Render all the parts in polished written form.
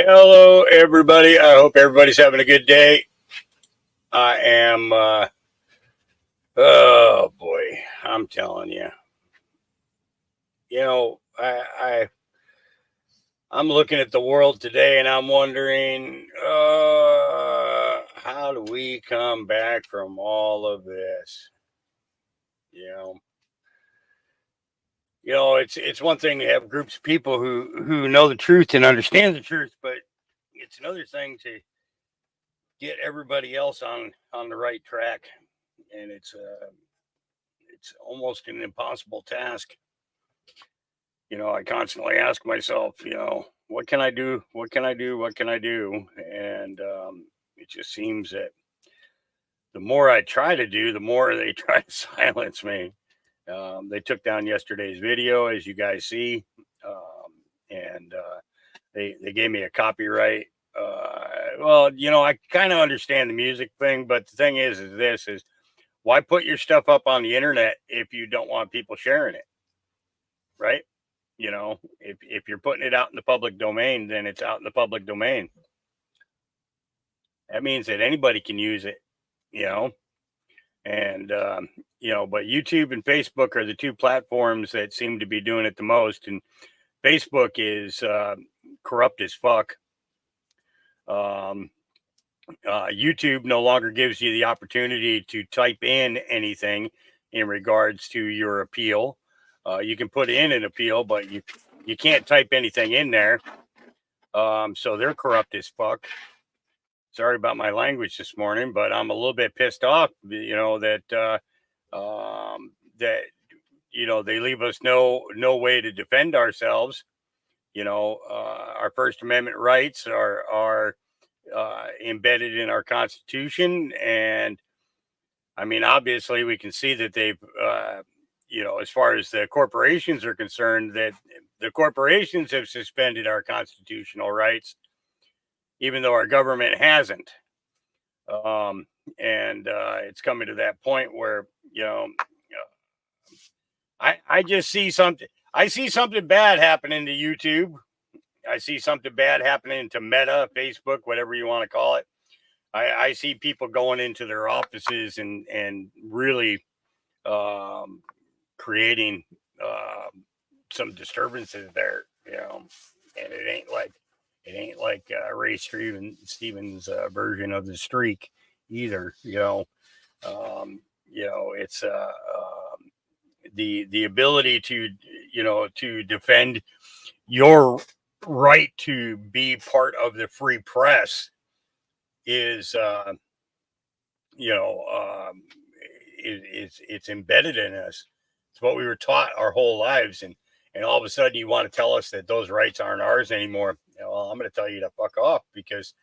Hello, everybody. I hope everybody's having a good day. I am, oh boy, I'm telling you, you know, I'm looking at the world today and I'm wondering, how do we come back from all of this? You know, it's one thing to have groups of people who know the truth and understand the truth, but it's another thing to get everybody else on the right track, and it's almost an impossible task. I constantly ask myself, what can I do? What can I do? What can I do? And it just seems that the more I try to do, the more they try to silence me. They took down yesterday's video, as you guys see, and they gave me a copyright. Well, I kind of understand the music thing, but the thing is why put your stuff up on the internet if you don't want people sharing it, right? If you're putting it out in the public domain, then it's out in the public domain. That means that anybody can use it, you know. And but YouTube and Facebook are the two platforms that seem to be doing it the most. And Facebook is corrupt as fuck. YouTube no longer gives you the opportunity to type in anything in regards to your appeal. You can put in an appeal, but you can't type anything in there. So they're corrupt as fuck. Sorry about my language this morning, but I'm a little bit pissed off, that they leave us no way to defend ourselves. Our First Amendment rights are embedded in our Constitution, and I mean, obviously, we can see that they've, as far as the corporations are concerned, that the corporations have suspended our constitutional rights, even though our government hasn't. And it's coming to that point where, I just see something. I see something bad happening to YouTube. I see something bad happening to Meta, Facebook, whatever you want to call it. I see people going into their offices and really creating some disturbances there, and it ain't like Ray Stevens' version of the streak either. It's the ability to defend your right to be part of the free press is it's embedded in us. It's what we were taught our whole lives, and all of a sudden you want to tell us that those rights aren't ours anymore. Well, I'm going to tell you to fuck off, because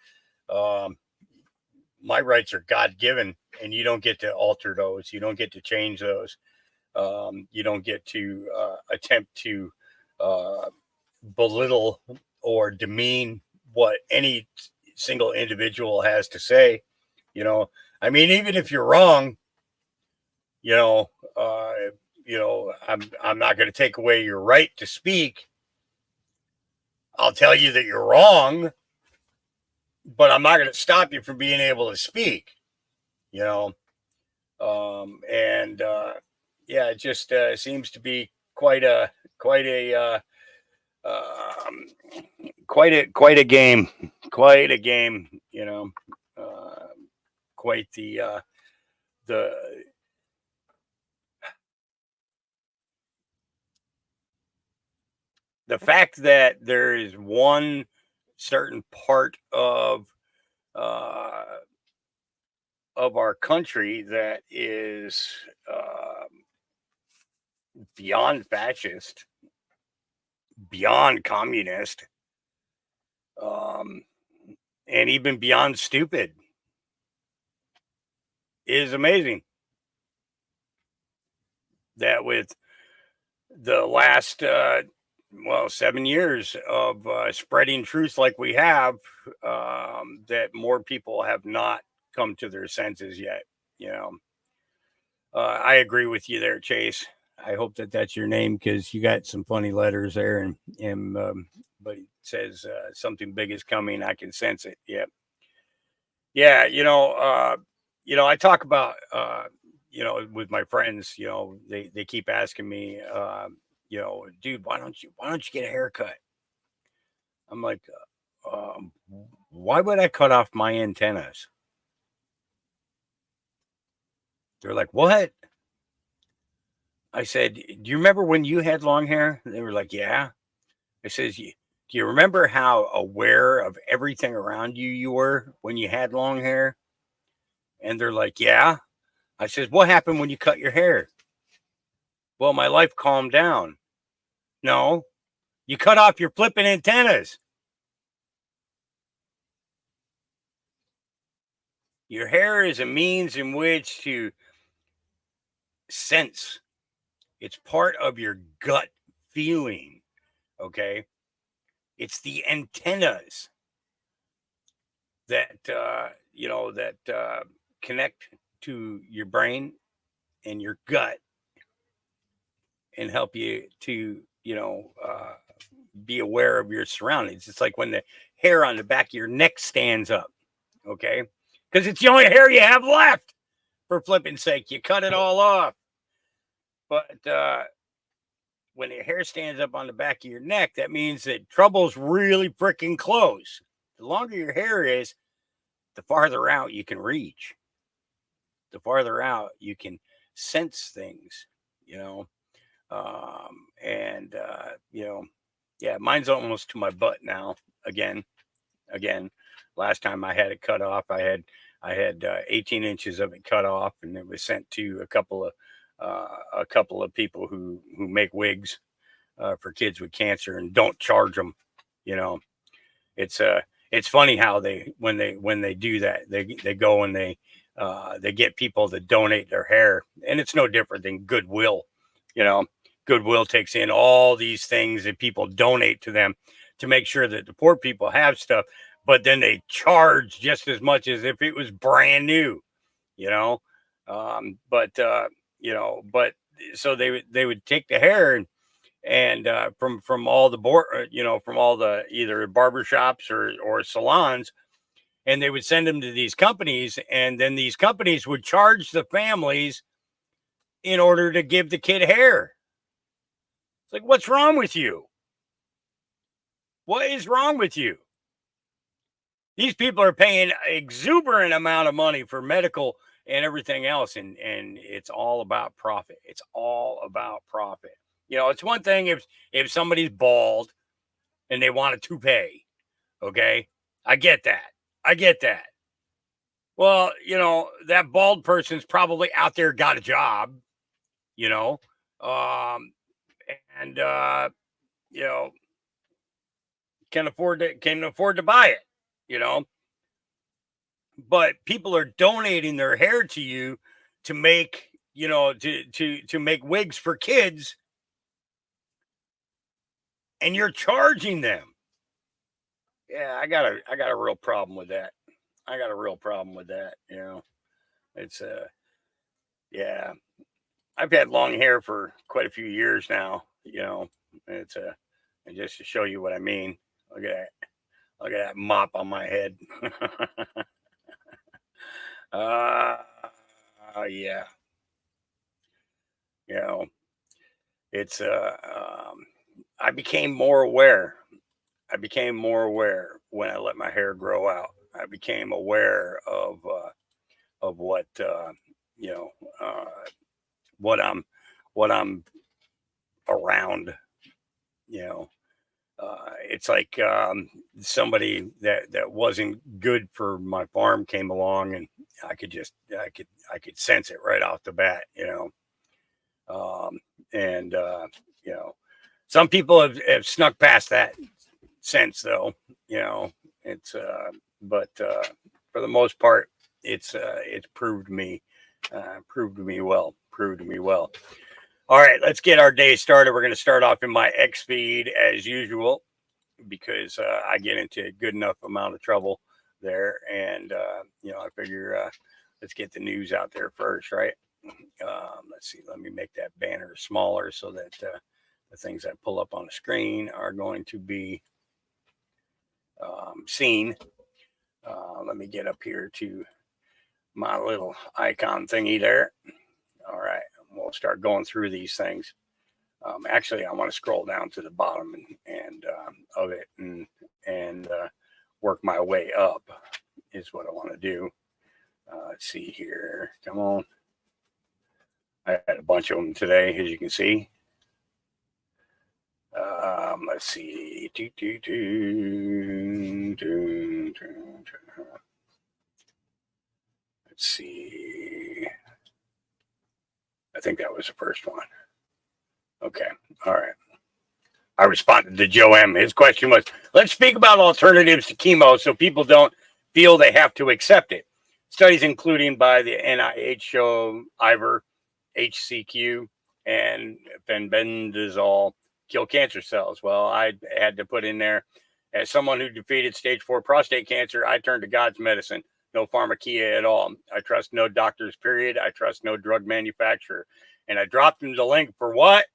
my rights are God-given, and you don't get to alter those. You don't get to change those. You don't get to attempt to belittle or demean what any single individual has to say. I mean, even if you're wrong, I'm not going to take away your right to speak. I'll tell you that you're wrong, but I'm not going to stop you from being able to speak. And yeah, it just seems to be quite a game, quite a game. Quite the fact that there is one certain part of our country that is beyond fascist, beyond communist, and even beyond stupid is amazing. That with the last 7 years of spreading truth like we have, that more people have not come to their senses yet. I agree with you there, Chase. I hope that that's your name because you got some funny letters there, and but it says something big is coming. I can sense it. Yep. Yeah. I talk about with my friends. They keep asking me, dude, why don't you get a haircut? I'm like, why would I cut off my antennas? They're like, what? I said, do you remember when you had long hair? They were like, yeah. I says, do you remember how aware of everything around you were when you had long hair? And they're like, yeah. I says, what happened when you cut your hair? Well, my life calmed down. No, you cut off your flipping antennas. Your hair is a means in which to sense. It's part of your gut feeling. Okay. It's the antennas that connect to your brain and your gut and help you to be aware of your surroundings. It's like when the hair on the back of your neck stands up, okay, because it's the only hair you have left. For flipping sake, you cut it all off. But when your hair stands up on the back of your neck, that means that trouble's really freaking close. The longer your hair is, the farther out you can reach. The farther out you can sense things, you know. And yeah, mine's almost to my butt now. Again, last time I had it cut off, I had 18 inches of it cut off, and it was sent to a couple of people who make wigs for kids with cancer and don't charge them. You know, it's it's funny how when they do that, they go and they get people to donate their hair, and it's no different than Goodwill. You know, Goodwill takes in all these things that people donate to them to make sure that the poor people have stuff, but then they charge just as much as if it was brand new. You know, but so they would take the hair and from all the from all the either barbershops or salons, and they would send them to these companies, and then these companies would charge the families in order to give the kid hair. It's like, what's wrong with you? What is wrong with you? These people are paying exuberant amount of money for medical and everything else, and it's all about profit. It's all about profit. It's one thing if somebody's bald and they want a toupee. Okay, I get that. I get that. Well, that bald person's probably out there got a job. You know, um, and you know can afford to buy it. You know, but people are donating their hair to you to make to make wigs for kids, and you're charging them. Yeah, I got a real problem with that. I got a real problem with that. It's yeah. I've had long hair for quite a few years now. It's and just to show you what I mean. Look at that. Look at that mop on my head. uh, yeah. You know, it's I became more aware. I became more aware when I let my hair grow out. I became aware of you know uh, what I'm around. You know, it's like somebody that wasn't good for my farm came along, and I could sense it right off the bat. And some people have snuck past that sense, though. You know, it's but for the most part, it's proved to me well. All right, let's get our day started. We're going to start off in my X feed as usual because I get into a good enough amount of trouble there, and I figure let's get the news out there first, right? Let's see. Let me make that banner smaller so that the things I pull up on the screen are going to be seen. Let me get up here to my little icon thingy there. All right, we'll start going through these things. Actually, I want to scroll down to the bottom and of it and work my way up is what I want to do. Let's see here. Come on. I had a bunch of them today, as you can see. Let's see. Let's see. I think that was the first one. Okay. All right. I responded to Joe M. His question was, let's speak about alternatives to chemo so people don't feel they have to accept it. Studies including by the NIH show IVR, HCQ, and fenbendazole kill cancer cells. Well, I had to put in there, as someone who defeated stage 4 prostate cancer, I turned to God's medicine. No pharmakia at all. I trust no doctors, period. I trust no drug manufacturer. And I dropped him the link for what?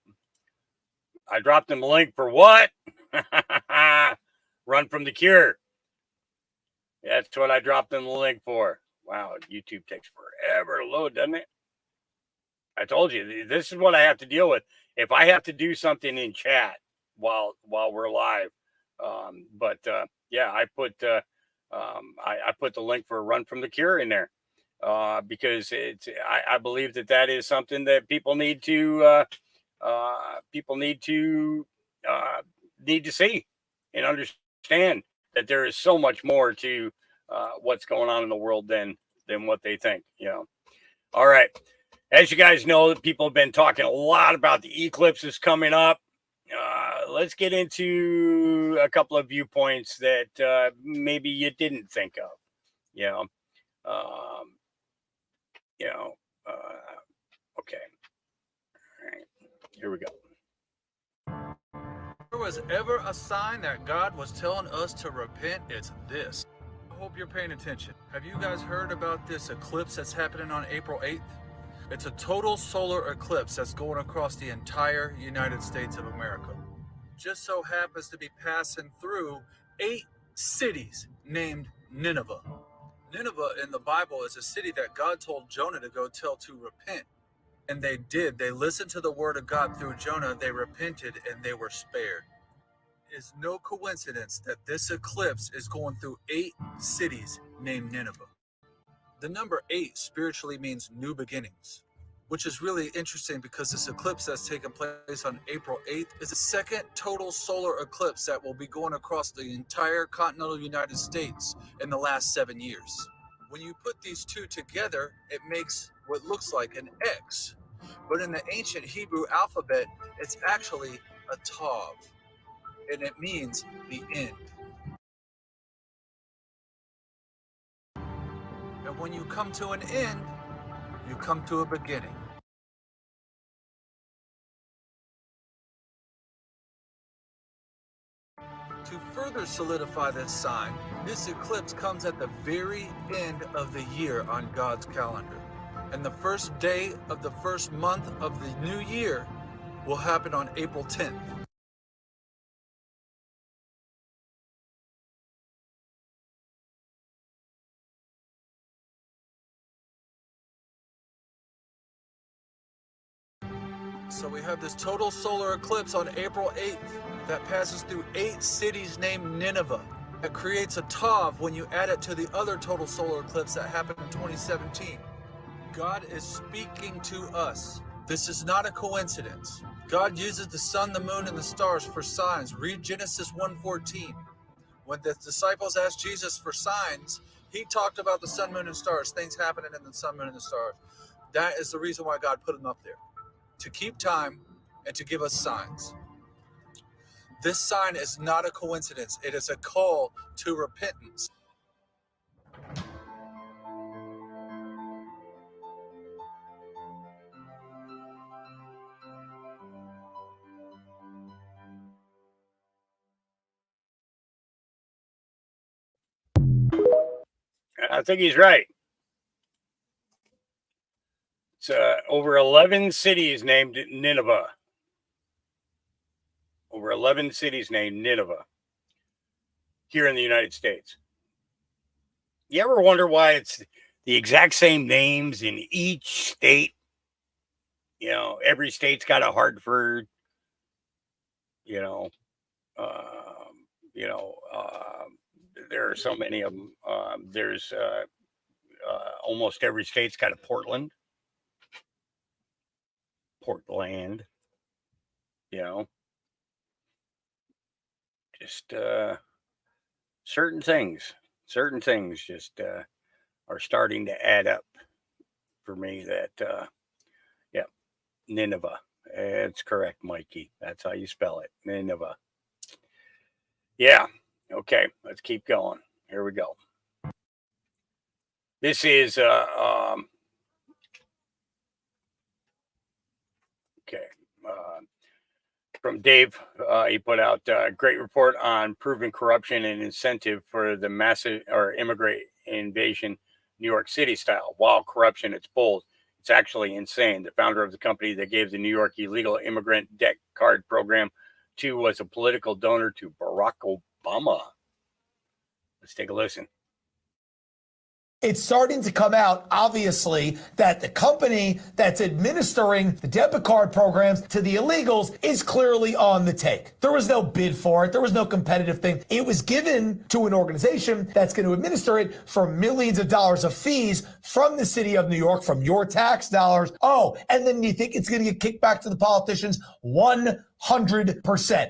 Run from the cure. That's what I dropped them the link for. Wow, YouTube takes forever to load, doesn't it? I told you, this is what I have to deal with. If I have to do something in chat while we're live. Yeah, I put I put the link for Run from the Cure in there because I believe that is something that people need to need to see and understand that there is so much more to what's going on in the world than what they think. All right. As you guys know, people have been talking a lot about the eclipses coming up. Let's get into a couple of viewpoints that maybe you didn't think of. Okay. All right. Here we go. If there was ever a sign that God was telling us to repent, it's this. I hope you're paying attention. Have you guys heard about this eclipse that's happening on April 8th? It's a total solar eclipse that's going across the entire United States of America. Just so happens to be passing through 8 cities named Nineveh. Nineveh in the Bible is a city that God told Jonah to go tell to repent. And they did. They listened to the word of God through Jonah. They repented and they were spared. It's no coincidence that this eclipse is going through 8 cities named Nineveh. The number 8 spiritually means new beginnings, which is really interesting because this eclipse that's taking place on April 8th is the second total solar eclipse that will be going across the entire continental United States in the last 7 years. When you put these two together, it makes what looks like an X. But in the ancient Hebrew alphabet, it's actually a Tav, and it means the end. And when you come to an end, you come to a beginning. To further solidify this sign, this eclipse comes at the very end of the year on God's calendar. And the first day of the first month of the new year will happen on April 10th. So we have this total solar eclipse on April 8th that passes through 8 cities named Nineveh. It creates a Tav when you add it to the other total solar eclipse that happened in 2017. God is speaking to us. This is not a coincidence. God uses the sun, the moon, and the stars for signs. Read Genesis 1:14. When the disciples asked Jesus for signs, he talked about the sun, moon, and stars, things happening in the sun, moon, and the stars. That is the reason why God put them up there, to keep time and to give us signs. This sign is not a coincidence. It is a call to repentance. I think he's right. It's over 11 cities named Nineveh. Over 11 cities named Nineveh here in the United States. You ever wonder why it's the exact same names in each state? You know, every state's got a Hartford, you know, there are so many of them. There's almost every state's got a Portland, you know, just certain things just are starting to add up for me that, yeah, Nineveh. It's correct, Mikey. That's how you spell it, Nineveh. Yeah. Okay, let's keep going. Here we go. This is okay. From Dave, he put out a great report on proven corruption and incentive for the massive or immigrant invasion, New York City style. While corruption, it's bold. It's actually insane. The founder of the company that gave the New York illegal immigrant debt card program to was a political donor to Barack Obama. Let's take a listen. It's starting to come out, obviously, that the company that's administering the debit card programs to the illegals is clearly on the take. There was no bid for it. There was no competitive thing. It was given to an organization that's going to administer it for millions of dollars of fees from the city of New York, from your tax dollars. Oh, and then you think it's going to get kicked back to the politicians? 100%.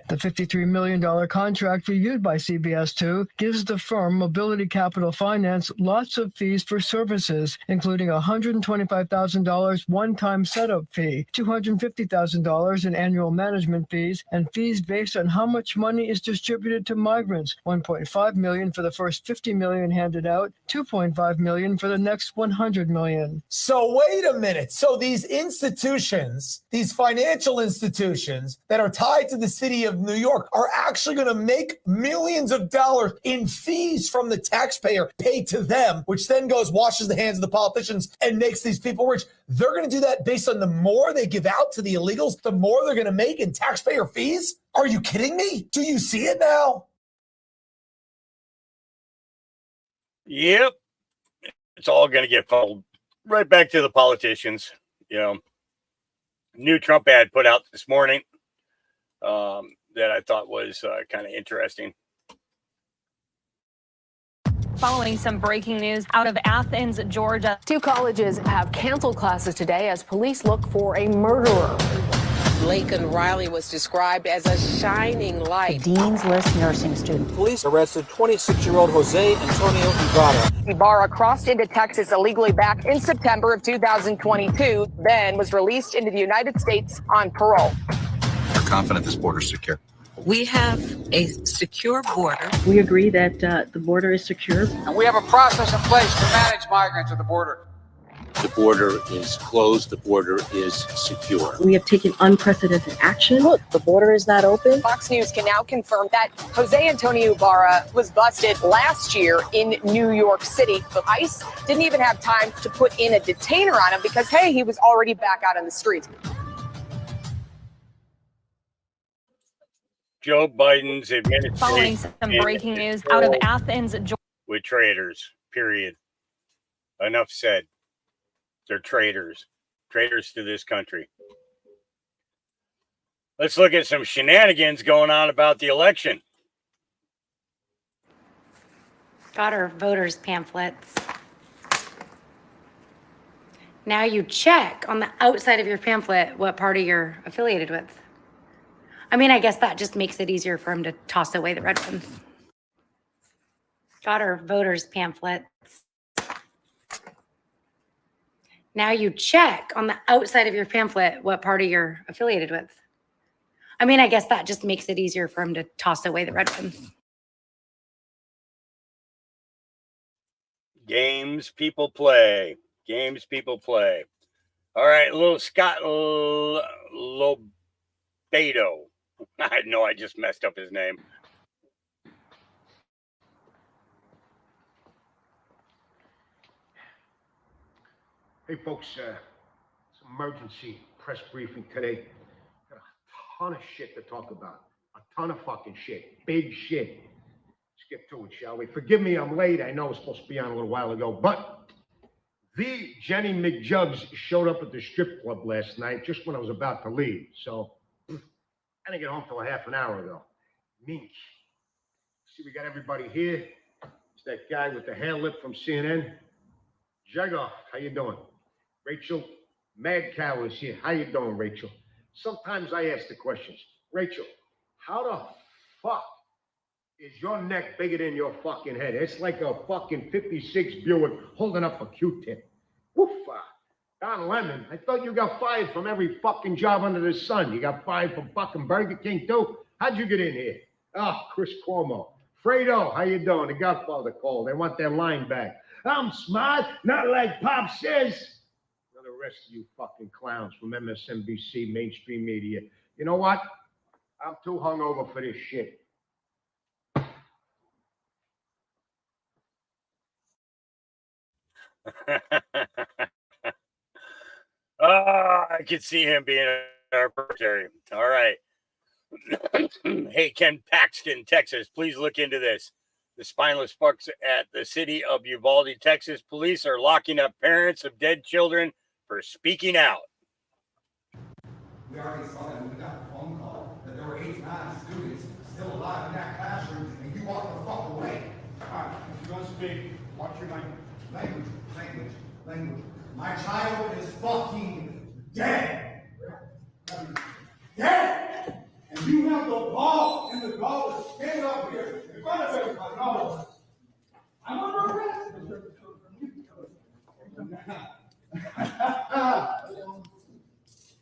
The $53 million contract reviewed by CBS2 gives the firm Mobility Capital Finance lots of fees for services, including $125,000 one-time setup fee, $250,000 in annual management fees, and fees based on how much money is distributed to migrants, $1.5 million for the first $50 million handed out, $2.5 million for the next $100 million. So wait a minute. So these institutions, these financial institutions that are tied to the city of New York are actually going to make millions of dollars in fees from the taxpayer paid to them, which then washes the hands of the politicians and makes these people rich. They're going to do that based on the more they give out to the illegals, the more they're going to make in taxpayer fees? Are you kidding me? Do you see it now? Yep. It's all going to get funneled right back to the politicians. You know, new Trump ad put out this morning that I thought was kind of interesting. Following some breaking news out of Athens, Georgia. 2 colleges have canceled classes today as police look for a murderer. Laken Riley was described as a shining light. Dean's List nursing student. Police arrested 26-year-old Jose Antonio Ibarra. Ibarra crossed into Texas illegally back in September of 2022, then was released into the United States on parole. We're confident this border is secure. We have a secure border. We agree that the border is secure. And we have a process in place to manage migrants at the border. The border is closed. The border is secure. We have taken unprecedented action. Look, the border is not open. Fox News can now confirm that Jose Antonio Ibarra was busted last year in New York City. But ICE didn't even have time to put in a detainer on him because, hey, he was already back out on the streets. Joe Biden's administration. Following some breaking news out of Athens, Georgia. With traitors, period. Enough said. They're traitors to this country. Let's look at some shenanigans going on about the election. Got our voters' pamphlets. Now you check on the outside of your pamphlet what party you're affiliated with. I mean, I guess that just makes it easier for him to toss away the red ones. Got our voters' pamphlets. Now you check on the outside of your pamphlet what party you're affiliated with. I mean, I guess that just makes it easier for him to toss away the red ones. Games people play. Games people play. All right, little Scott Lobato. I know I just messed up his name. Hey, folks, emergency press briefing today. Got a ton of shit to talk about. A ton of fucking shit. Big shit. Let's get to it, shall we? Forgive me, I'm late. I know I was supposed to be on a little while ago, but the Jenny McJugs showed up at the strip club last night just when I was about to leave. So I didn't get home till a half an hour ago. Mink. See, we got everybody here. It's that guy with the hair lip from CNN. Jagoff, how you doing? Rachel, Mad Cow is here. How you doing, Rachel? Sometimes I ask the questions. Rachel, how the fuck is your neck bigger than your fucking head? It's like a fucking 56 Buick holding up a Q-tip. Woofa. Don Lemon, I thought you got fired from every fucking job under the sun. You got fired from fucking Burger King too? How'd you get in here? Oh, Chris Cuomo. Fredo, how you doing? The Godfather called. They want their line back. I'm smart, not like Pop says. Now the rest of you fucking clowns from MSNBC, mainstream media. You know what? I'm too hungover for this shit. I could see him being our secretary. All right. Hey, Ken Paxton, Texas, please look into this. The spineless fucks at the city of Uvalde, Texas. Police are locking up parents of dead children for speaking out. We already saw that. We got a phone call that there were 89 students still alive in that classroom, and you walked the fuck away. All right, if you don't speak, watch your language. Language. My child is fucking dead. Dead! And you have the ball and the gall to stand up here in front of everybody. No. I'm under arrest.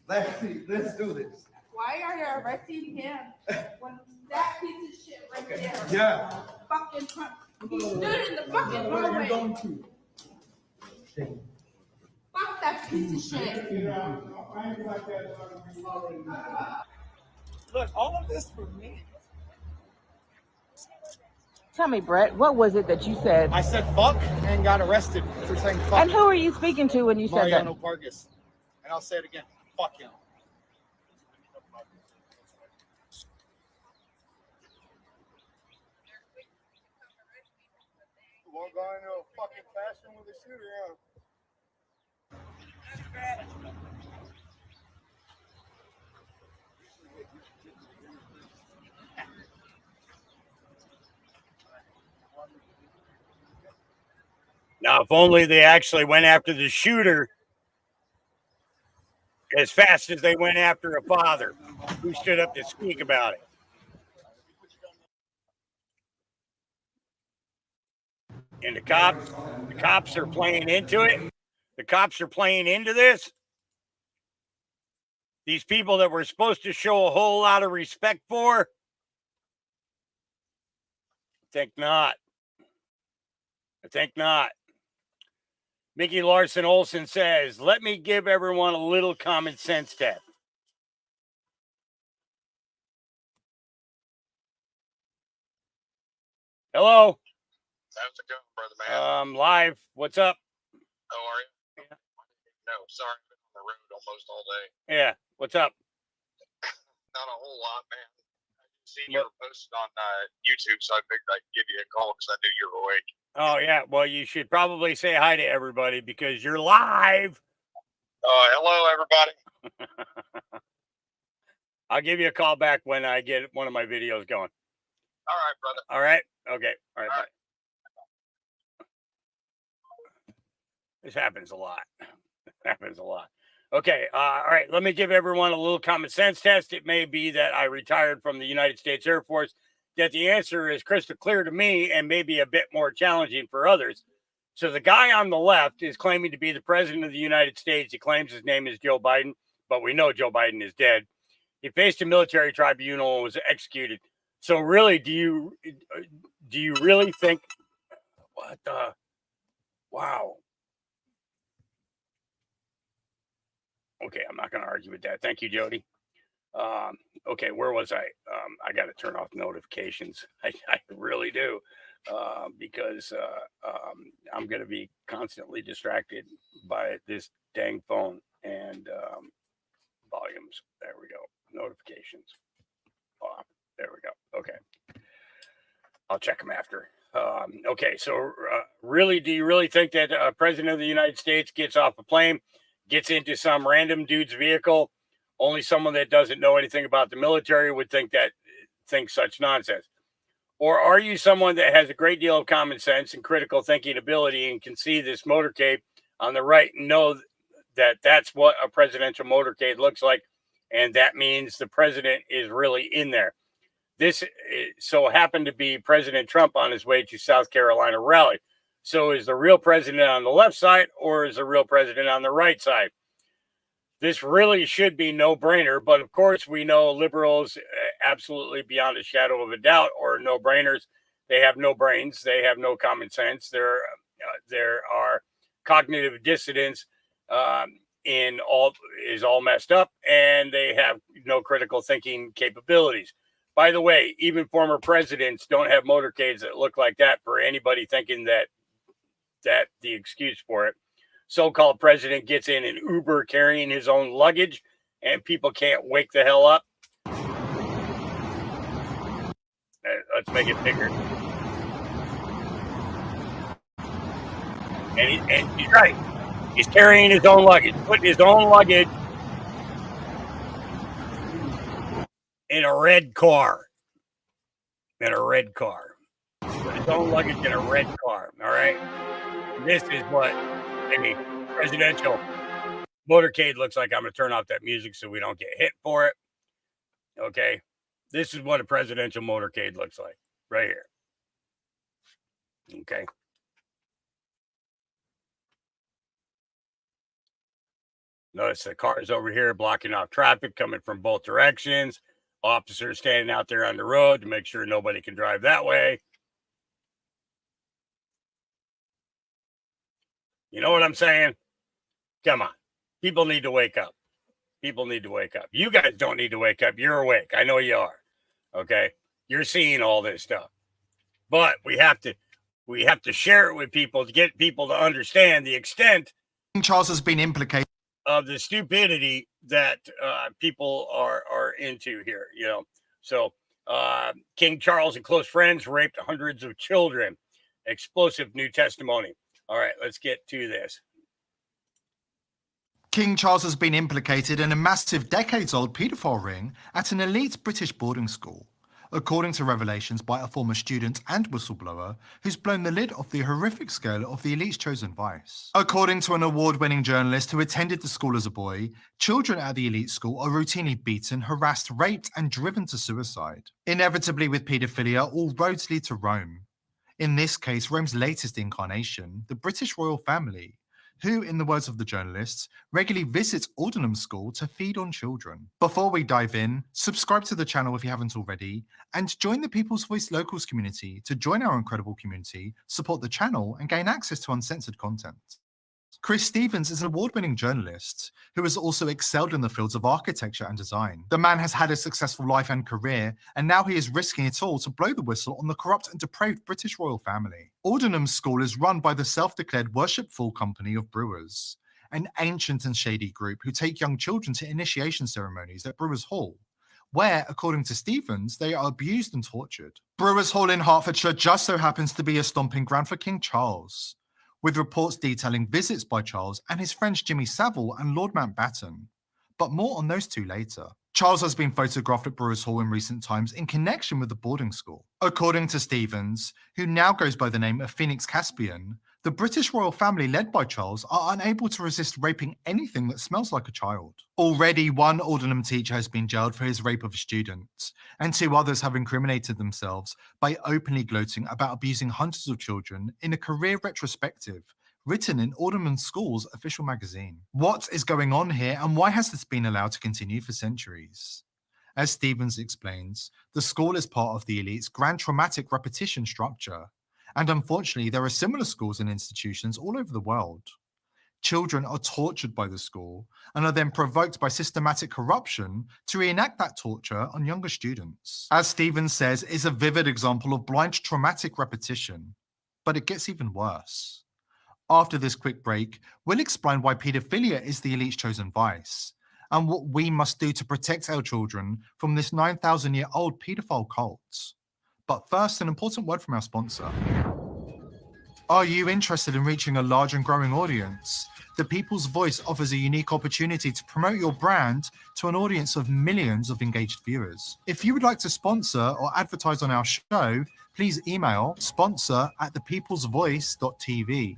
Let's do this. Why are you arresting him when that piece of shit right there? Yeah. Fucking Trump. He stood in the fucking hallway. Fuck that piece of shit. Look, all of this for me. Tell me, Brett, what was it that you said? I said fuck and got arrested for saying fuck. And who are you speaking to when you said that? Mariano Vargas. And I'll say it again. Fuck him. Won't go into a fucking classroom with a shooter, huh? Now, if only they actually went after the shooter as fast as they went after a father who stood up to speak about it. And the cops are playing into it. The cops are playing into this. These people that we're supposed to show a whole lot of respect for, I think not. I think not. Mickey Larson Olson says, let me give everyone a little common sense test. Hello. How's it going, brother man? Live. What's up? How are you? Yeah. No, sorry, I've been on the road almost all day. Yeah. What's up? Not a whole lot, man. I seen you were posted on YouTube, so I figured I'd give you a call because I knew you were awake. Oh, yeah. Well, you should probably say hi to everybody because you're live. Hello, everybody. I'll give you a call back when I get one of my videos going. All right, brother. All right. Okay. All right. Bye. This happens a lot. Happens a lot. Okay. All right. Let me give everyone a little common sense test. It may be that I retired from the United States Air Force, that the answer is crystal clear to me and maybe a bit more challenging for others. So the guy on the left is claiming to be the president of the United States. He claims his name is Joe Biden, but we know Joe Biden is dead. He faced a military tribunal and was executed. So really, do you really think, what the, wow. Okay, I'm not going to argue with that. Thank you, Jody. Okay, where was I? I got to turn off notifications. I really do, because I'm going to be constantly distracted by this dang phone. and volumes. There we go. Notifications. Off. There we go. Okay. I'll check them after. Okay, so really, do you really think that President of the United States gets off a plane, gets into some random dude's vehicle? Only someone that doesn't know anything about the military would think such nonsense. Or are you someone that has a great deal of common sense and critical thinking ability and can see this motorcade on the right and know that that's what a presidential motorcade looks like, and that means the president is really in there? This so happened to be President Trump on his way to South Carolina rally. So is the real president on the left side, or is the real president on the right side? This really should be no-brainer, but of course we know liberals absolutely beyond a shadow of a doubt are no-brainers. They have no brains. They have no common sense. There are cognitive dissonance is all messed up, and they have no critical thinking capabilities. By the way, even former presidents don't have motorcades that look like that for anybody thinking that the excuse for it. So-called president gets in an Uber carrying his own luggage, and people can't wake the hell up. Let's make it bigger. And he's right. He's carrying his own luggage, putting his own luggage in a red car. Put his own luggage in a red car. All right. This is what a presidential motorcade looks like. I'm going to turn off that music so we don't get hit for it. Okay. This is what a presidential motorcade looks like right here. Okay. Notice the cars over here blocking off traffic coming from both directions. Officers standing out there on the road to make sure nobody can drive that way. You know what I'm saying? Come on. People need to wake up. You guys don't need to wake up. You're awake. I know you are. Okay? You're seeing all this stuff. But we have to share it with people to get people to understand the extent Charles has been implicated of the stupidity that people are into here, you know. So King Charles and close friends raped hundreds of children. Explosive new testimony. All right, let's get to this. King Charles has been implicated in a massive decades-old paedophile ring at an elite British boarding school, according to revelations by a former student and whistleblower who's blown the lid off the horrific scale of the elite's chosen vice. According to an award-winning journalist who attended the school as a boy, children at the elite school are routinely beaten, harassed, raped, and driven to suicide. Inevitably with paedophilia, all roads lead to Rome. In this case, Rome's latest incarnation, the British royal family, who, in the words of the journalists, regularly visits Aldenham School to feed on children. Before we dive in, subscribe to the channel if you haven't already, and join the People's Voice Locals community to join our incredible community, support the channel, and gain access to uncensored content. Chris Stevens is an award-winning journalist who has also excelled in the fields of architecture and design. The man has had a successful life and career, and now he is risking it all to blow the whistle on the corrupt and depraved British royal family. Aldenham School is run by the self-declared worshipful company of Brewers, an ancient and shady group who take young children to initiation ceremonies at Brewers Hall, where, according to Stevens, they are abused and tortured. Brewers Hall in Hertfordshire just so happens to be a stomping ground for King Charles, with reports detailing visits by Charles and his friends Jimmy Savile and Lord Mountbatten. But more on those two later. Charles has been photographed at Brewers Hall in recent times in connection with the boarding school. According to Stevens, who now goes by the name of Phoenix Caspian, the British royal family led by Charles are unable to resist raping anything that smells like a child. Already, one Aldenham teacher has been jailed for his rape of a student, and two others have incriminated themselves by openly gloating about abusing hundreds of children in a career retrospective written in Aldenham School's official magazine. What is going on here, and why has this been allowed to continue for centuries? As Stevens explains, the school is part of the elite's grand traumatic repetition structure, and unfortunately there are similar schools and institutions all over the world. Children are tortured by the school and are then provoked by systematic corruption to reenact that torture on younger students. As Stevens says, it's a vivid example of blind traumatic repetition, but it gets even worse. After this quick break, we'll explain why paedophilia is the elite's chosen vice, and what we must do to protect our children from this 9,000-year-old paedophile cult. But first, an important word from our sponsor. Are you interested in reaching a large and growing audience? The People's Voice offers a unique opportunity to promote your brand to an audience of millions of engaged viewers. If you would like to sponsor or advertise on our show, please email sponsor@thepeoplesvoice.tv.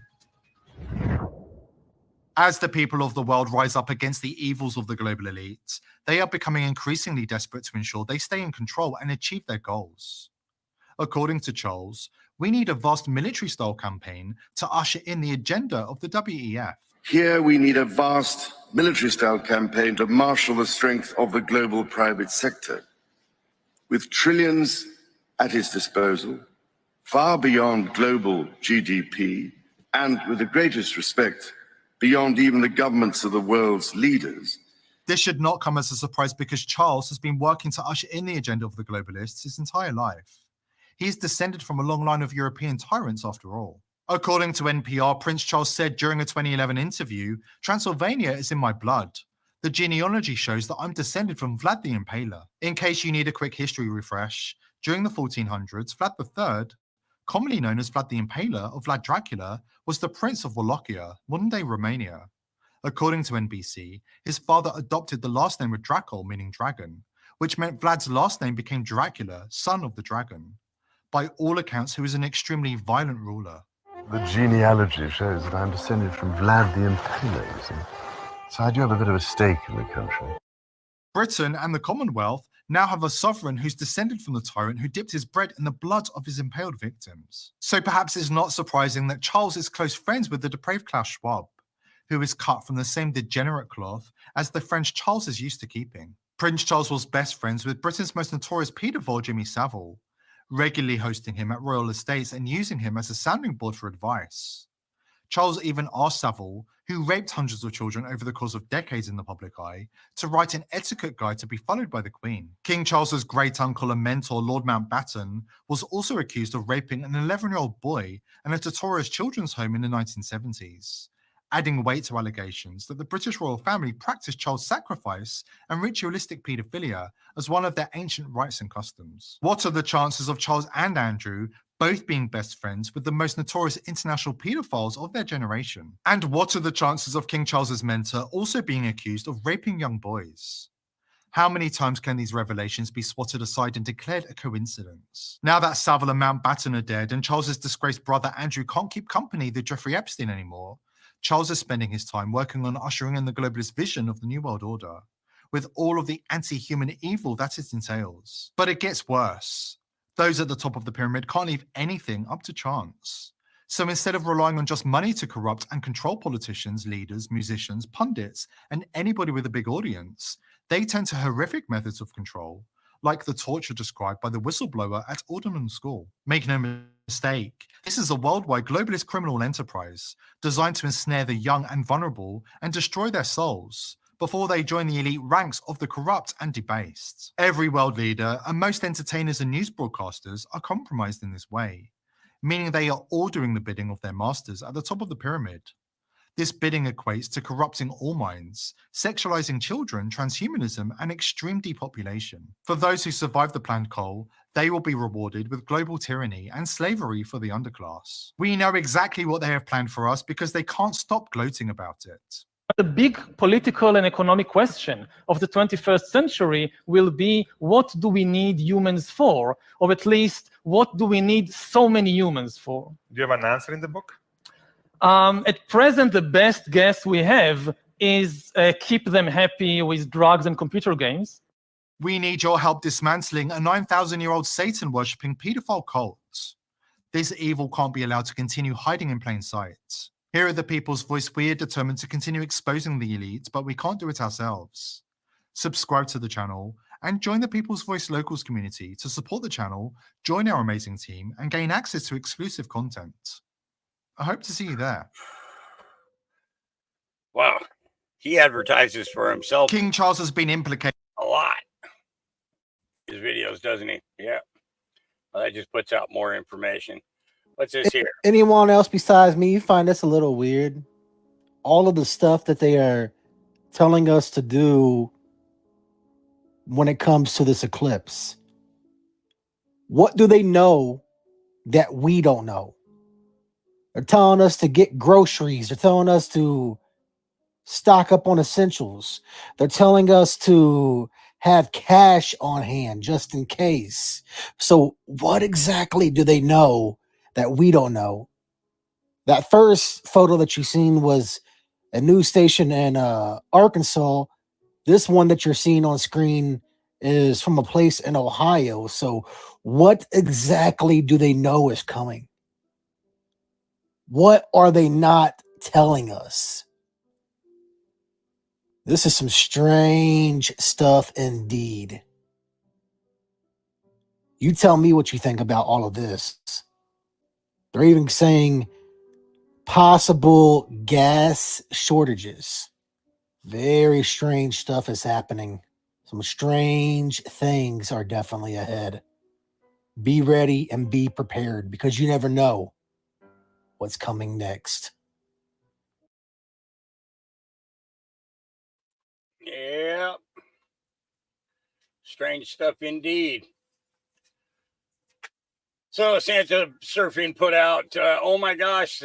As the people of the world rise up against the evils of the global elite, they are becoming increasingly desperate to ensure they stay in control and achieve their goals. According to Charles, we need a vast military-style campaign to usher in the agenda of the WEF. Here we need a vast military-style campaign to marshal the strength of the global private sector. With trillions at its disposal, far beyond global GDP, and with the greatest respect, beyond even the governments of the world's leaders. This should not come as a surprise because Charles has been working to usher in the agenda of the globalists his entire life. He is descended from a long line of European tyrants after all. According to NPR, Prince Charles said during a 2011 interview, "Transylvania is in my blood. The genealogy shows that I'm descended from Vlad the Impaler." In case you need a quick history refresh, during the 1400s, Vlad III, commonly known as Vlad the Impaler or Vlad Dracula, was the Prince of Wallachia, modern-day Romania. According to NBC, his father adopted the last name of Dracul, meaning dragon, which meant Vlad's last name became Dracula, son of the dragon. By all accounts, he was an extremely violent ruler. The genealogy shows that I'm descended from Vlad the Impaler, you see. So I do have a bit of a stake in the country. Britain and the Commonwealth now have a sovereign who's descended from the tyrant who dipped his bread in the blood of his impaled victims. So perhaps it's not surprising that Charles is close friends with the depraved Klaus Schwab, who is cut from the same degenerate cloth as the French Charles is used to keeping. Prince Charles was best friends with Britain's most notorious paedophile, Jimmy Savile, regularly hosting him at royal estates and using him as a sounding board for advice. Charles even asked Savile, who raped hundreds of children over the course of decades in the public eye, to write an etiquette guide to be followed by the Queen. King Charles's great-uncle and mentor, Lord Mountbatten, was also accused of raping an 11-year-old boy in a Totorius children's home in the 1970s, adding weight to allegations that the British royal family practiced child sacrifice and ritualistic paedophilia as one of their ancient rites and customs. What are the chances of Charles and Andrew both being best friends with the most notorious international paedophiles of their generation? And what are the chances of King Charles's mentor also being accused of raping young boys? How many times can these revelations be swatted aside and declared a coincidence? Now that Savile and Mountbatten are dead and Charles's disgraced brother Andrew can't keep company with Jeffrey Epstein anymore, Charles is spending his time working on ushering in the globalist vision of the New World Order, with all of the anti-human evil that it entails. But it gets worse. Those at the top of the pyramid can't leave anything up to chance. So instead of relying on just money to corrupt and control politicians, leaders, musicians, pundits, and anybody with a big audience, they turn to horrific methods of control, like the torture described by the whistleblower at Alderman School. Make no mistake, this is a worldwide globalist criminal enterprise designed to ensnare the young and vulnerable and destroy their souls before they join the elite ranks of the corrupt and debased. Every world leader and most entertainers and news broadcasters are compromised in this way, meaning they are all doing the bidding of their masters at the top of the pyramid. This bidding equates to corrupting all minds, sexualizing children, transhumanism, and extreme depopulation. For those who survive the planned cull, they will be rewarded with global tyranny and slavery for the underclass. We know exactly what they have planned for us because they can't stop gloating about it. The big political and economic question of the 21st century will be, what do we need humans for? Or at least, what do we need so many humans for? Do you have an answer in the book? At present, the best guess we have is keep them happy with drugs and computer games. We need your help dismantling a 9,000-year-old Satan-worshipping pedophile cult. This evil can't be allowed to continue hiding in plain sight. Here at the People's Voice, we are determined to continue exposing the elite, but we can't do it ourselves. Subscribe to the channel and join the People's Voice Locals community to support the channel, join our amazing team, and gain access to exclusive content. I hope to see you there. Wow. He advertises for himself. King Charles has been implicated a lot. His videos, doesn't he? Yeah. Well, that just puts out more information. What's this here? Anyone else besides me, you find this a little weird? All of the stuff that they are telling us to do when it comes to this eclipse. What do they know that we don't know? They're telling us to get groceries. They're telling us to stock up on essentials. They're telling us to have cash on hand just in case. So what exactly do they know that we don't know? That first photo that you seen was a news station in Arkansas. This one that you're seeing on screen is from a place in Ohio. So what exactly do they know is coming? What are they not telling us? This is some strange stuff indeed. You tell me what you think about all of this. They're even saying possible gas shortages. Very strange stuff is happening. Some strange things are definitely ahead. Be ready and be prepared because you never know what's coming next. Yeah. Strange stuff indeed. So Santa Surfing put out, oh my gosh,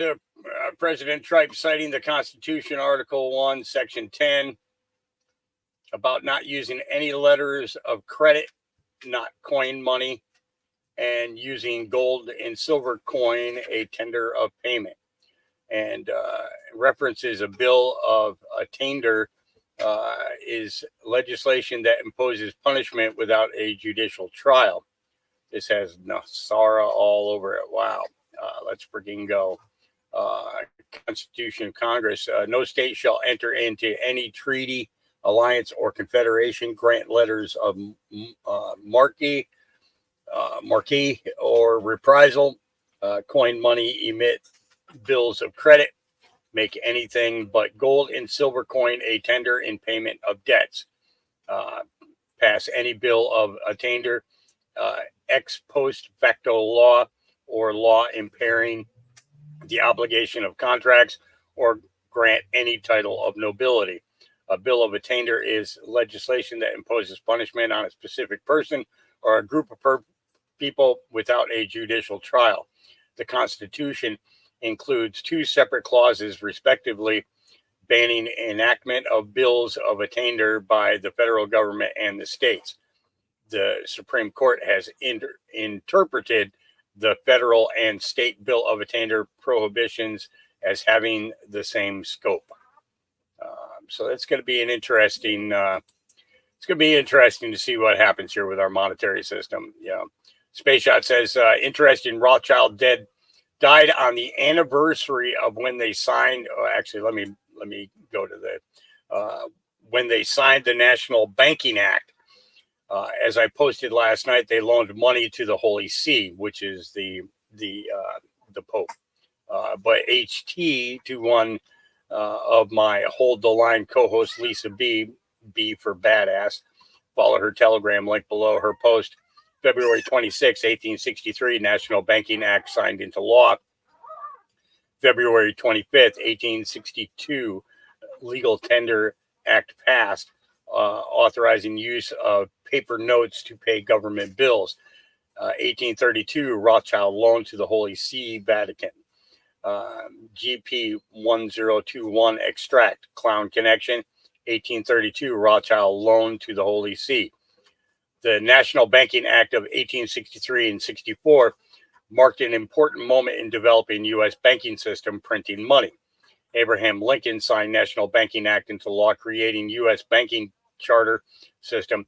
President Trump citing the Constitution, Article 1, Section 10, about not using any letters of credit, not coin money, and using gold and silver coin, a tender of payment. And references a bill of attainder is legislation that imposes punishment without a judicial trial. This has Nasara all over it. Wow. Let's freaking go. Constitution of Congress. No state shall enter into any treaty, alliance, or confederation, grant letters of marquee or reprisal, coin money, emit bills of credit, make anything but gold and silver coin a tender in payment of debts, pass any bill of attainder, ex post facto law or law impairing the obligation of contracts, or grant any title of nobility. A bill of attainder is legislation that imposes punishment on a specific person or a group of people without a judicial trial. The Constitution includes two separate clauses, respectively, banning enactment of bills of attainder by the federal government and the states. The Supreme Court has interpreted the federal and state bill of attainder prohibitions as having the same scope. So that's going to be an interesting. It's going to be interesting to see what happens here with our monetary system. Yeah, Space Shot says interesting. Rothschild died on the anniversary of when they signed. Oh, actually, let me go to the when they signed the National Banking Act. As I posted last night, they loaned money to the Holy See, which is the Pope. But HT, to one of my Hold the Line co-host, Lisa B for badass, follow her Telegram link below her post. February 26, 1863, National Banking Act signed into law. February 25th, 1862, Legal Tender Act passed, authorizing use of paper notes to pay government bills. 1832, Rothschild loan to the Holy See, Vatican. GP 1021 extract, Clown Connection. 1832, Rothschild loan to the Holy See. The National Banking Act of 1863 and 64 marked an important moment in developing U.S. banking system, printing money. Abraham Lincoln signed National Banking Act into law, creating U.S. banking charter system.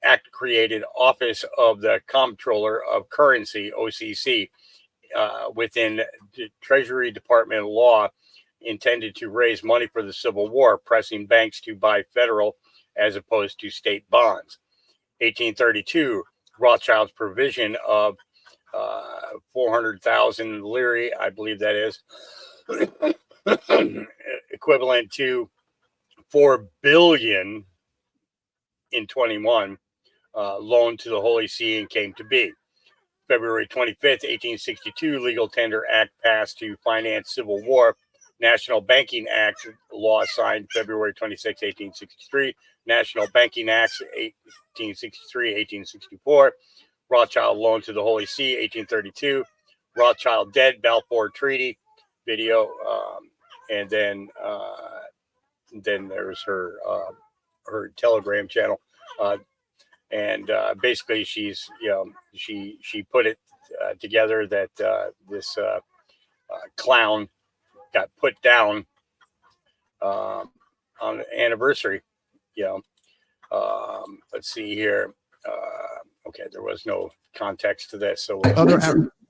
Act created Office of the Comptroller of Currency, OCC, within the Treasury Department of Law, intended to raise money for the Civil War, pressing banks to buy federal as opposed to state bonds. 1832, Rothschild's provision of 400,000 lire, I believe that is, equivalent to 4 billion in 21, loan to the Holy See and came to be. February 25th, 1862, Legal Tender Act passed to finance Civil War. National Banking Act law signed February 26, 1863. National Banking Acts 1863, 1864. Rothschild loan to the Holy See 1832. Rothschild dead, Balfour Treaty video, and then there's her Telegram channel, and basically she's she put it together that this clown got put down on the anniversary. Let's see here. Okay, there was no context to this, so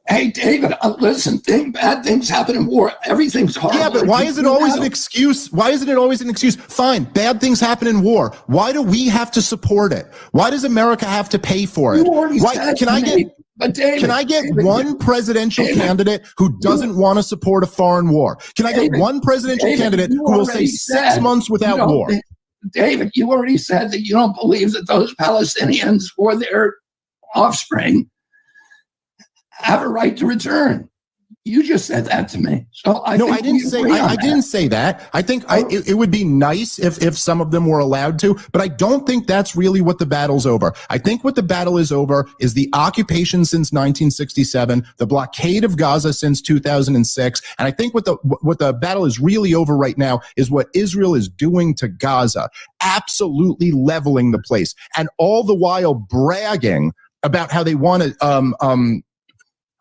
hey, David, listen, bad things happen in war. Everything's horrible. Yeah, but why is it always an excuse? Why isn't it always an excuse? Fine, bad things happen in war. Why do we have to support it? Why does America have to pay for it? Can I get one presidential candidate who doesn't want to support a foreign war? Can I get one presidential candidate who will say 6 months without war? David, you already said that you don't believe that those Palestinians or their offspring have a right to return. You just said that to me. So I didn't say that. I think it would be nice if some of them were allowed to, but I don't think that's really what the battle's over. I think what the battle is over is the occupation since 1967, the blockade of Gaza since 2006, and I think what the battle is really over right now is what Israel is doing to Gaza, absolutely leveling the place, and all the while bragging about how they want to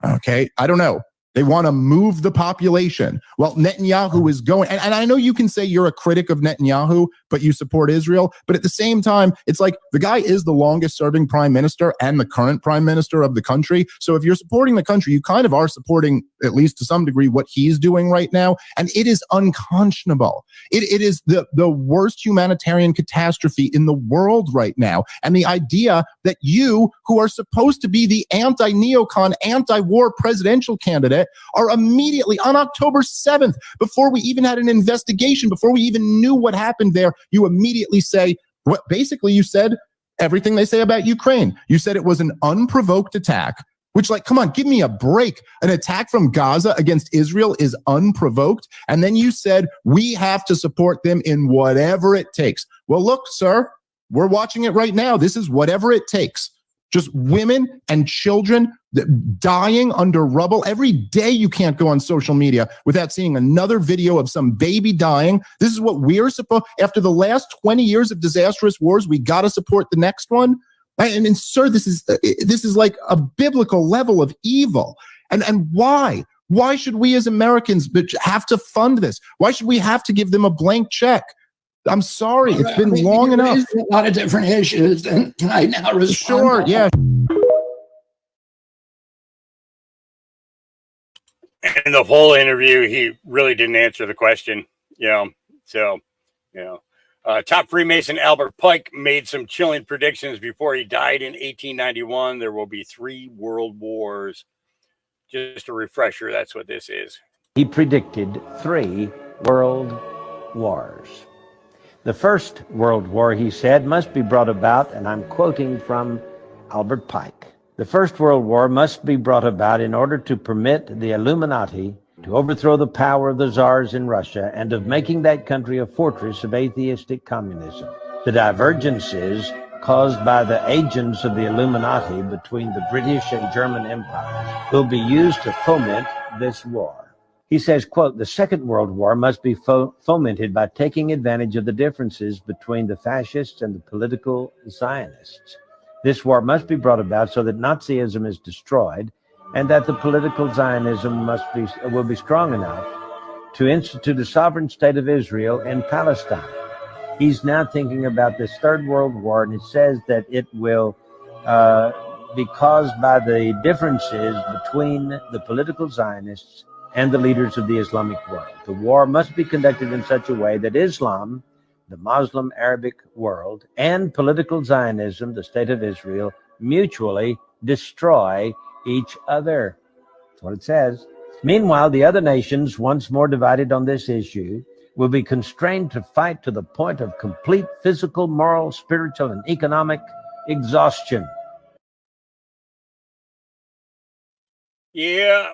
okay, I don't know. They want to move the population. Well, Netanyahu is going, and I know you can say you're a critic of Netanyahu, but you support Israel. But at the same time, it's like the guy is the longest serving prime minister and the current prime minister of the country. So if you're supporting the country, you kind of are supporting, at least to some degree, what he's doing right now. And it is unconscionable. It is the worst humanitarian catastrophe in the world right now. And the idea that you, who are supposed to be the anti-neocon, anti-war presidential candidate, are immediately on October 7th, before we even had an investigation, before we even knew what happened there, you immediately say, what basically you said everything they say about Ukraine. You said it was an unprovoked attack, which, like, come on, give me a break. An attack from Gaza against Israel is unprovoked. And then you said we have to support them in whatever it takes. Well, look, sir, we're watching it right now. This is whatever it takes. Just women and children dying under rubble. Every day you can't go on social media without seeing another video of some baby dying. This is what we're supposed, after the last 20 years of disastrous wars, we got to support the next one. And sir, this is like a biblical level of evil. And why? Why should we as Americans have to fund this? Why should we have to give them a blank check? I'm sorry, it's been long enough. A lot of different issues, and can I now respond? Sure, yeah. In the whole interview, he really didn't answer the question. Top Freemason Albert Pike made some chilling predictions before he died in 1891. There will be 3 world wars. Just a refresher, that's what this is. He predicted 3 world wars. The First World War, he said, must be brought about, and I'm quoting from Albert Pike. The First World War must be brought about in order to permit the Illuminati to overthrow the power of the czars in Russia and of making that country a fortress of atheistic communism. The divergences caused by the agents of the Illuminati between the British and German empires will be used to foment this war. He says, quote, the Second World War must be fomented by taking advantage of the differences between the fascists and the political Zionists. This war must be brought about so that Nazism is destroyed and that the political Zionism will be strong enough to institute a sovereign state of Israel in Palestine. He's now thinking about this Third World War, and it says that it will be caused by the differences between the political Zionists and the leaders of the Islamic world. The war must be conducted in such a way that Islam, the Muslim Arabic world, and political Zionism, the state of Israel, mutually destroy each other. That's what it says. Meanwhile, the other nations, once more divided on this issue, will be constrained to fight to the point of complete physical, moral, spiritual, and economic exhaustion. Yeah,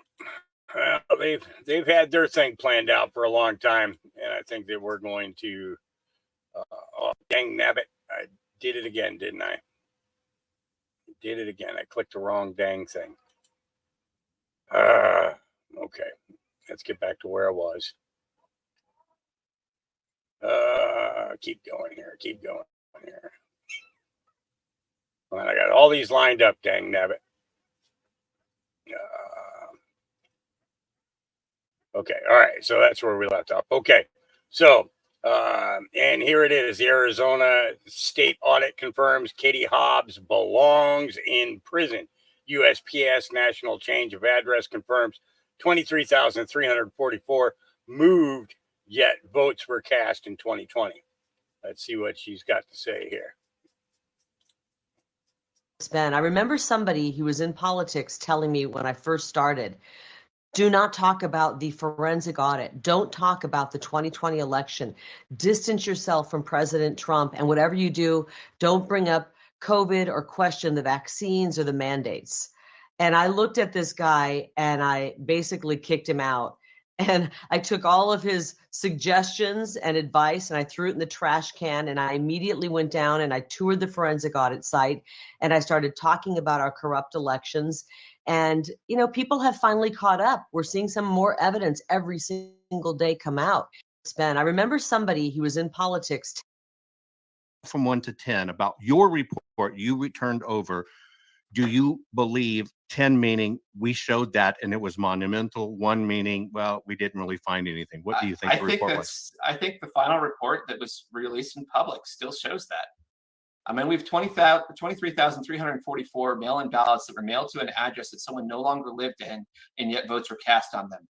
they've had their thing planned out for a long time, and I think that we're going to. Oh, dang nabbit! I did it again, didn't I? Did it again. I clicked the wrong dang thing. Okay. Let's get back to where I was. Keep going here. Keep going here. Well, I got all these lined up, dang nabbit. Okay. All right. So that's where we left off. Okay. So, and here it is. The Arizona state audit confirms Katie Hobbs belongs in prison. USPS national change of address confirms 23,344 moved, yet votes were cast in 2020. Let's see what she's got to say here. Ben, I remember somebody who was in politics telling me when I first started, do not talk about the forensic audit. Don't talk about the 2020 election. Distance yourself from President Trump, and whatever you do, don't bring up COVID or question the vaccines or the mandates. And I looked at this guy and I basically kicked him out. And I took all of his suggestions and advice and I threw it in the trash can. And I immediately went down and I toured the forensic audit site and I started talking about our corrupt elections. And, you know, people have finally caught up. We're seeing some more evidence every single day come out. Ben, I remember somebody who was in politics. From 1 to 10 about your report you returned over. Do you believe 10 meaning we showed that and it was monumental? 1 meaning, well, we didn't really find anything. What do you think the report was? I think the final report that was released in public still shows that. I mean, we have 23,344 mail-in ballots that were mailed to an address that someone no longer lived in, and yet votes were cast on them.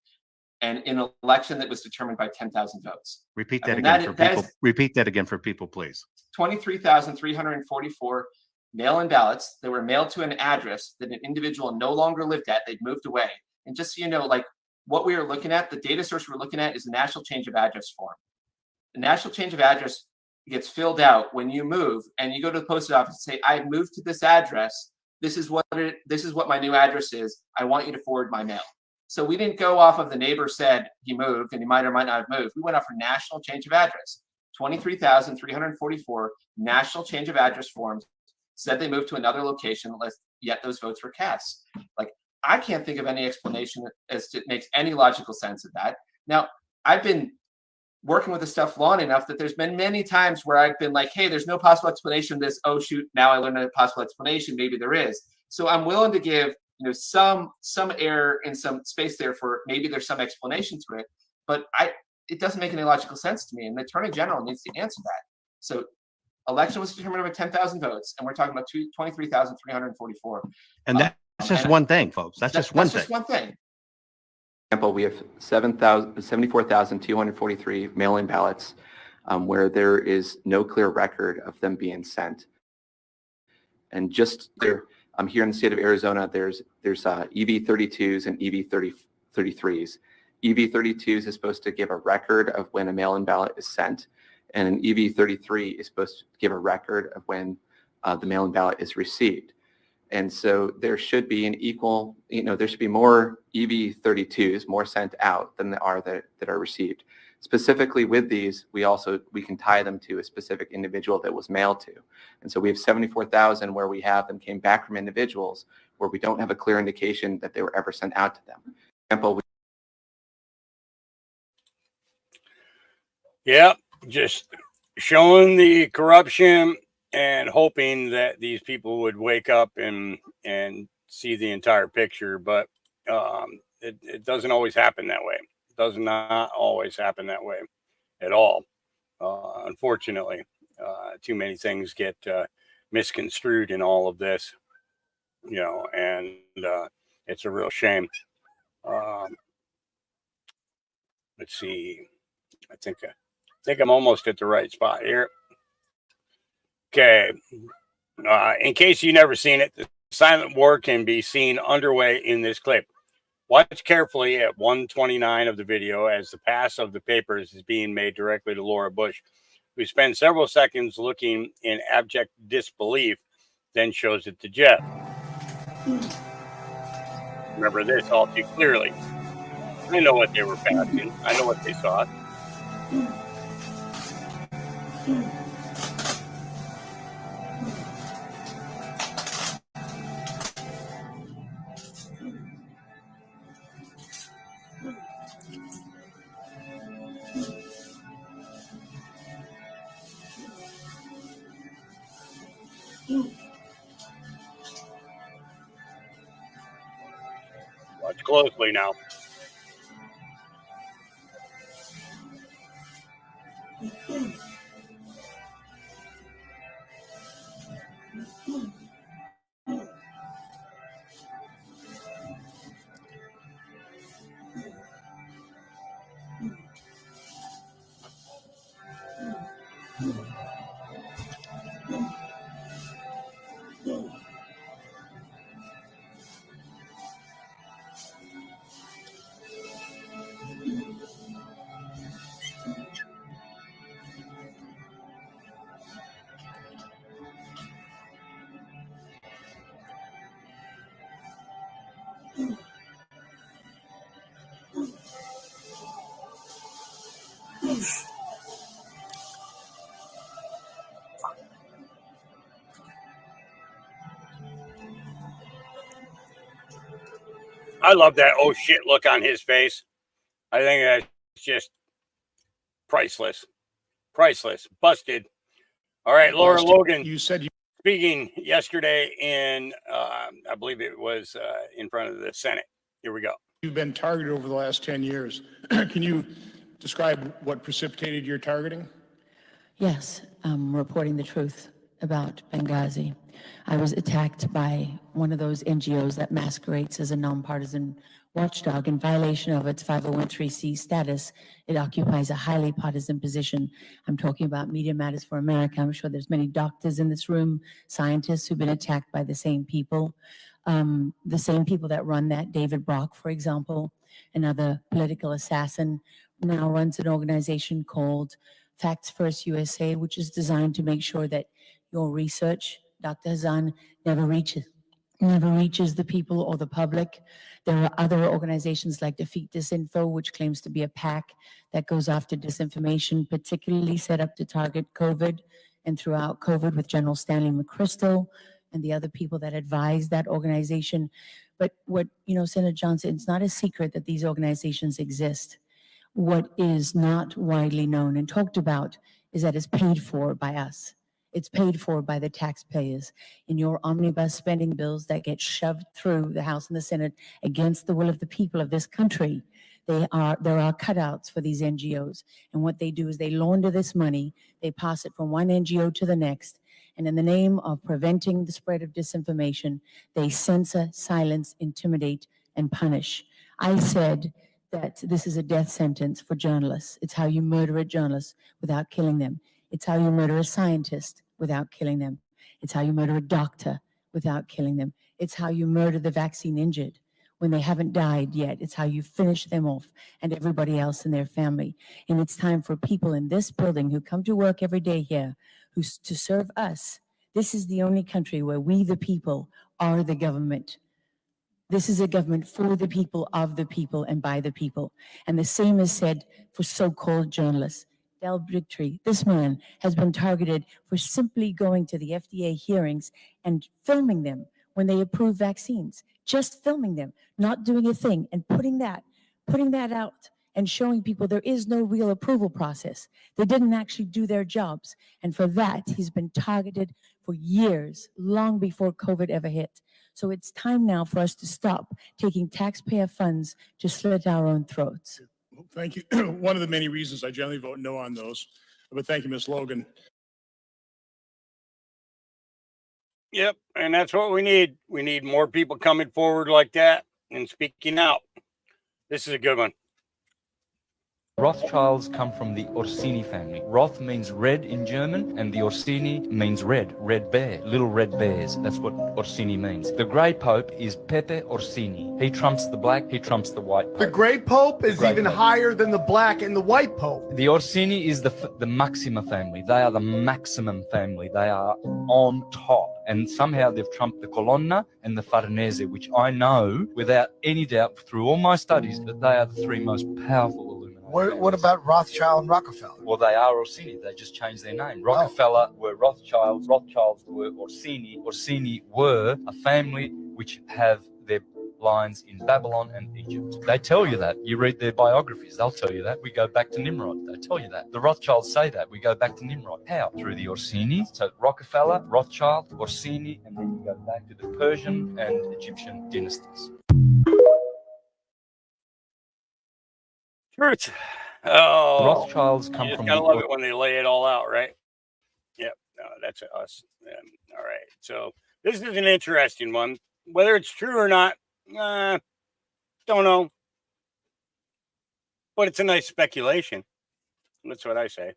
And in an election that was determined by 10,000 votes. Repeat that again for people. Repeat that again for people, please. 23,344 mail-in ballots that were mailed to an address that an individual no longer lived at. They'd moved away. And just so you know, like what we are looking at, the data source we're looking at is the national change of address form. The national change of address gets filled out when you move and you go to the post office and say, I've moved to this address. This is what my new address is. I want you to forward my mail. So we didn't go off of the neighbor said he moved and he might or might not have moved. We went off for national change of address. 23,344 national change of address forms said they moved to another location, yet those votes were cast. Like, I can't think of any explanation as to makes any logical sense of that. Now, I've been working with this stuff long enough that there's been many times where I've been like, hey, there's no possible explanation of this. Oh, shoot, now I learned a possible explanation. Maybe there is. So I'm willing to give some air and some space there for maybe there's some explanation to it. But it doesn't make any logical sense to me. And the Attorney General needs to answer that. So election was determined by 10,000 votes, and we're talking about 23,344. And that's just one thing, folks. That's just one thing. Just one thing. Example, we have 74,243 mail-in ballots where there is no clear record of them being sent. And just there, here in the state of Arizona, there's EV32s and EV33s. EV32s is supposed to give a record of when a mail-in ballot is sent, and an EV33 is supposed to give a record of when the mail-in ballot is received. And so there should be an equal, there should be more EV32s, more sent out than there are that are received. Specifically with these, we can tie them to a specific individual that was mailed to. And so we have 74,000 where we have them came back from individuals where we don't have a clear indication that they were ever sent out to them. For example, Yep, just showing the corruption and hoping that these people would wake up and see the entire picture. But it doesn't always happen that way. It does not always happen that way at all. Unfortunately, too many things get misconstrued in all of this, and it's a real shame. Let's see. I think I'm almost at the right spot here. Okay. In case you've never seen it, the silent war can be seen underway in this clip. Watch carefully at 1:29 of the video as the pass of the papers is being made directly to Laura Bush, who spends several seconds looking in abject disbelief, then shows it to Jeff. remember this all too clearly. I know what they were passing. I know what they saw. Watch closely now. I love that oh shit look on his face. I think that's just priceless. Priceless. Busted. All right, Laura Logan. You said you speaking yesterday in, I believe it was in front of the Senate. Here we go. You've been targeted over the last 10 years. Can you describe what precipitated your targeting? Yes, I'm reporting the truth about Benghazi. I was attacked by one of those NGOs that masquerades as a nonpartisan watchdog. In violation of its 501(c) status, it occupies a highly partisan position. I'm talking about Media Matters for America. I'm sure there's many doctors in this room, scientists who've been attacked by the same people. The same people that run that, David Brock, for example, another political assassin, now runs an organization called Facts First USA, which is designed to make sure that your research, Dr. Hazan, never reaches the people or the public. There are other organizations like Defeat Disinfo, which claims to be a PAC that goes after disinformation, particularly set up to target COVID and throughout COVID with General Stanley McChrystal and the other people that advise that organization. But what, Senator Johnson, it's not a secret that these organizations exist. What is not widely known and talked about is that it's paid for by us. It's paid for by the taxpayers in your omnibus spending bills that get shoved through the House and the Senate against the will of the people of this country. There are cutouts for these NGOs. And what they do is they launder this money, they pass it from one NGO to the next, and in the name of preventing the spread of disinformation, they censor, silence, intimidate, and punish. I said that this is a death sentence for journalists. It's how you murder a journalist without killing them. It's how you murder a scientist without killing them. It's how you murder a doctor without killing them. It's how you murder the vaccine injured when they haven't died yet. It's how you finish them off and everybody else in their family. And it's time for people in this building who come to work every day here, who's to serve us. This is the only country where we, the people, are the government. This is a government for the people, of the people, and by the people. And the same is said for so-called journalists. Del Bigtree, this man has been targeted for simply going to the FDA hearings and filming them when they approve vaccines. Just filming them, not doing a thing, and putting that out and showing people there is no real approval process. They didn't actually do their jobs. And for that, he's been targeted for years, long before COVID ever hit. So it's time now for us to stop taking taxpayer funds to slit our own throats. Thank you. One of the many reasons I generally vote no on those. But thank you, Ms. Logan. Yep, and that's what we need. We need more people coming forward like that and speaking out. This is a good one. Rothschilds come from the Orsini family. Roth means red in German, and the Orsini means red bear, little red bears. That's what Orsini means. The Grey Pope is Pepe Orsini. He trumps the black, he trumps the white Pope. The Grey Pope is Grey even Pope. higher than the Black and the White Pope. The Orsini is the Maxima family. They are the maximum family. They are on top. And somehow they've trumped the Colonna and the Farnese, which I know without any doubt through all my studies that they are the three most powerful Illuminati. What about Rothschild and Rockefeller? Well, they are Orsini. They just changed their name. Rockefeller were Rothschilds. Rothschilds were Orsini. Orsini were a family which have their lines in Babylon and Egypt. They tell you that. You read their biographies. They'll tell you that. We go back to Nimrod. They tell you that. The Rothschilds say that. We go back to Nimrod. How? Through the Orsini. So Rockefeller, Rothschild, Orsini, and then you go back to the Persian and Egyptian dynasties. Truth. Oh, Rothschilds come you just from gotta the love it when they lay it all out, right? Yep. No, that's us. All right. So this is an interesting one. Whether it's true or not, don't know. But it's a nice speculation. That's what I say.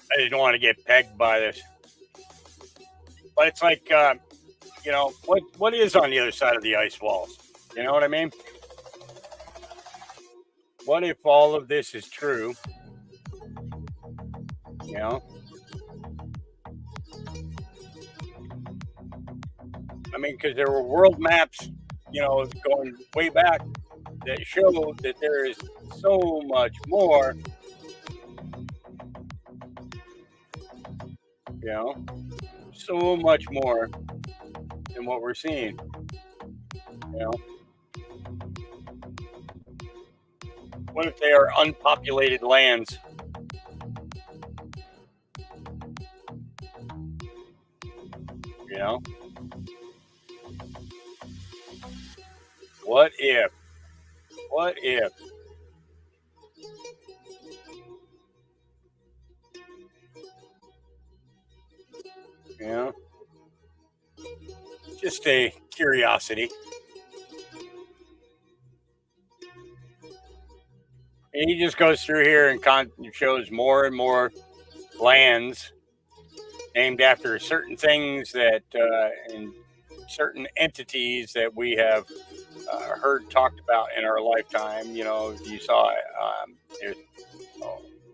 I just don't want to get pegged by this. But it's like, you know, what is on the other side of the ice walls? You know what I mean? What if all of this is true? You know? I mean, because there were world maps, you know, going way back that show that there is so much more, you know, so much more than what we're seeing, you know. What if they are unpopulated lands? You know? What if? What if? You know? Just a curiosity. And he just goes through here and shows more and more lands named after certain things that and certain entities that we have heard talked about in our lifetime. You know, you saw there's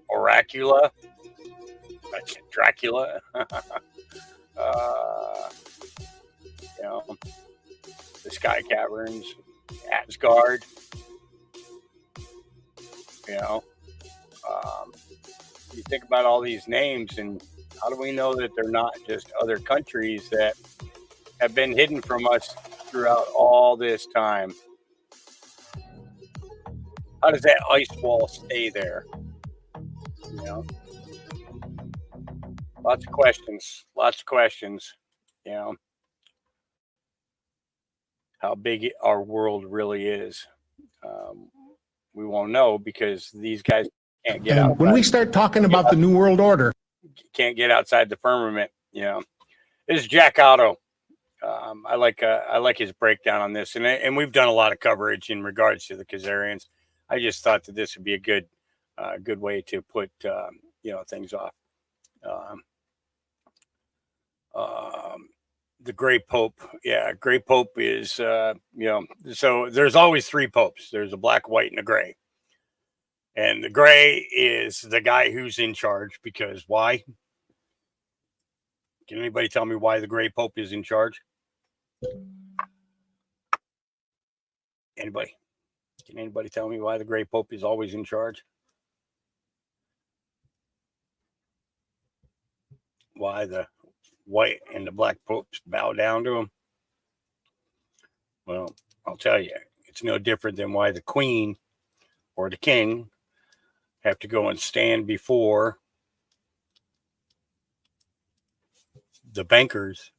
Oracula, Dracula, you know, the Sky Caverns, Asgard. You know, you think about all these names, and how do we know that they're not just other countries that have been hidden from us throughout all this time? How does that ice wall stay there? You know, lots of questions. You know, how big our world really is. We won't know because these guys can't get out. When we start talking about the New World Order, can't get outside the firmament. You know, this is Jack Otto. I like his breakdown on this, and we've done a lot of coverage in regards to the Khazarians. I just thought that this would be a good way to put you know, things off. The Grey Pope, yeah, Grey Pope is you know, so there's always three popes. There's a black, white, and a gray. And the gray is the guy who's in charge, because why? Can anybody tell me why the Grey Pope is in charge? Anybody? Can anybody tell me why the Grey Pope is always in charge? Why the white and the black popes bow down to him? Well, I'll tell you, it's no different than why the queen or the king have to go and stand before the bankers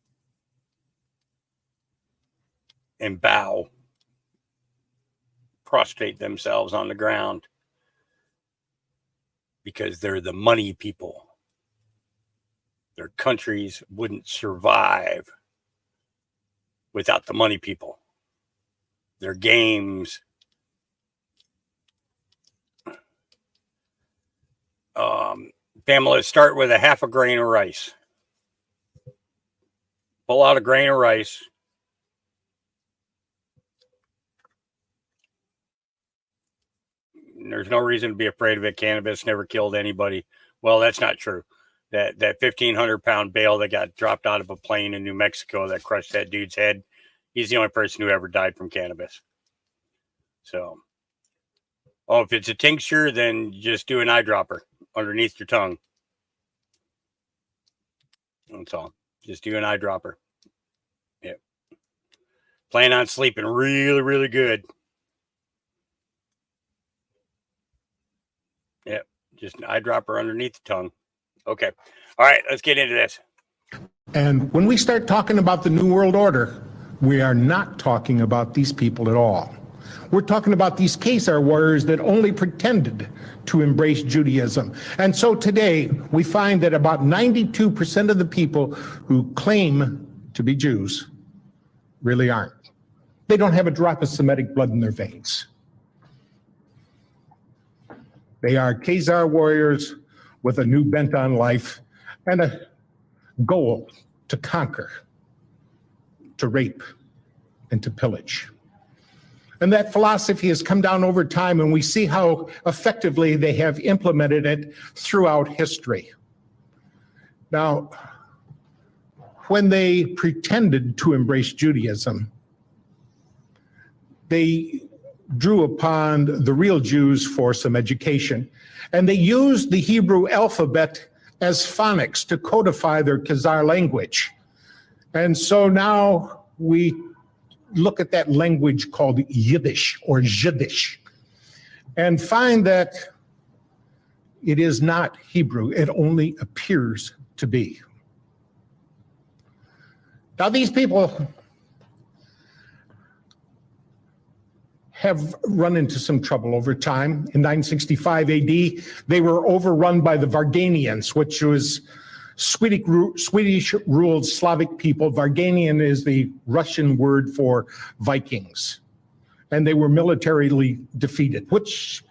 and bow, prostrate themselves on the ground, because they're the money people. Their countries wouldn't survive without the money people. Their games, Pamela, start with a half a grain of rice. Pull out a grain of rice. There's no reason to be afraid of it. Cannabis never killed anybody. Well, that's not true. That 1,500-pound bale that got dropped out of a plane in New Mexico that crushed that dude's head, he's the only person who ever died from cannabis. So, if it's a tincture, then just do an eyedropper underneath your tongue. That's all. Just do an eyedropper. Yep. Plan on sleeping really, really good. Yep. Just an eyedropper underneath the tongue. Okay. All right. Let's get into this. And when we start talking about the New World Order, we are not talking about these people at all. We're talking about these Khazar warriors that only pretended to embrace Judaism. And so today we find that about 92% of the people who claim to be Jews really aren't. They don't have a drop of Semitic blood in their veins. They are Khazar warriors with a new bent on life and a goal to conquer, to rape, and to pillage. And that philosophy has come down over time, and we see how effectively they have implemented it throughout history. Now, when they pretended to embrace Judaism, they drew upon the real Jews for some education, and they used the Hebrew alphabet as phonics to codify their Khazar language. And so now we look at that language called Yiddish or Jiddish and find that it is not Hebrew. It only appears to be. Now these people have run into some trouble over time. In 965 AD, they were overrun by the Varganians, which was Swedish-ruled Slavic people. Varganian is the Russian word for Vikings. And they were militarily defeated, which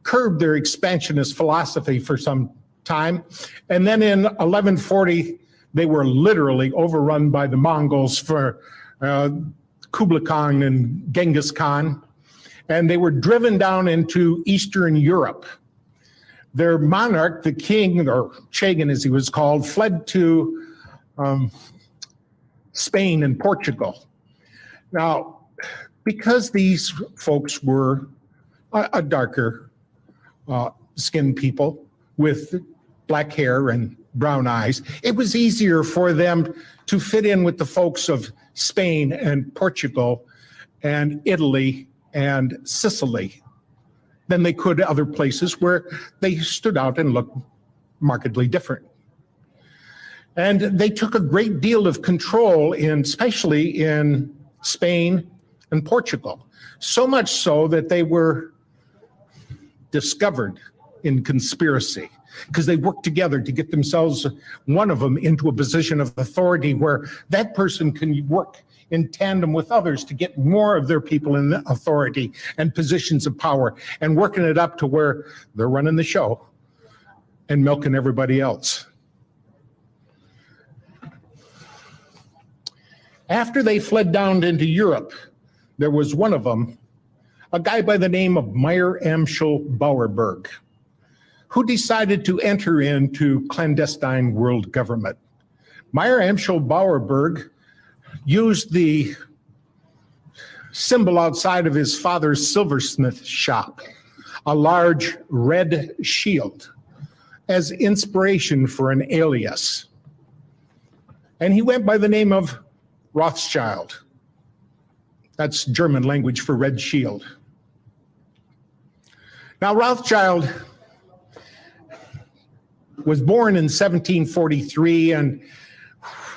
curbed their expansionist philosophy for some time. And then in 1140, they were literally overrun by the Mongols for Kublai Khan and Genghis Khan. And they were driven down into Eastern Europe. Their monarch, the king, or Chagan as he was called, fled to Spain and Portugal. Now, because these folks were a darker skinned people with black hair and brown eyes, it was easier for them to fit in with the folks of Spain and Portugal and Italy and Sicily than they could other places where they stood out and looked markedly different. And they took a great deal of control especially in Spain and Portugal, so much so that they were discovered in conspiracy because they worked together to get themselves, one of them, into a position of authority where that person can work in tandem with others to get more of their people in authority and positions of power, and working it up to where they're running the show and milking everybody else. After they fled down into Europe, there was one of them, a guy by the name of Meyer Amschel Bauerberg, who decided to enter into clandestine world government. Meyer Amschel Bauerberg used the symbol outside of his father's silversmith shop, a large red shield, as inspiration for an alias. And he went by the name of Rothschild. That's German language for red shield. Now, Rothschild was born in 1743, and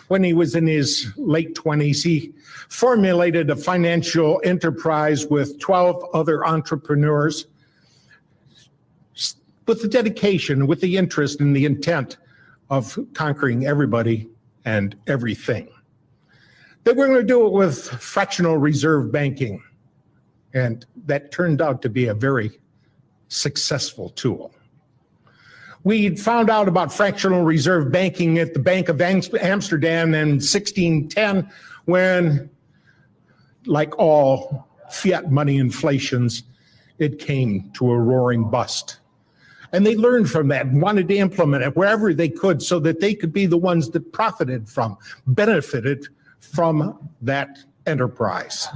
when he was in his late 20s, he formulated a financial enterprise with 12 other entrepreneurs with the dedication, with the interest and the intent of conquering everybody and everything. They were going to do it with fractional reserve banking, and that turned out to be a very successful tool. We found out about fractional reserve banking at the Bank of Amsterdam in 1610 when, like all fiat money inflations, it came to a roaring bust. And they learned from that and wanted to implement it wherever they could so that they could be the ones that benefited from that enterprise.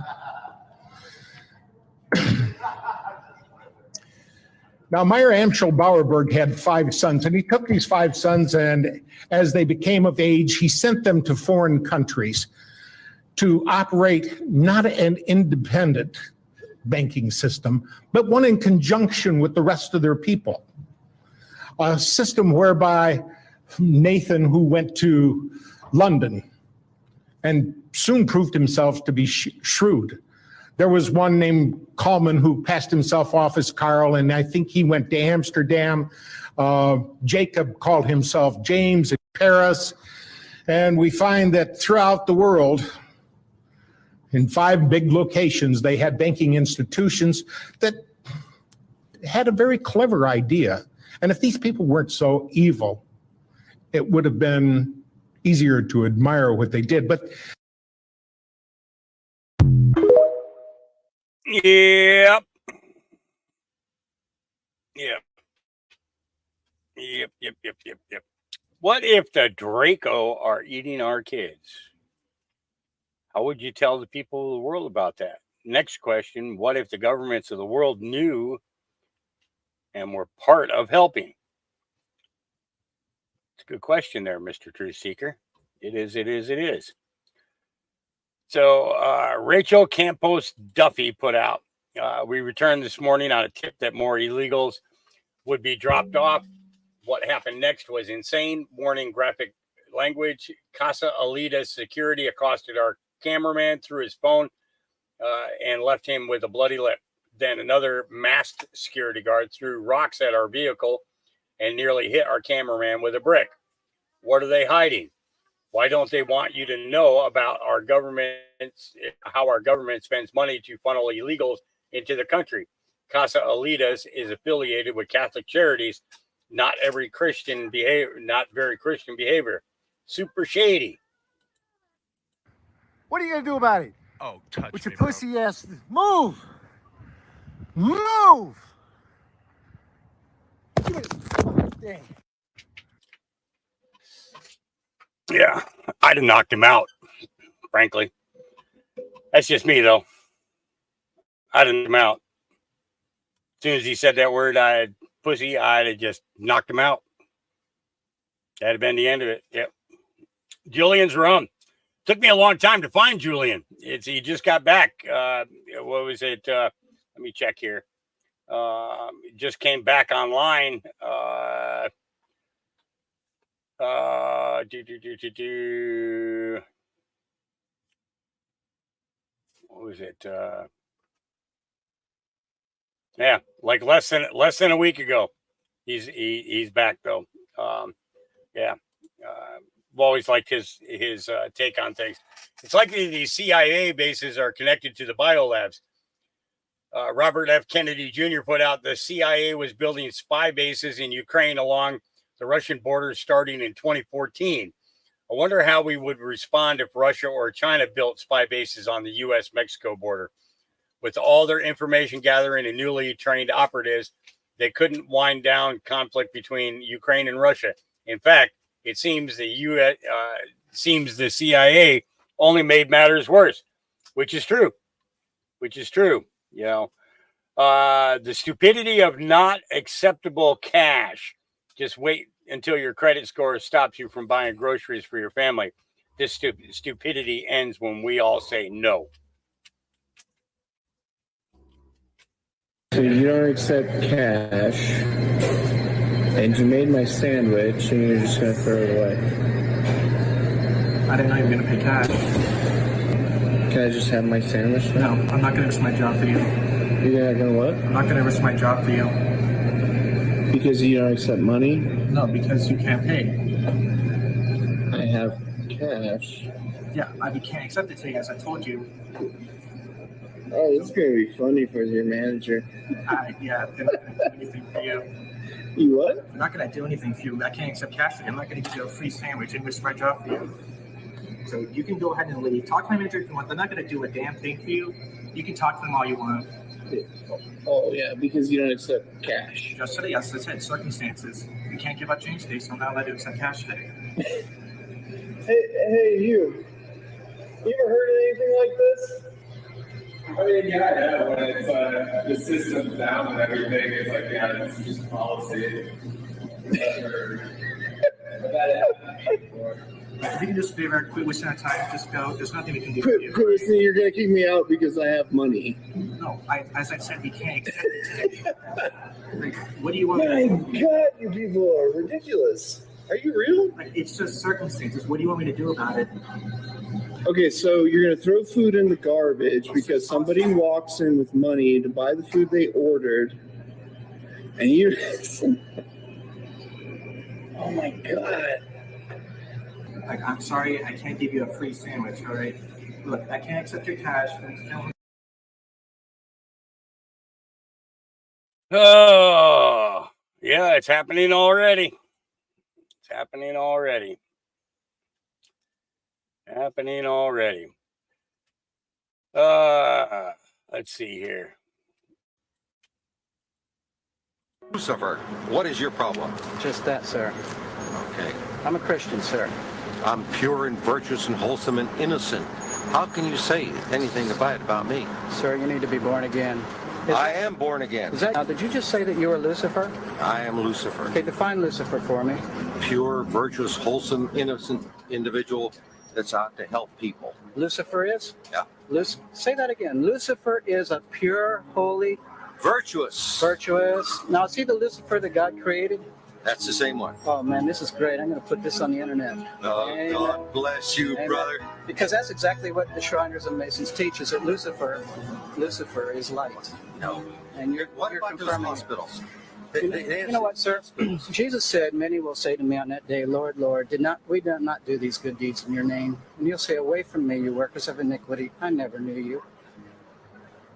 Now, Meyer Amschel Bauerberg had 5 sons, and he took these 5 sons, and as they became of age, he sent them to foreign countries to operate not an independent banking system, but one in conjunction with the rest of their people. A system whereby Nathan, who went to London and soon proved himself to be shrewd. There was one named Kalman who passed himself off as Carl, and I think he went to Amsterdam. Jacob called himself James in Paris. And we find that throughout the world, in 5 big locations, they had banking institutions that had a very clever idea. And if these people weren't so evil, it would have been easier to admire what they did. But Yep. What if the Draco are eating our kids? How would you tell the people of the world about that? Next question, what if the governments of the world knew and were part of helping? It's a good question there, Mr. Truth Seeker. It is. So Rachel Campos Duffy put out, we returned this morning on a tip that more illegals would be dropped off. What happened next was insane. Warning, graphic language. Casa Alita security accosted our cameraman through his phone and left him with a bloody lip. Then another masked security guard threw rocks at our vehicle and nearly hit our cameraman with a brick. What are they hiding? Why don't they want you to know about our government's, how our government spends money to funnel illegals into the country? Casa Alitas is affiliated with Catholic Charities. Not very Christian behavior. Super shady. What are you gonna do about it? Oh, touch with me, your pussy ass. Move! Dang. Yeah, I'd have knocked him out, frankly. That's just me, though. I'd have knocked him out. As soon as he said that word, I'd have just knocked him out. That'd have been the end of it. Yep. Julian's rum. Took me a long time to find Julian. He just got back. What was it? Let me check here. Just came back online. What was it? Yeah, like less than a week ago. He's back though. Yeah. I've always liked his take on things. It's like these CIA bases are connected to the biolabs. Robert F. Kennedy Jr. put out the CIA was building spy bases in Ukraine along the Russian border starting in 2014. I wonder how we would respond if Russia or China built spy bases on the U.S.-Mexico border. With all their information gathering and newly trained operatives, they couldn't wind down conflict between Ukraine and Russia. In fact, it seems the CIA only made matters worse, which is true. You know, the stupidity of not acceptable cash. Just wait until your credit score stops you from buying groceries for your family. This stupidity ends when we all say no. So you don't accept cash. And you made my sandwich and you're just gonna throw it away. I didn't know you were gonna pay cash. Can I just have my sandwich now? No, I'm not gonna risk my job for you. You're not gonna what? I'm not gonna risk my job for you. Because you don't accept money? No, because you can't pay. I have cash. Yeah, you can't accept it today, as I told you. Oh, this is gonna be funny for your manager. Yeah, they're not gonna do anything for you. You what? They're not gonna do anything for you. I can't accept cash today. I'm not gonna give you a free sandwich and risk my job for you. So you can go ahead and leave. Talk to my manager if you want. They're not gonna do a damn thing for you. You can talk to them all you want. Oh yeah, because you don't accept cash. Just today, yes, I said circumstances. You can't give up change today, so I'm not allowed to accept cash today. Hey, you. You ever heard of anything like this? I mean, yeah, I know. When it's the system's down and everything, it's like, yeah, it's just policy. If you can just favor, quit wasting our time, just go. There's nothing we can do. Quit listening. You're gonna kick me out because I have money. No, as I said, we can't accept it today. Like, what do you want? My God, you people are ridiculous. Are you real? Like, it's just circumstances. What do you want me to do about it? Okay, so you're gonna throw food in the garbage because somebody walks in with money to buy the food they ordered, and you. Oh my God. Like, I'm sorry, I can't give you a free sandwich, all right? Look, I can't accept your cash. Oh, yeah, it's happening already. It's happening already. Happening already. Let's see here. Lucifer, what is your problem? Just that, sir. Okay. I'm a Christian, sir. I'm pure and virtuous and wholesome and innocent. How can you say anything bad about me? Sir, you need to be born again. I am born again. Now, did you just say that you were Lucifer? I am Lucifer. Okay, define Lucifer for me. Pure, virtuous, wholesome, innocent individual that's out to help people. Lucifer is? Yeah. Say that again. Lucifer is a pure, holy... Virtuous. Virtuous. Now, see the Lucifer that God created? That's the same one. Oh, man, this is great. I'm going to put this on the internet. Oh, God bless you, brother. Because that's exactly what the Shriners and Masons teach, is that Lucifer is light. No. And you're about those confirming hospitals? You know what, sir? Jesus said, many will say to me on that day, Lord, Lord, we did not do these good deeds in your name. And you'll say, away from me, you workers of iniquity. I never knew you.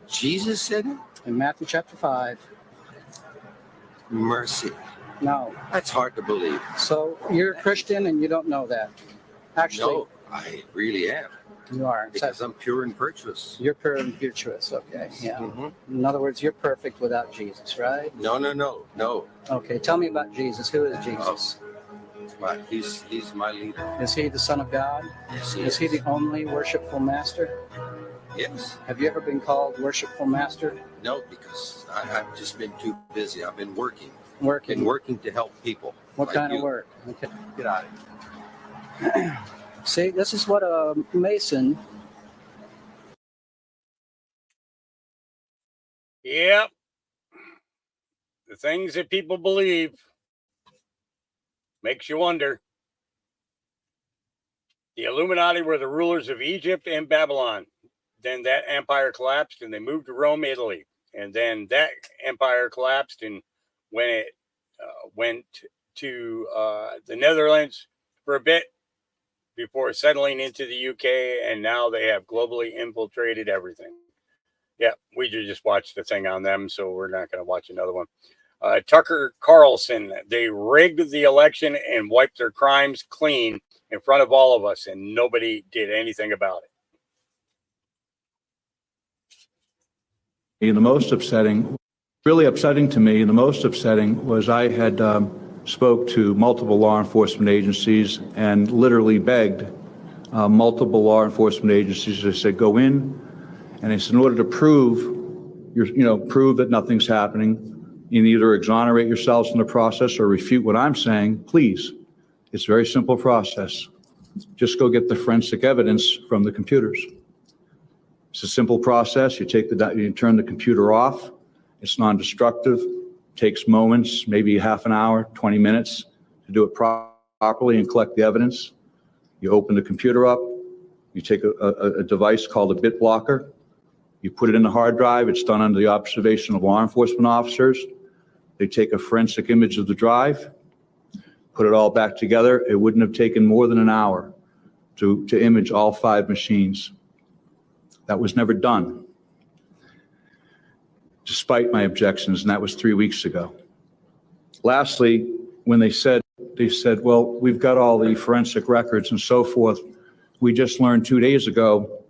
Jesus said it? In Matthew chapter 5. Mercy. No. That's hard to believe. So you're a Christian and you don't know that. Actually. No, I really am. You are. Because I'm pure and virtuous. You're pure and virtuous, okay. Yeah. Mm-hmm. In other words, you're perfect without Jesus, right? No. Okay, tell me about Jesus. Who is Jesus? Right. He's my leader. Is he the Son of God? Yes, is he the only worshipful master? Yes. Have you ever been called worshipful master? No, because I've just been too busy. I've been working. Working to help people. What like kind you. of work? Okay. Get out of here. See, this is what a Mason. Yep. The things that people believe makes you wonder. The Illuminati were the rulers of Egypt and Babylon. Then that empire collapsed and they moved to Rome, Italy. And then that empire collapsed, and when it went to the Netherlands for a bit before settling into the UK, and now they have globally infiltrated everything. Yeah, we just watched the thing on them, so we're not going to watch another one. Tucker Carlson, they rigged the election and wiped their crimes clean in front of all of us, and nobody did anything about it. The most upsetting, really upsetting to me, the most upsetting was I had spoke to multiple law enforcement agencies and literally begged multiple law enforcement agencies. I said, go in, and I said, in order to prove that nothing's happening, you either exonerate yourselves in the process or refute what I'm saying, please. It's a very simple process. Just go get the forensic evidence from the computers. It's a simple process. You turn the computer off. It's non-destructive. Takes moments, maybe half an hour, 20 minutes to do it properly and collect the evidence. You open the computer up, you take a device called a bit blocker, you put it in the hard drive. It's done under the observation of law enforcement officers. They take a forensic image of the drive, put it all back together. It wouldn't have taken more than an hour to image all 5 machines. That was never done, despite my objections, and that was 3 weeks ago. Lastly, when they said, well, we've got all the forensic records and so forth. We just learned 2 days ago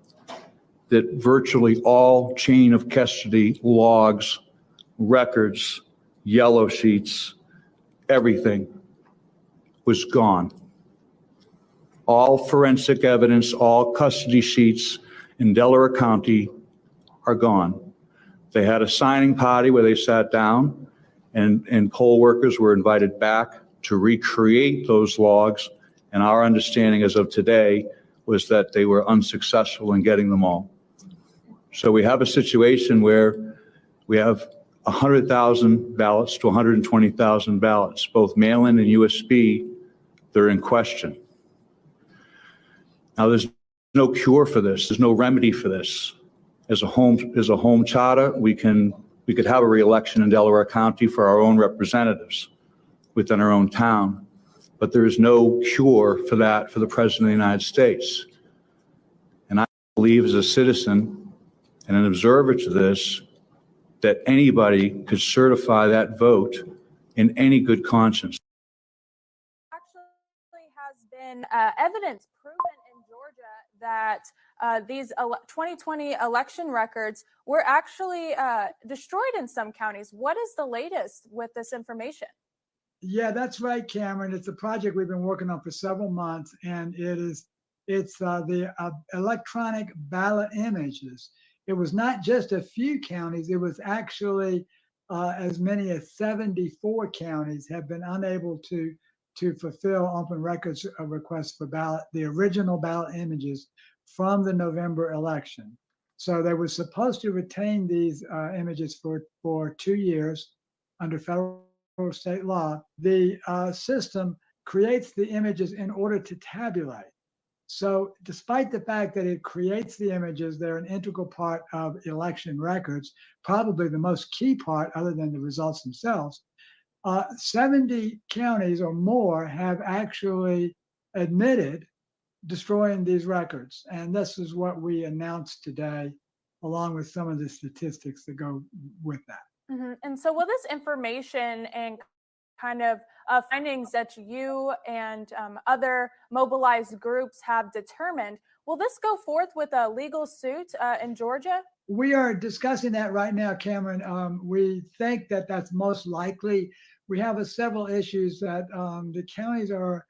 that virtually all chain of custody logs, records, yellow sheets, everything was gone. All forensic evidence, all custody sheets in Delaware County are gone. They had a signing party where they sat down and poll workers were invited back to recreate those logs. And our understanding as of today was that they were unsuccessful in getting them all. So we have a situation where we have 100,000 ballots to 120,000 ballots, both mail-in and USB, they're in question. Now, there's no cure for this. There's no remedy for this. As a home charter, we could have a re-election in Delaware County for our own representatives within our own town, but there is no cure for that for the President of the United States. And I believe as a citizen and an observer to this, that anybody could certify that vote in any good conscience. Actually has been evidence proven in Georgia that these 2020 election records were actually destroyed in some counties. What is the latest with this information? Yeah, that's right, Cameron. It's a project we've been working on for several months, and it's the electronic ballot images. It was not just a few counties. It was actually as many as 74 counties have been unable to fulfill open records requests for the original ballot images from the November election. So they were supposed to retain these images for 2 years under federal or state law. The system creates the images in order to tabulate. So despite the fact that it creates the images, they're an integral part of election records, probably the most key part other than the results themselves. 70 counties or more have actually admitted destroying these records. And this is what we announced today, along with some of the statistics that go with that. Mm-hmm. And so will this information and kind of findings that you and other mobilized groups have determined, will this go forth with a legal suit in Georgia? We are discussing that right now, Cameron. We think that that's most likely. We have several issues that the counties are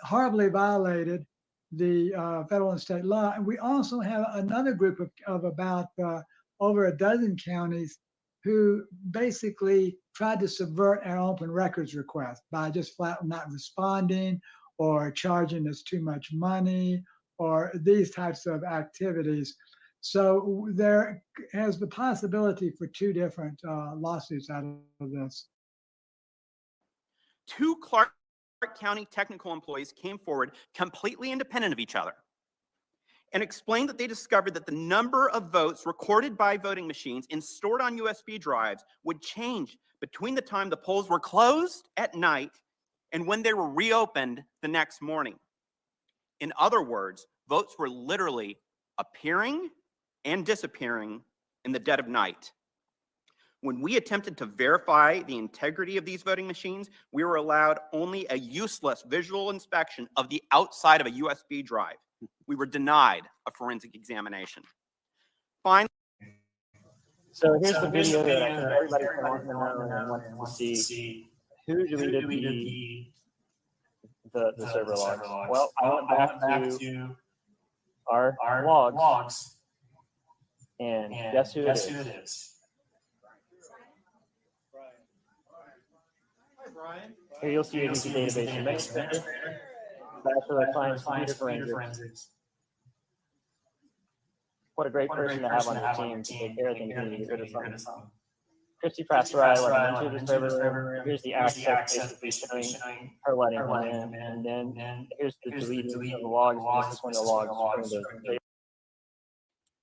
horribly violated the federal and state law. And we also have another group of about over a dozen counties who basically tried to subvert our open records request by just flat not responding or charging us too much money or these types of activities. So there has the possibility for 2 different lawsuits out of this. 2 Clark County technical employees came forward completely independent of each other and explained that they discovered that the number of votes recorded by voting machines and stored on USB drives would change between the time the polls were closed at night and when they were reopened the next morning. In other words, votes were literally appearing and disappearing in the dead of night. When we attempted to verify the integrity of these voting machines, we were allowed only a useless visual inspection of the outside of a USB drive. We were denied a forensic examination. Finally, so here's the video that I think everybody's been wanting to know and wants to see. Who deleted the server logs? Well, I went back to our logs, and guess who it is? Here you'll see a user database administrator. Bachelor of Science Computer Forensics. What a great person to have on your team to take care of things when you get rid of something. Christy Passerai let him into the server room. Here's the access basically showing her letting him in. And then here's the deleting of the logs. And this is when the logs are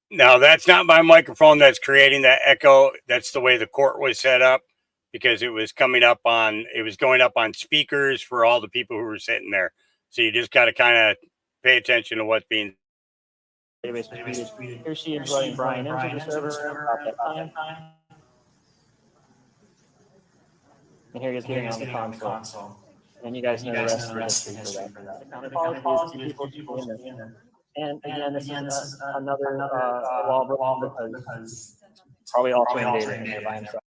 No, that's not my microphone that's creating that echo. That's the way the court was set up, because it was going up on speakers for all the people who were sitting there. So you just got to kind of pay attention to what's being. Here she is letting Brian into the server room about that time. And here he is getting on the console. And you guys know the rest of the history for that. The county policy is people to be in there. And again, this is another law because probably altering data in there by himself.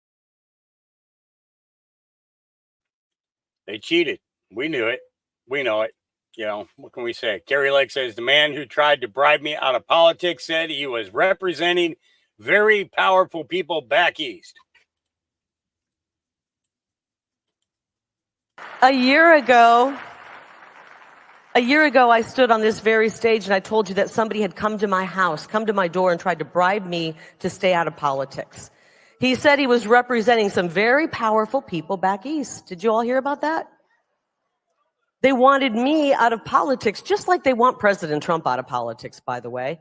They cheated. We knew it. We know it. You know, what can we say? Kerry Lake says, the man who tried to bribe me out of politics said he was representing very powerful people back east. A year ago, I stood on this very stage and I told you that somebody had come to my house, come to my door and tried to bribe me to stay out of politics. He said he was representing some very powerful people back east. Did you all hear about that? They wanted me out of politics, just like they want President Trump out of politics, by the way.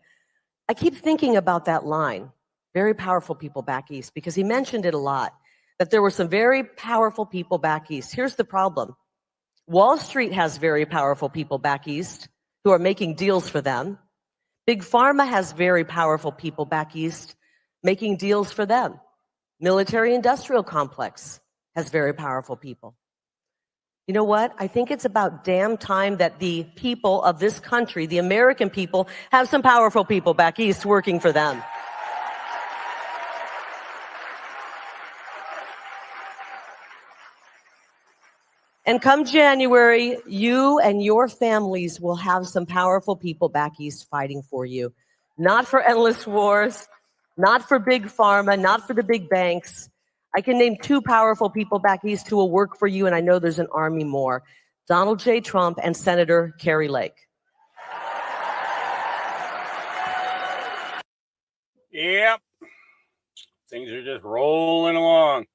I keep thinking about that line, very powerful people back east, because he mentioned it a lot, that there were some very powerful people back east. Here's the problem. Wall Street has very powerful people back east who are making deals for them. Big Pharma has very powerful people back east making deals for them. Military-industrial complex has very powerful people. You know what? I think it's about damn time that the people of this country, the American people, have some powerful people back east working for them. And come January, you and your families will have some powerful people back east fighting for you. Not for endless wars, not for big pharma, not for the big banks. I can name 2 powerful people back east who will work for you, and I know there's an army more. Donald J. Trump and Senator Kerry Lake. Yep. Things are just rolling along.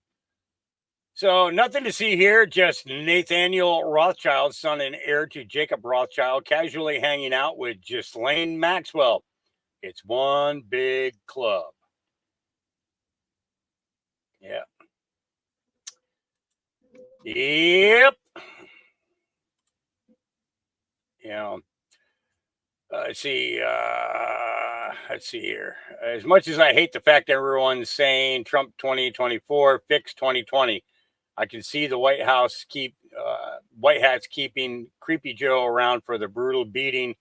So nothing to see here, just Nathaniel Rothschild, son and heir to Jacob Rothschild, casually hanging out with Ghislaine Maxwell. It's one big club. Yeah. Yep. You know, let's see here. As much as I hate the fact that everyone's saying Trump 2024, fix 2020, I can see the White Hats keeping Creepy Joe around for the brutal beating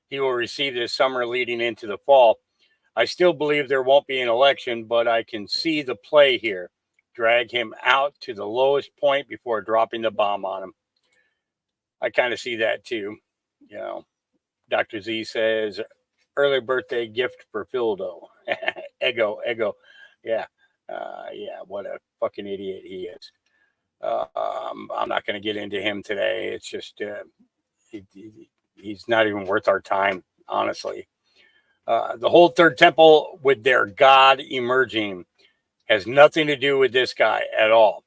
he will receive this summer leading into the fall. I still believe there won't be an election, but I can see the play here. Drag him out to the lowest point before dropping the bomb on him. I kind of see that too. You know, Dr. Z says, early birthday gift for Phildo. Ego. Yeah. Yeah, what a fucking idiot he is. I'm not going to get into him today. It's just, he's not even worth our time, honestly. The whole third temple with their God emerging has nothing to do with this guy at all.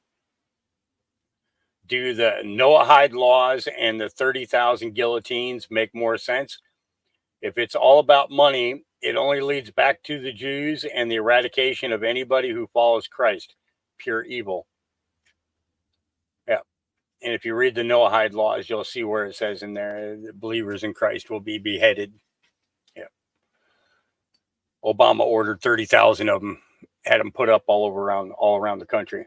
Do the Noahide laws and the 30,000 guillotines make more sense? If it's all about money, it only leads back to the Jews and the eradication of anybody who follows Christ. Pure evil. Yeah. And if you read the Noahide laws, you'll see where it says in there, the believers in Christ will be beheaded. Yeah. Obama ordered 30,000 of them, had them put up all around the country.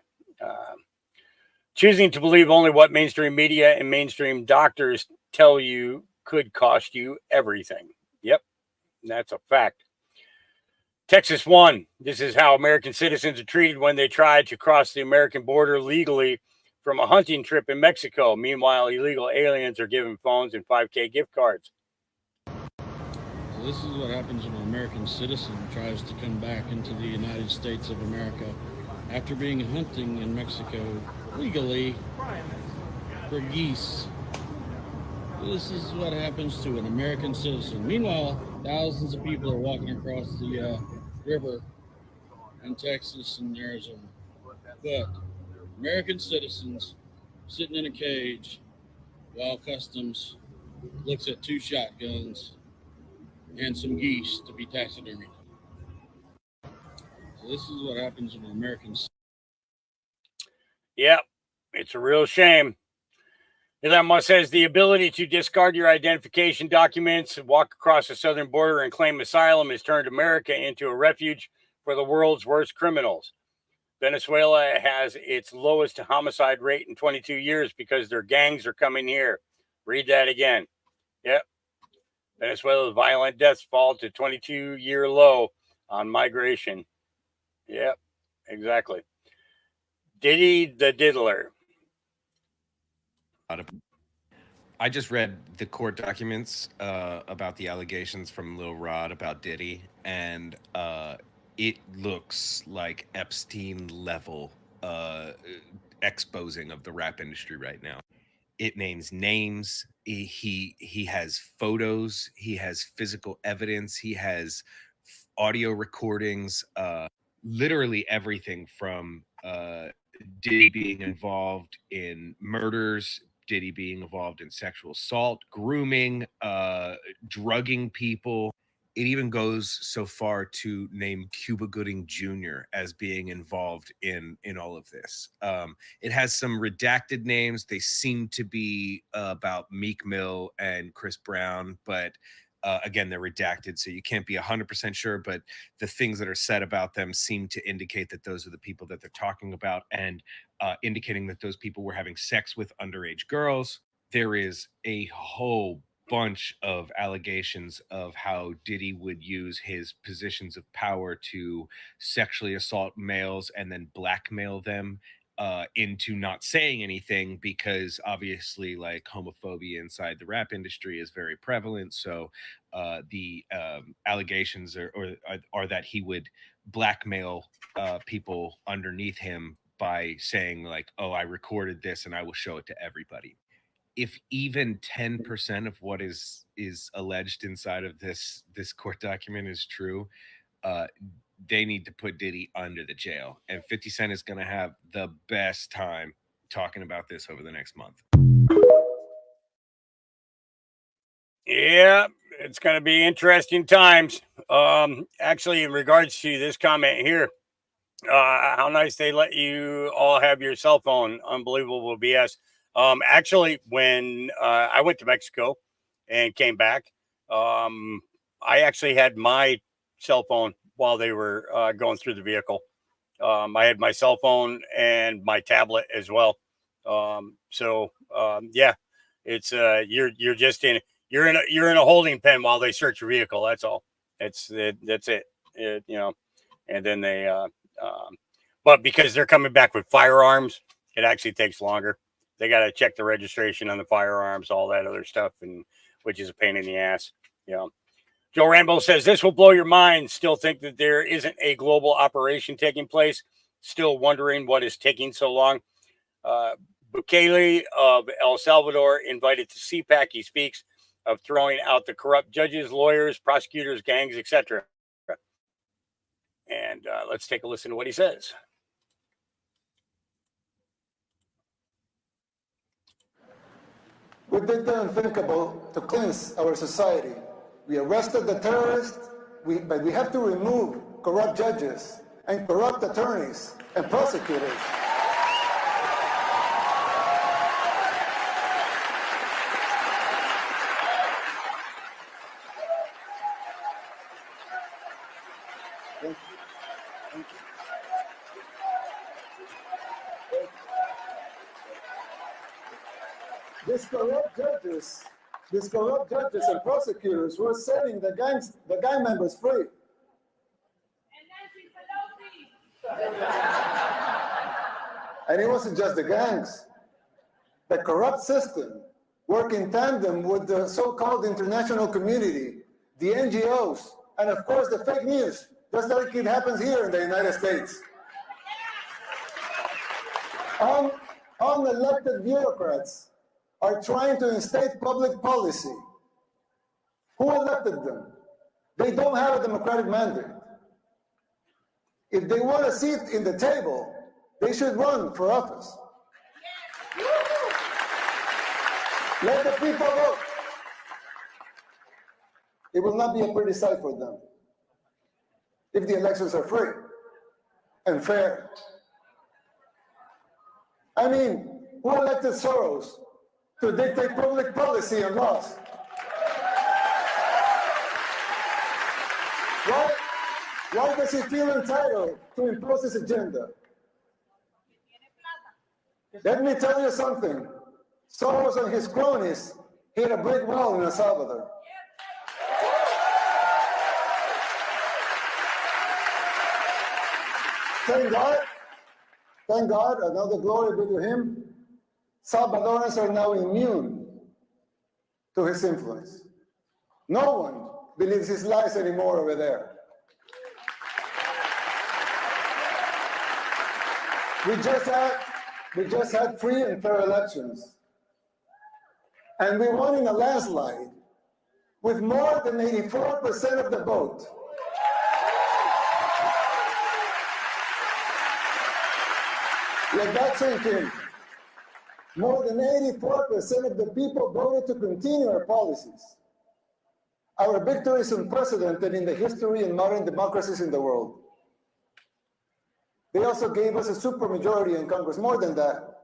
Choosing to believe only what mainstream media and mainstream doctors tell you could cost you everything. Yep, that's a fact. Texas won. This is how American citizens are treated when they try to cross the American border legally from a hunting trip in Mexico. Meanwhile, illegal aliens are given phones and 5K gift cards. This is what happens when an American citizen tries to come back into the United States of America after being hunting in Mexico legally for geese. This is what happens to an American citizen. Meanwhile, thousands of people are walking across the river in Texas and Arizona. But American citizens sitting in a cage while Customs looks at 2 shotguns and some geese to be taxidermied. So this is what happens when Americans. Yep, it's a real shame. Elon Musk says the ability to discard your identification documents, walk across the southern border, and claim asylum has turned America into a refuge for the world's worst criminals. Venezuela has its lowest homicide rate in 22 years because their gangs are coming here. Read that again. Yep. Venezuela's violent deaths fall to 22-year low on migration. Yep, exactly. Diddy the Diddler. I just read the court documents about the allegations from Lil Rod about Diddy, and it looks like Epstein level exposing of the rap industry right now. It names names. He has photos. He has physical evidence. He has audio recordings. Literally everything from Diddy being involved in murders, Diddy being involved in sexual assault, grooming, drugging people. It even goes so far to name Cuba Gooding Jr. as being involved in all of this. It has some redacted names. They seem to be about Meek Mill and Chris Brown, but again, they're redacted, so you can't be 100% sure, but the things that are said about them seem to indicate that those are the people that they're talking about, and indicating that those people were having sex with underage girls. There is a whole bunch of allegations of how Diddy would use his positions of power to sexually assault males and then blackmail them into not saying anything, because obviously like homophobia inside the rap industry is very prevalent. So the allegations are that he would blackmail people underneath him by saying like, oh, I recorded this and I will show it to everybody. If even 10% of what is alleged inside of this court document is true, they need to put Diddy under the jail. And 50 Cent is going to have the best time talking about this over the next month. Yeah, it's going to be interesting times. Actually, in regards to this comment here, how nice they let you all have your cell phone. Unbelievable BS. Actually, when I went to Mexico and came back, I actually had my cell phone while they were going through the vehicle. I had my cell phone and my tablet as well. Yeah, it's you're just you're in a holding pen while they search your vehicle. That's all. That's it. And then they but because they're coming back with firearms, it actually takes longer. They got to check the registration on the firearms, all that other stuff, and which is a pain in the ass. Joe Rambo says this will blow your mind. Still think that there isn't a global operation taking place. Still wondering what is taking so long. Bukele of El Salvador invited to CPAC. He speaks of throwing out the corrupt judges, lawyers, prosecutors, gangs, etc. And let's take a listen to what he says. We did the unthinkable to cleanse our society. We arrested the terrorists, but we have to remove corrupt judges and corrupt attorneys and prosecutors. These corrupt judges and prosecutors were setting the gang members free. And it wasn't just the gangs. The corrupt system worked in tandem with the so-called international community, the NGOs, and of course the fake news, just like it happens here in the United States. Unelected bureaucrats are trying to instate public policy. Who elected them? They don't have a democratic mandate. If they want a seat in the table, They should run for office. Let the people vote. It will not be a pretty sight for them if the elections are free and fair. I mean, who elected Soros to dictate public policy and laws? Why does he feel entitled to impose his agenda? Let me tell you something. Soros and his cronies hit a brick wall in El Salvador. Thank God, another glory be to him. Salvadorans are now immune to his influence. No one believes his lies anymore over there. We just had free and fair elections. And we won in a landslide with more than 84% of the vote. Let that sink in. More than 84% of the people voted to continue our policies. Our victory is unprecedented in the history and modern democracies in the world. They also gave us a supermajority in Congress, more than that,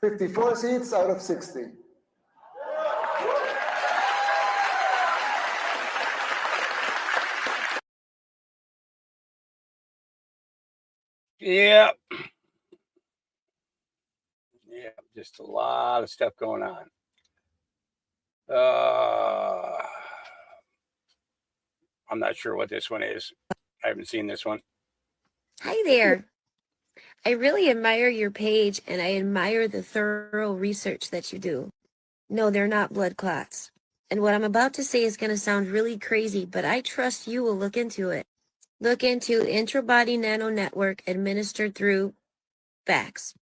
54 seats out of 60. Yeah. Yeah, just a lot of stuff going on. I'm not sure what this one is. I haven't seen this one. Hi there. I really admire your page and I admire the thorough research that you do. No, they're not blood clots. And what I'm about to say is going to sound really crazy, but I trust you will look into it. Look into intrabody nano network administered through fax.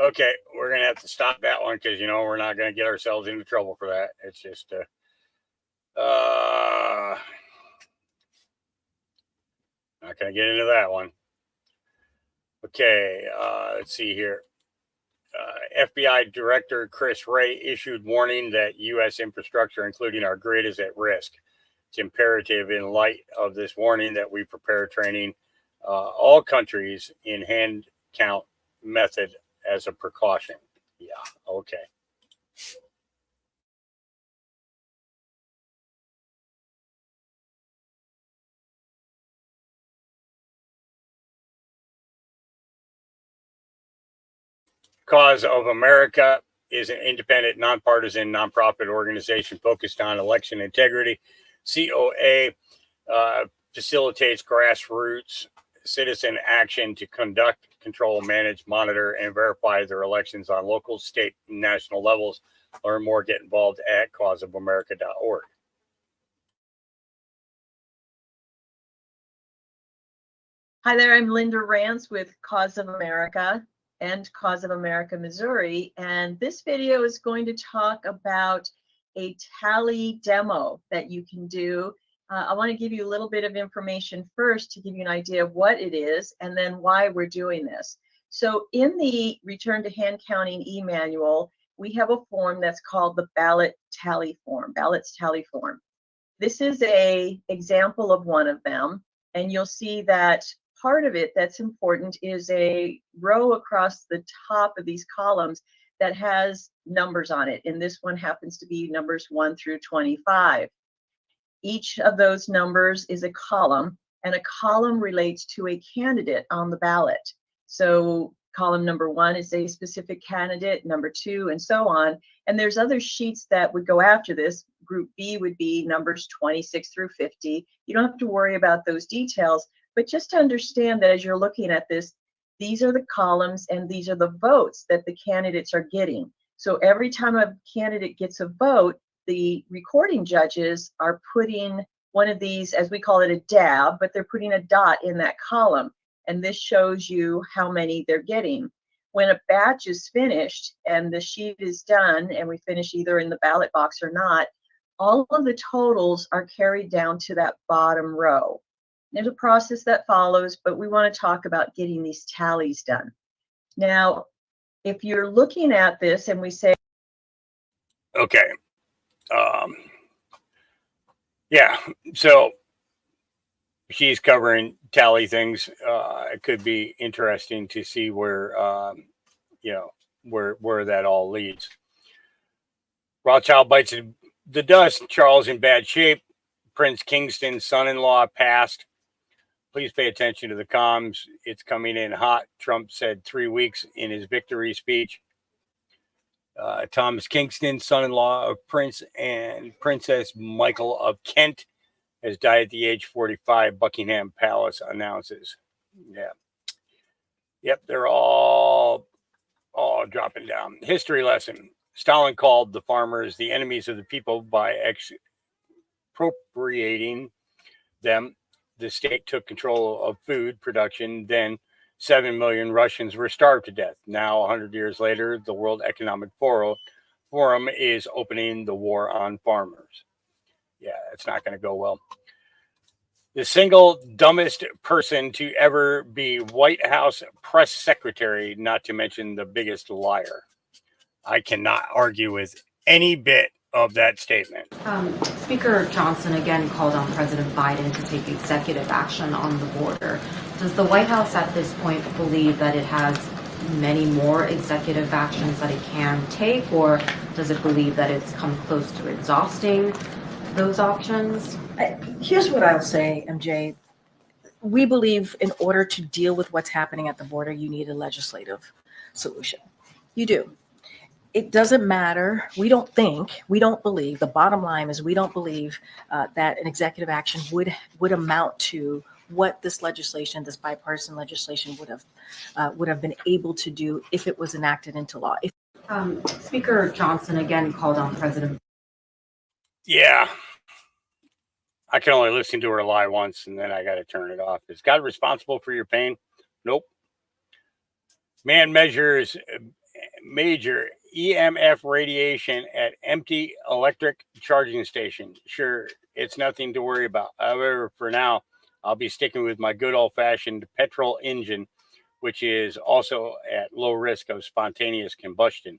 Okay, we're gonna have to stop that one because we're not gonna get ourselves into trouble for that. It's just not gonna get into that one. Okay, let's see here. FBI Director Chris Wray issued warning that U.S. infrastructure, including our grid, is at risk. It's imperative in light of this warning that we prepare training all countries in hand count method as a precaution. Yeah, okay. Cause of America is an independent, nonpartisan, nonprofit organization focused on election integrity. COA facilitates grassroots citizen action to conduct, control, manage, monitor, and verify their elections on local, state, and national levels. Learn more, get involved at causeofamerica.org. Hi there, I'm Linda Rance with Cause of America and Cause of America Missouri, and this video is going to talk about a tally demo that you can do. I want to give you a little bit of information first to give you an idea of what it is and then why we're doing this. So in the Return to Hand Counting e-manual, we have a form that's called the ballot tally form, ballots tally form. This is an example of one of them, and you'll see that part of it that's important is a row across the top of these columns that has numbers on it. And this one happens to be numbers 1 through 25. Each of those numbers is a column, and a column relates to a candidate on the ballot. So column number 1 is a specific candidate, number 2, and so on. And there's other sheets that would go after this. Group B would be numbers 26 through 50. You don't have to worry about those details, but just to understand that as you're looking at this, these are the columns and these are the votes that the candidates are getting. So every time a candidate gets a vote, the recording judges are putting one of these, as we call it, a dab, but they're putting a dot in that column. And this shows you how many they're getting. When a batch is finished and the sheet is done and we finish either in the ballot box or not, all of the totals are carried down to that bottom row. There's a process that follows, but we want to talk about getting these tallies done. Now, if you're looking at this and we say, okay, yeah, so she's covering tally things. It could be interesting to see where, where that all leads. Rothschild bites the dust. Charles in bad shape. Prince Kingston's son-in-law passed. Please pay attention to the comms. It's coming in hot. Trump said 3 weeks in his victory speech. Thomas Kingston, son-in-law of Prince and Princess Michael of Kent, has died at the age 45, Buckingham Palace announces. Yeah. Yep, they're all dropping down. History lesson. Stalin called the farmers the enemies of the people by expropriating them. The state took control of food production. Then 7 million Russians were starved to death. Now, 100 years later, the World Economic Forum is opening the war on farmers. Yeah, it's not going to go well. The single dumbest person to ever be White House press secretary, not to mention the biggest liar. I cannot argue with any bit of that statement. Speaker Johnson again called on President Biden to take executive action on the border. Does the White House at this point believe that it has many more executive actions that it can take, or does it believe that it's come close to exhausting those options? Here's what I'll say, MJ. We believe in order to deal with what's happening at the border, you need a legislative solution. You do. It doesn't matter. We don't believe, the bottom line is we don't believe that an executive action would amount to what this legislation, this bipartisan legislation would have been able to do if it was enacted into law. Speaker Johnson again called on President. Yeah. I can only listen to her lie once and then I got to turn it off. Is God responsible for your pain? Nope. Man measures major EMF radiation at empty electric charging station. Sure, it's nothing to worry about. However, for now, I'll be sticking with my good old-fashioned petrol engine, which is also at low risk of spontaneous combustion.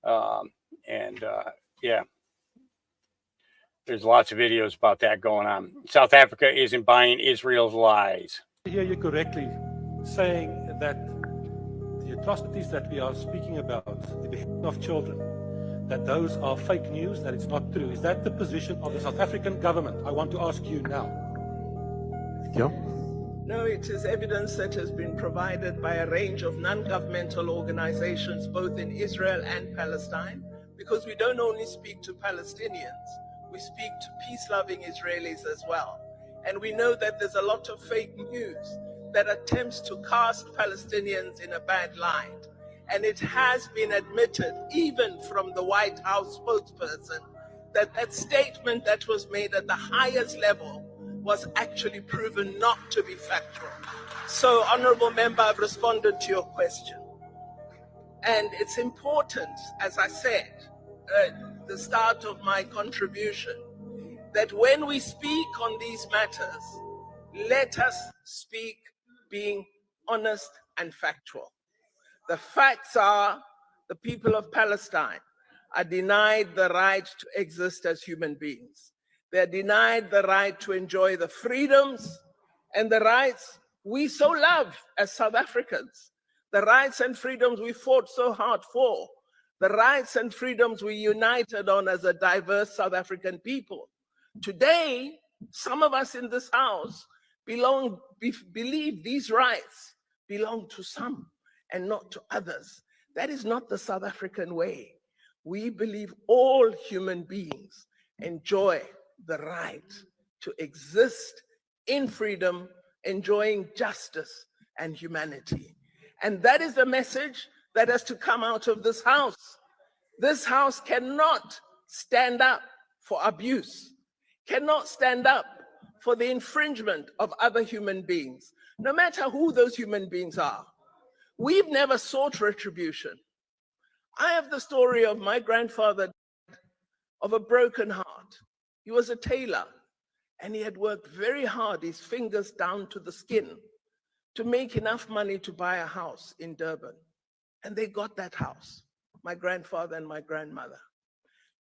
Yeah, there's lots of videos about that going on. South Africa isn't buying Israel's lies. I hear you correctly saying that the atrocities that we are speaking about, the beheading of children, that those are fake news, that it's not true. Is that the position of the South African government? I want to ask you now. Yeah. No, it is evidence that has been provided by a range of non-governmental organizations, both in Israel and Palestine, because we don't only speak to Palestinians, we speak to peace-loving Israelis as well. And we know that there's a lot of fake news that attempts to cast Palestinians in a bad light. And it has been admitted, even from the White House spokesperson, that that statement that was made at the highest level was actually proven not to be factual. So, Honorable Member, I've responded to your question. And it's important, as I said at the start of my contribution, that when we speak on these matters, let us speak being honest and factual. The facts are the people of Palestine are denied the right to exist as human beings. They're denied the right to enjoy the freedoms and the rights we so love as South Africans, the rights and freedoms we fought so hard for, the rights and freedoms we united on as a diverse South African people. Today, some of us in this house believe these rights belong to some and not to others. That is not the South African way. We believe all human beings enjoy the right to exist in freedom, enjoying justice and humanity. And that is the message that has to come out of this house. This house cannot stand up for abuse, cannot stand up for the infringement of other human beings, no matter who those human beings are. We've never sought retribution. I have the story of my grandfather of a broken heart. He was a tailor, And he had worked very hard, his fingers down to the skin, to make enough money to buy a house in Durban. And they got that house, my grandfather and my grandmother.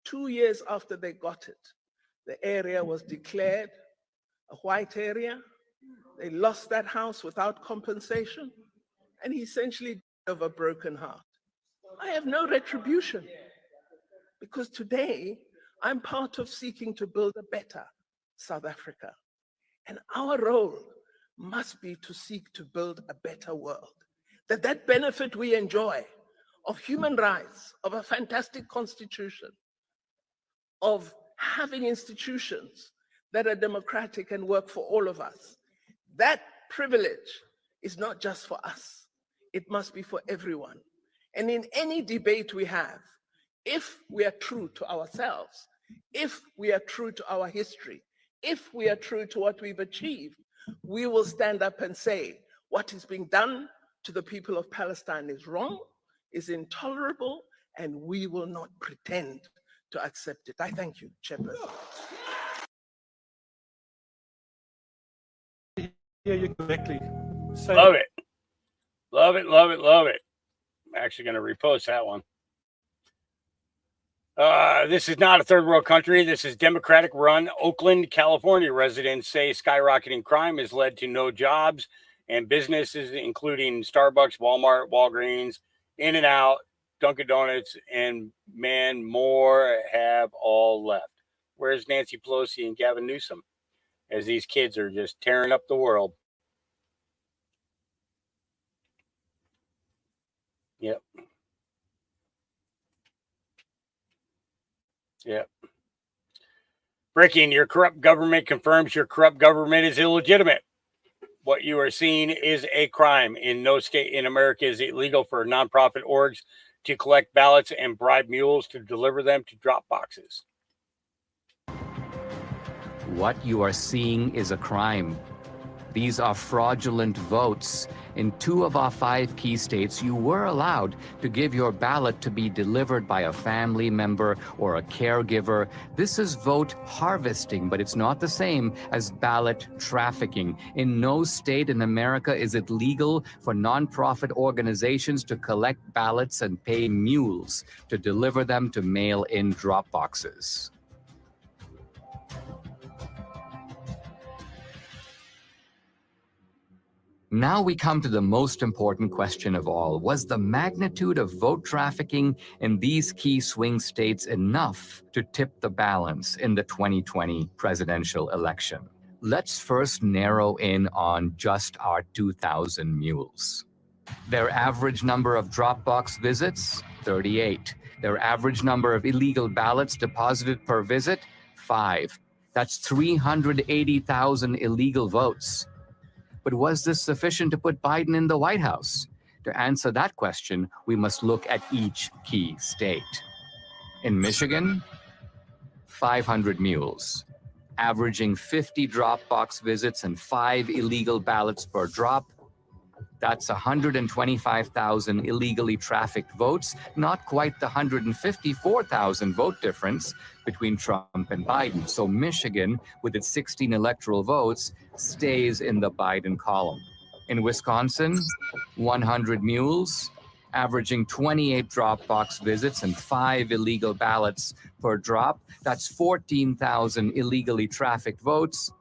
2 years after they got it, the area was declared a white area. They lost that house without compensation, and he essentially died of a broken heart. I have no retribution, because today I'm part of seeking to build a better South Africa. And our role must be to seek to build a better world. That benefit we enjoy of human rights, of a fantastic constitution, of having institutions that are democratic and work for all of us, that privilege is not just for us. It must be for everyone. And in any debate we have, if we are true to ourselves, if we are true to our history, if we are true to what we've achieved, we will stand up and say, what is being done to the people of Palestine is wrong, is intolerable, and we will not pretend to accept it. I thank you, Chairperson. Hear you correctly. Say Love it. Love it, love it, love it. I'm actually going to repost that one. This is not a third world country. This is Democratic run Oakland, California. Residents say skyrocketing crime has led to no jobs, and businesses, including Starbucks, Walmart, Walgreens, In-N-Out, Dunkin' Donuts, and man, more have all left. Where's Nancy Pelosi and Gavin Newsom as these kids are just tearing up the world? Yep. Yep. Breaking, your corrupt government confirms your corrupt government is illegitimate. What you are seeing is a crime. In no state in America is it illegal for nonprofit orgs to collect ballots and bribe mules to deliver them to drop boxes. What you are seeing is a crime. These are fraudulent votes. In 2 of our 5 key states, you were allowed to give your ballot to be delivered by a family member or a caregiver. This is vote harvesting, but it's not the same as ballot trafficking. In no state in America is it legal for nonprofit organizations to collect ballots and pay mules to deliver them to mail-in drop boxes. Now we come to the most important question of all. Was the magnitude of vote trafficking in these key swing states enough to tip the balance in the 2020 presidential election? Let's first narrow in on just our 2,000 mules. Their average number of Dropbox visits, 38. Their average number of illegal ballots deposited per visit, 5. That's 380,000 illegal votes. But was this sufficient to put Biden in the White House? To answer that question, we must look at each key state. In Michigan, 500 mules, averaging 50 Dropbox visits and 5 illegal ballots per drop. That's 125,000 illegally trafficked votes, not quite the 154,000 vote difference between Trump and Biden. So Michigan, with its 16 electoral votes, stays in the Biden column. In Wisconsin, 100 mules, averaging 28 Dropbox visits and 5 illegal ballots per drop. That's 14,000 illegally trafficked votes,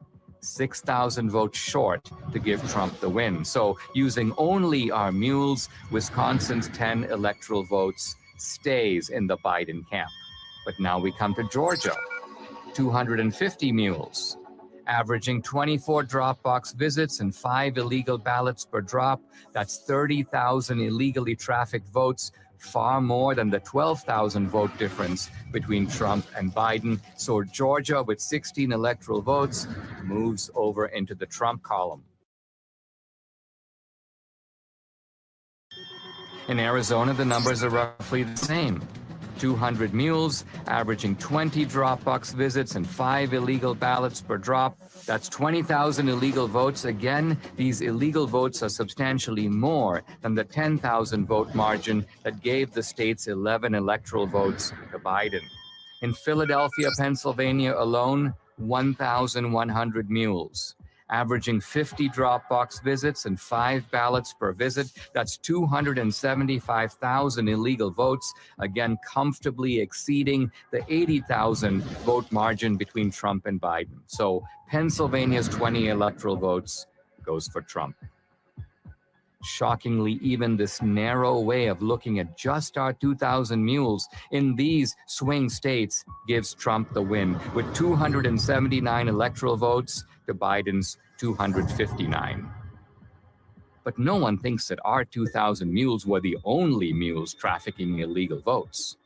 6,000 votes short to give Trump the win. So using only our mules, Wisconsin's 10 electoral votes stays in the Biden camp. But now we come to Georgia, 250 mules, averaging 24 Dropbox visits and 5 illegal ballots per drop. That's 30,000 illegally trafficked votes, far more than the 12,000 vote difference between Trump and Biden. So Georgia, with 16 electoral votes, moves over into the Trump column. In Arizona, the numbers are roughly the same. 200 mules, averaging 20 Dropbox visits and 5 illegal ballots per drop. That's 20,000 illegal votes. Again, these illegal votes are substantially more than the 10,000 vote margin that gave the state's 11 electoral votes to Biden. In Philadelphia, Pennsylvania alone, 1,100 mules, averaging 50 Dropbox visits and 5 ballots per visit. That's 275,000 illegal votes, again comfortably exceeding the 80,000 vote margin between Trump and Biden. So Pennsylvania's 20 electoral votes goes for Trump. Shockingly, even this narrow way of looking at just our 2,000 mules in these swing states gives Trump the win, with 279 electoral votes to Biden's 259. But no one thinks that our 2,000 mules were the only mules trafficking illegal votes.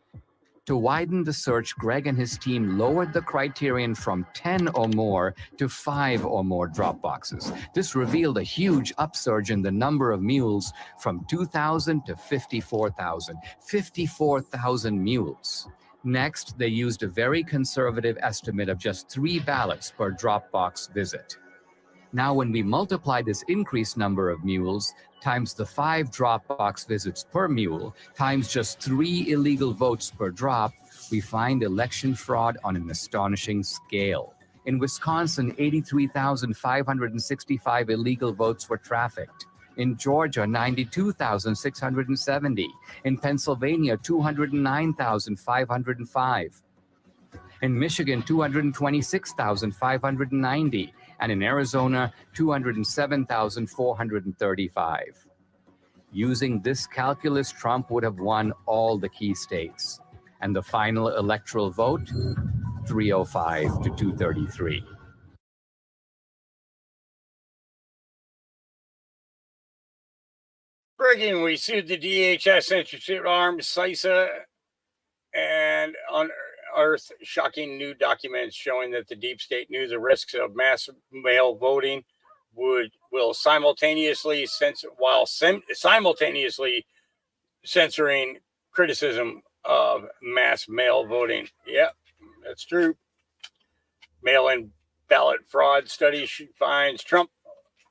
To widen the search, Greg and his team lowered the criterion from 10 or more to 5 or more drop boxes. This revealed a huge upsurge in the number of mules from 2,000 to 54,000. 54,000 mules. Next, they used a very conservative estimate of just 3 ballots per drop box visit. Now, when we multiply this increased number of mules times the 5 Dropbox visits per mule times just 3 illegal votes per drop, we find election fraud on an astonishing scale. In Wisconsin, 83,565 illegal votes were trafficked. In Georgia, 92,670. In Pennsylvania, 209,505. In Michigan, 226,590. And in Arizona, 207,435. Using this calculus, Trump would have won all the key states. And the final electoral vote, 305 to 233. Breaking, we sued the DHS censorship arm, CISA, and unearthed shocking new documents showing that the deep state knew the risks of mass mail voting will simultaneously simultaneously censoring criticism of mass mail voting. Yep, that's true. Mail-in ballot fraud study finds Trump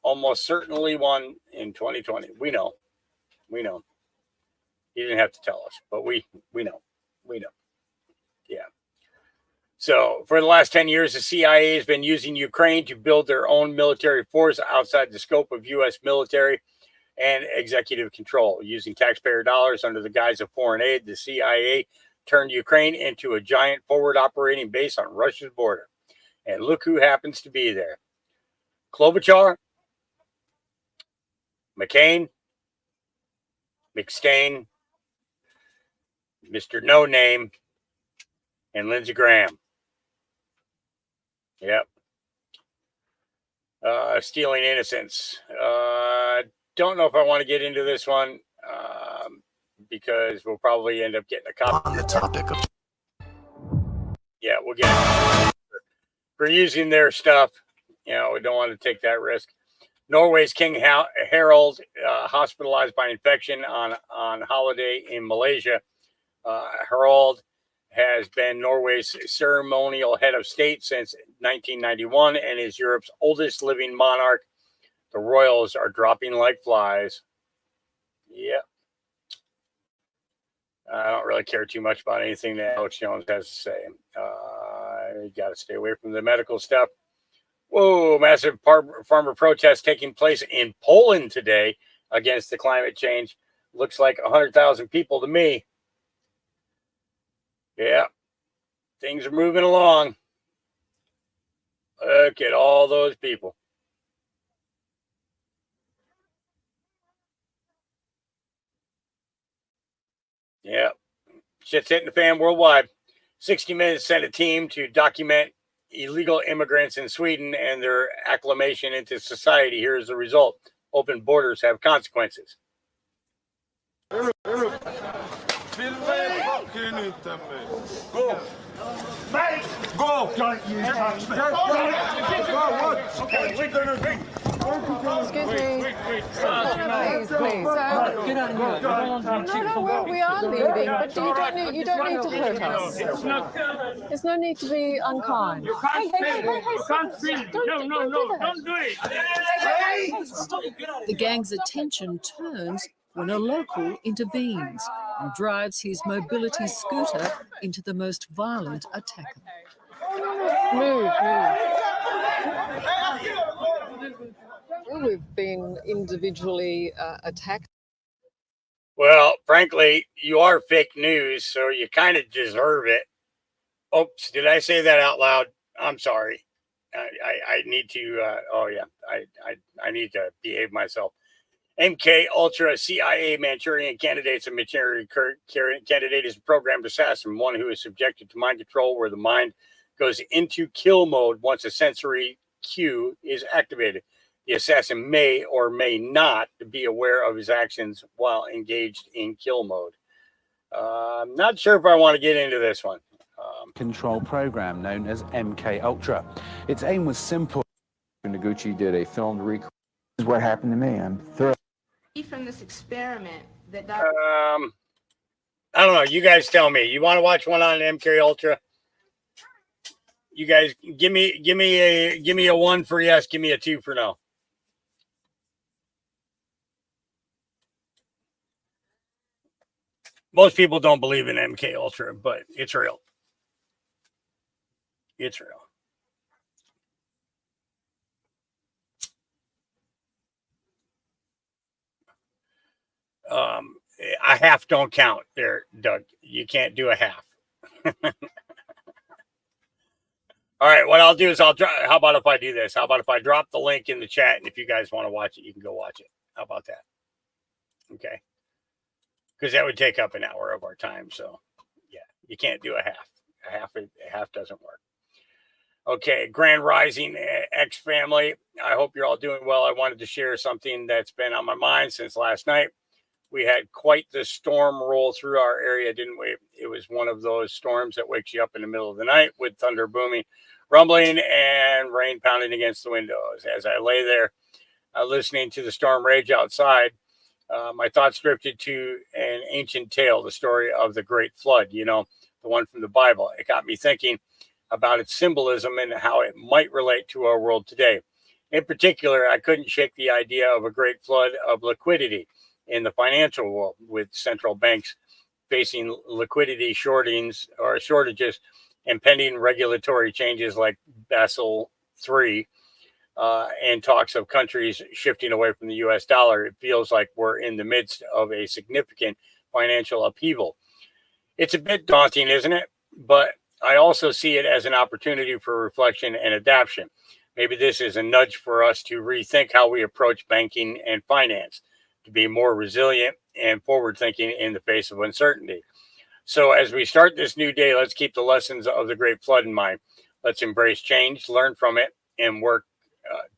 almost certainly won in 2020. We know. He didn't have to tell us, but we know. Yeah. So for the last 10 years, the CIA has been using Ukraine to build their own military force outside the scope of U.S. military and executive control. Using taxpayer dollars under the guise of foreign aid, the CIA turned Ukraine into a giant forward operating base on Russia's border. And look who happens to be there. Klobuchar, McCain, McStain, Mr. No Name, and Lindsey Graham. Yep. Stealing innocence. Don't know if I want to get into this one because we'll probably end up getting a copy. On the topic of. Yeah, we'll get it. For using their stuff. We don't want to take that risk. Norway's King Harald, hospitalized by infection on holiday in Malaysia. Harald has been Norway's ceremonial head of state since 1991 and is Europe's oldest living monarch. The royals are dropping like flies. Yep. I don't really care too much about anything that Alex Jones has to say. You got to stay away from the medical stuff. Whoa, massive farmer protest taking place in Poland today against the climate change. Looks like 100,000 people to me. Yeah, things are moving along. Look at all those people. Yeah, shit's hitting the fan worldwide. 60 Minutes sent a team to document illegal immigrants in Sweden and their acclimation into society. Here's the result. Open borders have consequences. Go. Mate, go! Don't you touch me! Okay, we're gonna drink. Excuse me. Please. Get out of here. No, we are leaving, but you don't need to hurt us. There's no need to be unkind. You can't spin. You can't spin. No, don't do it. The gang's attention turns when a local intervenes and drives his mobility scooter into the most violent attacker. Move. We've been individually attacked. Well, frankly, you are fake news, so you kind of deserve it. Oops, did I say that out loud? I'm sorry. I need to. I need to behave myself. MK Ultra CIA Manchurian candidates. A Manchurian candidate is a programmed assassin, one who is subjected to mind control, where the mind goes into kill mode once a sensory cue is activated. The assassin may or may not be aware of his actions while engaged in kill mode. I'm not sure if I want to get into this one. Control program known as MK Ultra. Its aim was simple. Noguchi did a filmed recall. This is what happened to me. I'm thrilled. From this experiment that I don't know. You guys tell me. You want to watch one on MK Ultra? You guys give me a 1 for yes. Give me a 2 for no. Most people don't believe in MK Ultra, but it's real. It's real. A half don't count there, Doug. You can't do a half. All right, what I'll do is how about if I do this? How about if I drop the link in the chat, and if you guys want to watch it, you can go watch it. How about that? Okay. Because that would take up an hour of our time. So, yeah, you can't do a half. A half doesn't work. Okay, Grand Rising X family. I hope you're all doing well. I wanted to share something that's been on my mind since last night. We had quite the storm roll through our area, didn't we? It was one of those storms that wakes you up in the middle of the night with thunder booming, rumbling, and rain pounding against the windows. As I lay there listening to the storm rage outside, my thoughts drifted to an ancient tale, the story of the Great Flood, you know, the one from the Bible. It got me thinking about its symbolism and how it might relate to our world today. In particular, I couldn't shake the idea of a great flood of liquidity in the financial world, with central banks facing liquidity shortages and pending regulatory changes like Basel III, and talks of countries shifting away from the US dollar. It feels like we're in the midst of a significant financial upheaval. It's a bit daunting, isn't it? But I also see it as an opportunity for reflection and adaptation. Maybe this is a nudge for us to rethink how we approach banking and finance, to be more resilient and forward-thinking in the face of uncertainty. So as we start this new day, let's keep the lessons of the Great Flood in mind. Let's embrace change, learn from it, and work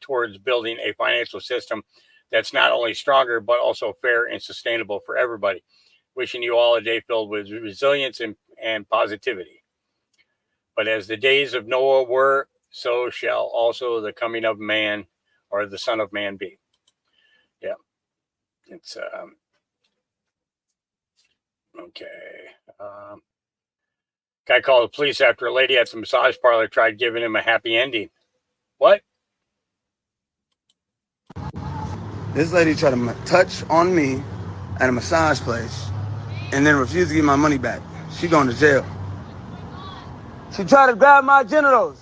towards building a financial system that's not only stronger, but also fair and sustainable for everybody. Wishing you all a day filled with resilience and positivity. But as the days of Noah were, so shall also the coming of man, or the Son of Man, be. Yeah. It's okay. Guy called the police after a lady at the massage parlor tried giving him a happy ending. What? This lady tried to touch on me at a massage place and then refused to give my money back. She going to jail. She tried to grab my genitals.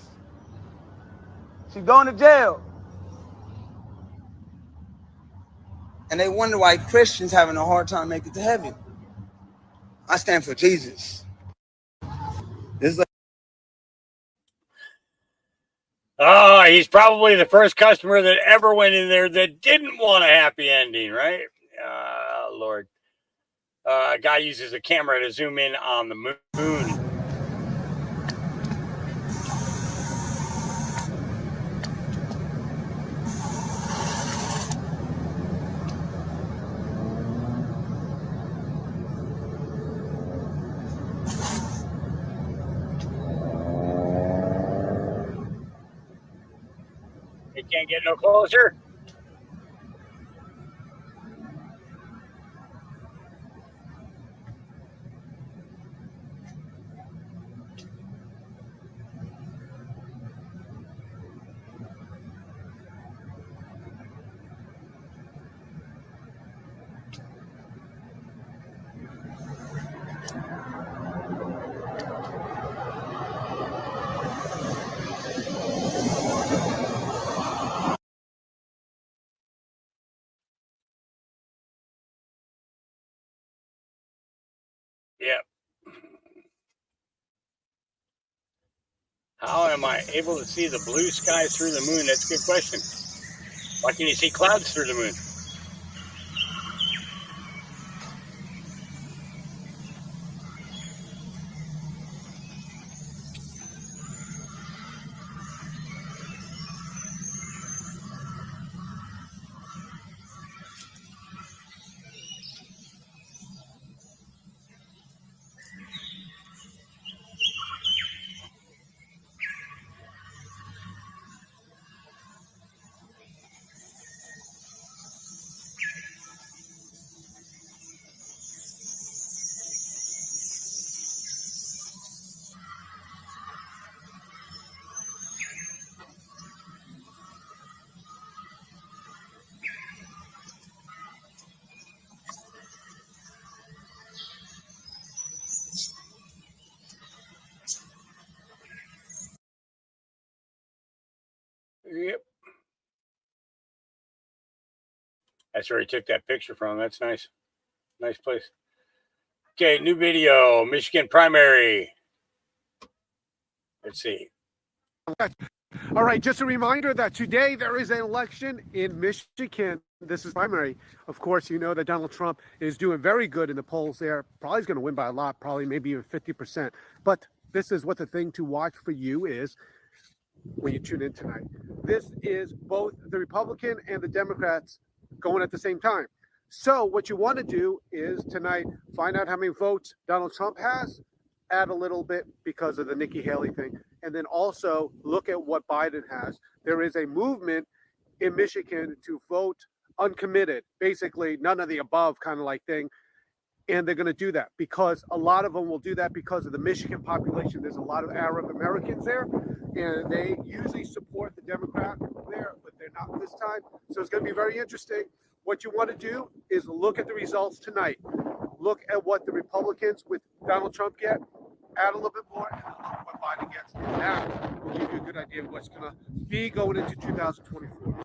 She going to jail. And they wonder why Christians having a hard time making it to heaven. I stand for Jesus. This lady. Oh, he's probably the first customer that ever went in there that didn't want a happy ending, right? Lord. A guy uses a camera to zoom in on the moon. It can't get no closer. How am I able to see the blue sky through the moon? That's a good question. Why can you see clouds through the moon? Yep. That's where he took that picture from. That's nice. Nice place. Okay, new video. Michigan primary. Let's see. All right, just a reminder that today there is an election in Michigan. This is primary. Of course, you know that Donald Trump is doing very good in the polls there. Probably is going to win by a lot, probably maybe even 50%. But this is what the thing to watch for you is when you tune in tonight. This is both the Republican and the Democrats going at the same time. So what you want to do is tonight find out how many votes Donald Trump has, add a little bit because of the Nikki Haley thing, and then also look at what Biden has. There is a movement in Michigan to vote uncommitted, basically none of the above kind of like thing. And they're going to do that because a lot of them will do that because of the Michigan population. There's a lot of Arab Americans there, and they usually support the Democrat there, but they're not this time. So it's going to be very interesting. What you want to do is look at the results tonight. Look at what the Republicans with Donald Trump get, add a little bit more, and look what Biden gets. And that will give you a good idea of what's going to be going into 2024.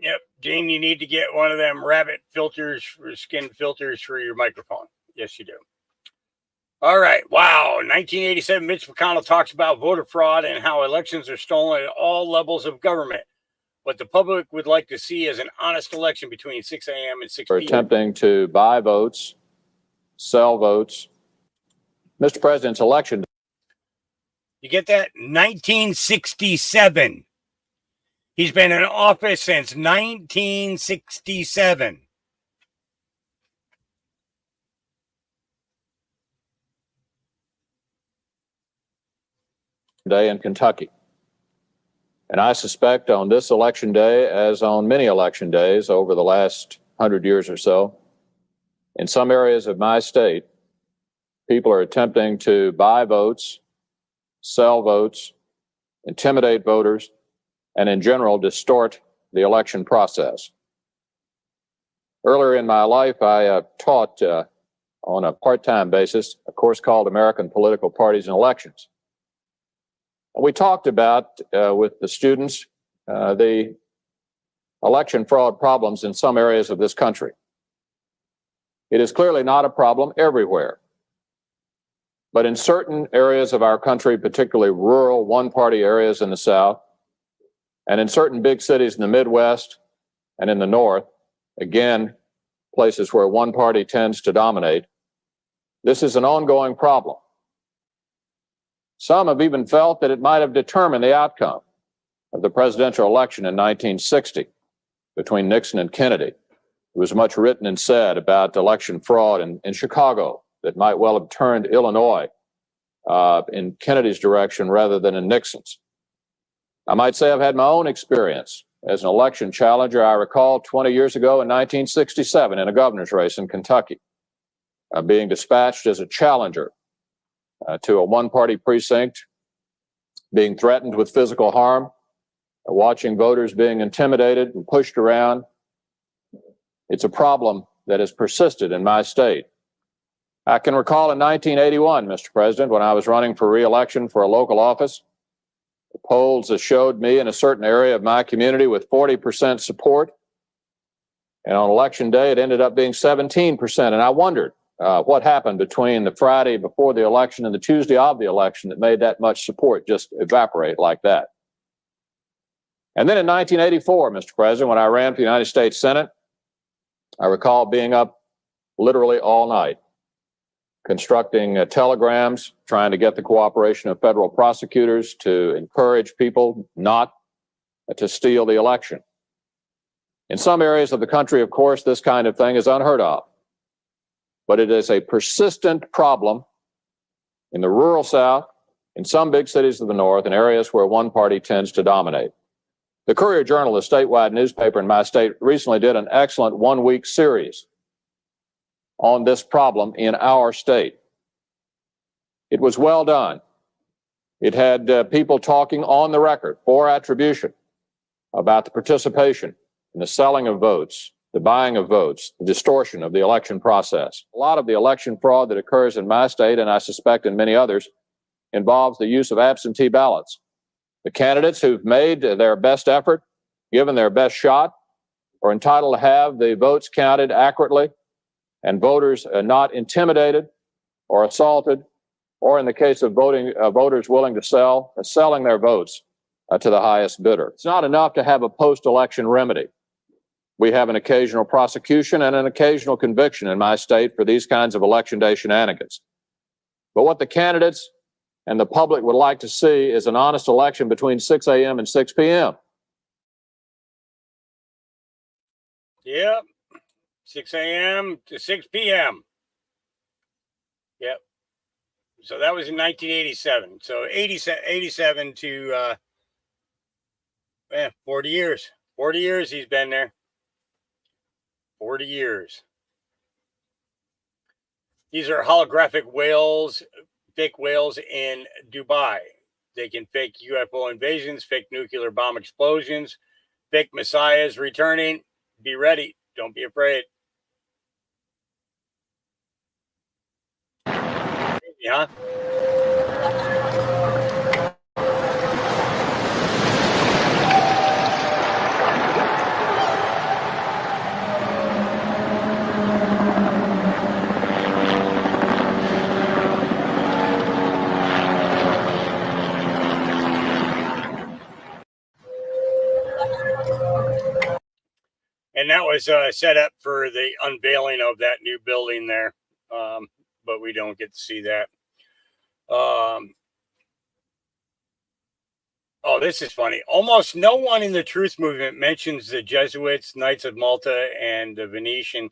Yep, Gene, you need to get one of them rabbit filters for skin filters for your microphone. Yes, you do. All right. Wow. 1987, Mitch McConnell talks about voter fraud and how elections are stolen at all levels of government. What the public would like to see is an honest election between 6 a.m. and 6 p.m. We're attempting to buy votes, sell votes. Mr. President's election. You get that? 1967. He's been in office since 1967. Day in Kentucky. And I suspect on this election day, as on many election days over the last 100 years or so, in some areas of my state, people are attempting to buy votes, sell votes, intimidate voters, and in general, distort the election process. Earlier in my life, I taught on a part-time basis a course called American Political Parties and Elections. And we talked about, with the students, the election fraud problems in some areas of this country. It is clearly not a problem everywhere. But in certain areas of our country, particularly rural one-party areas in the South, and in certain big cities in the Midwest and in the North, again, places where one party tends to dominate, this is an ongoing problem. Some have even felt that it might have determined the outcome of the presidential election in 1960 between Nixon and Kennedy. There was much written and said about election fraud in Chicago that might well have turned Illinois in Kennedy's direction rather than in Nixon's. I might say I've had my own experience as an election challenger. I recall 20 years ago in 1967 in a governor's race in Kentucky, being dispatched as a challenger to a one-party precinct, being threatened with physical harm, watching voters being intimidated and pushed around. It's a problem that has persisted in my state. I can recall in 1981, Mr. President, when I was running for re-election for a local office, the polls showed me in a certain area of my community with 40% support. And on election day, it ended up being 17%. And I wondered, what happened between the Friday before the election and the Tuesday of the election that made that much support just evaporate like that. And then in 1984, Mr. President, when I ran for the United States Senate, I recall being up literally all night, constructing telegrams, trying to get the cooperation of federal prosecutors to encourage people not to steal the election. In some areas of the country, of course, this kind of thing is unheard of. But it is a persistent problem in the rural South, in some big cities of the North, in areas where one party tends to dominate. The Courier-Journal, a statewide newspaper in my state, recently did an excellent one-week series on this problem in our state. It was well done. It had people talking on the record for attribution about the participation in the selling of votes, the buying of votes, the distortion of the election process. A lot of the election fraud that occurs in my state, and I suspect in many others, involves the use of absentee ballots. The candidates who've made their best effort, given their best shot, are entitled to have the votes counted accurately and voters not intimidated or assaulted, or in the case of voters willing to selling their votes to the highest bidder. It's not enough to have a post-election remedy. We have an occasional prosecution and an occasional conviction in my state for these kinds of election day shenanigans. But what the candidates and the public would like to see is an honest election between 6 a.m. and 6 p.m. Yep. 6 a.m. to 6 p.m. Yep. So that was in 1987. So 87 to 40 years. 40 years he's been there. 40 years. These are holographic whales, fake whales in Dubai. They can fake UFO invasions, fake nuclear bomb explosions, fake messiahs returning. Be ready. Don't be afraid. Yeah. And that was set up for the unveiling of that new building there. But we don't get to see that. Oh, this is funny. Almost no one in the truth movement mentions the Jesuits, Knights of Malta, and the Venetian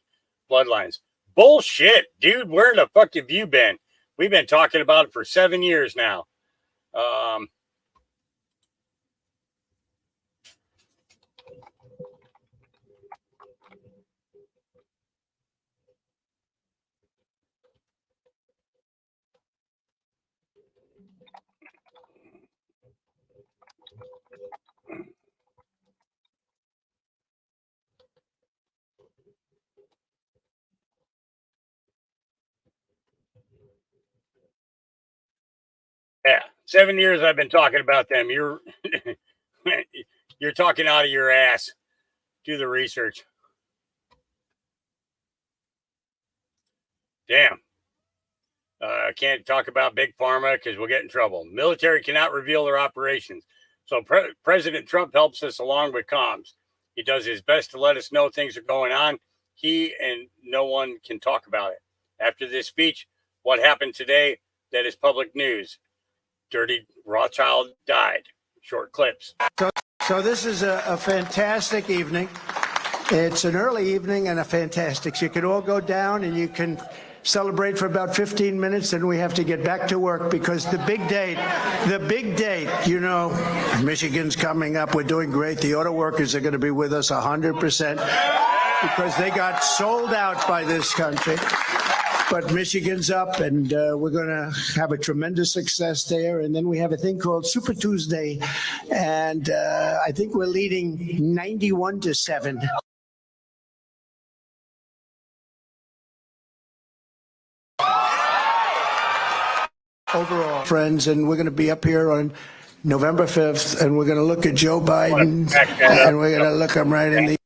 bloodlines. Bullshit, dude. Where the fuck have you been? We've been talking about it for 7 years now. Yeah, 7 years I've been talking about them. You're you're talking out of your ass. Do the research. Damn. Can't talk about big pharma because we'll get in trouble. Military cannot reveal their operations. So President Trump helps us along with comms. He does his best to let us know things are going on. He and no one can talk about it. After this speech, what happened today, that is public news. Dirty Rothschild died. Short clips. So this is a fantastic evening. It's an early evening and a fantastic. So you can all go down and you can celebrate for about 15 minutes, and we have to get back to work because the big date, you know, Michigan's coming up. We're doing great. The auto workers are going to be with us 100% because they got sold out by this country. But Michigan's up, and we're going to have a tremendous success there. And then we have a thing called Super Tuesday, and I think we're leading 91-7. Overall, friends, and we're going to be up here on November 5th, and we're going to look at Joe Biden, and we're going to look him right in the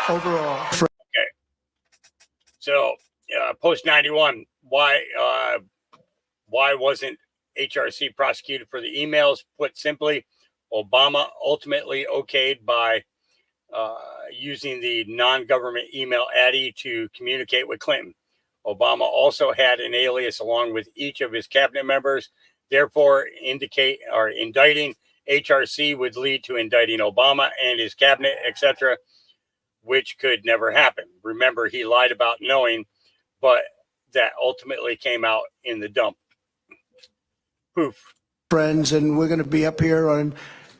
overall. Okay. So post 91, why wasn't HRC prosecuted for the emails? Put simply, Obama ultimately okayed by using the non-government email Addy to communicate with Clinton. Obama also had an alias along with each of his cabinet members. Therefore, indicting HRC would lead to indicting Obama and his cabinet, etc., which could never happen. Remember, he lied about knowing, but that ultimately came out in the dump. Poof. Friends, and we're going to be up here on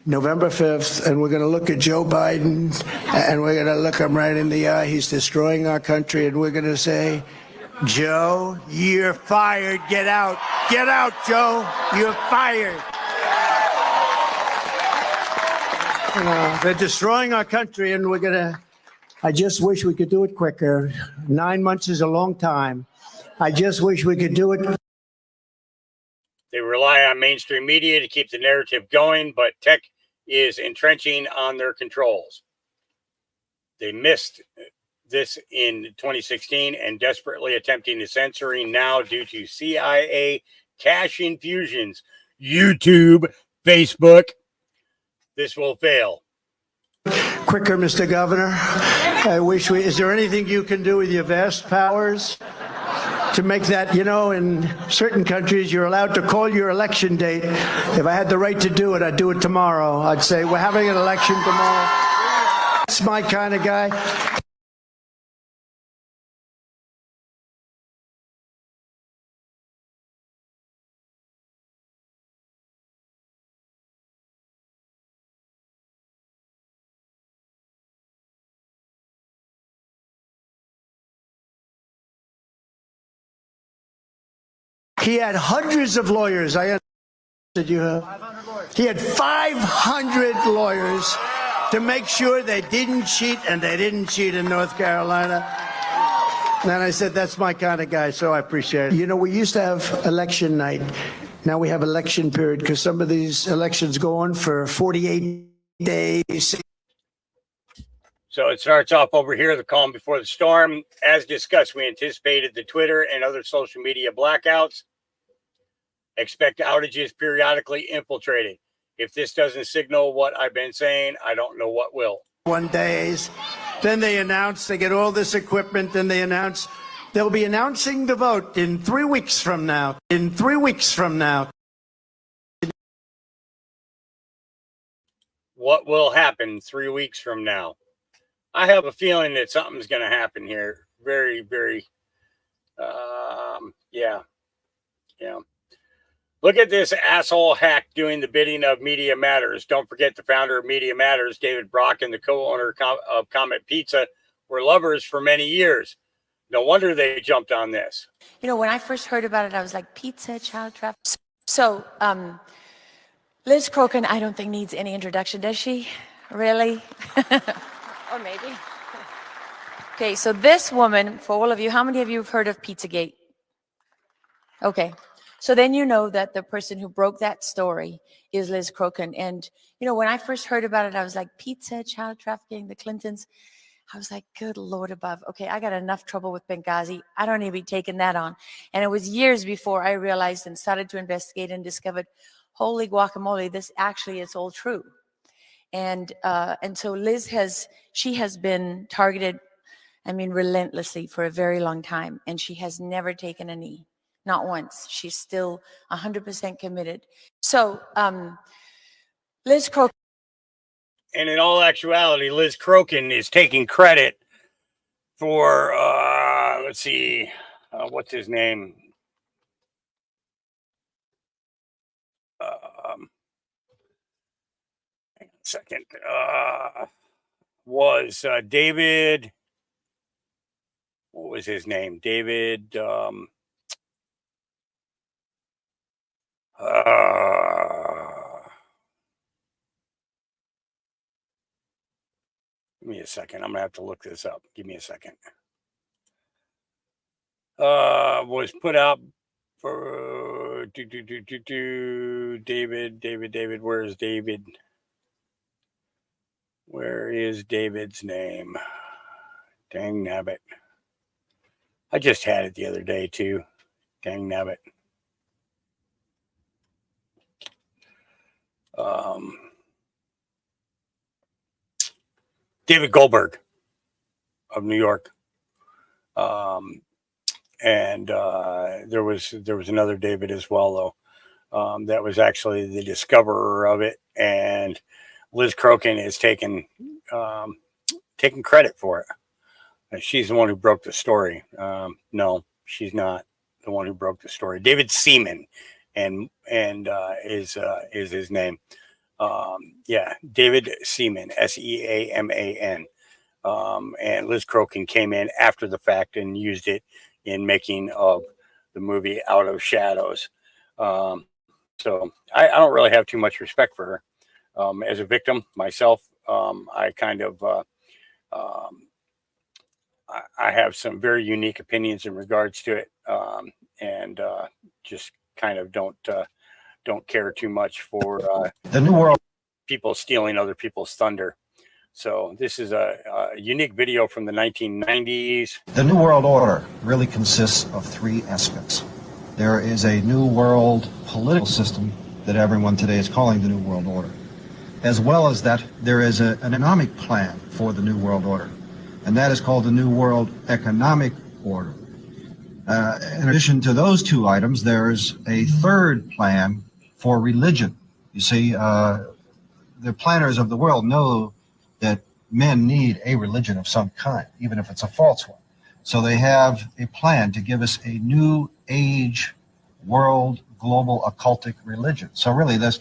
November 5th, and we're going to look at Joe Biden, and we're going to look him right in the eye. He's destroying our country, and we're going to say, Joe, you're fired. Get out. Get out, Joe. You're fired. They're destroying our country, and we're going to, I just wish we could do it quicker. 9 months is a long time. I just wish we could do it. They rely on mainstream media to keep the narrative going, but tech is entrenching on their controls. They missed this in 2016 and desperately attempting to censoring now due to CIA cash infusions, YouTube, Facebook. This will fail. Quicker, Mr. Governor. I wish we, is there anything you can do with your vast powers to make that, you know, in certain countries, you're allowed to call your election date. If I had the right to do it, I'd do it tomorrow. I'd say, we're having an election tomorrow. That's my kind of guy. He had hundreds of lawyers. I understood you have. He had 500 lawyers to make sure they didn't cheat, and they didn't cheat in North Carolina. And I said, that's my kind of guy, so I appreciate it. You know, we used to have election night. Now we have election period because some of these elections go on for 48 days. So it starts off over here, the calm before the storm. As discussed, we anticipated the Twitter and other social media blackouts. Expect outages periodically infiltrating. If this doesn't signal what I've been saying, I don't know what will. 1 days. Then they announce they get all this equipment. Then they announce they'll be announcing the vote in 3 weeks from now. In 3 weeks from now. What will happen 3 weeks from now? I have a feeling that something's going to happen here. Very, very, yeah. Look at this asshole hack doing the bidding of Media Matters. Don't forget the founder of Media Matters, David Brock, and the co-owner of Comet Pizza were lovers for many years. No wonder they jumped on this. You know, when I first heard about it, I was like, pizza, child trafficking. So, Liz Crokin, I don't think needs any introduction, does she? Really? Or maybe. Okay, so this woman, for all of you, how many of you have heard of Pizzagate? Okay, so then you know that the person who broke that story is Liz Crokin. And, you know, when I first heard about it, I was like, pizza, child trafficking, the Clintons. I was like, good Lord above. Okay, I got enough trouble with Benghazi. I don't need to be taking that on. And it was years before I realized and started to investigate and discovered, holy guacamole, this actually is all true. And so Liz has been targeted, I mean, relentlessly for a very long time. And she has never taken a knee, not once. She's still 100% committed. So Liz Crokin. And in all actuality, Liz Crokin is taking credit for, let's see, what's his name? Hang on a second. Was David, what was his name? David, give me a second. I'm going to have to look this up. Give me a second. Was put out for David. Where is David? Where is David's name? Dang nabbit. I just had it the other day too. Dang nabbit. David Goldberg of New York. And there was another David as well, though. That was actually the discoverer of it, and Liz Crokin is taking credit for it. She's the one who broke the story. No, she's not the one who broke the story. David Seaman, and is his name. Yeah, David Seaman, Seaman. And Liz Crokin came in after the fact and used it in making of the movie Out of Shadows. So I don't really have too much respect for her. As a victim myself, I kind of I have some very unique opinions in regards to it, and just kind of don't care too much for the new world people stealing other people's thunder. So this is a unique video from the 1990s. The New World Order really consists of three aspects. There is a new world political system that everyone today is calling the New World Order. As well as that, there is an economic plan for the New World Order, and that is called the New World Economic Order. In addition to those two items, there is a third plan for religion. You see, the planners of the world know that men need a religion of some kind, even if it's a false one. So they have a plan to give us a new age world global occultic religion. So really there's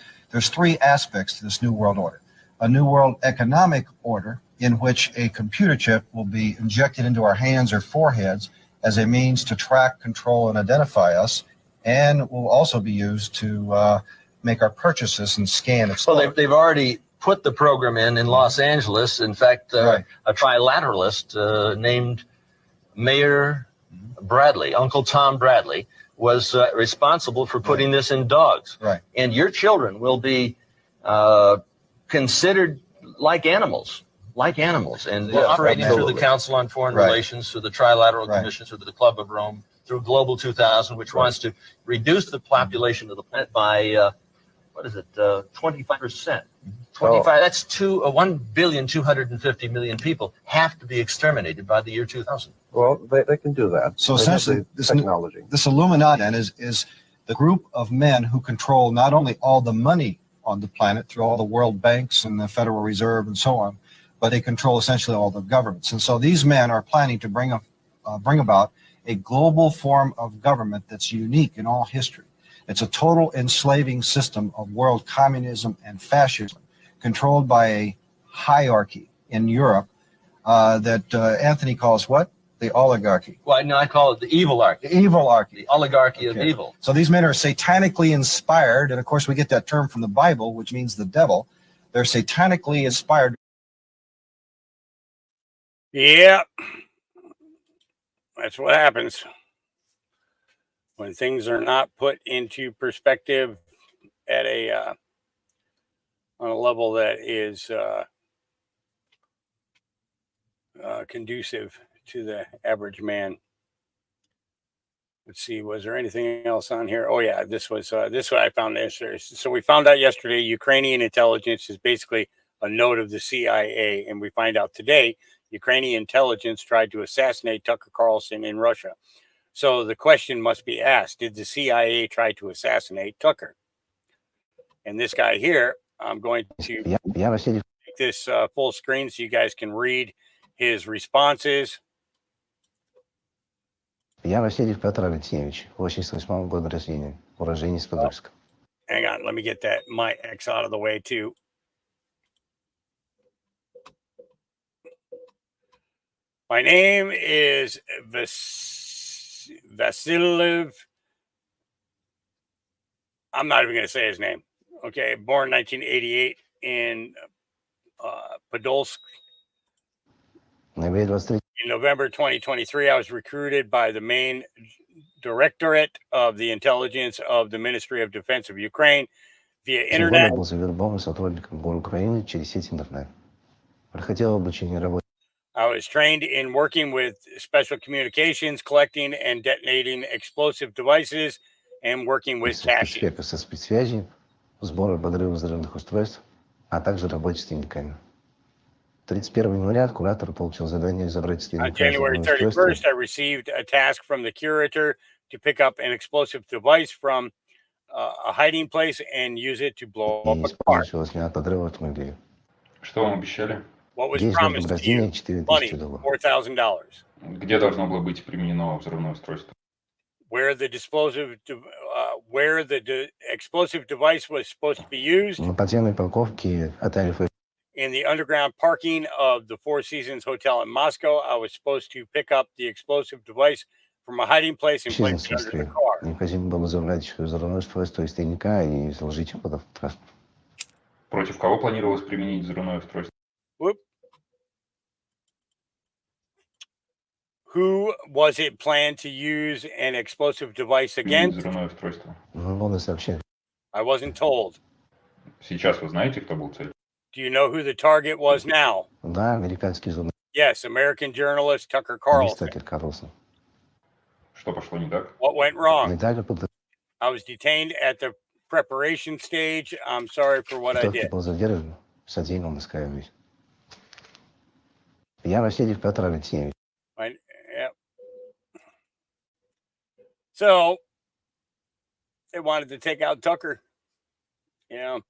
three aspects to this new world order. A new world economic order in which a computer chip will be injected into our hands or foreheads as a means to track, control, and identify us, and will also be used to make our purchases and scan and store. Well, they've already put the program in Los Angeles. In fact, Right. a trilateralist named Mayor Bradley, Uncle Tom Bradley, was responsible for putting this in dogs. Right. And your children will be considered like animals. And Yeah, operating through absolutely. the Council on Foreign Right. Relations, through the Trilateral Right. Commission, through the Club of Rome, through Global 2000, which wants to reduce the population of the planet by 25%. 25. That's 1,250,000,000 people have to be exterminated by the year 2000. Well, they can do that. So They have essentially, the technology. this Illuminati is the group of men who control not only all the money on the planet through all the world banks and the Federal Reserve and so on, but they control essentially all the governments. And so these men are planning to bring about a global form of government that's unique in all history. It's a total enslaving system of world communism and fascism, controlled by a hierarchy in Europe that Anthony calls what? The oligarchy. Well, no, I call it the evil-archy. The evil-archy. The oligarchy of Okay. evil. So these men are satanically inspired, and of course we get that term from the Bible, which means the devil. They're satanically inspired. Yeah, that's what happens when things are not put into perspective at on a level that is conducive to the average man. Let's see, was there anything else on here? Oh yeah, this was what I found yesterday. So we found out yesterday Ukrainian intelligence is basically a node of the CIA, and we find out today Ukrainian intelligence tried to assassinate Tucker Carlson in Russia. So the question must be asked, did the CIA try to assassinate Tucker? And this guy here, I'm going to make this full screen so you guys can read his responses. Я Васильев Петр Алексеевич, 88 года рождения, уроженец Подольска. Hang on, let me get that my X out of the way too. My name is Vasiliev. I'm not even going to say his name. Okay, born 1988 in Podolsk. In November 2023, I was recruited by the main directorate of the intelligence of the Ministry of Defense of Ukraine via internet. был завербован сотрудником ГУР Украины через сеть интернет. Проходил обучение работы. I was trained in working with special communications, collecting and detonating explosive devices, and working with caching. Специфика со спецсвязи, сбора подрыва взрывных устройств, а также работе с тайниками. 31 января куратор получил задание забрать с On тайника January взрывное устройство. 31st, I received a task from the curator to pick up an explosive device from a hiding place and use it to blow up И a car. использовалось для подрыва автомобиля. Что вам обещали? What was Здесь promised to you? вознаграждение Money, $4000. $4,000. Где должно было быть применено взрывное устройство? Where the explosive device was supposed to be used. На подземной парковке отеля In the underground parking of the Four Seasons Hotel in Moscow, I was supposed to pick up the explosive device from a hiding place and place it under the car. Необходимо было забрать взрывное устройство из тайника и сложить его под транспорт. Против кого планировалось применить взрывное устройство? Whoop. Who was it planned to use an explosive device against? Взрывное устройство. Новое сообщение. I wasn't told. Сейчас вы знаете, кто был цель? Do you know who the target was now? Да, американский журналист. Yes, American journalist Tucker Carlson. Что пошло не так? What went wrong? I was detained at the preparation stage. I'm sorry for what I did. Был задержан, содеянным раскаиваюсь. Я Васильев Петр Алексеевич. Yep. So they wanted to take out Tucker. You know,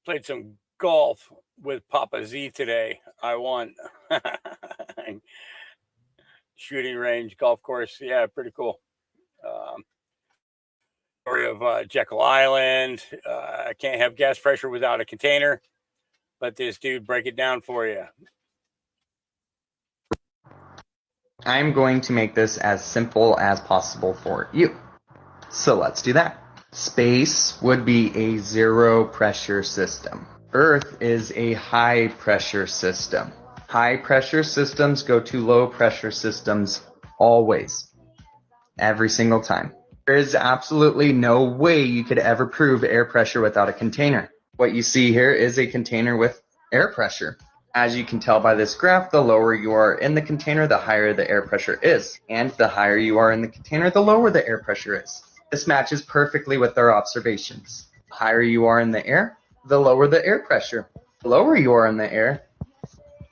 played some golf with Papa Z today. I won. Shooting range, golf course. Yeah, pretty cool. Story of Jekyll Island. I can't have gas pressure without a container. Let this dude break it down for you. I'm going to make this as simple as possible for you. So let's do that. Space would be a zero pressure system. Earth is a high pressure system. High pressure systems go to low pressure systems always. Every single time. There is absolutely no way you could ever prove air pressure without a container. What you see here is a container with air pressure. As you can tell by this graph, the lower you are in the container, the higher the air pressure is. And the higher you are in the container, the lower the air pressure is. This matches perfectly with our observations. The higher you are in the air, the lower the air pressure. The lower you are in the air,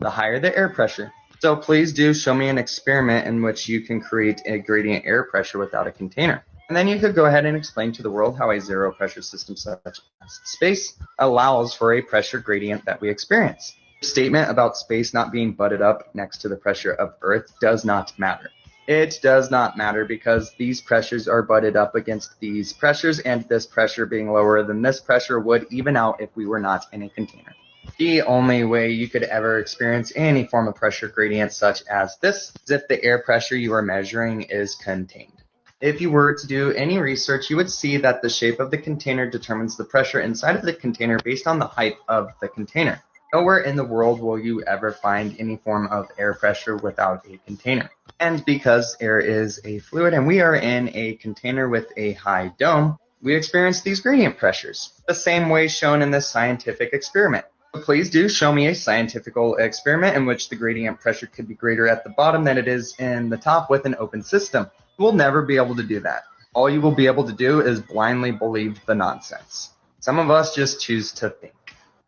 the higher the air pressure. So please do show me an experiment in which you can create a gradient air pressure without a container. And then you could go ahead and explain to the world how a zero pressure system such as space allows for a pressure gradient that we experience. The statement about space not being butted up next to the pressure of Earth does not matter. It does not matter because these pressures are butted up against these pressures, and this pressure being lower than this pressure would even out if we were not in a container. The only way you could ever experience any form of pressure gradient such as this is if the air pressure you are measuring is contained. If you were to do any research, you would see that the shape of the container determines the pressure inside of the container based on the height of the container. Nowhere in the world will you ever find any form of air pressure without a container. And because air is a fluid and we are in a container with a high dome, we experience these gradient pressures, the same way shown in this scientific experiment. So please do show me a scientific experiment in which the gradient pressure could be greater at the bottom than it is in the top with an open system. We'll never be able to do that. All you will be able to do is blindly believe the nonsense. Some of us just choose to think.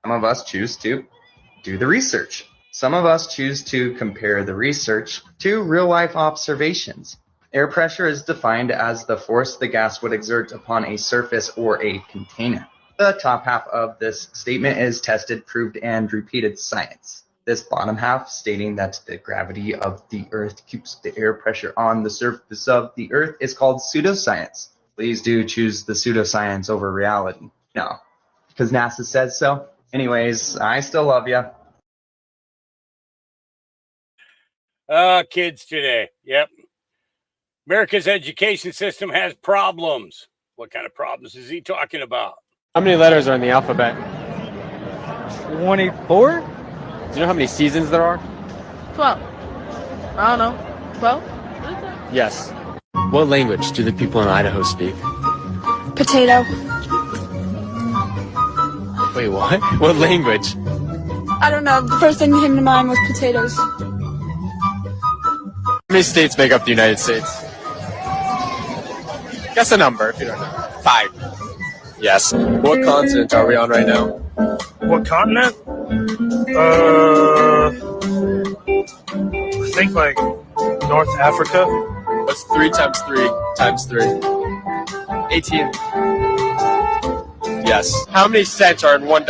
Some of us choose to do the research. Some of us choose to compare the research to real-life observations. Air pressure is defined as the force the gas would exert upon a surface or a container. The top half of this statement is tested, proved, and repeated science. This bottom half stating that the gravity of the Earth keeps the air pressure on the surface of the Earth is called pseudoscience. Please do choose the pseudoscience over reality. No, because NASA says so. Anyways, I still love you. Kids today. Yep. America's education system has problems. What kind of problems is he talking about? How many letters are in the alphabet? 24? Do you know how many seasons there are? 12. I don't know. 12? Yes. What language do the people in Idaho speak? Potato. Wait, what? What language? I don't know. The first thing that came to mind was potatoes. How many states make up the United States? Guess a number if you don't know. 5. Yes. What continent are we on right now? What continent? I think like North Africa. What's 3 times 3 times 3? 18. Yes. How many cents are in $1?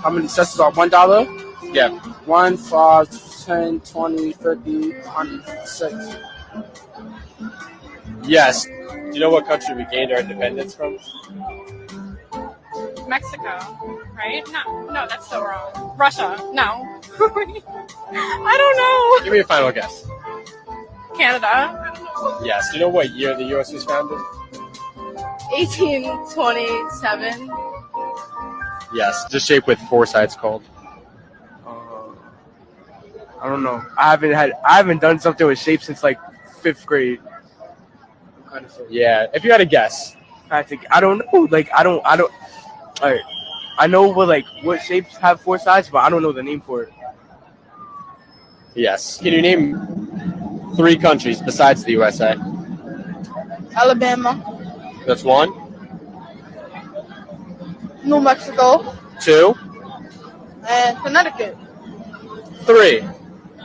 How many cents are $1? Yeah. 1, 5, 10, 20, 50, 100, 6. Yes. Do you know what country we gained our independence from? Mexico, right? No, that's still wrong. Russia, no. I don't know. Give me a final guess. Canada. Yes. Do you know what year the U.S. was founded? 1827. Yes. It's a shape with 4 sides called. I don't know. I haven't done something with shapes since like 5th grade. Yeah. If you had a guess. I don't know. Like I don't. All right. I know what shapes have 4 sides, but I don't know the name for it. Yes. Can you name 3 countries besides the USA? Alabama. That's 1. New Mexico. 2. And Connecticut. 3.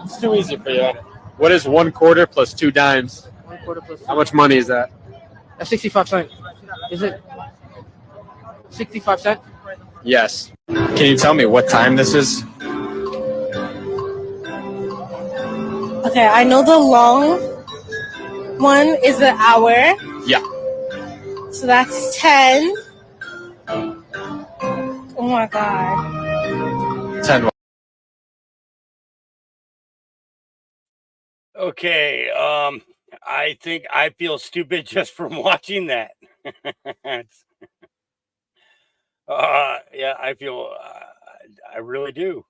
It's too easy for you. What is 1 quarter plus 2 dimes? 1 quarter plus. How much money is that? That's 65 cents. Is it 65 cents? Yes. Can you tell me what time this is? Okay, I know the long one is an hour. Yeah. So that's 10. Oh my god. 10. Okay. I think I feel stupid just from watching that. Yeah, I feel. I really do.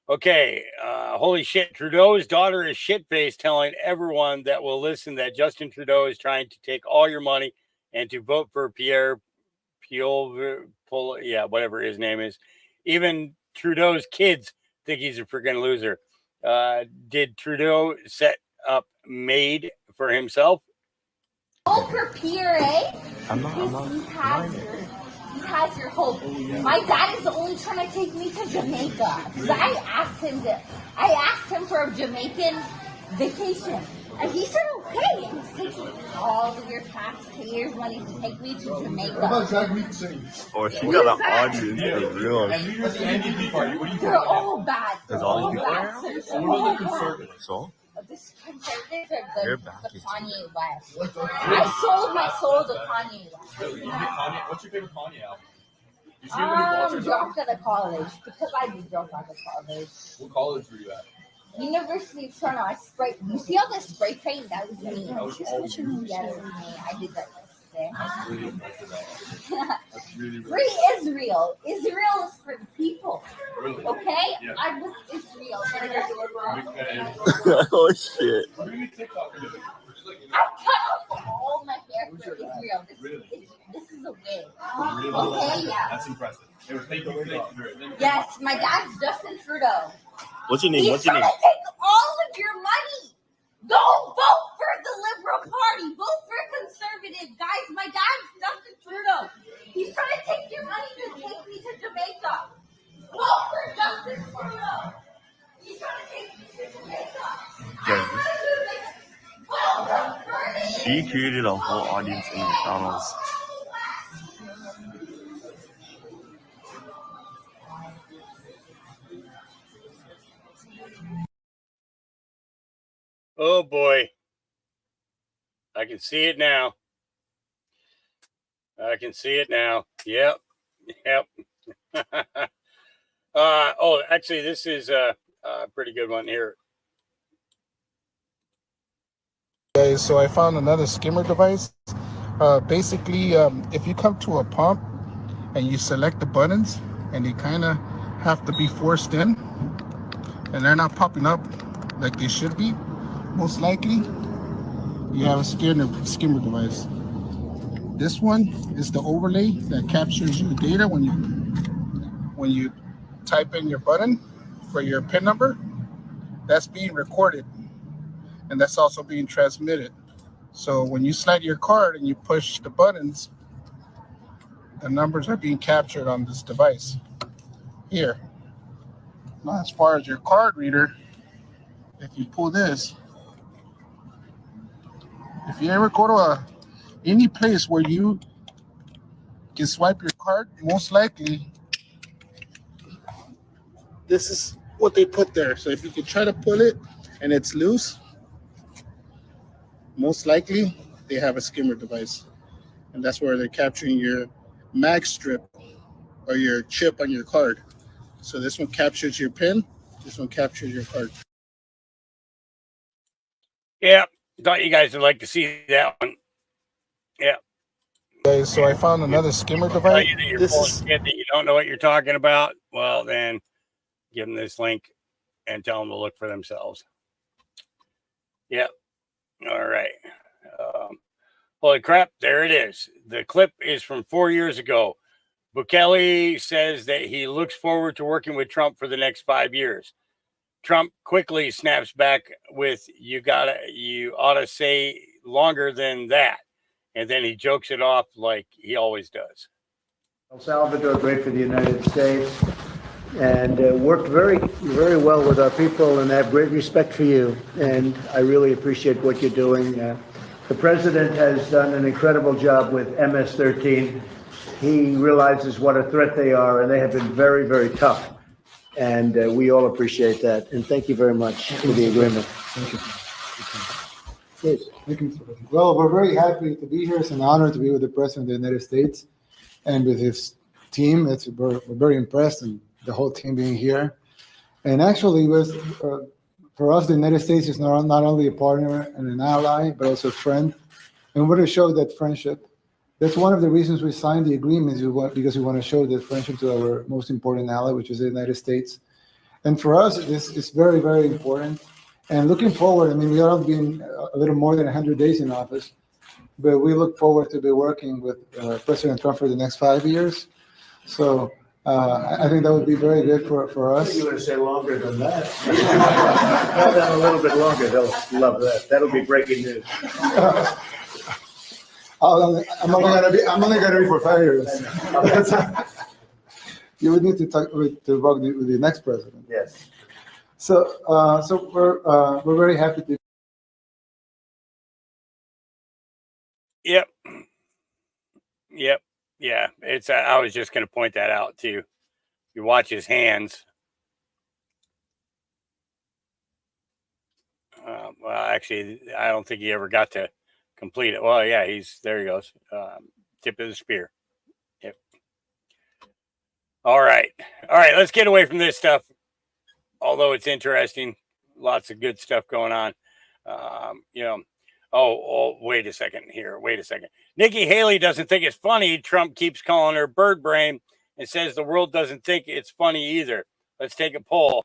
Okay. Holy shit! Trudeau's daughter is shit-faced, telling everyone that will listen that Justin Trudeau is trying to take all your money and to vote for Pierre yeah, whatever his name is. Even Trudeau's kids think he's a freaking loser. Did Trudeau set up made for himself? Vote for Pierre, eh? He has your hope. My dad is only trying to take me to Jamaica. Because I asked him for a Jamaican vacation. And he said okay. And he's taking all of your taxpayers' money to take me to Jamaica. Oh, she got an audience for real. They're all bad. There's all these people around? All bad. So? The conservatives are You're good back. to Kanye West. I sold my soul to Kanye West. What's your favorite Kanye album? Dropped out of college because I did drop out of college. What college were you at? University of Toronto. You see all this spray paint? That was me. That was all you? Yeah, that was me. I did that yesterday. That's really impressive. That's really Free Israel. Israel is for the people. Really? Okay? Yeah. I'm with Israel. Oh shit. I cut off all my hair for Israel. This is a wig. Okay, yeah. That's impressive. Thank you. Yes, my dad's Justin Trudeau. What's your name? He's trying to take all of your money. Go vote for the Liberal Party. Vote for conservative. Guys, my dad's Justin Trudeau. He's trying to take your money to take me to Jamaica. Vote for Justin Trudeau. He's trying to take me to Jamaica. She created a whole audience in McDonald's. Oh boy. I can see it now. Yep. Actually, this is a pretty good one here. Guys, so I found another skimmer device. Basically, if you come to a pump and you select the buttons and they kind of have to be forced in and they're not popping up like they should be, most likely you have a skimmer device. This one is the overlay that captures your data when when you type in your button for your PIN number, that's being recorded, and that's also being transmitted. So when you slide your card and you push the buttons, the numbers are being captured on this device here. Now, as far as your card reader, if you pull this, if you ever go to any place where you can swipe your card, most likely this is what they put there. So if you can try to pull it and it's loose, most likely they have a skimmer device. And that's where they're capturing your mag strip or your chip on your card. So this one captures your PIN, this one captures your card. Yeah, thought you guys would like to see that one. Yeah. Okay, so I found another skimmer Tell device. you that you're This full of is shit, that you don't know what you're talking about. Well, then give them this link and tell them to look for themselves. Yep. All right. Holy crap. There it is. The clip is from 4 years ago. Bukele says that he looks forward to working with Trump for the next 5 years. Trump quickly snaps back with, you ought to say longer than that. And then he jokes it off like he always does. El Salvador, great for the United States, and worked very, very well with our people, and I have great respect for you, and I really appreciate what you're doing. The president has done an incredible job with MS-13. He realizes what a threat they are, and they have been very, very tough, and we all appreciate that, and thank you very much for the agreement. Thank you. Please. Thank you, Mr. President. Well, we're very happy to be here. It's an honor to be with the President of the United States and with his team. We're very impressed, and the whole team being here. And actually, for us, the United States is not only a partner and an ally, but also a friend. And we're going to show that friendship. That's one of the reasons we signed the agreement, because we want to show that friendship to our most important ally, which is the United States. And for us, this is very, very important. And looking forward, I mean, we all been a little more than 100 days in office, but we look forward to be working with President Trump for the next 5 years. So I think that would be very good for us. You're going to say longer than that. Tell them a little bit longer. They'll love that. That'll be breaking news. I'm only going to be for 5 years. You would need to talk with the next president. Yes. So we're very happy to. Yep. Yeah. It's. I was just going to point that out too. You watch his hands. Well, actually, I don't think he ever got to complete it. Well, yeah, there. He goes. Tip of the spear. Yep. All right. Let's get away from this stuff. Although it's interesting, lots of good stuff going on. Oh, wait a second here. Wait a second. Nikki Haley doesn't think it's funny. Trump keeps calling her bird brain and says the world doesn't think it's funny either. Let's take a poll.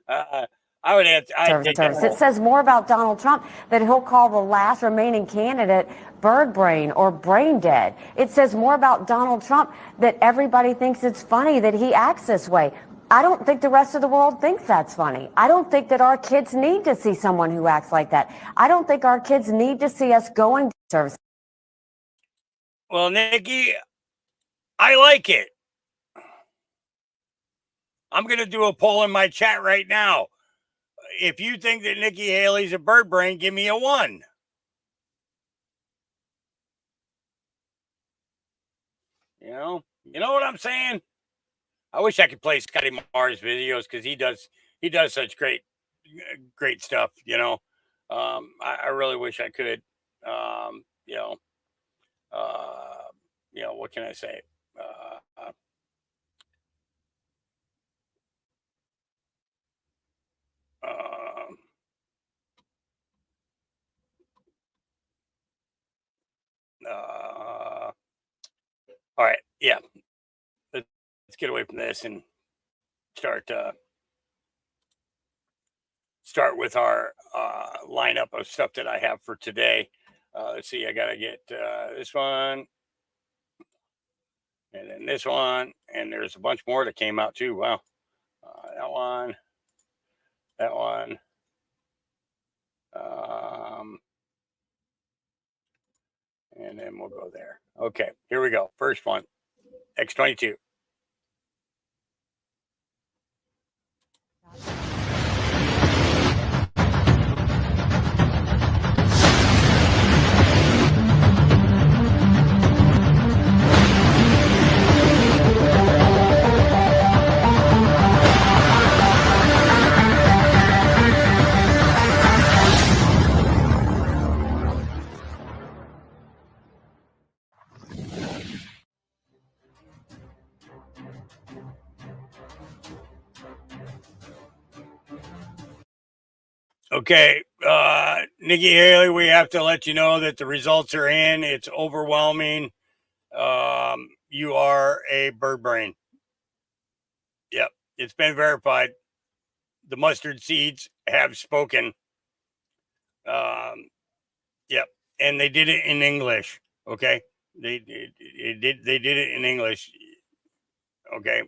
I would answer. It says more about Donald Trump that he'll call the last remaining candidate bird brain or brain dead. It says more about Donald Trump that everybody thinks it's funny that he acts this way. I don't think the rest of the world thinks that's funny. I don't think that our kids need to see someone who acts like that. I don't think our kids need to see us going service. Well, Nikki, I like it. I'm going to do a poll in my chat right now. If you think that Nikki Haley's a bird brain, give me a 1. You know what I'm saying? I wish I could play Scotty Mars videos because he does such great stuff. I really wish I could. What can I say? All right, yeah. Let's get away from this and start with our lineup of stuff that I have for today. Let's see. I gotta get this one. And then this one, and there's a bunch more that came out too. Wow. That one. And then we'll go there. Okay, here we go. First one, X-22. Okay, Nikki Haley, we have to let you know that the results are in. It's overwhelming. You are a bird brain. Yep, it's been verified. The mustard seeds have spoken. Yep, and they did it in English. Okay, they did it in English. Okay,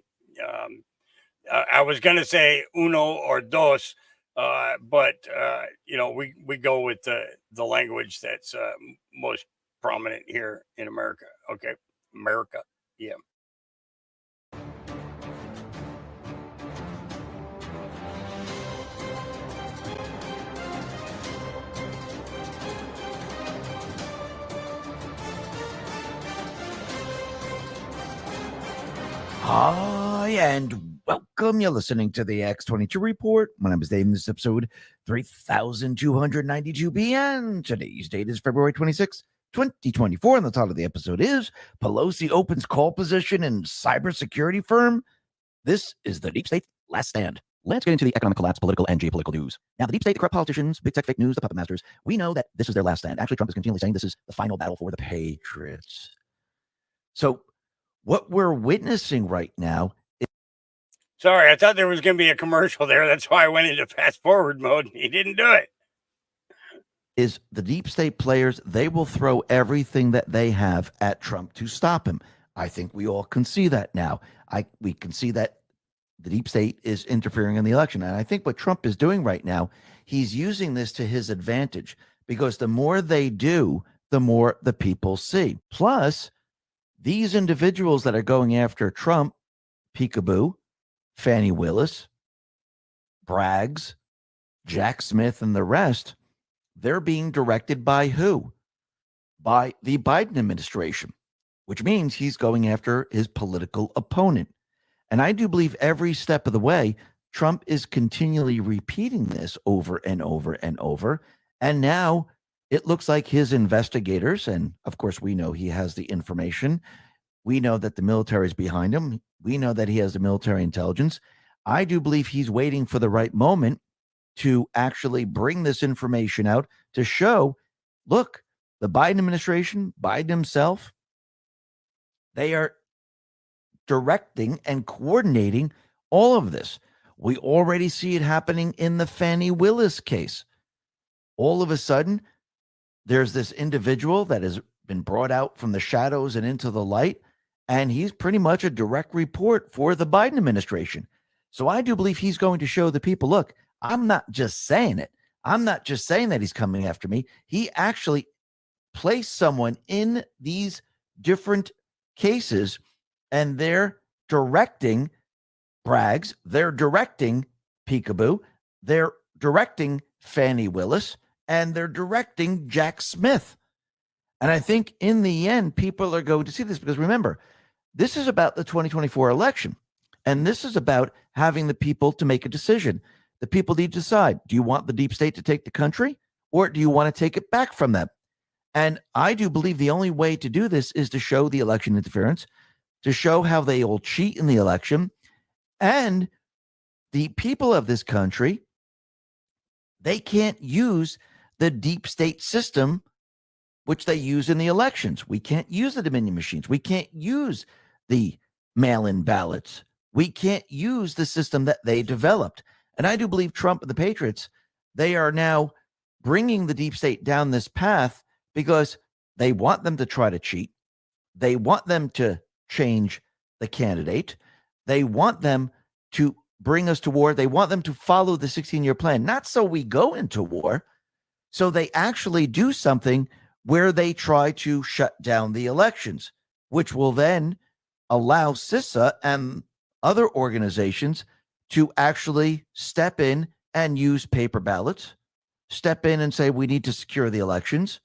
I was gonna say uno or dos, but we go with the language that's most prominent here in America. Okay, America. Yeah. Hi, and welcome. You're listening to the X22 Report. My name is Dave, and this is episode 3292 BN. Today's date is February 26, 2024, and the title of the episode is Pelosi Opens Call Position in Cybersecurity Firm. This is the Deep State Last Stand. Let's get into the economic collapse, political, and geopolitical news. Now, the deep state, the corrupt politicians, big tech, fake news, the puppet masters, we know that this is their last stand. Actually, Trump is continually saying this is the final battle for the patriots. So, what we're witnessing right now is... Sorry, I thought there was going to be a commercial there. That's why I went into fast forward mode. He didn't do it. Is the deep state players, they will throw everything that they have at Trump to stop him. I think we all can see that now. We can see that the deep state is interfering in the election. And I think what Trump is doing right now, he's using this to his advantage, because the more they do, the more the people see. Plus, these individuals that are going after Trump, Peekaboo, Fannie Willis, Braggs, Jack Smith, and the rest, they're being directed by who? By the Biden administration, which means he's going after his political opponent. And I do believe every step of the way, Trump is continually repeating this over and over and over. And now it looks like his investigators, and of course, we know he has the information. We know that the military is behind him. We know that he has the military intelligence. I do believe he's waiting for the right moment to actually bring this information out to show, look, the Biden administration, Biden himself, they are directing and coordinating all of this. We already see it happening in the Fannie Willis case. All of a sudden, there's this individual that has been brought out from the shadows and into the light, and he's pretty much a direct report for the Biden administration. So I do believe he's going to show the people, look, I'm not just saying it. I'm not just saying that he's coming after me. He actually placed someone in these different cases, and they're directing Braggs, they're directing Peekaboo, they're directing Fannie Willis, and they're directing Jack Smith. And I think in the end, people are going to see this, because remember, this is about the 2024 election. And this is about having the people to make a decision. The people need to decide, do you want the deep state to take the country, or do you want to take it back from them? And I do believe the only way to do this is to show the election interference, to show how they all cheat in the election. And the people of this country, they can't use the deep state system which they use in the elections. We can't use the Dominion machines. We can't use the mail-in ballots. We can't use the system that they developed. And I do believe Trump and the Patriots, they are now bringing the deep state down this path because they want them to try to cheat. They want them to change the candidate. They want them to bring us to war. They want them to follow the 16-year plan, not so we go into war. So they actually do something where they try to shut down the elections, which will then allow CISA and other organizations to actually step in and use paper ballots, step in and say, we need to secure the elections.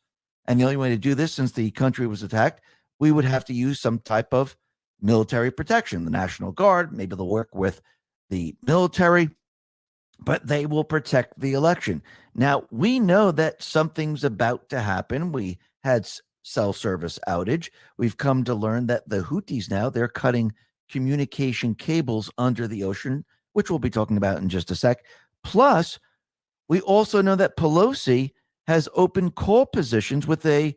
And the only way to do this, since the country was attacked, we would have to use some type of military protection, the National Guard. Maybe they'll work with the military, but they will protect the election. Now, we know that something's about to happen. We had cell service outage. We've come to learn that the Houthis now, they're cutting communication cables under the ocean, which we'll be talking about in just a sec. Plus, we also know that Pelosi has open call positions with in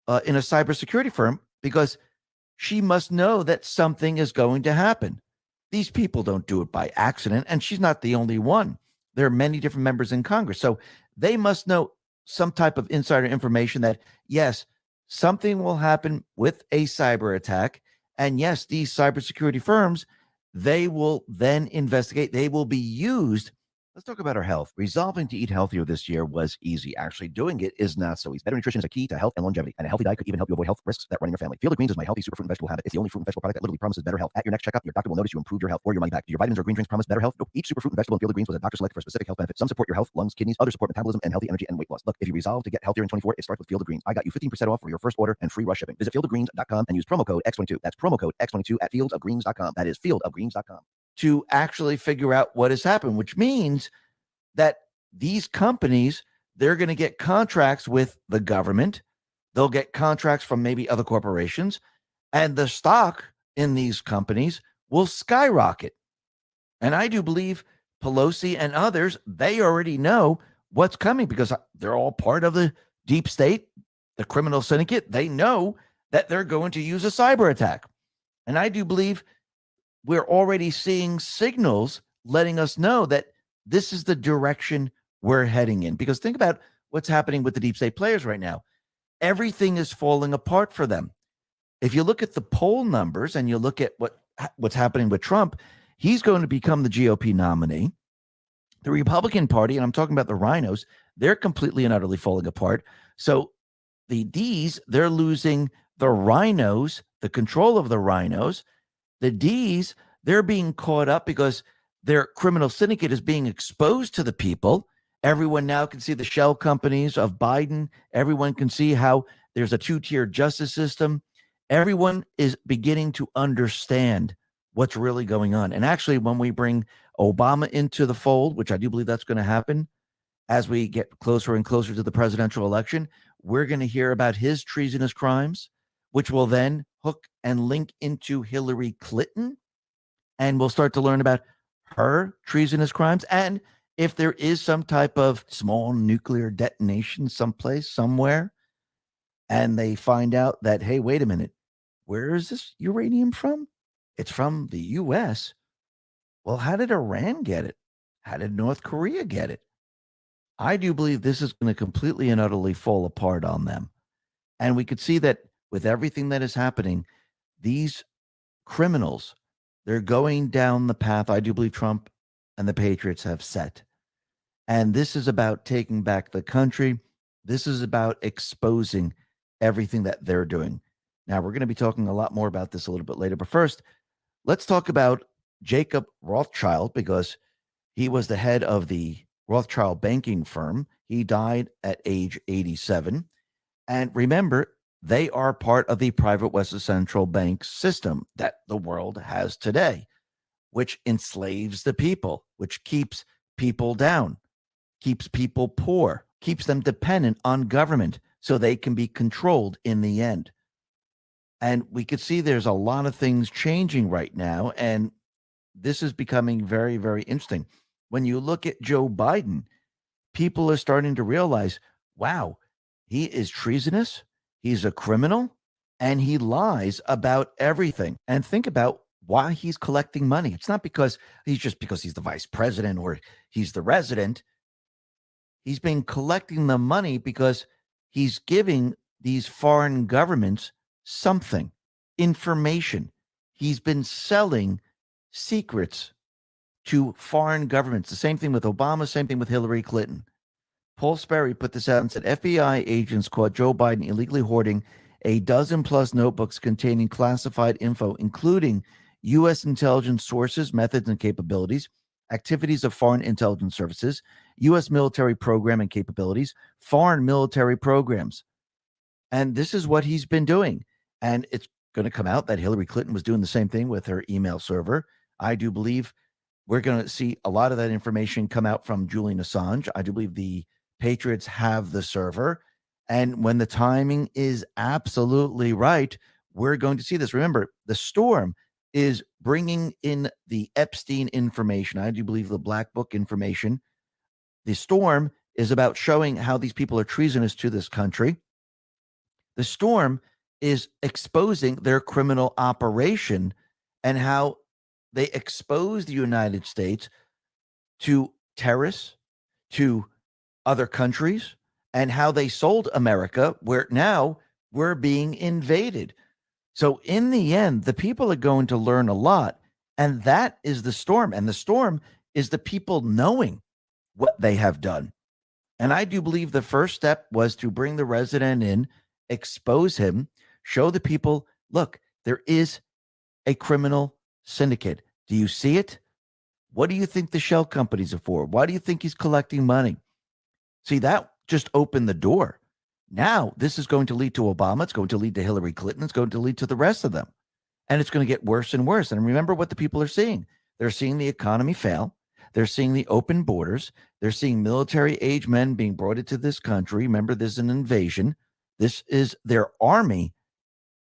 a cybersecurity firm because she must know that something is going to happen. These people don't do it by accident, and she's not the only one. There are many different members in Congress. So they must know some type of insider information that, yes, something will happen with a cyber attack. And yes, these cybersecurity firms, they will then investigate. They will be used. Let's talk about our health. Resolving to eat healthier this year was easy. Actually, doing it is not so easy. Better nutrition is a key to health and longevity, and a healthy diet could even help you avoid health risks that run in your family. Field of Greens is my healthy superfruit and vegetable habit. It's the only fruit and vegetable product that literally promises better health. At your next checkup, your doctor will notice you improved your health or your money back. Do your vitamins or green drinks promise better health? Nope. Each superfruit and vegetable in Field of Greens was a doctor selected for specific health benefits. Some support your health, lungs, kidneys, others support metabolism and healthy energy and weight loss. Look, if you resolve to get healthier in 24, it starts with Field of Greens. I got you 15% off for your first order and free rush shipping. Visit fieldofgreens.com and use promo code X22. That's promo code X22 at fieldofgreens.com. That is fieldofgreens.com. To actually figure out what has happened, which means that these companies, they're going to get contracts with the government. They'll get contracts from maybe other corporations, and the stock in these companies will skyrocket. And I do believe Pelosi and others, they already know what's coming because they're all part of the deep state, the criminal syndicate. They know that they're going to use a cyber attack. And I do believe we're already seeing signals letting us know that this is the direction we're heading in. Because think about what's happening with the deep state players right now. Everything is falling apart for them. If you look at the poll numbers and you look at what's happening with Trump, he's going to become the GOP nominee. The Republican Party, and I'm talking about the rhinos, they're completely and utterly falling apart. So the Ds, they're losing the rhinos, the control of the rhinos. The Ds, they're being caught up because their criminal syndicate is being exposed to the people. Everyone now can see the shell companies of Biden. Everyone can see how there's a two-tier justice system. Everyone is beginning to understand what's really going on. And actually, when we bring Obama into the fold, which I do believe that's going to happen as we get closer and closer to the presidential election, we're going to hear about his treasonous crimes, which will then hook and link into Hillary Clinton. And we'll start to learn about her treasonous crimes. And if there is some type of small nuclear detonation someplace, somewhere, and they find out that, hey, wait a minute, where is this uranium from? It's from the U.S. Well, how did Iran get it? How did North Korea get it? I do believe this is going to completely and utterly fall apart on them. And we could see that with everything that is happening, these criminals, they're going down the path I do believe Trump and the Patriots have set. And this is about taking back the country. This is about exposing everything that they're doing. Now, we're going to be talking a lot more about this a little bit later. But first, let's talk about Jacob Rothschild, because he was the head of the Rothschild banking firm. He died at age 87. And remember, they are part of the private West Central Bank system that the world has today, which enslaves the people, which keeps people down, keeps people poor, keeps them dependent on government so they can be controlled in the end. And we could see there's a lot of things changing right now, and this is becoming very, very interesting. When you look at Joe Biden, people are starting to realize, wow, he is treasonous, he's a criminal, and he lies about everything. And think about why he's collecting money. It's not because he's the vice president or he's the resident. He's been collecting the money because he's giving these foreign governments something. information. He's been selling secrets to foreign governments. The same thing with Obama, same thing with Hillary Clinton. Paul Sperry put this out and said FBI agents caught Joe Biden illegally hoarding a dozen plus notebooks containing classified info, including U.S. intelligence sources, methods, and capabilities, activities of foreign intelligence services, U.S. military program and capabilities, foreign military programs. And this is what he's been doing. And it's going to come out that Hillary Clinton was doing the same thing with her email server. I do believe we're going to see a lot of that information come out from Julian Assange. I do believe the Patriots have the server. And when the timing is absolutely right, we're going to see this. Remember, the storm is bringing in the Epstein information. I do believe the Black Book information. The storm is about showing how these people are treasonous to this country. The storm is exposing their criminal operation and how they expose the United States to terrorists, to other countries, and how they sold America, where now we're being invaded. So in the end, the people are going to learn a lot, and that is the storm. And the storm is the people knowing what they have done. And I do believe the first step was to bring the resident in, expose him, show the people, look, there is a criminal syndicate. Do you see it? What do you think the shell companies are for? Why do you think he's collecting money? See, that just opened the door. Now, this is going to lead to Obama. It's going to lead to Hillary Clinton. It's going to lead to the rest of them. And it's going to get worse and worse. And remember what the people are seeing. They're seeing the economy fail. They're seeing the open borders. They're seeing military-age men being brought into this country. Remember, there's an invasion. This is their army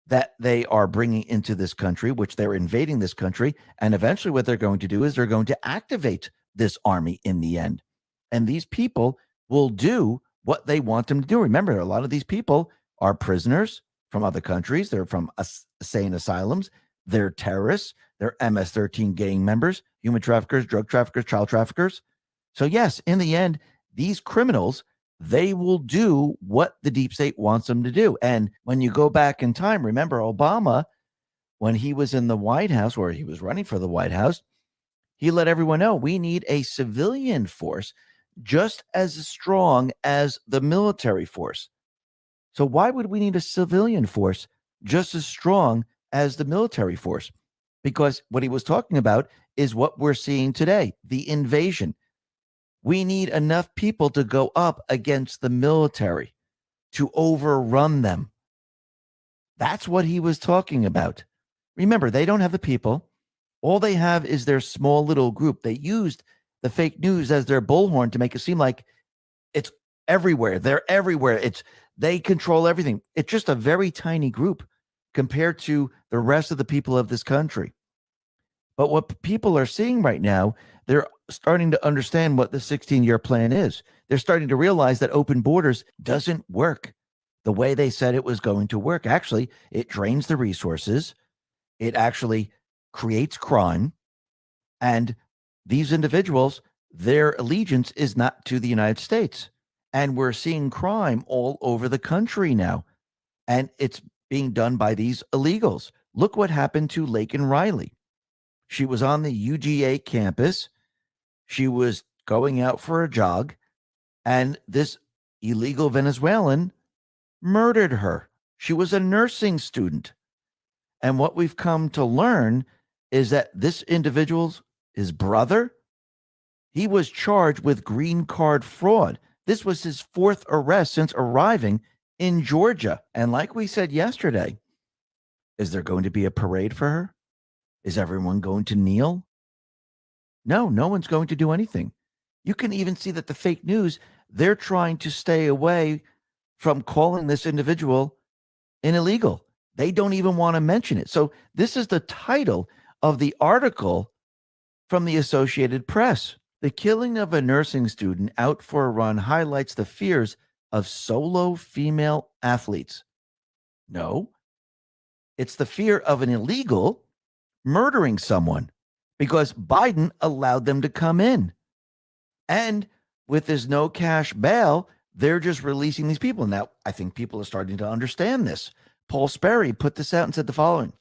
that they are bringing into this country, which they're invading this country. And eventually what they're going to do is they're going to activate this army in the end. And these people will do what they want them to do. Remember, a lot of these people are prisoners from other countries. They're from insane asylums. They're terrorists. They're MS-13 gang members, human traffickers, drug traffickers, child traffickers. So yes, in the end, these criminals, they will do what the deep state wants them to do. And when you go back in time, remember Obama, when he was in the White House, or he was running for the White House, he let everyone know we need a civilian force just as strong as the military force. So why would we need a civilian force just as strong as the military force? Because what he was talking about is what we're seeing today, the invasion. We need enough people to go up against the military to overrun them. That's what he was talking about. Remember, they don't have the people. All they have is their small little group. They used the fake news as their bullhorn to make it seem like it's everywhere. They're everywhere. They control everything. It's just a very tiny group compared to the rest of the people of this country. But what people are seeing right now, they're starting to understand what the 16-year plan is. They're starting to realize that open borders doesn't work the way they said it was going to work. Actually, it drains the resources. It actually creates crime. And these individuals, their allegiance is not to the United States. And we're seeing crime all over the country now. And it's being done by these illegals. Look what happened to Laken Riley. She was on the UGA campus. She was going out for a jog, and this illegal Venezuelan murdered her. She was a nursing student. And what we've come to learn is that this individual's, his brother, he was charged with green card fraud. This was his fourth arrest since arriving in Georgia. And like we said yesterday, is there going to be a parade for her? Is everyone going to kneel? No, no one's going to do anything. You can even see that the fake news, they're trying to stay away from calling this individual an illegal. They don't even want to mention it. So this is the title of the article from the Associated Press. The killing of a nursing student out for a run highlights the fears of solo female athletes. No, it's the fear of an illegal murdering someone because Biden allowed them to come in. And with this no cash bail, they're just releasing these people. Now, I think people are starting to understand this. Paul Sperry put this out and said the following: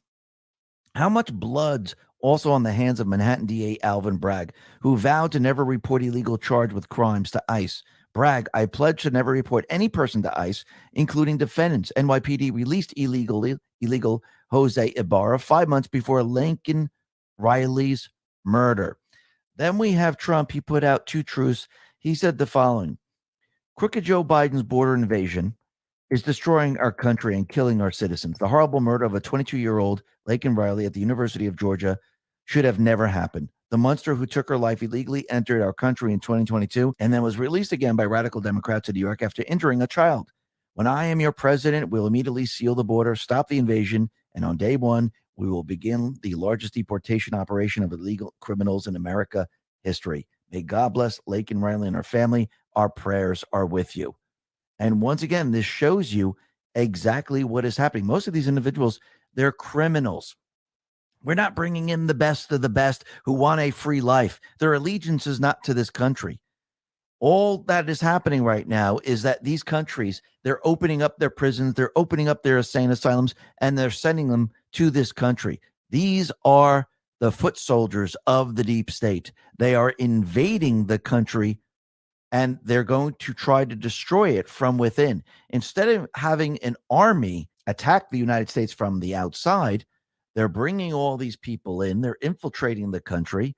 how much blood's also on the hands of Manhattan DA Alvin Bragg, who vowed to never report illegal charge with crimes to ICE. Bragg, I pledge to never report any person to ICE, including defendants. NYPD released illegal Jose Ibarra 5 months before Lincoln Riley's murder. Then we have Trump. He put out two truths. He said the following: crooked Joe Biden's border invasion is destroying our country and killing our citizens. The horrible murder of a 22-year-old Laken Riley at the University of Georgia should have never happened. The monster who took her life illegally entered our country in 2022 and then was released again by radical Democrats in New York after injuring a child. When I am your president, we'll immediately seal the border, stop the invasion, and on day one, we will begin the largest deportation operation of illegal criminals in America history. May God bless Laken Riley and her family. Our prayers are with you. And once again, this shows you exactly what is happening. Most of these individuals, they're criminals. We're not bringing in the best of the best who want a free life. Their allegiance is not to this country. All that is happening right now is that these countries, they're opening up their prisons, they're opening up their insane asylums, and they're sending them to this country. These are the foot soldiers of the deep state. They are invading the country, and they're going to try to destroy it from within. Instead of having an army attack the United States from the outside, they're bringing all these people in. They're infiltrating the country,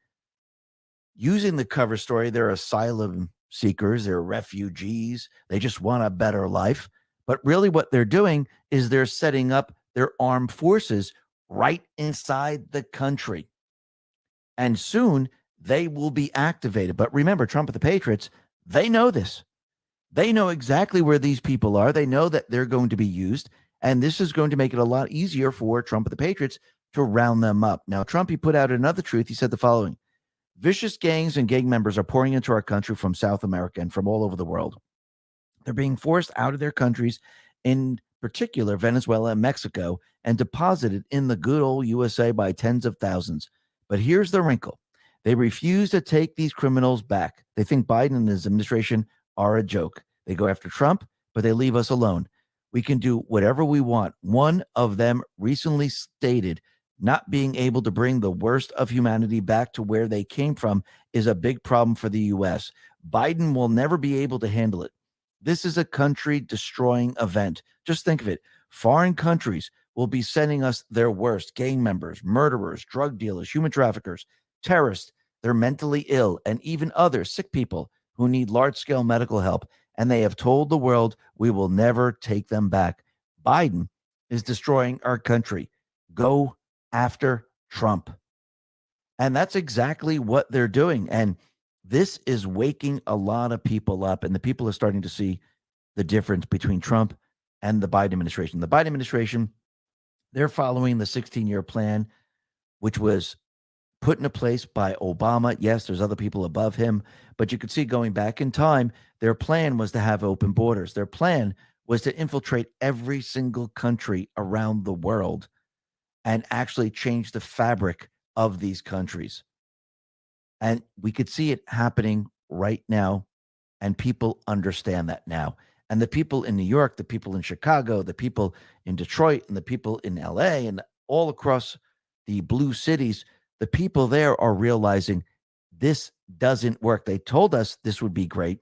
using the cover story. They're asylum seekers. They're refugees. They just want a better life. But really what they're doing is they're setting up their armed forces right inside the country. And soon they will be activated. But remember, Trump and the Patriots, they know this. They know exactly where these people are. They know that they're going to be used. And this is going to make it a lot easier for Trump and the Patriots to round them up. Now, Trump, he put out another truth. He said the following: vicious gangs and gang members are pouring into our country from South America and from all over the world. They're being forced out of their countries, in particular Venezuela and Mexico, and deposited in the good old USA by tens of thousands. But here's the wrinkle: they refuse to take these criminals back. They think Biden and his administration are a joke. They go after Trump, but they leave us alone. We can do whatever we want. One of them recently stated, not being able to bring the worst of humanity back to where they came from is a big problem for the U.S. Biden will never be able to handle it. This is a country-destroying event. Just think of it. Foreign countries will be sending us their worst: gang members, murderers, drug dealers, human traffickers, terrorists. They're mentally ill, and even other sick people who need large-scale medical help. And they have told the world we will never take them back. Biden is destroying our country. Go after Trump. And that's exactly what they're doing. And this is waking a lot of people up. And the people are starting to see the difference between Trump and the Biden administration. The Biden administration, they're following the 16-year plan, which was put into place by Obama. Yes, there's other people above him, but you could see going back in time, their plan was to have open borders. Their plan was to infiltrate every single country around the world and actually change the fabric of these countries. And we could see it happening right now, and people understand that now. And the people in New York, the people in Chicago, the people in Detroit, and the people in LA, and all across the blue cities, the people there are realizing this doesn't work. They told us this would be great,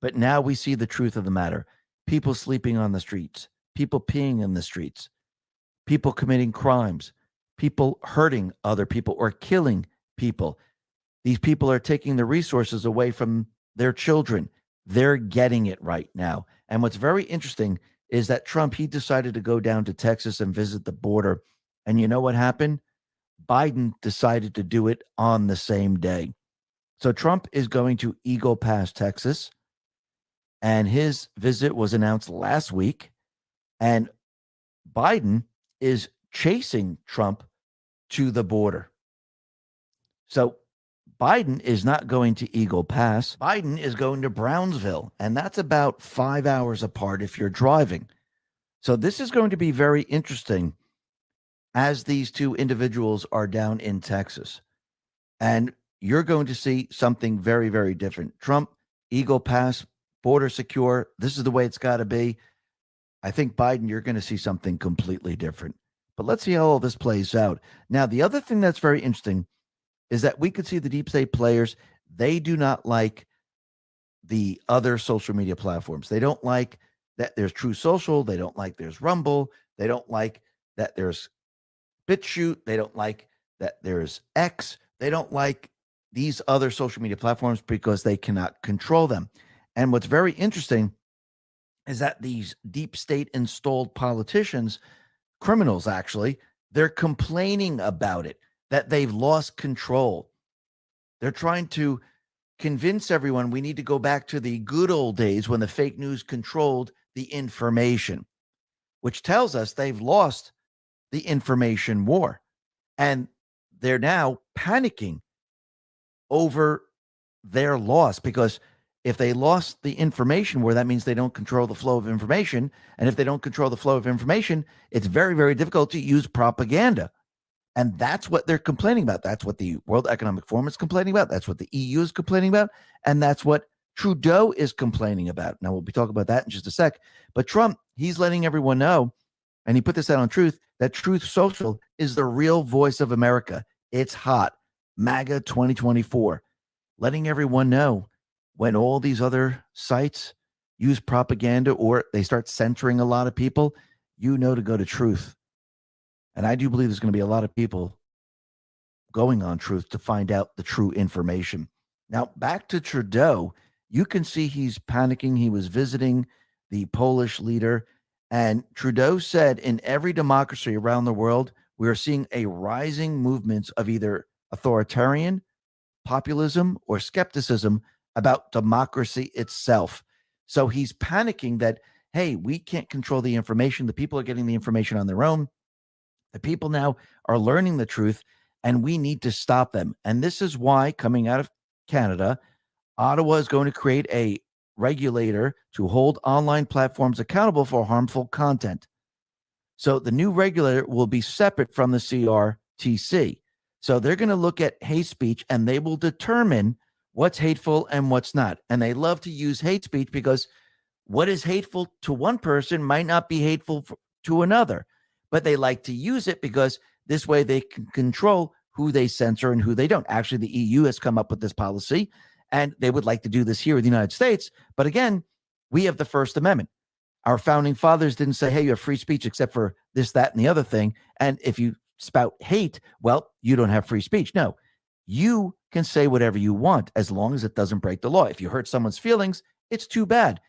but now we see the truth of the matter. People sleeping on the streets, people peeing in the streets, people committing crimes, people hurting other people or killing people. These people are taking the resources away from their children. They're getting it right now. And what's very interesting is that Trump, he decided to go down to Texas and visit the border. And you know what happened? Biden decided to do it on the same day. So Trump is going to Eagle Pass, Texas, and his visit was announced last week. And Biden is chasing Trump to the border. So Biden is not going to Eagle Pass. Biden is going to Brownsville, and that's about 5 hours apart if you're driving. So this is going to be very interesting as these two individuals are down in Texas. And you're going to see something very, very different. Trump, Eagle Pass, border secure. This is the way it's got to be. I think Biden, you're going to see something completely different. But let's see how all this plays out. Now, the other thing that's very interesting is that we could see the deep state players, they do not like the other social media platforms. They don't like that there's True Social. They don't like there's Rumble. They don't like that there's BitChute. They don't like that there's X. They don't like these other social media platforms because they cannot control them. And what's very interesting is that these deep state installed politicians, criminals actually, they're complaining about it, that they've lost control. They're trying to convince everyone we need to go back to the good old days when the fake news controlled the information, which tells us they've lost the information war. And they're now panicking over their loss, because if they lost the information war, that means they don't control the flow of information. And if they don't control the flow of information, it's very, very difficult to use propaganda. And that's what they're complaining about. That's what the World Economic Forum is complaining about. That's what the EU is complaining about. And that's what Trudeau is complaining about. Now, we'll be talking about that in just a sec. But Trump, he's letting everyone know, and he put this out on Truth, that Truth Social is the real voice of America. It's hot. MAGA 2024. Letting everyone know when all these other sites use propaganda or they start censoring a lot of people, you know to go to Truth. And I do believe there's going to be a lot of people going on Truth to find out the true information. Now, back to Trudeau, you can see he's panicking. He was visiting the Polish leader, and Trudeau said in every democracy around the world, we are seeing a rising movement of either authoritarian, populism, or skepticism about democracy itself. So he's panicking that, hey, we can't control the information. The people are getting the information on their own. The people now are learning the truth, and we need to stop them. And this is why, coming out of Canada, Ottawa is going to create a regulator to hold online platforms accountable for harmful content. So the new regulator will be separate from the CRTC. So they're going to look at hate speech, and they will determine what's hateful and what's not. And they love to use hate speech because what is hateful to one person might not be hateful to another. But they like to use it because this way they can control who they censor and who they don't. Actually, the EU has come up with this policy, and they would like to do this here in the United States. But again, we have the First Amendment. Our founding fathers didn't say, hey, you have free speech except for this, that, and the other thing. And if you spout hate, well, you don't have free speech. No, you can say whatever you want as long as it doesn't break the law. If you hurt someone's feelings, it's too bad.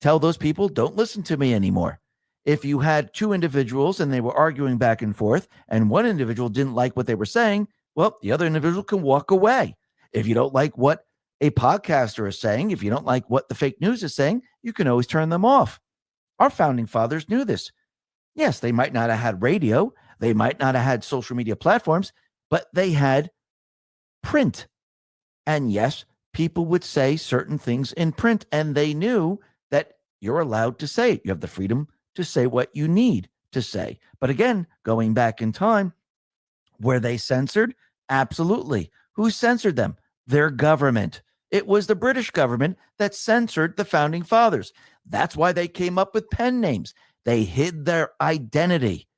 Tell those people, don't listen to me anymore. If you had two individuals and they were arguing back and forth, and one individual didn't like what they were saying, well, the other individual can walk away. If you don't like what a podcaster is saying, if you don't like what the fake news is saying, you can always turn them off. Our founding fathers knew this. Yes, they might not have had radio. They might not have had social media platforms, but they had print. And yes, people would say certain things in print, and they knew that you're allowed to say it. You have the freedom to say what you need to say. But again, going back in time, were they censored? Absolutely. Who censored them? Their government. It was the British government that censored the founding fathers. That's why they came up with pen names. They hid their identity,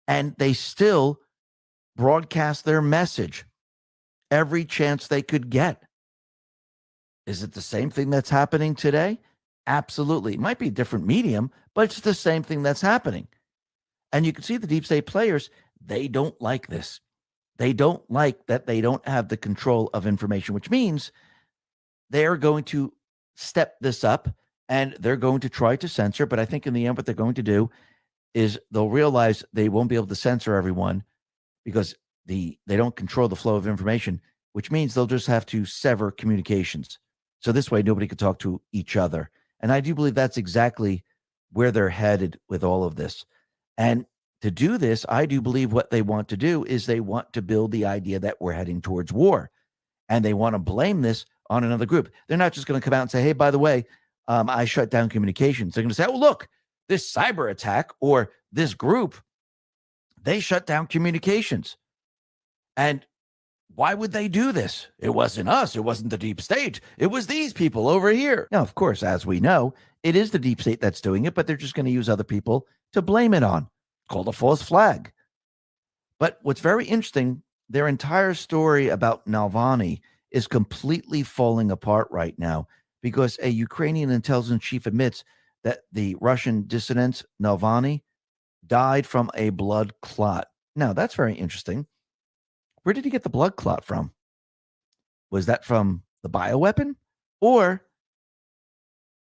and they still broadcast their message every chance they could get. Is it the same thing that's happening today? Absolutely. It might be a different medium, but it's the same thing that's happening. And you can see the deep state players, they don't like this. They don't like that they don't have the control of information, which means they're going to step this up and they're going to try to censor. But I think in the end, what they're going to do is they'll realize they won't be able to censor everyone because they don't control the flow of information, which means they'll just have to sever communications. So this way, nobody could talk to each other. And I do believe that's exactly where they're headed with all of this. And to do this, I do believe what they want to do is they want to build the idea that we're heading towards war. And they want to blame this on another group. They're not just going to come out and say, hey, by the way, I shut down communications. They're going to say, oh, look, this cyber attack or this group, they shut down communications. And why would they do this? It wasn't us. It wasn't the deep state. It was these people over here. Now, of course, as we know, it is the deep state that's doing it, but they're just going to use other people to blame it on. Called a false flag. But what's very interesting, their entire story about Navalny is completely falling apart right now because a Ukrainian intelligence chief admits that the Russian dissident Navalny died from a blood clot. Now, that's very interesting. Where did he get the blood clot from? Was that from the bioweapon? Or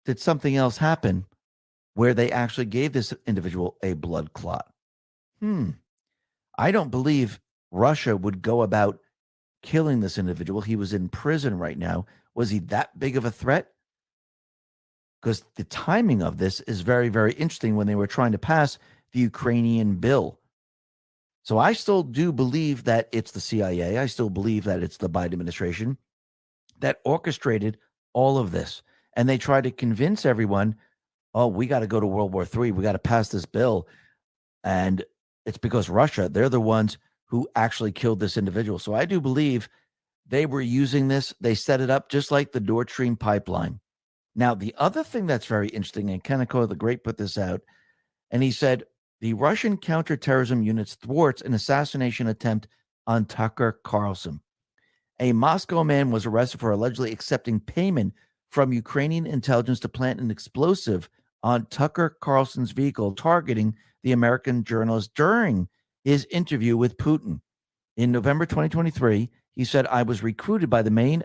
did something else happen where they actually gave this individual a blood clot? I don't believe Russia would go about killing this individual. He was in prison right now. Was he that big of a threat? Because the timing of this is very, very interesting when they were trying to pass the Ukrainian bill. So I still do believe that it's the CIA. I still believe that it's the Biden administration that orchestrated all of this. And they tried to convince everyone, oh, we got to go to World War III. We got to pass this bill. And it's because Russia, they're the ones who actually killed this individual. So I do believe they were using this. They set it up just like the Nord Stream pipeline. Now, the other thing that's very interesting, and Kaneko the Great put this out, and he said, the Russian counterterrorism units thwarts an assassination attempt on Tucker Carlson. A Moscow man was arrested for allegedly accepting payment from Ukrainian intelligence to plant an explosive on Tucker Carlson's vehicle, targeting the American journalist during his interview with Putin. In November 2023, he said, I was recruited by the main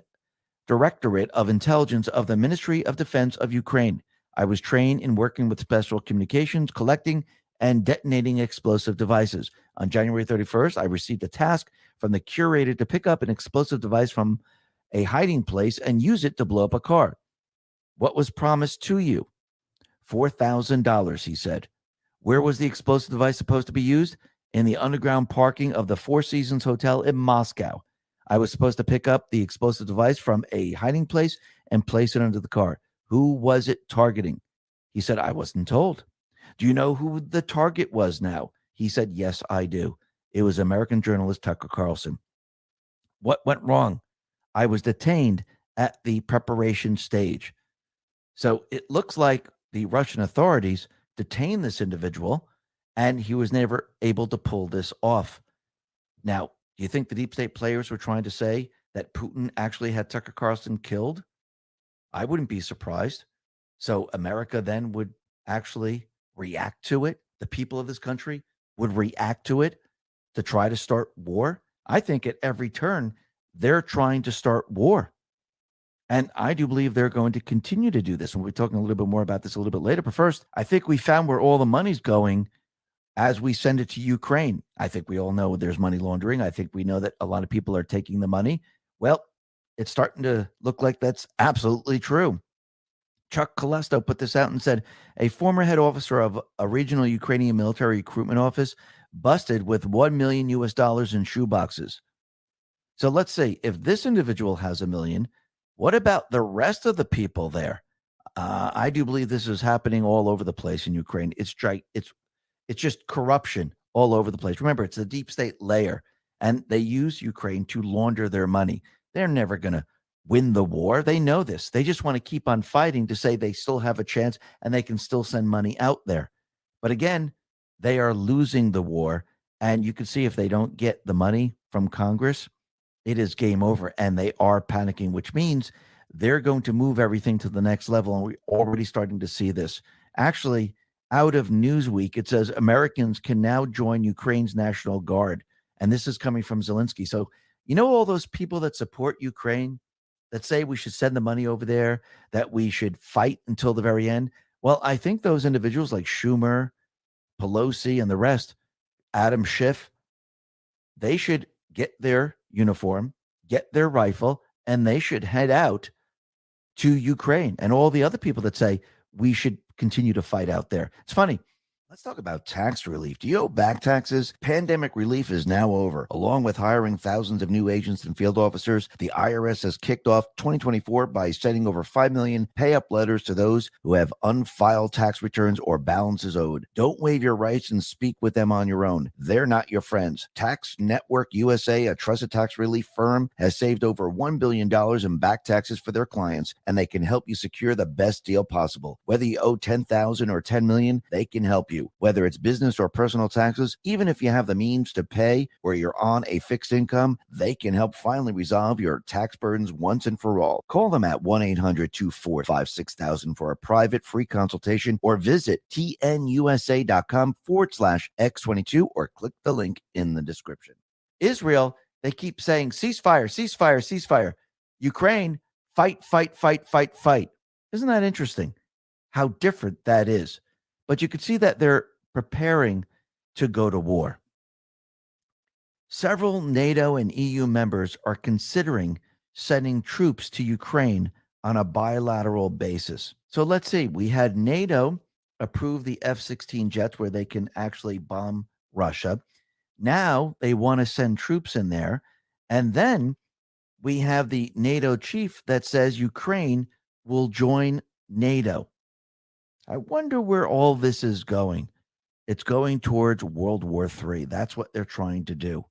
Directorate of Intelligence of the Ministry of Defense of Ukraine. I was trained in working with special communications, collecting and detonating explosive devices. On January 31st, I received a task from the curator to pick up an explosive device from a hiding place and use it to blow up a car. What was promised to you? $4,000, he said. Where was the explosive device supposed to be used? In the underground parking of the Four Seasons Hotel in Moscow. I was supposed to pick up the explosive device from a hiding place and place it under the car. Who was it targeting? He said, I wasn't told. Do you know who the target was now? He said, yes, I do. It was American journalist Tucker Carlson. What went wrong? I was detained at the preparation stage. So it looks like the Russian authorities detained this individual and he was never able to pull this off. Now, do you think the deep state players were trying to say that Putin actually had Tucker Carlson killed? I wouldn't be surprised. So America then would actually react to it. The people of this country would react to it to try to start war. I think at every turn, they're trying to start war. And I do believe they're going to continue to do this. And we'll be talking a little bit more about this a little bit later. But first, I think we found where all the money's going as we send it to Ukraine. I think we all know there's money laundering. I think we know that a lot of people are taking the money. Well, it's starting to look like that's absolutely true. Chuck Colesto put this out and said, a former head officer of a regional Ukrainian military recruitment office busted with $1 million in shoeboxes. So let's say if this individual has $1 million, what about the rest of the people there? I do believe this is happening all over the place in Ukraine. It's just corruption all over the place. Remember, it's the deep state layer, and they use Ukraine to launder their money. They're never going to win the war. They know this. They just want to keep on fighting to say they still have a chance and they can still send money out there. But again, they are losing the war. And you can see if they don't get the money from Congress, it is game over. And they are panicking, which means they're going to move everything to the next level. And we're already starting to see this. Actually, out of Newsweek, it says Americans can now join Ukraine's National Guard. And this is coming from Zelensky. So, you know, all those people that support Ukraine, that say we should send the money over there, that we should fight until the very end. Well, I think those individuals like Schumer, Pelosi, and the rest, Adam Schiff, they should get their uniform, get their rifle, and they should head out to Ukraine. And all the other people that say we should continue to fight out there. It's funny. Let's talk about tax relief. Do you owe back taxes? Pandemic relief is now over. Along with hiring thousands of new agents and field officers, the IRS has kicked off 2024 by sending over 5 million pay-up letters to those who have unfiled tax returns or balances owed. Don't waive your rights and speak with them on your own. They're not your friends. Tax Network USA, a trusted tax relief firm, has saved over $1 billion in back taxes for their clients, and they can help you secure the best deal possible. Whether you owe $10,000 or $10 million, they can help you. Whether it's business or personal taxes, even if you have the means to pay or you're on a fixed income, they can help finally resolve your tax burdens once and for all. Call them at 1-800-245-6000 for a private free consultation or visit tnusa.com/X22 or click the link in the description. Israel, they keep saying ceasefire, ceasefire, ceasefire. Ukraine, fight, fight, fight, fight, fight. Isn't that interesting how different that is? But you can see that they're preparing to go to war. Several NATO and EU members are considering sending troops to Ukraine on a bilateral basis. So let's see. We had NATO approve the F-16 jets where they can actually bomb Russia. Now they want to send troops in there. And then we have the NATO chief that says Ukraine will join NATO. I wonder where all this is going. It's going towards World War III. That's what they're trying to do.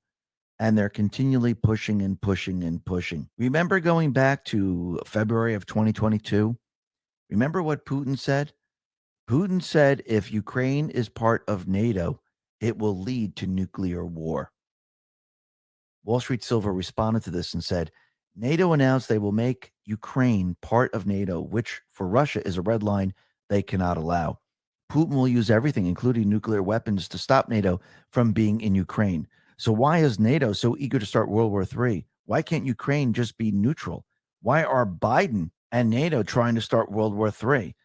And they're continually pushing and pushing and pushing. Remember going back to February of 2022? Remember what Putin said? Putin said if Ukraine is part of NATO, it will lead to nuclear war. Wall Street Silver responded to this and said, NATO announced they will make Ukraine part of NATO, which for Russia is a red line they cannot allow. Putin will use everything, including nuclear weapons, to stop NATO from being in Ukraine. So why is NATO so eager to start World War III? Why can't Ukraine just be neutral? Why are Biden and NATO trying to start World War III?